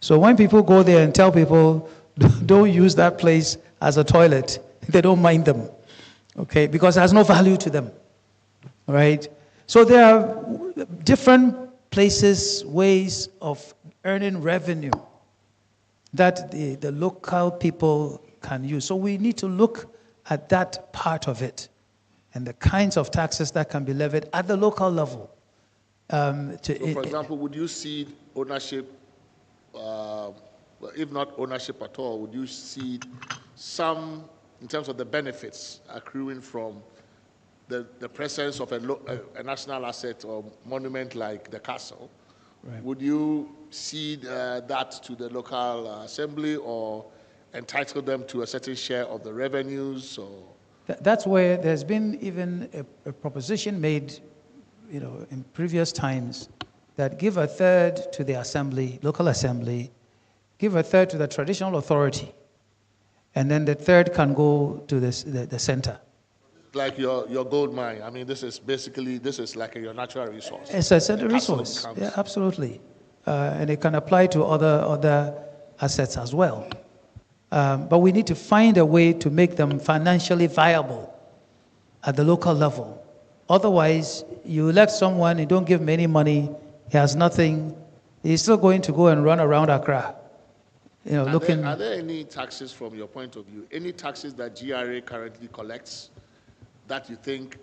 Speaker 21: So when people go there and tell people, don't use that place as a toilet, they don't mind them, okay? Because it has no value to them, right? So there are different places, ways of earning revenue that the local people can use. So we need to look at that part of it and the kinds of taxes that can be levied at the local level.
Speaker 1: So for example, would you cede ownership, if not ownership at all, would you cede some, in terms of the benefits accruing from the presence of a national asset or monument like the castle,
Speaker 21: Right.
Speaker 1: would you cede that to the local assembly or entitle them to a certain share of the revenues? Or?
Speaker 21: That's where there's been even a proposition made, in previous times, that give a third to the assembly, local assembly, give a third to the traditional authority, and then the third can go to the center.
Speaker 1: Like your gold mine. I mean, this is like your natural resource.
Speaker 21: It's a center resource. Yeah, absolutely. And it can apply to other assets as well. But we need to find a way to make them financially viable at the local level. Otherwise, you elect someone, you don't give him any money, he has nothing, he's still going to go and run around Accra.
Speaker 1: Are there any taxes from your point of view, any taxes that GRA currently collects that you think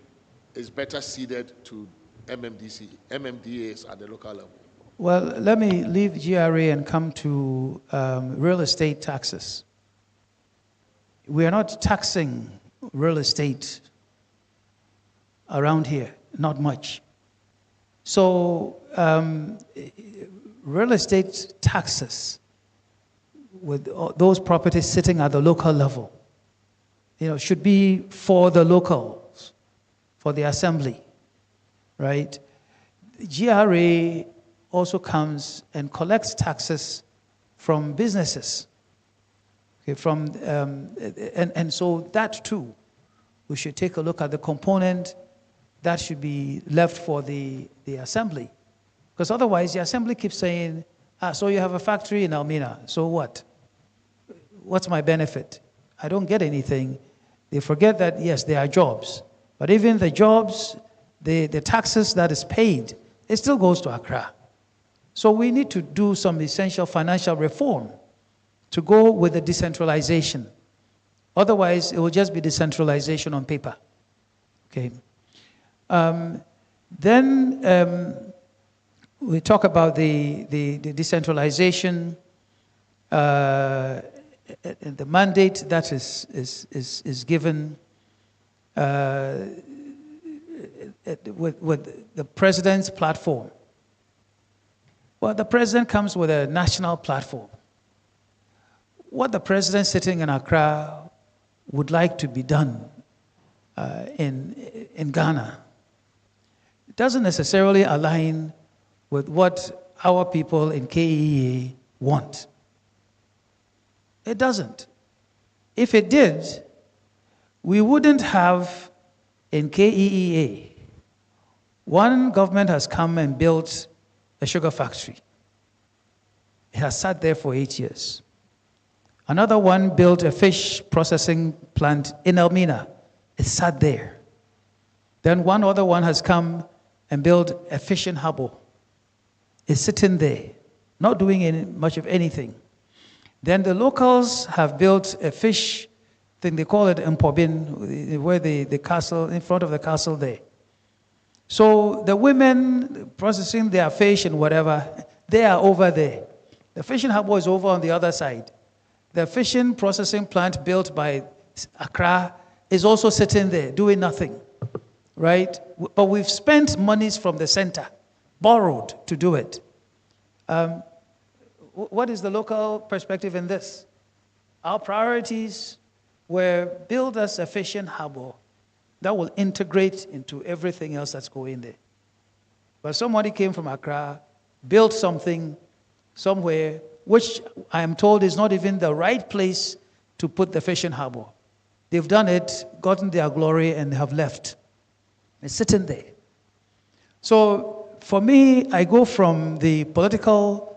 Speaker 1: is better ceded to MMDAs at the local level?
Speaker 21: Well, let me leave GRA and come to real estate taxes. We are not taxing real estate around here, not much. So real estate taxes with those properties sitting at the local level, should be for the locals, for the assembly, right? GRA also comes and collects taxes from businesses. Okay, and so that too, we should take a look at the component that should be left for the assembly. Because otherwise the assembly keeps saying, so you have a factory in Elmina, so what? What's my benefit? I don't get anything. They forget that, yes, there are jobs. But even the jobs, the taxes that is paid, it still goes to Accra. So we need to do some essential financial reform to go with the decentralization. Otherwise, it will just be decentralization on paper. Okay. Then we talk about the decentralization, the mandate that is given with the president's platform. Well, the president comes with a national platform. What the president sitting in Accra would like to be done in Ghana doesn't necessarily align with what our people in KEA want. It doesn't. If it did, we wouldn't have in KEA. One government has come and built a sugar factory. It has sat there for 8 years. Another one built a fish processing plant in Elmina. It sat there. Then one other one has come and built a fishing harbour. It's sitting there, not doing much of anything. Then the locals have built a fish thing, they call it Mpobin, where the castle, in front of the castle there. So the women processing their fish and whatever, they are over there. The fishing harbour is over on the other side. The fishing processing plant built by Accra is also sitting there doing nothing, right? But we've spent monies from the center, borrowed to do it. What is the local perspective in this? Our priorities were build us a fishing harbour that will integrate into everything else that's going there. But somebody came from Accra, built something somewhere, which I am told is not even the right place to put the fishing harbour. They've done it, gotten their glory, and have left. It's sitting there. So for me, I go from the political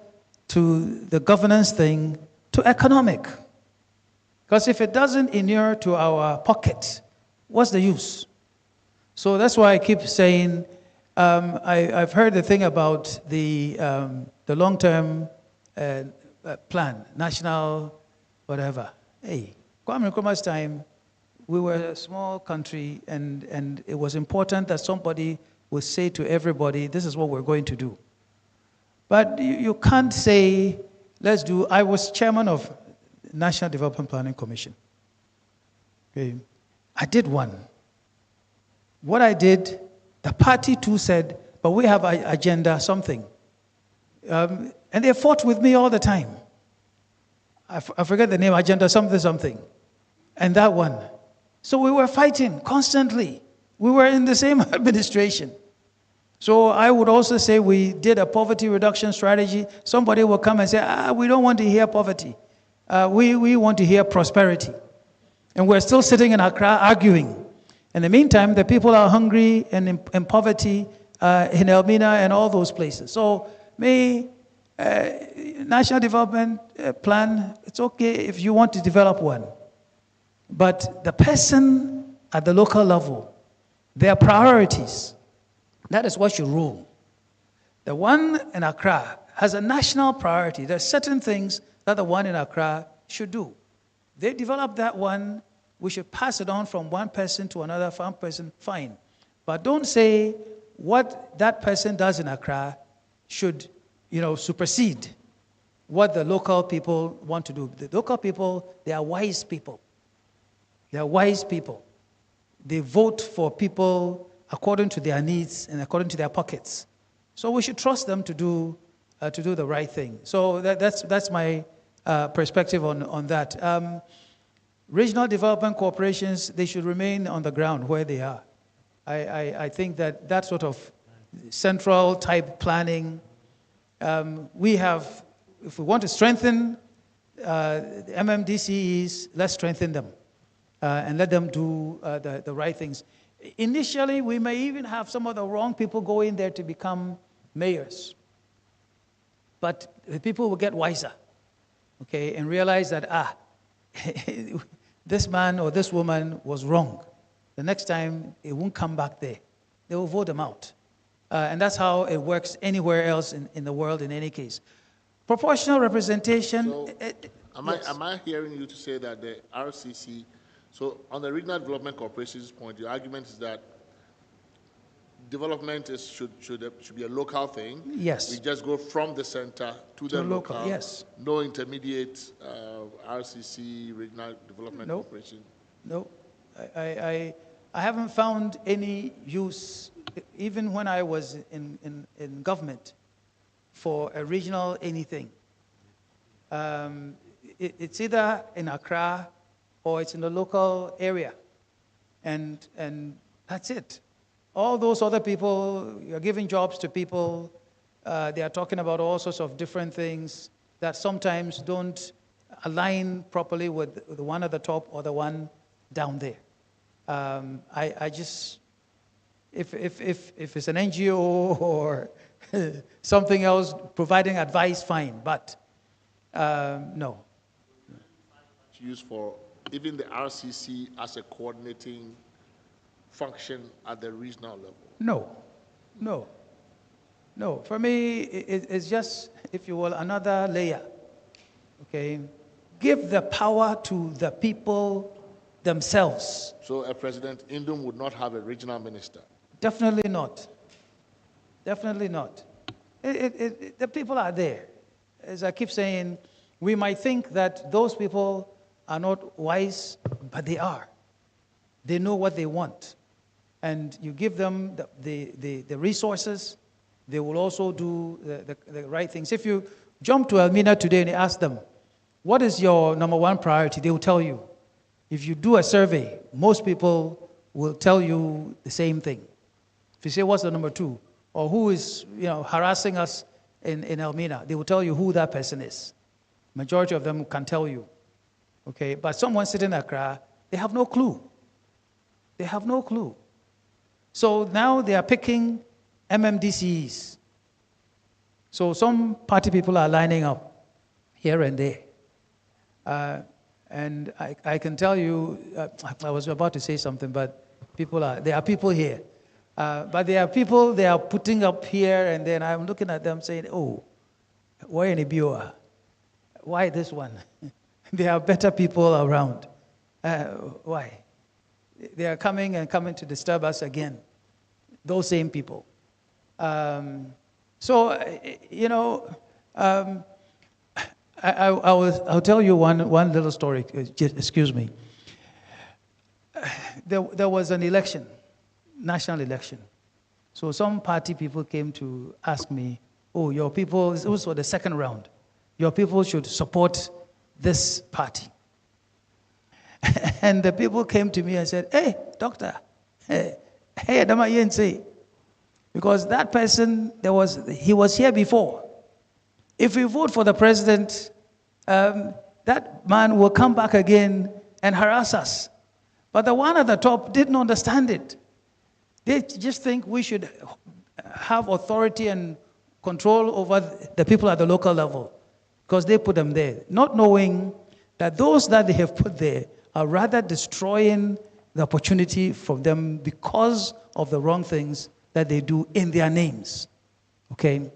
Speaker 21: to the governance thing to economic. Because if it doesn't inure to our pocket, what's the use? So that's why I keep saying, I've heard the thing about the long-term plan, national whatever. Hey, Kwame Nkrumah's time, we were a small country, and it was important that somebody would say to everybody, this is what we're going to do. But you can't say, let's do, I was chairman of National Development Planning Commission. Okay. I did one. What I did, the party too said, but we have an agenda, something. And they fought with me all the time. I forget the name, agenda something. And that one. So we were fighting constantly. We were in the same administration. So I would also say we did a poverty reduction strategy. Somebody will come and say, we don't want to hear poverty. We want to hear prosperity. And we're still sitting in Accra arguing. In the meantime, the people are hungry and in poverty in Elmina and all those places. So National Development Plan, it's okay if you want to develop one. But the person at the local level, their priorities, that is what should rule. The one in Accra has a national priority. There are certain things that the one in Accra should do. They develop that one, we should pass it on from one person to another, one person, fine. But don't say what that person does in Accra should, supersede what the local people want to do. The local people, they are wise people. They are wise people. They vote for people according to their needs and according to their pockets. So we should trust them to do the right thing. So that's my perspective on that. Regional development corporations, they should remain on the ground where they are. I think that sort of central type planning, we have, if we want to strengthen the MMDCEs, let's strengthen them and let them do the right things. Initially, we may even have some of the wrong people go in there to become mayors. But the people will get wiser, okay, and realize that, this man or this woman was wrong. The next time, it won't come back there. They will vote them out. And that's how it works anywhere else in the world in any case. Proportional representation.
Speaker 1: So, am I hearing you to say that the RCC, so on the Regional Development Corporation's point, your argument is that development should be a local thing.
Speaker 21: Yes.
Speaker 1: We just go from the center to the local.
Speaker 21: Yes.
Speaker 1: No intermediate RCC, Regional Development Corporation.
Speaker 21: No. I haven't found any use, even when I was in government, for a regional anything. It's either in Accra or it's in the local area. And that's it. All those other people, you're giving jobs to people, they are talking about all sorts of different things that sometimes don't align properly with the one at the top or the one down there. I just, if it's an NGO or something else providing advice, fine, but no.
Speaker 1: Used for even the RCC as a coordinating function at the regional level?
Speaker 21: No. For me, it's just, if you will, another layer. Okay? Give the power to the people themselves.
Speaker 1: So a President Indum would not have a regional minister?
Speaker 21: Definitely not. Definitely not. The people are there. As I keep saying, we might think that those people are not wise, but they are. They know what they want. And you give them the resources, they will also do the right things. If you jump to Elmina today and ask them, what is your number one priority? They will tell you. If you do a survey, most people will tell you the same thing. If you say, what's the number two? Or who is harassing us in Elmina? They will tell you who that person is. Majority of them can tell you. Okay, but someone sitting in Accra, they have no clue. They have no clue. So now they are picking MMDCs. So some party people are lining up here and there. And I can tell you, I was about to say something, but there are people here. But there are people they are putting up here, and then I'm looking at them saying, oh, why any Bioa? Why this one? There are better people around. Why? They are coming to disturb us again. Those same people. I'll tell you one little story. Excuse me. There was an election, national election. So some party people came to ask me, oh, your people, it was for the second round, your people should support this party. And the people came to me and said, hey, doctor, hey, because that person, he was here before. If we vote for the president, that man will come back again and harass us. But the one at the top didn't understand it. They just think we should have authority and control over the people at the local level because they put them there, not knowing that those that they have put there are rather destroying the opportunity from them because of the wrong things that they do in their names. Okay?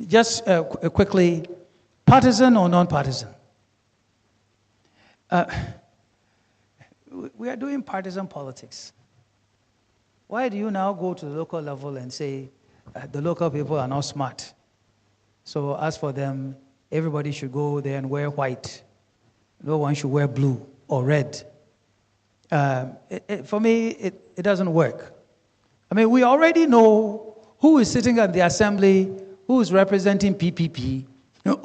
Speaker 21: Just quickly, partisan or non-partisan? We are doing partisan politics. Why do you now go to the local level and say the local people are not smart? So as for them, everybody should go there and wear white. No one should wear blue or red. For me, it doesn't work. I mean, we already know who is sitting at the assembly, who is representing PPP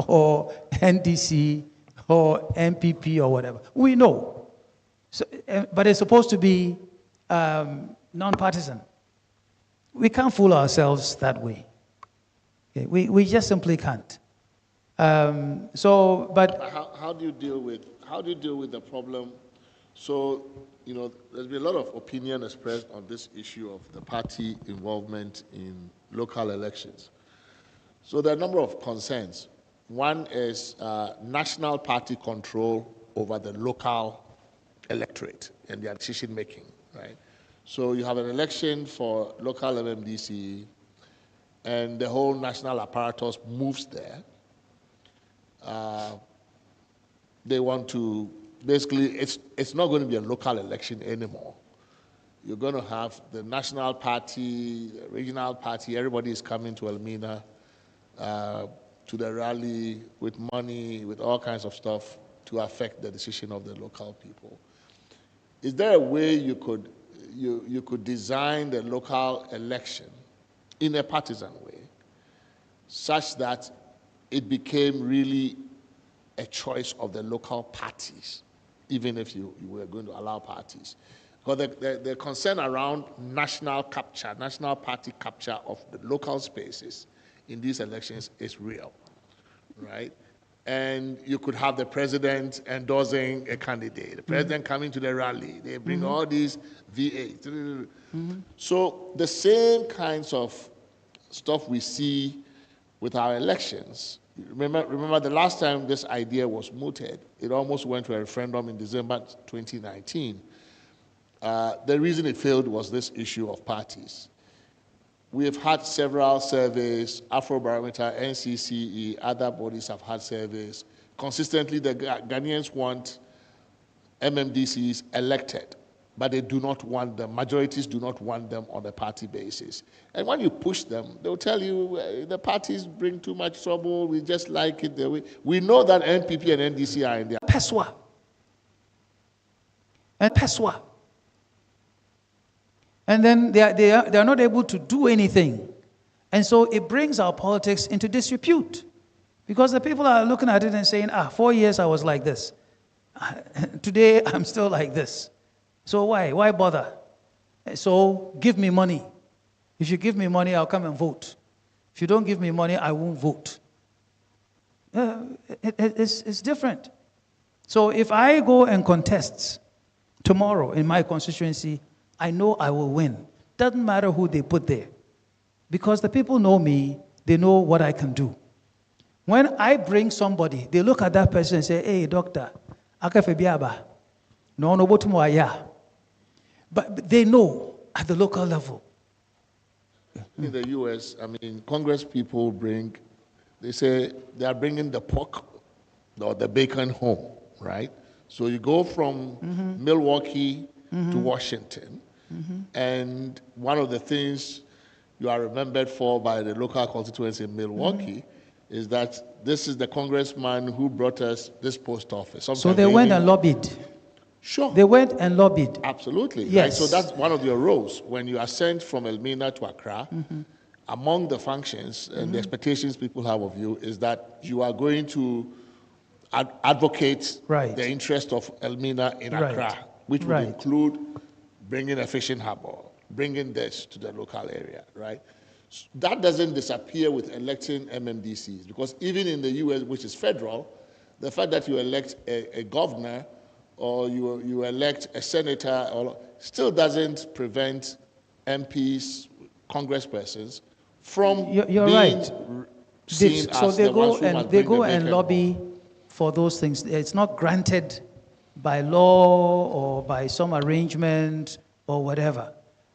Speaker 21: or NDC or MPP or whatever. We know. So, but it's supposed to be non-partisan. We can't fool ourselves that way. Okay? We just simply can't. But
Speaker 1: how do you deal with the problem? So, you know, there's been a lot of opinion expressed on this issue of the party involvement in local elections. So there are a number of concerns. One is national party control over the local electorate and their decision making, right? So you have an election for local MMDC, and the whole national apparatus moves there. They want to, basically, it's not going to be a local election anymore. You're going to have the national party, the regional party, everybody is coming to Elmina, to the rally with money, with all kinds of stuff to affect the decision of the local people. Is there a way you could design the local election in a partisan way such that it became really a choice of the local parties, even if you were going to allow parties? Because the concern around national party capture of the local spaces in these elections is real, right? And you could have the president endorsing a candidate, the president coming to the rally, they bring all these V8. So the same kinds of stuff we see with our elections. Remember the last time this idea was mooted, it almost went to a referendum in December 2019. The reason it failed was this issue of parties. We have had several surveys, Afrobarometer, NCCE, other bodies have had surveys. Consistently, the Ghanaians want MMDCs elected, but they do not want them, majorities do not want them on a party basis. And when you push them, they'll tell you, the parties bring too much trouble, we just like it the way. We know that NPP and NDC are in there.
Speaker 21: Peswa. And Peswa. And then they are not able to do anything. And so it brings our politics into disrepute. Because the people are looking at it and saying, 4 years I was like this. Today I'm still like this. So why? Why bother? So give me money. If you give me money, I'll come and vote. If you don't give me money, I won't vote. It's different. So if I go and contest tomorrow in my constituency, I know I will win. Doesn't matter who they put there. Because the people know me, they know what I can do. When I bring somebody, they look at that person and say, hey, doctor, akafebiaba. No, but they know at the local level.
Speaker 1: In the US, I mean, Congress people they say they are bringing the pork or the bacon home, right? So you go from Milwaukee to Washington, and one of the things you are remembered for by the local constituency in Milwaukee is that this is the congressman who brought us this post office. Sometimes
Speaker 21: so they went and lobbied.
Speaker 1: Sure.
Speaker 21: They went and lobbied.
Speaker 1: Absolutely.
Speaker 21: Yes.
Speaker 1: Right? So that's one of your roles. When you are sent from Elmina to Accra, among the functions and the expectations people have of you is that you are going to advocate the interest of Elmina in Accra, which would include bringing a fishing harbor, bringing this to the local area, right? That doesn't disappear with electing MMDCs, because even in the US, which is federal, the fact that you elect a governor or you elect a senator still doesn't prevent MPs, congresspersons from being seen
Speaker 21: so
Speaker 1: as
Speaker 21: they
Speaker 1: the ones
Speaker 21: go
Speaker 1: who must
Speaker 21: and they
Speaker 1: bring
Speaker 21: go
Speaker 1: the
Speaker 21: and
Speaker 1: vacant
Speaker 21: lobby for those things. It's not granted by law or by some arrangement or whatever,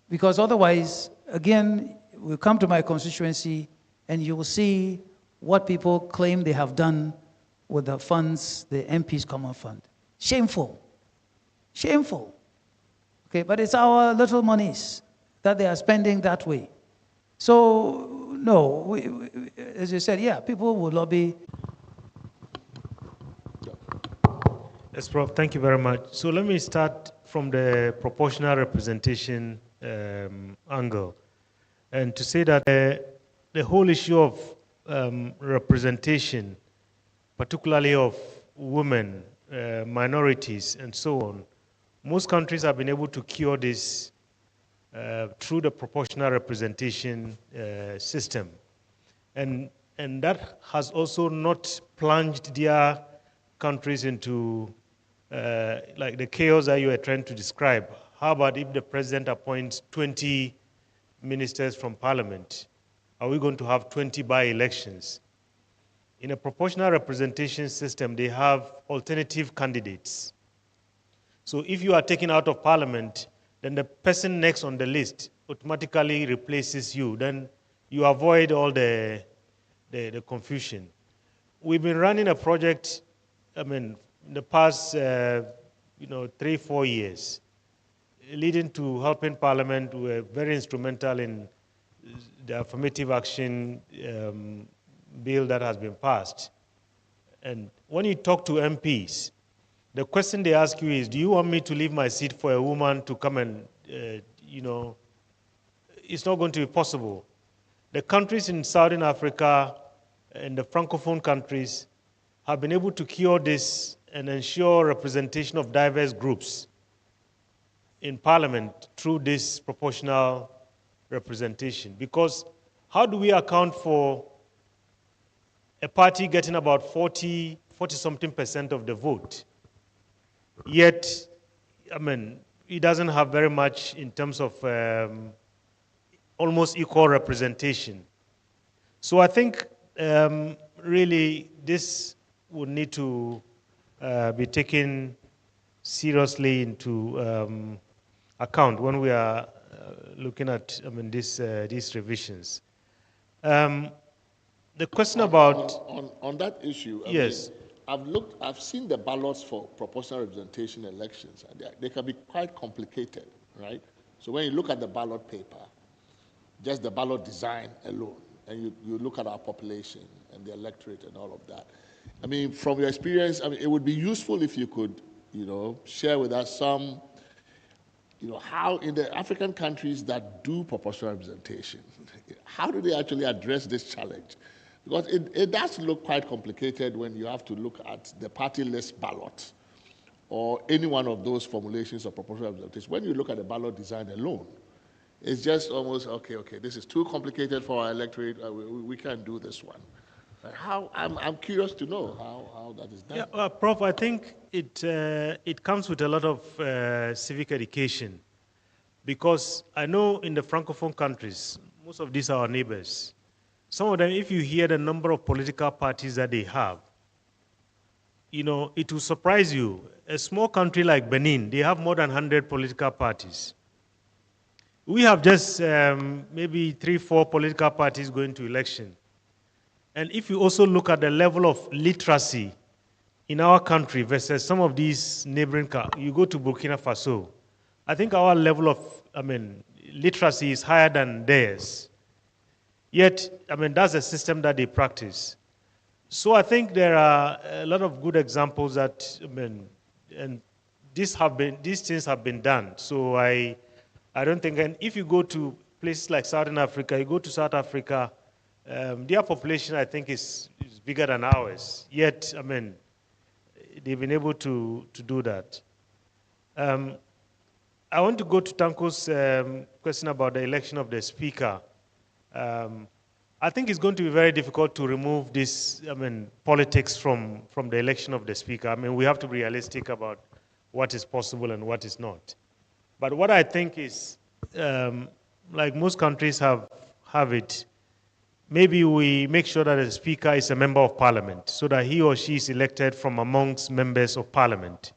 Speaker 21: because otherwise, again, we'll come to my constituency and you will see what people claim they have done with the funds, the MP's Common Fund. Shameful. Shameful. Okay, but it's our little monies that they are spending that way. So, no, as you said, yeah, people will lobby.
Speaker 5: Yes, Prof, thank you very much. So let me start from the proportional representation angle, and to say that the whole issue of representation, particularly of women, minorities, and so on, most countries have been able to cure this through the proportional representation system. And that has also not plunged their countries into like the chaos that you are trying to describe. How about if the president appoints 20 ministers from parliament? Are we going to have 20 by-elections? In a proportional representation system, they have alternative candidates. So if you are taken out of parliament, then the person next on the list automatically replaces you. Then you avoid all the confusion. We've been running a project, in the past 3-4 years, leading to helping Parliament. We were very instrumental in the affirmative action bill that has been passed. And when you talk to MPs, the question they ask you is, do you want me to leave my seat for a woman to come and, it's not going to be possible. The countries in Southern Africa and the Francophone countries have been able to cure this and ensure representation of diverse groups in Parliament through this proportional representation. Because how do we account for a party getting about 40-something% of the vote? Yet, it doesn't have very much in terms of almost equal representation. So I think really this would need to be taken seriously into account when we are looking at these revisions. The question about
Speaker 1: on that issue.
Speaker 5: Yes.
Speaker 1: I've seen the ballots for proportional representation elections, and they can be quite complicated, right? So when you look at the ballot paper, just the ballot design alone, and you look at our population and the electorate and all of that. From your experience, it would be useful if you could, share with us some, how in the African countries that do proportional representation, how do they actually address this challenge? Because it does look quite complicated when you have to look at the party list ballot or any one of those formulations of proportional representation. When you look at the ballot design alone, it's just almost, okay, this is too complicated for our electorate, we can't do this one. I'm curious to know how that is done.
Speaker 5: Yeah, Prof, I think it comes with a lot of civic education, because I know in the Francophone countries, most of these are our neighbors. Some of them, if you hear the number of political parties that they have, it will surprise you. A small country like Benin, they have more than 100 political parties. We have just maybe 3-4 political parties going to election. And if you also look at the level of literacy in our country versus some of these neighboring countries, you go to Burkina Faso, I think our level of literacy is higher than theirs. Yet, that's a system that they practice. So I think there are a lot of good examples that, and these things have been done. So I don't think, and if you go to places like Southern Africa, you go to South Africa, their population, I think, is bigger than ours. Yet, I mean, they've been able to do that. I want to go to Tanko's question about the election of the speaker. I think it's going to be very difficult to remove this, I mean, politics from the election of the speaker. I mean, we have to be realistic about what is possible and what is not. But what I think is, like most countries have it, maybe we make sure that the speaker is a member of parliament so that he or she is elected from amongst members of parliament.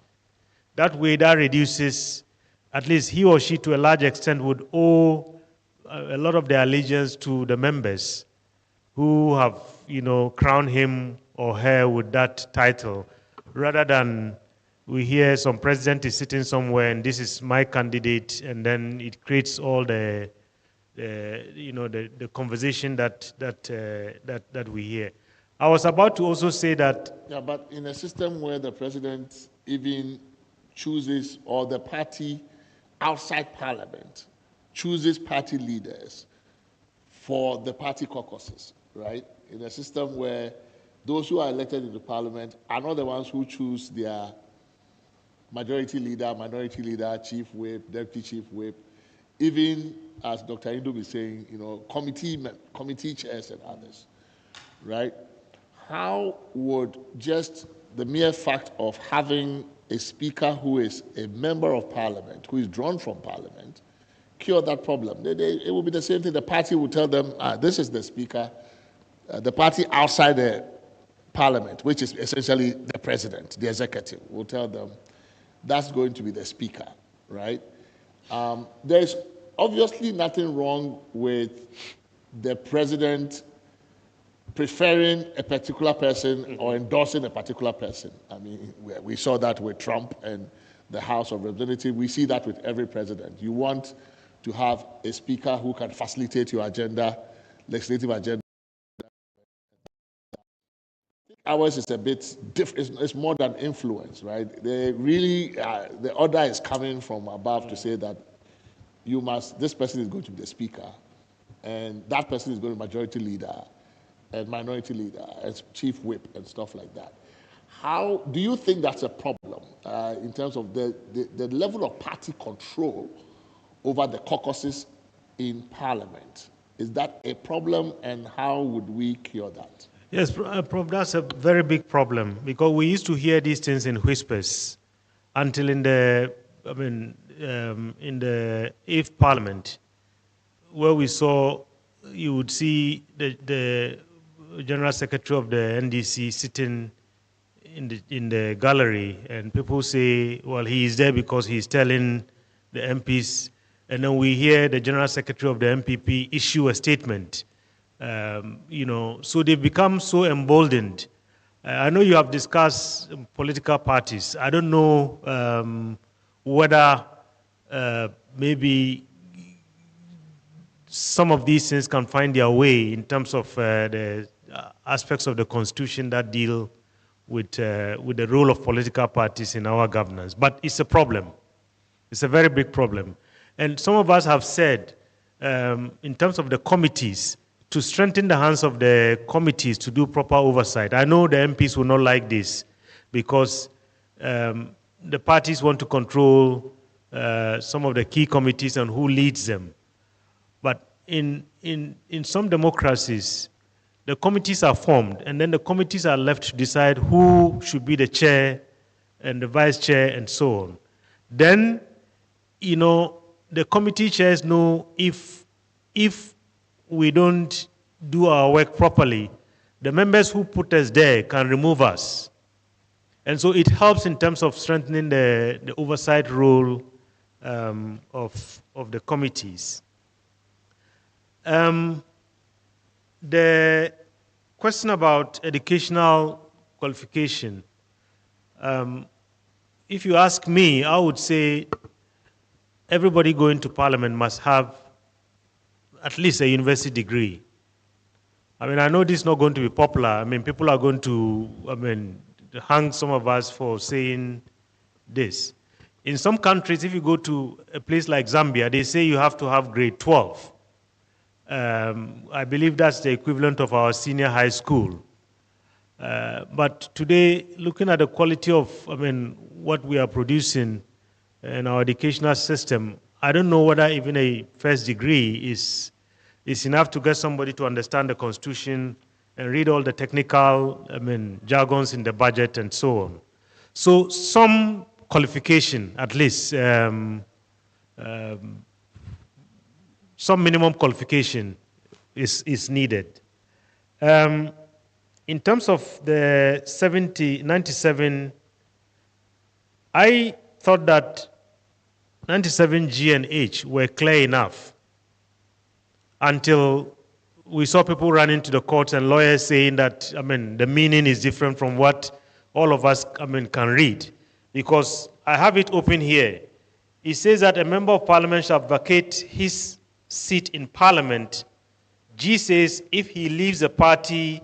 Speaker 5: That way, that reduces, at least he or she to a large extent would owe a lot of their allegiance to the members who have, crowned him or her with that title, rather than we hear some president is sitting somewhere and this is my candidate, and then it creates all the conversation that we hear. I was about to also say that.
Speaker 1: Yeah, but in a system where the president even chooses, or the party outside parliament chooses party leaders for the party caucuses, right? In a system where those who are elected into parliament are not the ones who choose their majority leader, minority leader, chief whip, deputy chief whip, even as Dr. Indum is saying, committee chairs and others, right? How would just the mere fact of having a speaker who is a member of parliament, who is drawn from parliament, cure that problem? It will be the same thing. The party will tell them, this is the speaker. The party outside the parliament, which is essentially the president, the executive, will tell them that's going to be the speaker, right? There's obviously nothing wrong with the president preferring a particular person or endorsing a particular person. I mean, we saw that with Trump and the House of Representatives. We see that with every president. You want to have a speaker who can facilitate your agenda, legislative agenda. Ours is a bit different. It's more than influence, right? They really, the order is coming from above to say that this person is going to be the speaker, and that person is going to be majority leader, and minority leader, as chief whip, and stuff like that. How do you think that's a problem in terms of the level of party control over the caucuses in parliament? Is that a problem, and how would we cure that?
Speaker 5: Yes, Prof, that's a very big problem, because we used to hear these things in whispers until in the 8th Parliament, where we saw, you would see the General Secretary of the NDC sitting in the gallery, and people say, well, he is there because he's telling the MPs, and then we hear the General Secretary of the MPP issue a statement. So they've become so emboldened. I know you have discussed political parties. I don't know whether maybe some of these things can find their way in terms of the aspects of the Constitution that deal with the role of political parties in our governance. But it's a problem. It's a very big problem. And some of us have said, in terms of the committees, to strengthen the hands of the committees to do proper oversight. I know the MPs will not like this because the parties want to control some of the key committees and who leads them. But in some democracies, the committees are formed, and then the committees are left to decide who should be the chair and the vice chair and so on. Then, the committee chairs know if we don't do our work properly, the members who put us there can remove us. And so it helps in terms of strengthening the oversight role of the committees. The question about educational qualification, if you ask me, I would say everybody going to parliament must have at least a university degree. I mean, I know this is not going to be popular. I mean, people are going to, hang some of us for saying this. In some countries, if you go to a place like Zambia, they say you have to have grade 12 I believe that's the equivalent of our senior high school. But today, looking at the quality of, what we are producing in our educational system, I don't know whether even a first degree is enough to get somebody to understand the Constitution and read all the technical, jargons in the budget and so on. So some qualification, at least, some minimum qualification is needed. In terms of the 97, I thought that 97 G and H were clear enough until we saw people running to the courts and lawyers saying that, the meaning is different from what all of us, can read. Because I have it open here. It says that a member of parliament shall vacate his seat in parliament. G says if he leaves a party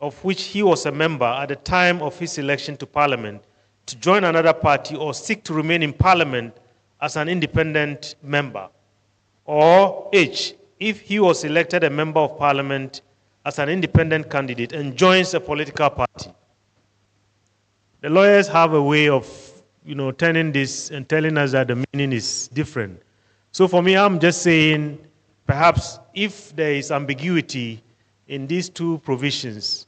Speaker 5: of which he was a member at the time of his election to parliament to join another party or seek to remain in parliament as an independent member. Or H, if he was elected a member of parliament as an independent candidate and joins a political party. The lawyers have a way of, turning this and telling us that the meaning is different. So for me, I'm just saying, perhaps if there is ambiguity in these two provisions,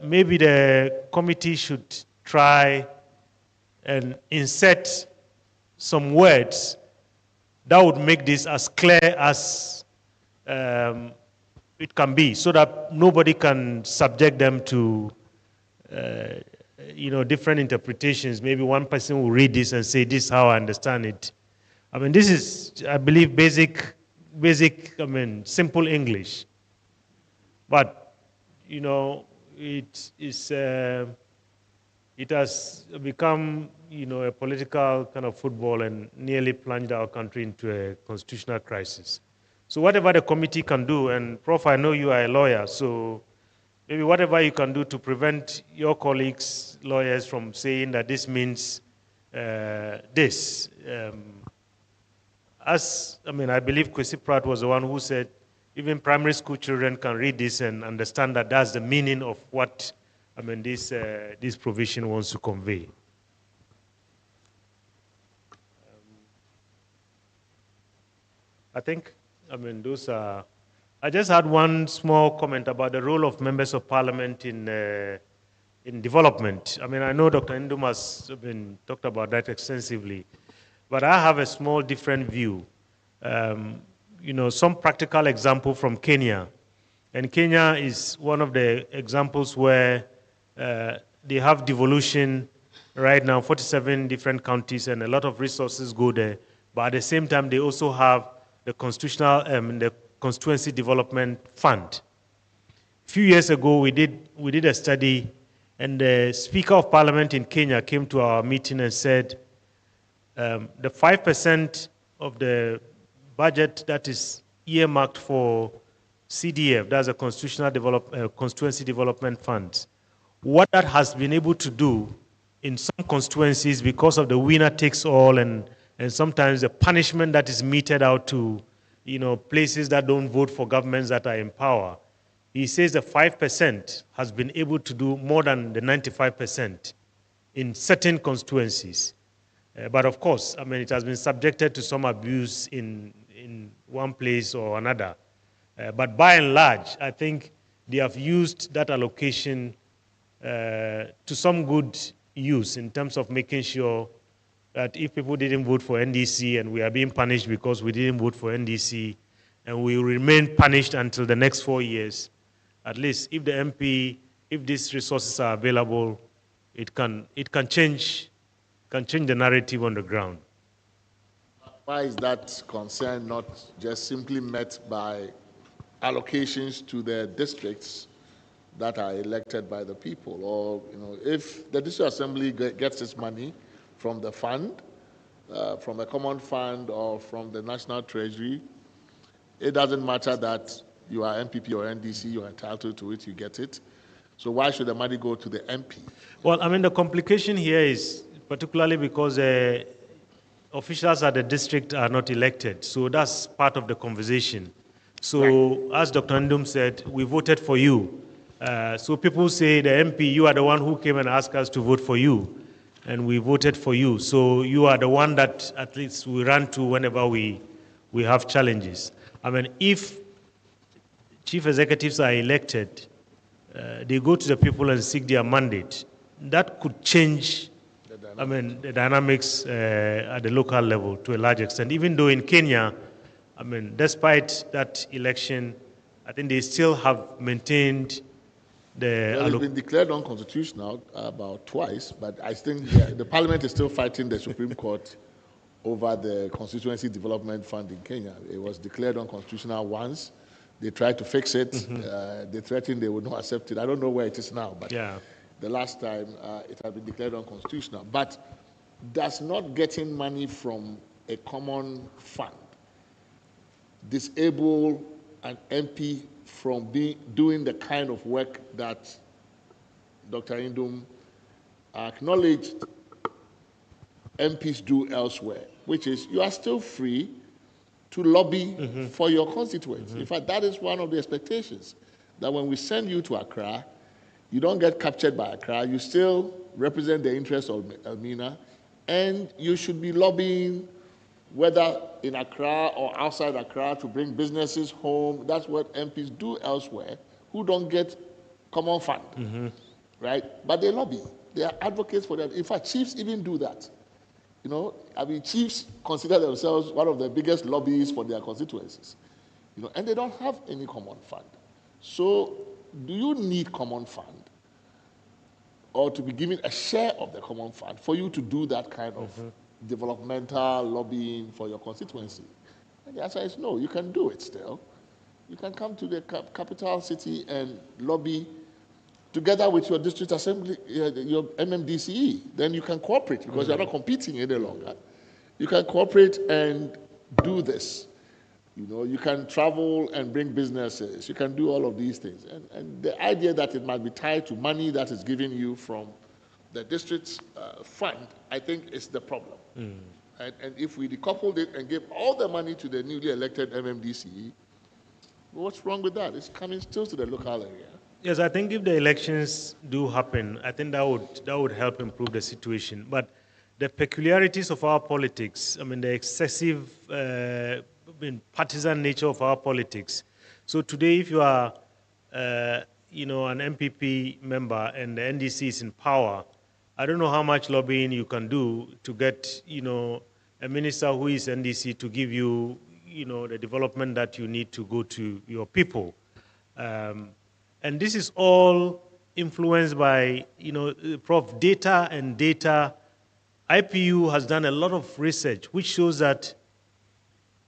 Speaker 5: maybe the committee should try and insert some words that would make this as clear as it can be, so that nobody can subject them to different interpretations. Maybe one person will read this and say, this is how I understand it. This is, I believe, basic, simple English. But, it has become, a political kind of football and nearly plunged our country into a constitutional crisis. So whatever the committee can do, and Prof, I know you are a lawyer, so maybe whatever you can do to prevent your colleagues, lawyers, from saying that this means this. I believe Kwesi Pratt was the one who said even primary school children can read this and understand that that's the meaning of what this provision wants to convey. I think, those are. I just had one small comment about the role of members of parliament in development. I know Dr. Ndum has talked about that extensively, but I have a small different view. Some practical example from Kenya. And Kenya is one of the examples where they have devolution right now, 47 different counties, and a lot of resources go there. But at the same time, they also have the the Constituency Development Fund. A few years ago, we did a study, and the Speaker of Parliament in Kenya came to our meeting and said, the 5% of the budget that is earmarked for CDF, that's a Constituency Development Fund, what that has been able to do in some constituencies because of the winner takes all and sometimes the punishment that is meted out to places that don't vote for governments that are in power. He says the 5% has been able to do more than the 95% in certain constituencies. But of course, it has been subjected to some abuse in one place or another. But by and large, I think they have used that allocation to some good use in terms of making sure that if people didn't vote for NDC and we are being punished because we didn't vote for NDC, and we will remain punished until the next 4 years, at least if the MP, if these resources are available, it can change the narrative on the ground.
Speaker 1: Why is that concern not just simply met by allocations to the districts that are elected by the people? Or, if the district assembly gets its money from the fund, from a common fund or from the national treasury, it doesn't matter that you are MPP or NDC, you're entitled to it, you get it. So why should the money go to the MP?
Speaker 5: Well, the complication here is particularly because officials at the district are not elected. So that's part of the conversation. So, as Dr. Ndum said, we voted for you. So people say, the MP, you are the one who came and asked us to vote for you, and we voted for you. So you are the one that at least we run to whenever we have challenges. I mean, if chief executives are elected, they go to the people and seek their mandate. That could change, the dynamics at the local level to a large extent. Even though in Kenya, despite that election, I think they still have maintained the...
Speaker 1: Well, it's been declared unconstitutional about twice, but I think the Parliament is still fighting the Supreme Court over the Constituency Development Fund in Kenya. It was declared unconstitutional once. They tried to fix it. They threatened they would not accept it. I don't know where it is now, but the last time it had been declared unconstitutional. But does not getting money from a common fund disable an MP from doing the kind of work that Dr. Indum acknowledged MPs do elsewhere, which is you are still free to lobby for your constituents. In fact, that is one of the expectations, that when we send you to Accra, you don't get captured by Accra, you still represent the interests of Elmina, and you should be lobbying, whether in Accra or outside Accra, to bring businesses home. That's what MPs do elsewhere, who don't get common fund, right? But they lobby. They are advocates for that. In fact, chiefs even do that. Chiefs consider themselves one of the biggest lobbyists for their constituencies, and they don't have any common fund. So, do you need common fund, or to be given a share of the common fund for you to do that kind of developmental lobbying for your constituency? And the answer is no. You can do it still. You can come to the capital city and lobby together with your district assembly, your MMDCE. Then you can cooperate, because you're not competing any longer. You can cooperate and do this. You can travel and bring businesses. You can do all of these things. And the idea that it might be tied to money that is given you from the district's fund, I think is the problem. And if we decoupled it and gave all the money to the newly elected MMDCE, what's wrong with that? It's coming still to the local area.
Speaker 5: Yes, I think if the elections do happen, I think that would help improve the situation. But the peculiarities of our politics, the excessive partisan nature of our politics. So today, if you are, an MPP member and the NDC is in power, I don't know how much lobbying you can do to get, a minister who is NDC to give you, the development that you need to go to your people. And this is all influenced by, Prof, data and data. IPU has done a lot of research which shows that,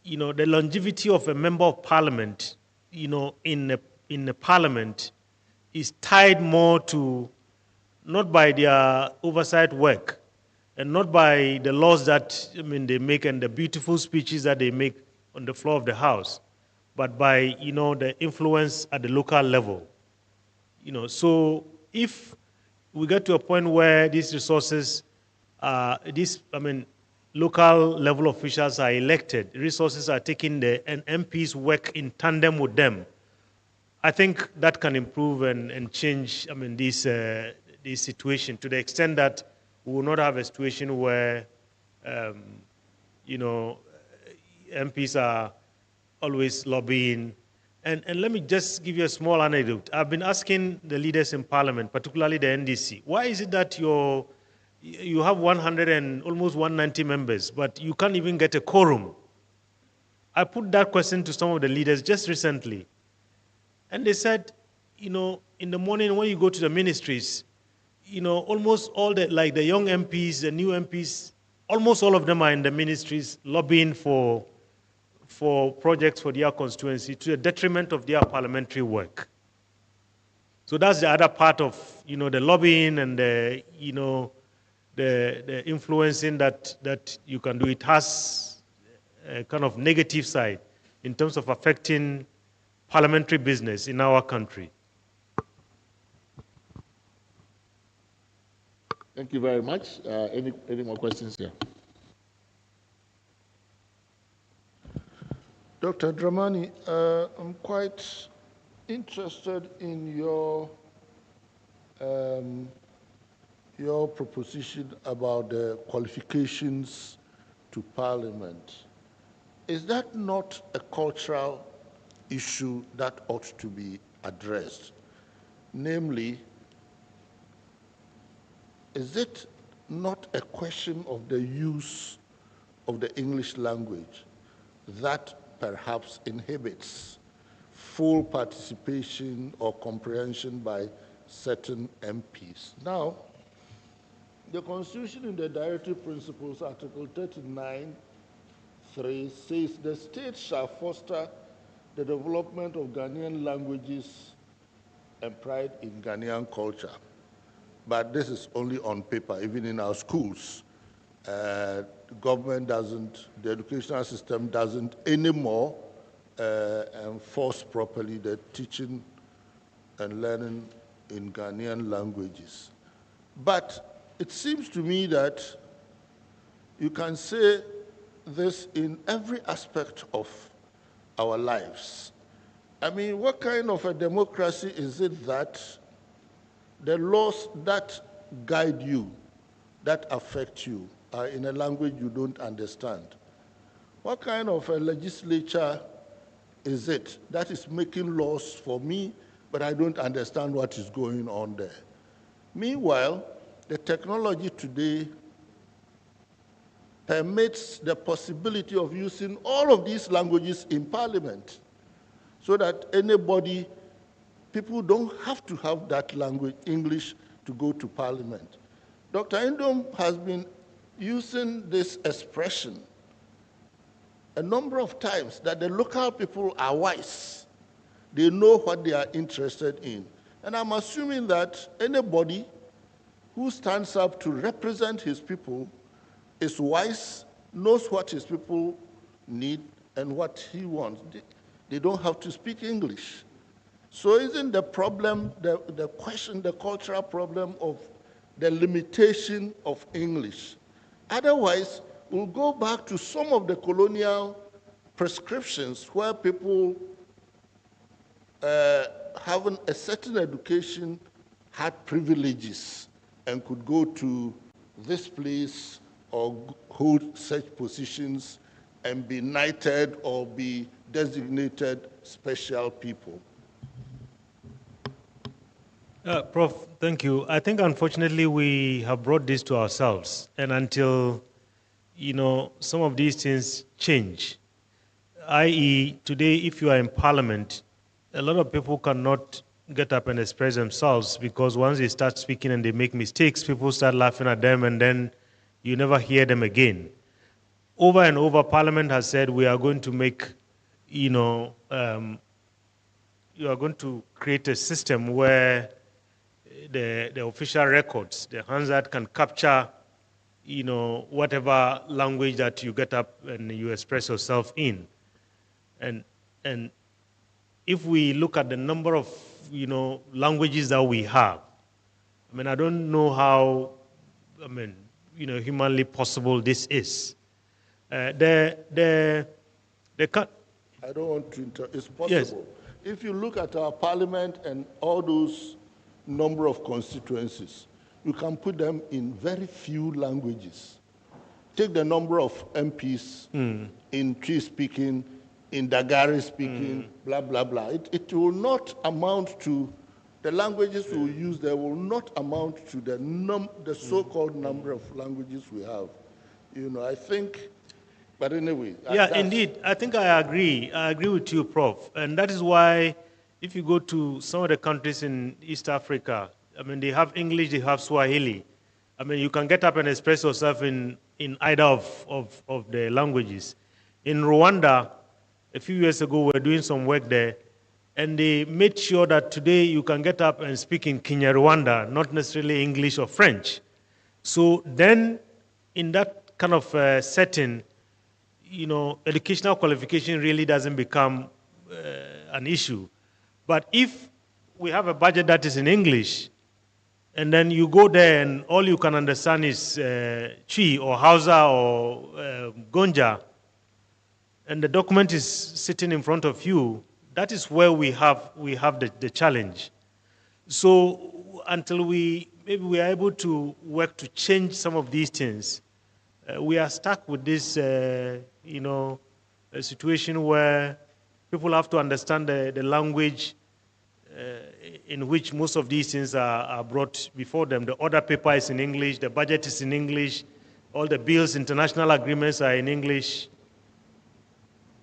Speaker 5: the longevity of a member of parliament, in the parliament is tied more to, not by their oversight work and not by the laws that, they make and the beautiful speeches that they make on the floor of the House, but by, the influence at the local level. So if we get to a point where these resources, local level officials are elected, resources are taking and MPs work in tandem with them, I think that can improve and change, this situation to the extent that we will not have a situation where, MPs are always lobbying. And let me just give you a small anecdote. I've been asking the leaders in Parliament, particularly the NDC, why is it that you have 100 and almost 190 members, but you can't even get a quorum? I put that question to some of the leaders just recently. And they said, in the morning when you go to the ministries, almost all the young MPs, the new MPs, almost all of them are in the ministries lobbying for projects for their constituency to the detriment of their parliamentary work. So that's the other part of, the lobbying and the influencing that you can do. It has a kind of negative side in terms of affecting parliamentary business in our country.
Speaker 1: Thank you very much. Any more questions here?
Speaker 14: Dr. Dramani, I'm quite interested in your proposition about the qualifications to Parliament. Is that not a cultural issue that ought to be addressed? Namely, is it not a question of the use of the English language that perhaps inhibits full participation or comprehension by certain MPs? Now, the Constitution in the Directive Principles, Article 39(3) says the state shall foster the development of Ghanaian languages and pride in Ghanaian culture. But this is only on paper, even in our schools. The government doesn't, the educational system doesn't anymore enforce properly the teaching and learning in Ghanaian languages. But it seems to me that you can say this in every aspect of our lives. I mean, what kind of a democracy is it that the laws that guide you, that affect you, are in a language you don't understand? What kind of a legislature is it that is making laws for me, but I don't understand what is going on there? Meanwhile, the technology today permits the possibility of using all of these languages in Parliament so that anybody, people don't have to have that language, English, to go to Parliament. Dr. Indom has been using this expression a number of times, that the local people are wise. They know what they are interested in. And I'm assuming that anybody who stands up to represent his people is wise, knows what his people need and what he wants. They don't have to speak English. So isn't the problem, the question, the cultural problem of the limitation of English? Otherwise, we'll go back to some of the colonial prescriptions where people having a certain education had privileges and could go to this place or hold such positions and be knighted or be designated special people.
Speaker 5: Prof, thank you. I think unfortunately we have brought this to ourselves, and until some of these things change, i.e. today if you are in Parliament, a lot of people cannot get up and express themselves because once they start speaking and they make mistakes, people start laughing at them and then you never hear them again. Over and over, Parliament has said we are going to make, you are going to create a system where the official records, the Hansard can capture, whatever language that you get up and you express yourself in. And if we look at the number of, languages that we have, I mean, I don't know how, humanly possible this is.
Speaker 14: I don't want to interrupt. It's possible.
Speaker 5: Yes.
Speaker 14: If you look at our Parliament and all those number of constituencies, you can put them in very few languages. Take the number of MPs in Tree speaking, in Dagari speaking, blah, blah, blah. It will not amount to, the languages we will use there will not amount to the so-called number of languages we have. I think, but anyway.
Speaker 5: Yeah, indeed. I think I agree. I agree with you, Prof. And that is why if you go to some of the countries in East Africa, I mean, they have English, they have Swahili. I mean, you can get up and express yourself in either of the languages. In Rwanda, a few years ago, we were doing some work there, and they made sure that today you can get up and speak in Kinyarwanda, not necessarily English or French. So then, in that kind of setting, educational qualification really doesn't become an issue. But if we have a budget that is in English, and then you go there and all you can understand is Chi or Hausa or Gonja, and the document is sitting in front of you, that is where we have the challenge. So until maybe we are able to work to change some of these things, we are stuck with this, a situation where people have to understand the language in which most of these things are brought before them. The order paper is in English, the budget is in English, all the bills, international agreements are in English.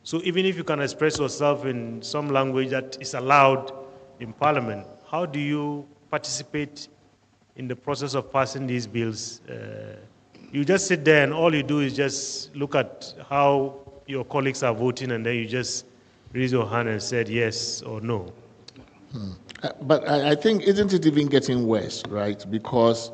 Speaker 5: So even if you can express yourself in some language that is allowed in Parliament, how do you participate in the process of passing these bills? You just sit there and all you do is just look at how your colleagues are voting and then you just raise your hand and said yes or no.
Speaker 1: But I think, isn't it even getting worse, right? Because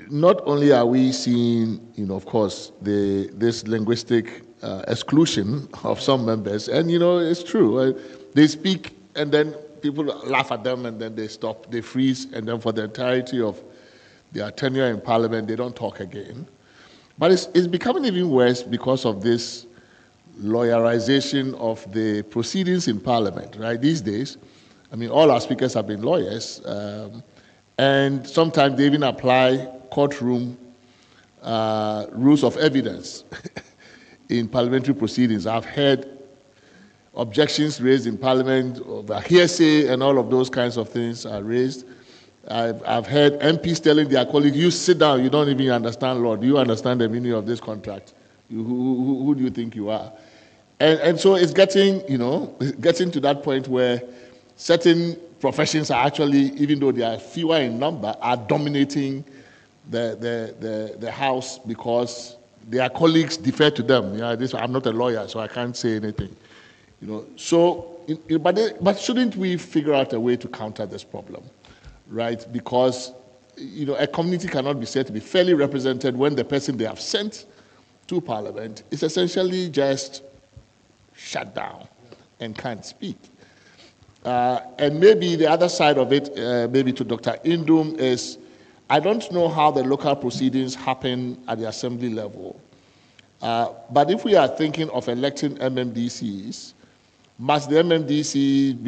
Speaker 1: not only are we seeing, of course, this linguistic exclusion of some members, and it's true. They speak, and then people laugh at them, and then they stop, they freeze, and then for the entirety of their tenure in Parliament, they don't talk again. But it's becoming even worse because of this lawyerization of the proceedings in Parliament, right? These days, all our speakers have been lawyers, and sometimes they even apply courtroom rules of evidence in parliamentary proceedings. I've heard objections raised in Parliament over hearsay and all of those kinds of things are raised. I've heard MPs telling their colleagues, you sit down, you don't even understand law. Do you understand the meaning of this contract? Who do you think you are? And so it's getting, getting to that point where certain professions are actually, even though they are fewer in number, are dominating the House because their colleagues defer to them. I'm not a lawyer, so I can't say anything. But shouldn't we figure out a way to counter this problem, right? Because a community cannot be said to be fairly represented when the person they have sent to Parliament is essentially just shut down and can't speak. And maybe the other side of it, maybe to Dr. Indum, is I don't know how the local proceedings happen at the assembly level. But if we are thinking of electing MMDCs, must the MMDC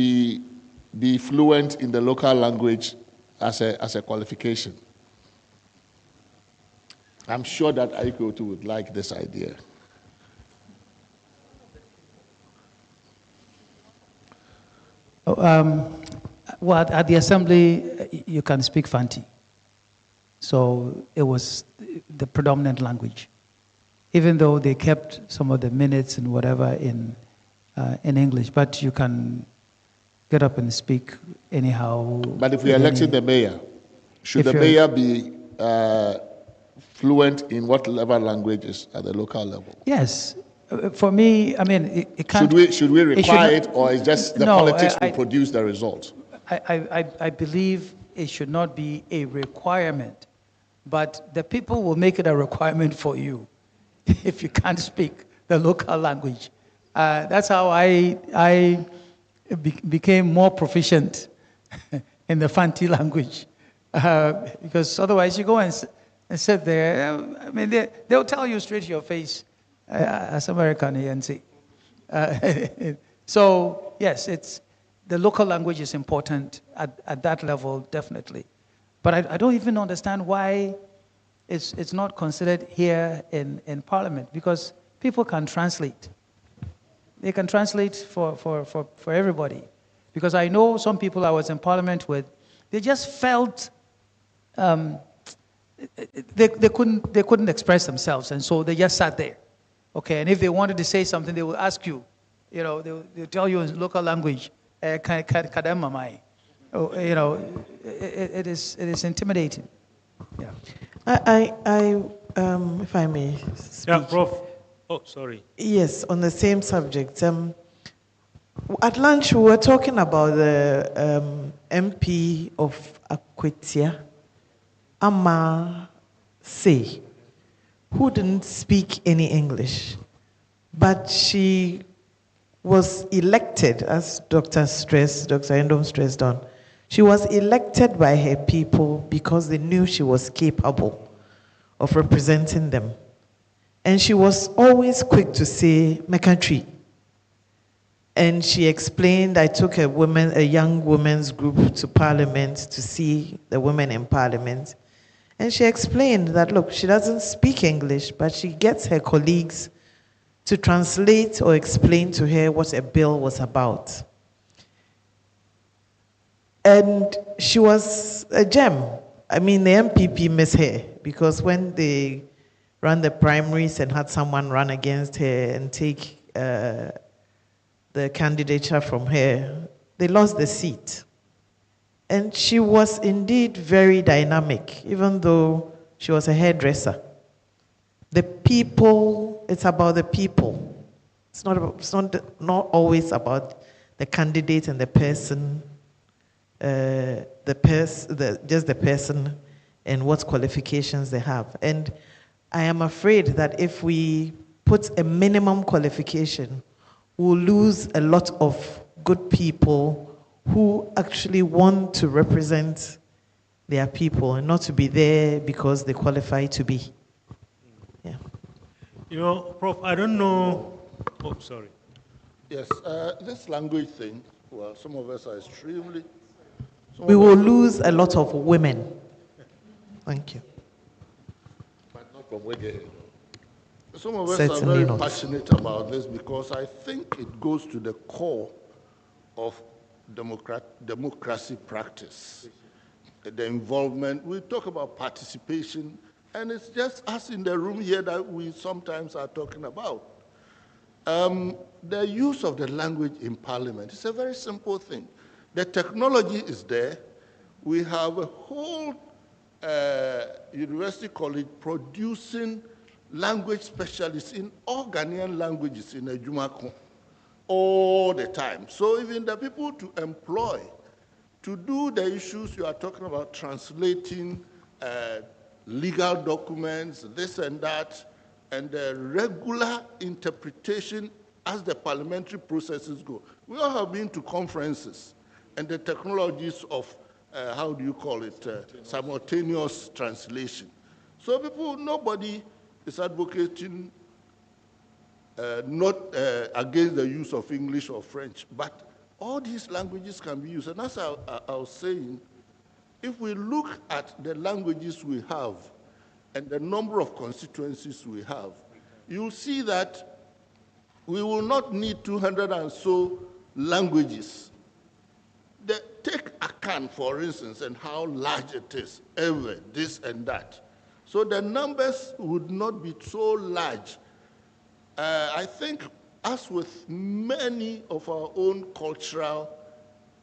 Speaker 1: be fluent in the local language as a qualification? I'm sure that Aikoto would like this idea.
Speaker 21: Well, at the assembly, you can speak Fanti. So it was the predominant language, even though they kept some of the minutes and whatever in English. But you can get up and speak anyhow.
Speaker 1: But if we elected the mayor, should the mayor be fluent in whatever languages at the local level?
Speaker 21: Yes. For me, it can't.
Speaker 1: Should we require it, or is just the politics will produce the result?
Speaker 21: I believe it should not be a requirement, but the people will make it a requirement for you if you can't speak the local language. That's how I became more proficient in the Fanti language, because otherwise you go and sit there. They'll tell you straight to your face, as American ANC. So yes, the local language is important at that level, definitely. But I don't even understand why it's not considered here in Parliament, because people can translate. They can translate for everybody. Because I know some people I was in Parliament with, they just felt they couldn't express themselves, and so they just sat there. Okay, and if they wanted to say something, they will ask you. They'll tell you in local language, kadamamai. It is intimidating. Yeah.
Speaker 18: If I may speak.
Speaker 5: Yeah, Prof. Oh, sorry.
Speaker 18: Yes, on the same subject. At lunch, we were talking about the MP of Akwetia, Ama Say, who didn't speak any English, but she was elected, as Dr. Endom stressed on. She was elected by her people because they knew she was capable of representing them. And she was always quick to say, "My country." And she explained, I took a young women's group to Parliament to see the women in Parliament. And she explained that, look, she doesn't speak English, but she gets her colleagues to translate or explain to her what a bill was about. And she was a gem. I mean, the MPP miss her, because when they ran the primaries and had someone run against her and take the candidature from her, they lost the seat. And she was indeed very dynamic, even though she was a hairdresser. The people, it's about the people. It's not always about the candidate and the person, just the person and what qualifications they have. And I am afraid that if we put a minimum qualification, we'll lose a lot of good people who actually want to represent their people and not to be there because they qualify to be. Yeah.
Speaker 5: You know, Prof, I don't know. Oh, sorry.
Speaker 14: Yes, this language thing, well, some of us are extremely...
Speaker 18: We will lose a lot of women. Thank you.
Speaker 14: But not from Wege. Some of us
Speaker 18: Certainly
Speaker 14: are very
Speaker 18: not.
Speaker 14: passionate about this because I think it goes to the core of democracy practice. The involvement, we talk about participation, and it's just us in the room here that we sometimes are talking about. The use of the language in Parliament is a very simple thing. The technology is there. We have a whole university college producing language specialists in all Ghanaian languages in Ejumako all the time. So even the people to employ to do the issues you are talking about, translating legal documents, this and that, and the regular interpretation as the parliamentary processes go. We all have been to conferences and the technologies of, how do you call it, simultaneous translation. So people, nobody is advocating not against the use of English or French, but all these languages can be used. And as I was saying, if we look at the languages we have and the number of constituencies we have, you'll see that we will not need 200 and so languages. Take Akan, for instance, and how large it is, ever, this and that. So the numbers would not be so large. I think, as with many of our own cultural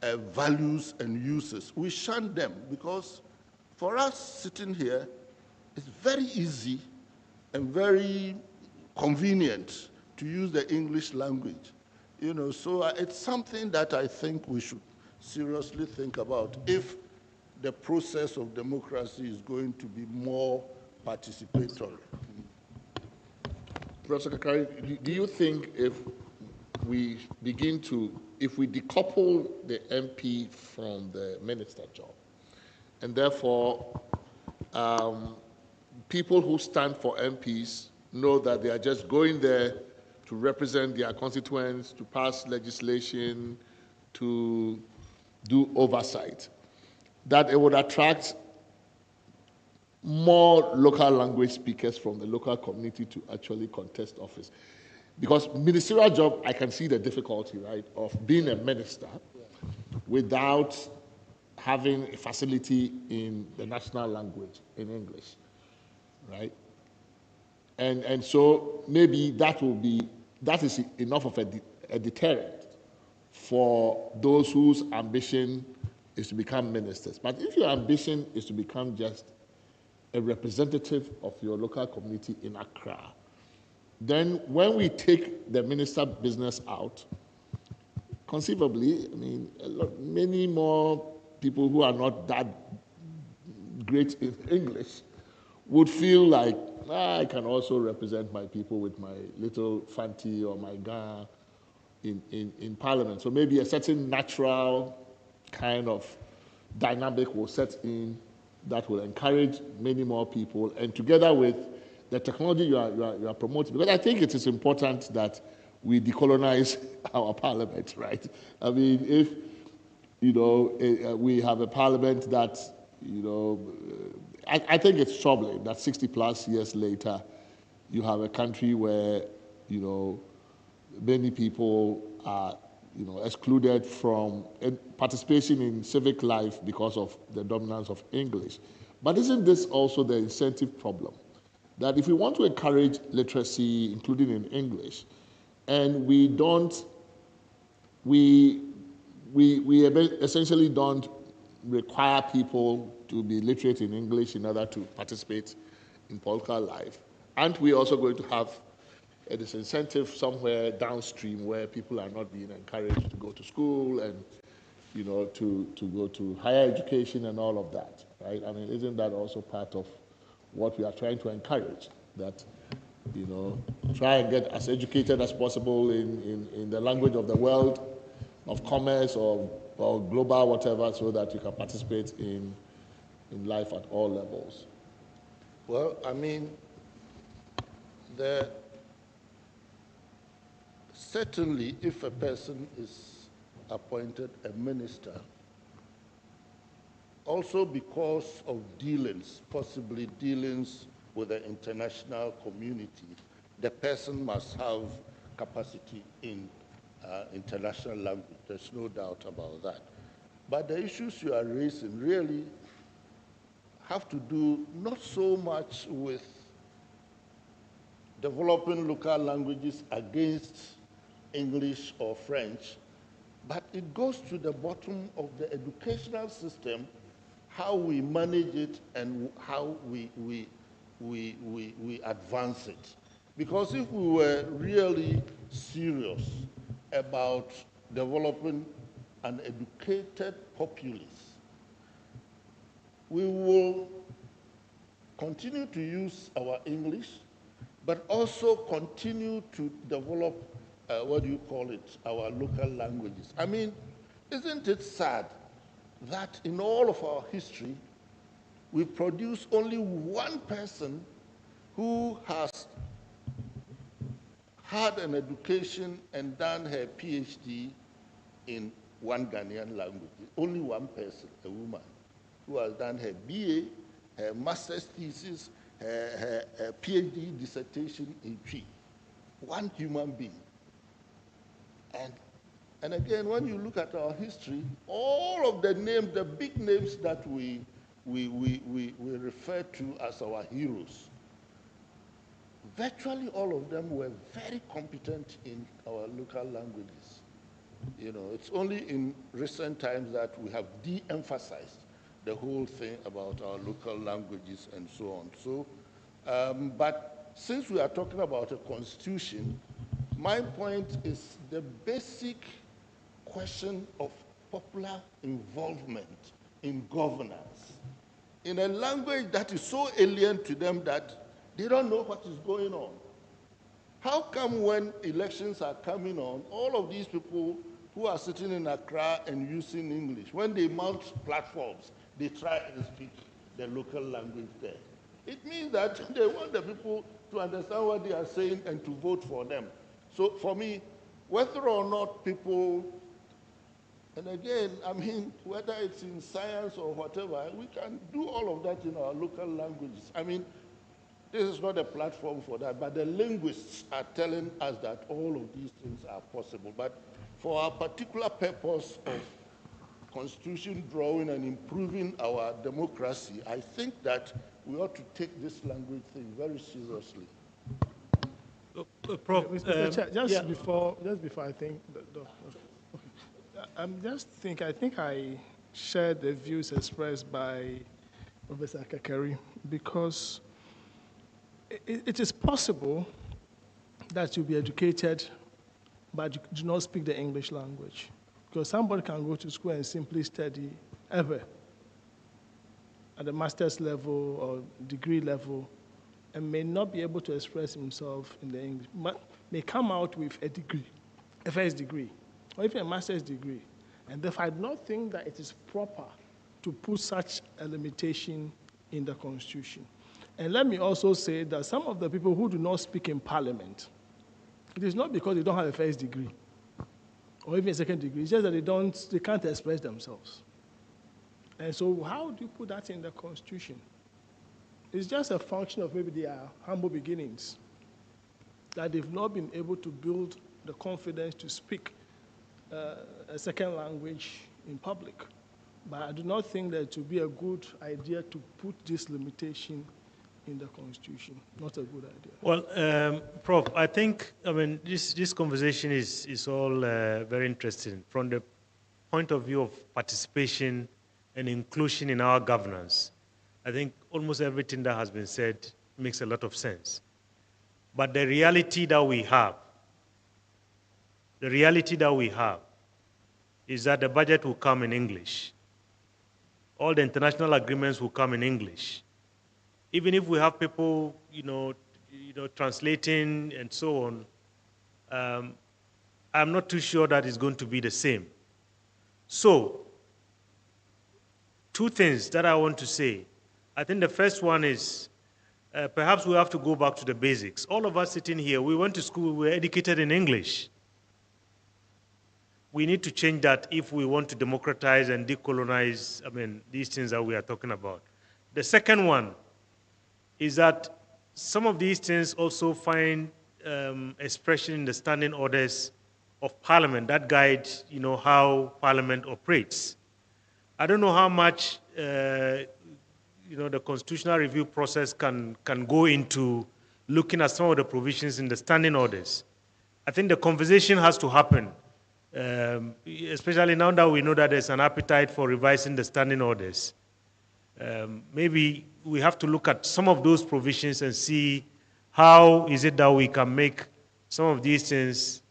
Speaker 14: values and uses, we shun them because for us sitting here, it's very easy and very convenient to use the English language. You know, so it's something that I think we should seriously think about if the process of democracy is going to be more participatory.
Speaker 1: Professor Kakari, do you think if we decouple the MP from the minister job, and therefore people who stand for MPs know that they are just going there to represent their constituents, to pass legislation, to do oversight, that it would attract more local language speakers from the local community to actually contest office? Because ministerial job, I can see the difficulty, right, of being a minister without having a facility in the national language, in English, right? And so maybe that is enough of a deterrent for those whose ambition is to become ministers. But if your ambition is to become just a representative of your local community in Accra, then when we take the minister business out, conceivably, I mean, many more people who are not that great in English would feel like, I can also represent my people with my little fanti or my ga in Parliament. So maybe a certain natural kind of dynamic will set in that will encourage many more people, and together with the technology you are promoting. Because I think it is important that we decolonize our parliament, right? I mean, if, we have a parliament that, I think it's troubling that 60 plus years later, you have a country where, many people are, excluded from participation in civic life because of the dominance of English. But isn't this also the incentive problem? That if we want to encourage literacy, including in English, and we essentially don't require people to be literate in English in order to participate in political life, aren't we also going to have a disincentive somewhere downstream where people are not being encouraged to go to school and, to go to higher education and all of that, right? I mean, isn't that also part of what we are trying to encourage? That, try and get as educated as possible in the language of the world, of commerce or global whatever, so that you can participate in life at all levels.
Speaker 14: Well, I mean, certainly if a person is appointed a minister, also because of dealings, possibly dealings with the international community, the person must have capacity in international language. There's no doubt about that. But the issues you are raising really have to do not so much with developing local languages against English or French, but it goes to the bottom of the educational system, how we manage it and how we advance it. Because if we were really serious about developing an educated populace, we will continue to use our English, but also continue to develop, our local languages. I mean, isn't it sad that in all of our history, we produce only one person who has had an education and done her PhD in one Ghanaian language? Only one person, a woman, who has done her BA, her master's thesis, her PhD dissertation in Twi. One human being. And again, when you look at our history, all of the names, the big names that we refer to as our heroes, virtually all of them were very competent in our local languages. It's only in recent times that we have de-emphasized the whole thing about our local languages and so on. So, but since we are talking about a constitution, my point is the basic question of popular involvement in governance in a language that is so alien to them that they don't know what is going on. How come when elections are coming on, all of these people who are sitting in Accra and using English, when they mount platforms, they try and speak the local language there? It means that they want the people to understand what they are saying and to vote for them. So for me, whether or not people, and again, I mean, whether it's in science or whatever, we can do all of that in our local languages. I mean, this is not a platform for that, but the linguists are telling us that all of these things are possible. But for our particular purpose of constitution drawing and improving our democracy, I think that we ought to take this language thing very seriously.
Speaker 4: Prof, Mr. Chair, just before I think, I think I share the views expressed by Professor Kakari, because it is possible that you'll be educated, but you do not speak the English language. Because somebody can go to school and simply study ever at the master's level or degree level and may not be able to express himself in the English, but may come out with a degree, a first degree, or even a master's degree. And therefore, I do not think that it is proper to put such a limitation in the Constitution. And let me also say that some of the people who do not speak in Parliament, it is not because they don't have a first degree or even a second degree. It's just that they can't express themselves. And so how do you put that in the Constitution? It's just a function of maybe their humble beginnings, that they've not been able to build the confidence to speak a second language in public. But I do not think that it would be a good idea to put this limitation in the Constitution. Not a good idea.
Speaker 5: Well, Prof, I think, this conversation is all very interesting from the point of view of participation and inclusion in our governance. I think almost everything that has been said makes a lot of sense. But the reality that we have is that the budget will come in English. All the international agreements will come in English. Even if we have people, translating and so on, I'm not too sure that it's going to be the same. So, two things that I want to say. I think the first one is, perhaps we have to go back to the basics. All of us sitting here, we went to school, we were educated in English. We need to change that if we want to democratize and decolonize, these things that we are talking about. The second one is that some of these things also find expression in the standing orders of Parliament that guide, how Parliament operates. I don't know how much, the constitutional review process can go into looking at some of the provisions in the standing orders. I think the conversation has to happen, especially now that we know that there's an appetite for revising the standing orders. Maybe we have to look at some of those provisions and see how is it that we can make some of these things,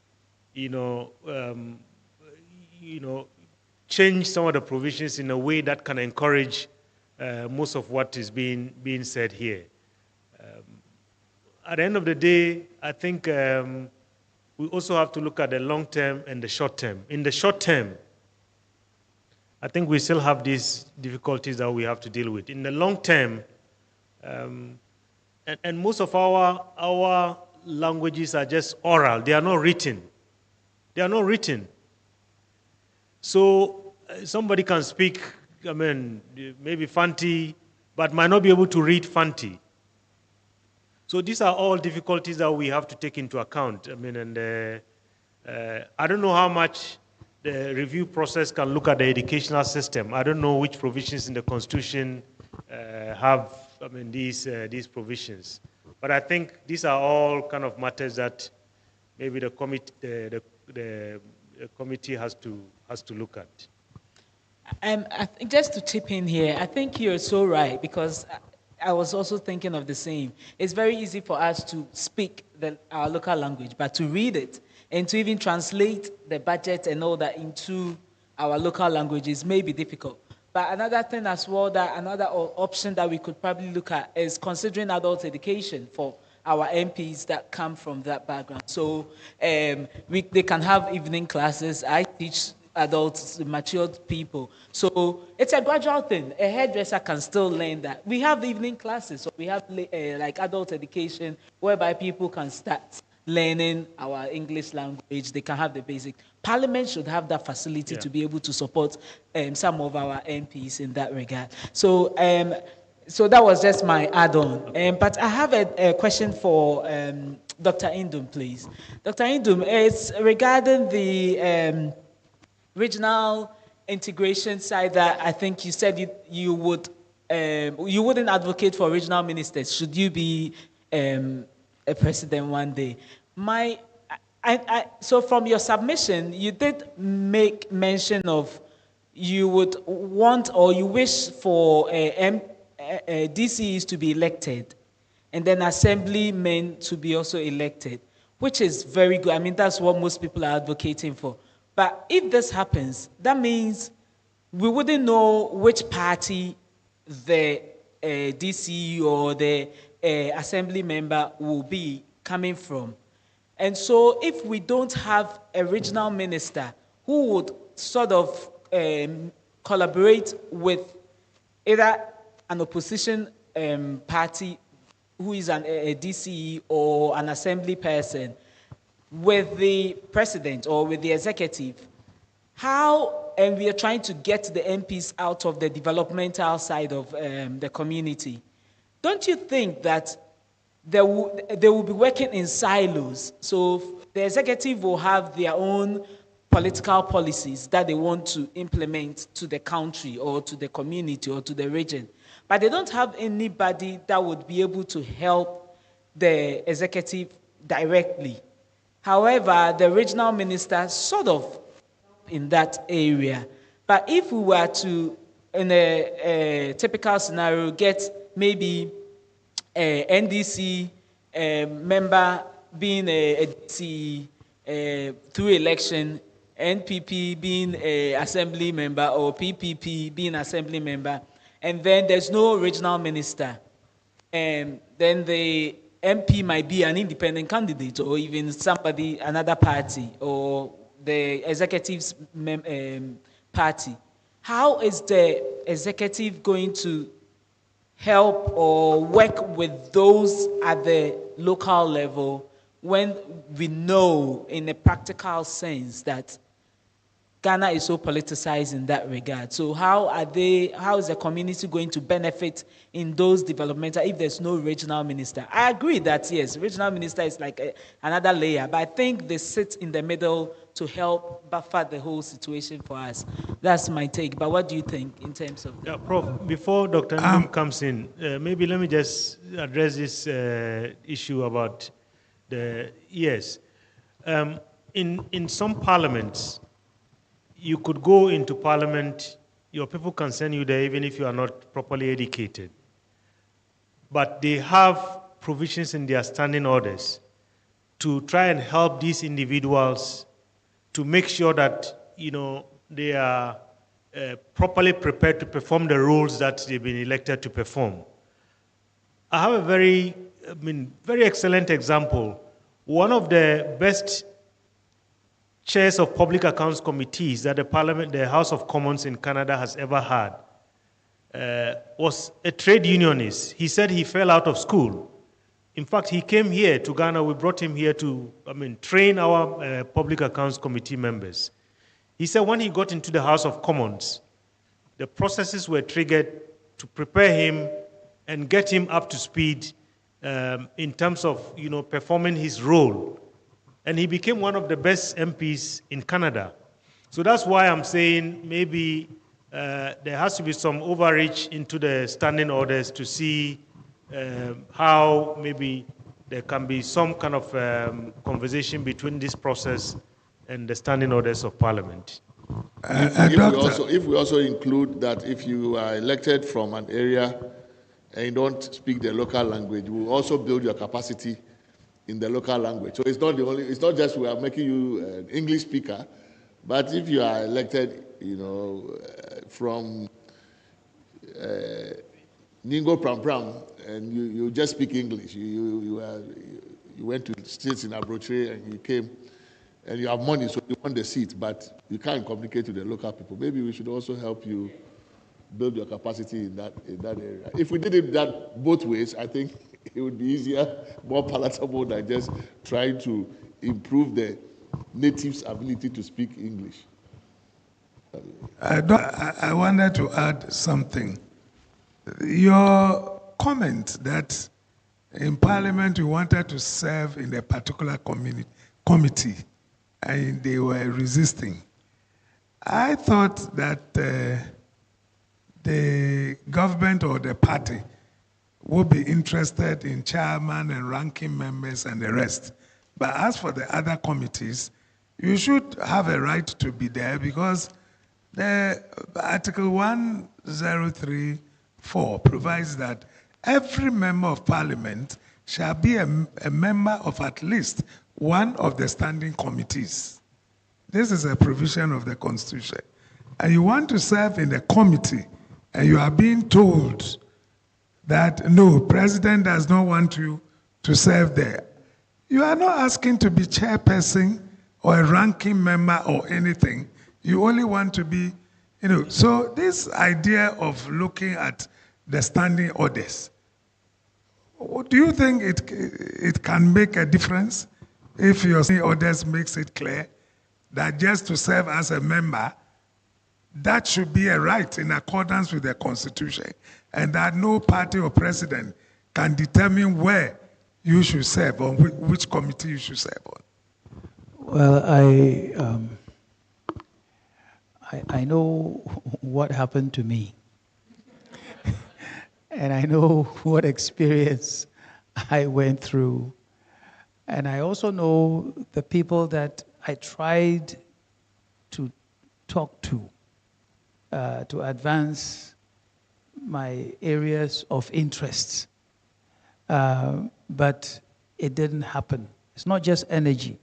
Speaker 5: change some of the provisions in a way that can encourage most of what is being said here. At the end of the day, I think we also have to look at the long term and the short term. In the short term, I think we still have these difficulties that we have to deal with. In the long term, and most of our languages are just oral. They are not written. They are not written. So somebody can speak, maybe Fanti, but might not be able to read Fanti. So these are all difficulties that we have to take into account. I don't know how much the review process can look at the educational system. I don't know which provisions in the Constitution have these provisions. But I think these are all kind of matters that maybe the committee has to look at.
Speaker 10: I think just to chip in here, I think you're so right, because I was also thinking of the same. It's very easy for us to speak our local language, but to read it and to even translate the budget and all that into our local languages may be difficult. But another thing as well, another option that we could probably look at is considering adult education for our MPs that come from that background. So they can have evening classes. I teach adults, matured people. So it's a gradual thing. A hairdresser can still learn that. We have evening classes, so we have like adult education whereby people can start learning our English language. They can have the basic. Parliament should have that facility to be able to support some of our MPs in that regard. So so that was just my add-on. But I have a question for Dr. Indum, please. Dr. Indum, it's regarding the regional integration side that I think you said you wouldn't advocate for regional ministers should you be a president one day. So from your submission, you did make mention of you would want or you wish for DCEs to be elected and then assemblymen to be also elected, which is very good. I mean, that's what most people are advocating for. But if this happens, that means we wouldn't know which party the DCE or the assembly member will be coming from. And so if we don't have a regional minister who would sort of collaborate with either an opposition party who is a DCE or an assembly person with the president or with the executive, and we are trying to get the MPs out of the developmental side of the community, don't you think that they will be working in silos? So the executive will have their own political policies that they want to implement to the country or to the community or to the region, but they don't have anybody that would be able to help the executive directly. However, the regional minister sort of in that area. But if we were to, in a typical scenario, get maybe a NDC member being a DCE through election, NPP being an assembly member, or PPP being an assembly member, and then there's no regional minister, and then the MP might be an independent candidate or even somebody, another party, or the executive's party. How is the executive going to help or work with those at the local level when we know in a practical sense that Ghana is so politicized in that regard? So how is the community going to benefit in those developmental if there's no regional minister? I agree that yes, regional minister is like another layer, but I think they sit in the middle to help buffer the whole situation for us. That's my take. But what do you think in terms of?
Speaker 5: Yeah, Prof, before Dr. Ndum comes in, maybe let me just address this issue about yes. In some parliaments, you could go into parliament, your people can send you there even if you are not properly educated. But they have provisions in their standing orders to try and help these individuals to make sure that, they are properly prepared to perform the roles that they've been elected to perform. I have a very excellent example. One of the best chairs of public accounts committees that the House of Commons in Canada has ever had was a trade unionist. He said he fell out of school. In fact, he came here to Ghana. We brought him here to, train our public accounts committee members. He said when he got into the House of Commons, the processes were triggered to prepare him and get him up to speed in terms of, performing his role. And he became one of the best MPs in Canada. So that's why I'm saying maybe there has to be some overreach into the standing orders to see how maybe there can be some kind of conversation between this process and the standing orders of Parliament.
Speaker 1: If we also include that if you are elected from an area and you don't speak the local language, we will also build your capacity in the local language. So it's not just we are making you an English speaker, but if you are elected, from Ningo Pram Pram, and you just speak English, you went to states in Abroche and you came, and you have money, so you want the seat, but you can't communicate to the local people. Maybe we should also help you build your capacity in that area. If we did it that both ways, I think it would be easier, more palatable than just trying to improve the natives' ability to speak English.
Speaker 8: I wanted to add something. Your comment that in Parliament you wanted to serve in a particular committee and they were resisting. I thought that the government or the party would be interested in chairman and ranking members and the rest. But as for the other committees, you should have a right to be there because the Article 1034 provides that every member of Parliament shall be a member of at least one of the standing committees. This is a provision of the Constitution. And you want to serve in a committee and you are being told that no, President does not want you to serve there. You are not asking to be chairperson or a ranking member or anything. You only want to be, so this idea of looking at the standing orders, Do you think it can make a difference if your orders makes it clear that just to serve as a member, that should be a right in accordance with the Constitution, and that no party or president can determine where you should serve or which committee you should serve on?
Speaker 21: Well, I know what happened to me. And I know what experience I went through. And I also know the people that I tried to talk to advance my areas of interest. But it didn't happen. It's not just energy.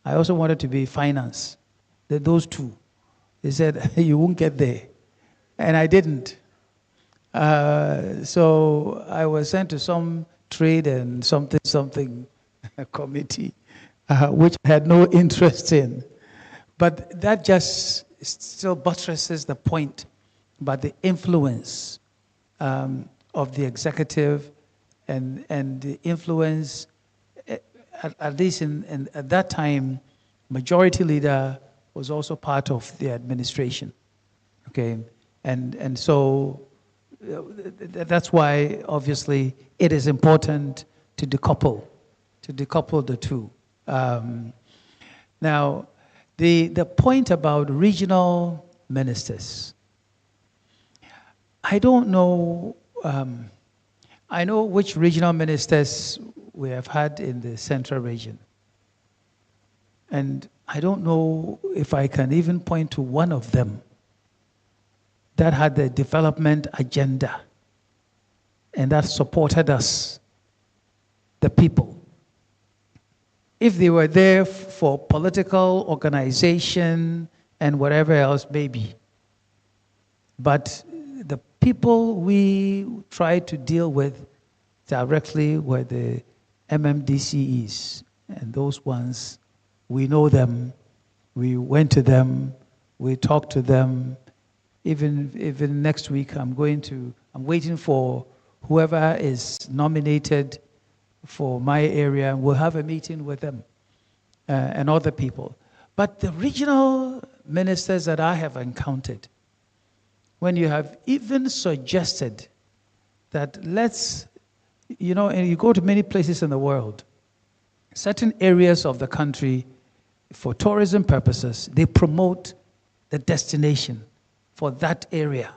Speaker 21: I also wanted to be finance. Those two. They said, you won't get there. And I didn't. So I was sent to some trade and something committee, which I had no interest in. But that just still buttresses the point about the influence of the executive and the influence, at least at that time, majority leader was also part of the administration. Okay, and so that's why obviously it is important to decouple the two. Now, the point about regional ministers, I don't know. I know which regional ministers we have had in the central region. And I don't know if I can even point to one of them that had the development agenda and that supported us, the people. If they were there for political organization and whatever else, maybe. But the people we tried to deal with directly were the MMDCEs, and those ones, we know them, we went to them, we talked to them. Even next week, I'm waiting for whoever is nominated for my area, and we'll have a meeting with them and other people. But the regional ministers that I have encountered, when you have even suggested that let's, and you go to many places in the world, certain areas of the country, for tourism purposes, they promote the destination for that area.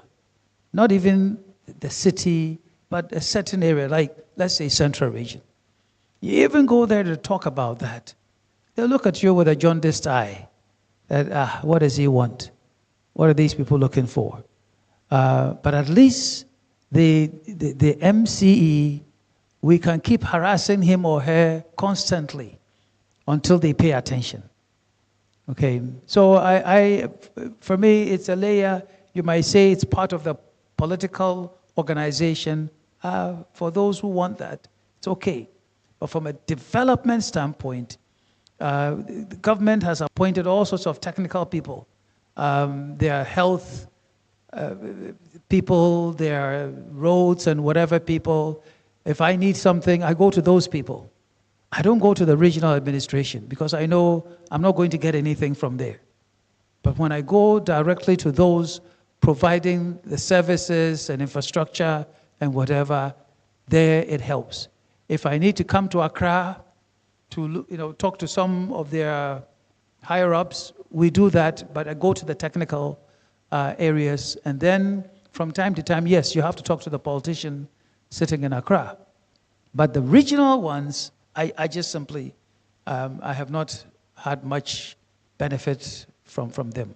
Speaker 21: Not even the city, but a certain area, like, let's say, Central Region. You even go there to talk about that. They'll look at you with a jaundiced eye. That, what does he want? What are these people looking for? But at least the MCE, we can keep harassing him or her constantly until they pay attention. Okay, so for me, it's a layer. You might say it's part of the political organization. For those who want that, it's okay. But from a development standpoint, the government has appointed all sorts of technical people. There are health people, there are roads and whatever people. If I need something, I go to those people. I don't go to the regional administration because I know I'm not going to get anything from there. But when I go directly to those providing the services and infrastructure and whatever, there it helps. If I need to come to Accra to talk to some of their higher-ups, we do that, but I go to the technical areas. And then from time to time, yes, you have to talk to the politician sitting in Accra. But the regional ones, I just simply, I have not had much benefit from them.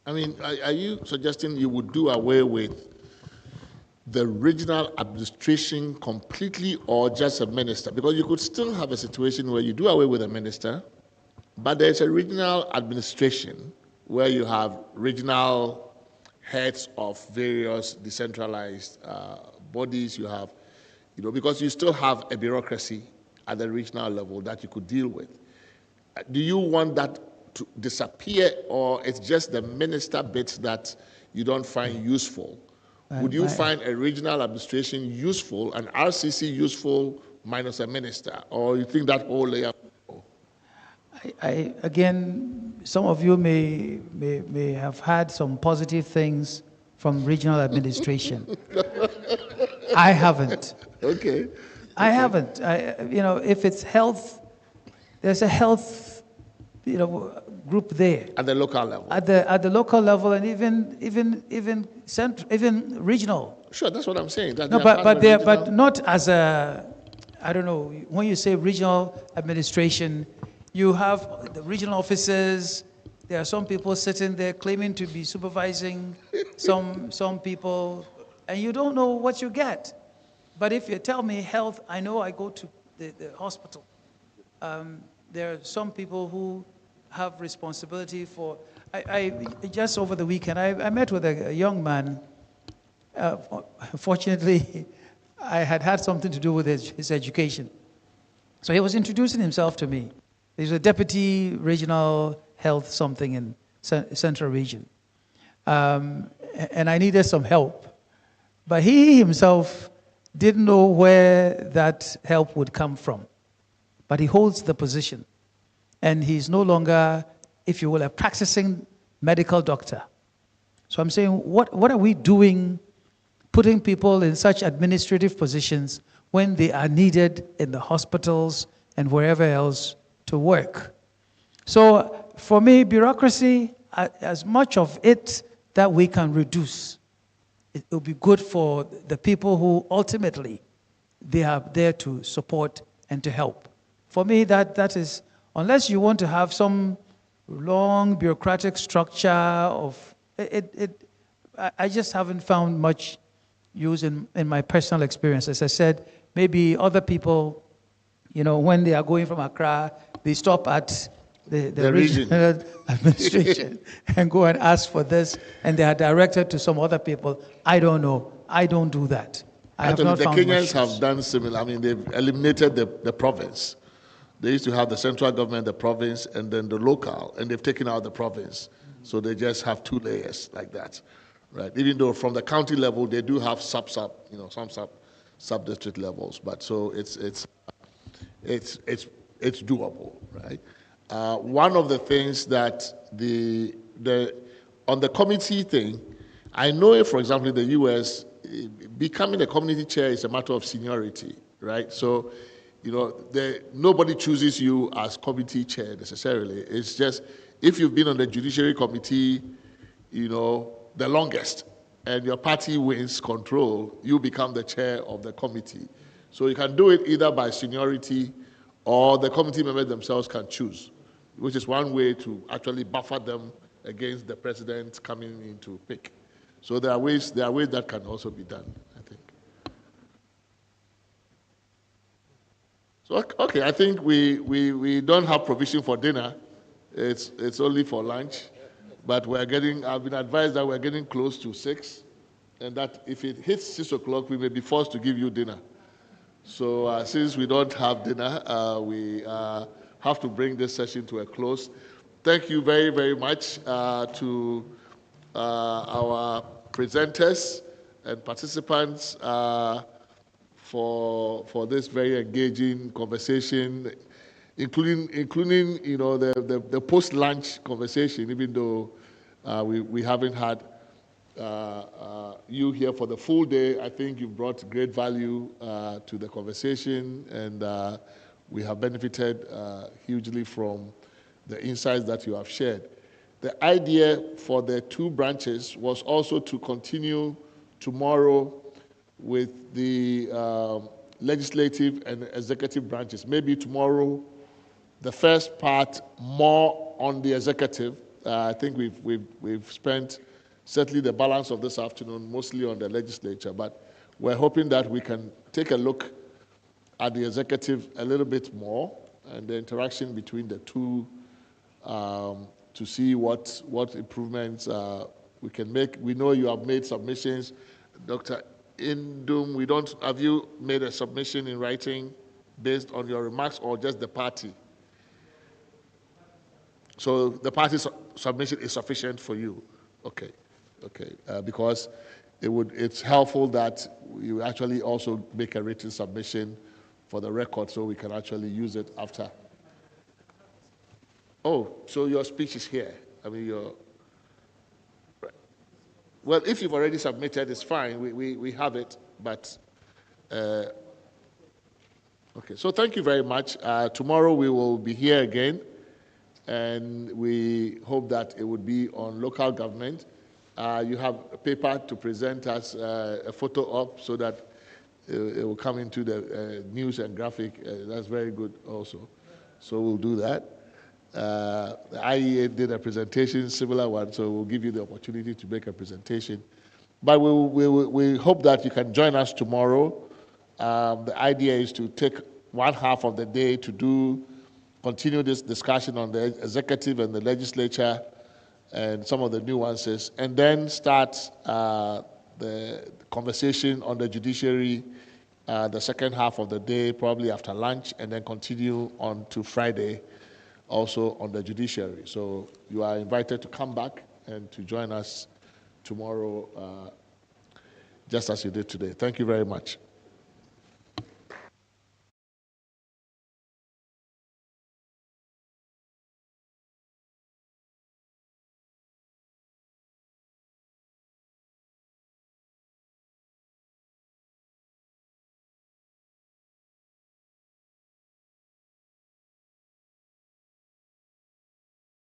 Speaker 1: I mean, are you suggesting you would do away with the regional administration completely or just a minister? Because you could still have a situation where you do away with a minister, but there's a regional administration where you have regional heads of various decentralized bodies. You have, because you still have a bureaucracy at the regional level that you could deal with. Do you want that to disappear, or it's just the minister bits that you don't find useful? Would you find a regional administration useful, an RCC useful minus a minister, or you think that whole layer?
Speaker 21: Again, some of you may have had some positive things from regional administration. I haven't.
Speaker 1: Okay.
Speaker 21: I haven't. If it's health, there's a health, group there.
Speaker 1: At the local level.
Speaker 21: At the local level, and even regional.
Speaker 1: Sure, that's what I'm saying.
Speaker 21: No, but not as a, I don't know. When you say regional administration, you have the regional officers. There are some people sitting there claiming to be supervising some people, and you don't know what you get. But if you tell me health, I know I go to the hospital. There are some people who have responsibility for. I just over the weekend, I met with a young man. Fortunately, I had something to do with his education. So he was introducing himself to me. He's a deputy regional health something in Central Region. And I needed some help. But he himself didn't know where that help would come from. But he holds the position. And he's no longer, if you will, a practicing medical doctor. So I'm saying, what are we doing putting people in such administrative positions when they are needed in the hospitals and wherever else to work? So for me, bureaucracy, as much of it that we can reduce, it will be good for the people who ultimately they are there to support and to help. For me, that is, unless you want to have some long bureaucratic structure of it, I just haven't found much use in my personal experience. As I said, maybe other people, when they are going from Accra, they stop at the regional administration and go and ask for this, and they are directed to some other people. I don't know. I don't do that.
Speaker 1: Actually, the Kenyans have done similar. I mean, they've eliminated the province. They used to have the central government, the province, and then the local, and they've taken out the province. So they just have two layers like that, right? Even though from the county level, they do have some sub-district levels, but so it's doable, right? One of the things that on the committee thing, I know, for example, in the US, becoming a community chair is a matter of seniority, right? So, nobody chooses you as committee chair necessarily. It's just if you've been on the Judiciary Committee, the longest, and your party wins control, you become the chair of the committee. So you can do it either by seniority or the committee members themselves can choose, which is one way to actually buffer them against the president coming in to pick. So there are ways that can also be done, I think. So, okay, I think we don't have provision for dinner. It's only for lunch. But I've been advised that we're getting close to 6, and that if it hits 6 o'clock, we may be forced to give you dinner. So since we don't have dinner, we have to bring this session to a close. Thank you very, very much to our presenters and participants for this very engaging conversation, including the post-lunch conversation, even though we haven't had you here for the full day. I think you've brought great value to the conversation, and we have benefited hugely from the insights that you have shared. The idea for the two branches was also to continue tomorrow with the legislative and executive branches. Maybe tomorrow, the first part more on the executive. I think we've spent certainly the balance of this afternoon mostly on the legislature, but we're hoping that we can take a look at the executive a little bit more and the interaction between the two to see what improvements we can make. We know you have made submissions. Dr. Indum, have you made a submission in writing based on your remarks or just the party? So the party's submission is sufficient for you? Okay, because it's helpful that you actually also make a written submission for the record so we can actually use it after. Oh, so your speech is here. I mean, well, if you've already submitted, it's fine. We have it, but okay. So thank you very much. Tomorrow we will be here again, and we hope that it would be on local government. You have a paper to present us a photo of so that it will come into the news and graphic. That's very good also. So we'll do that. The IEA did a presentation, similar one, so we'll give you the opportunity to make a presentation. But we hope that you can join us tomorrow. The idea is to take one half of the day to continue this discussion on the executive and the legislature and some of the nuances, and then start the conversation on the judiciary the second half of the day, probably after lunch, and then continue on to Friday also on the judiciary. So you are invited to come back and to join us tomorrow just as you did today. Thank you very much.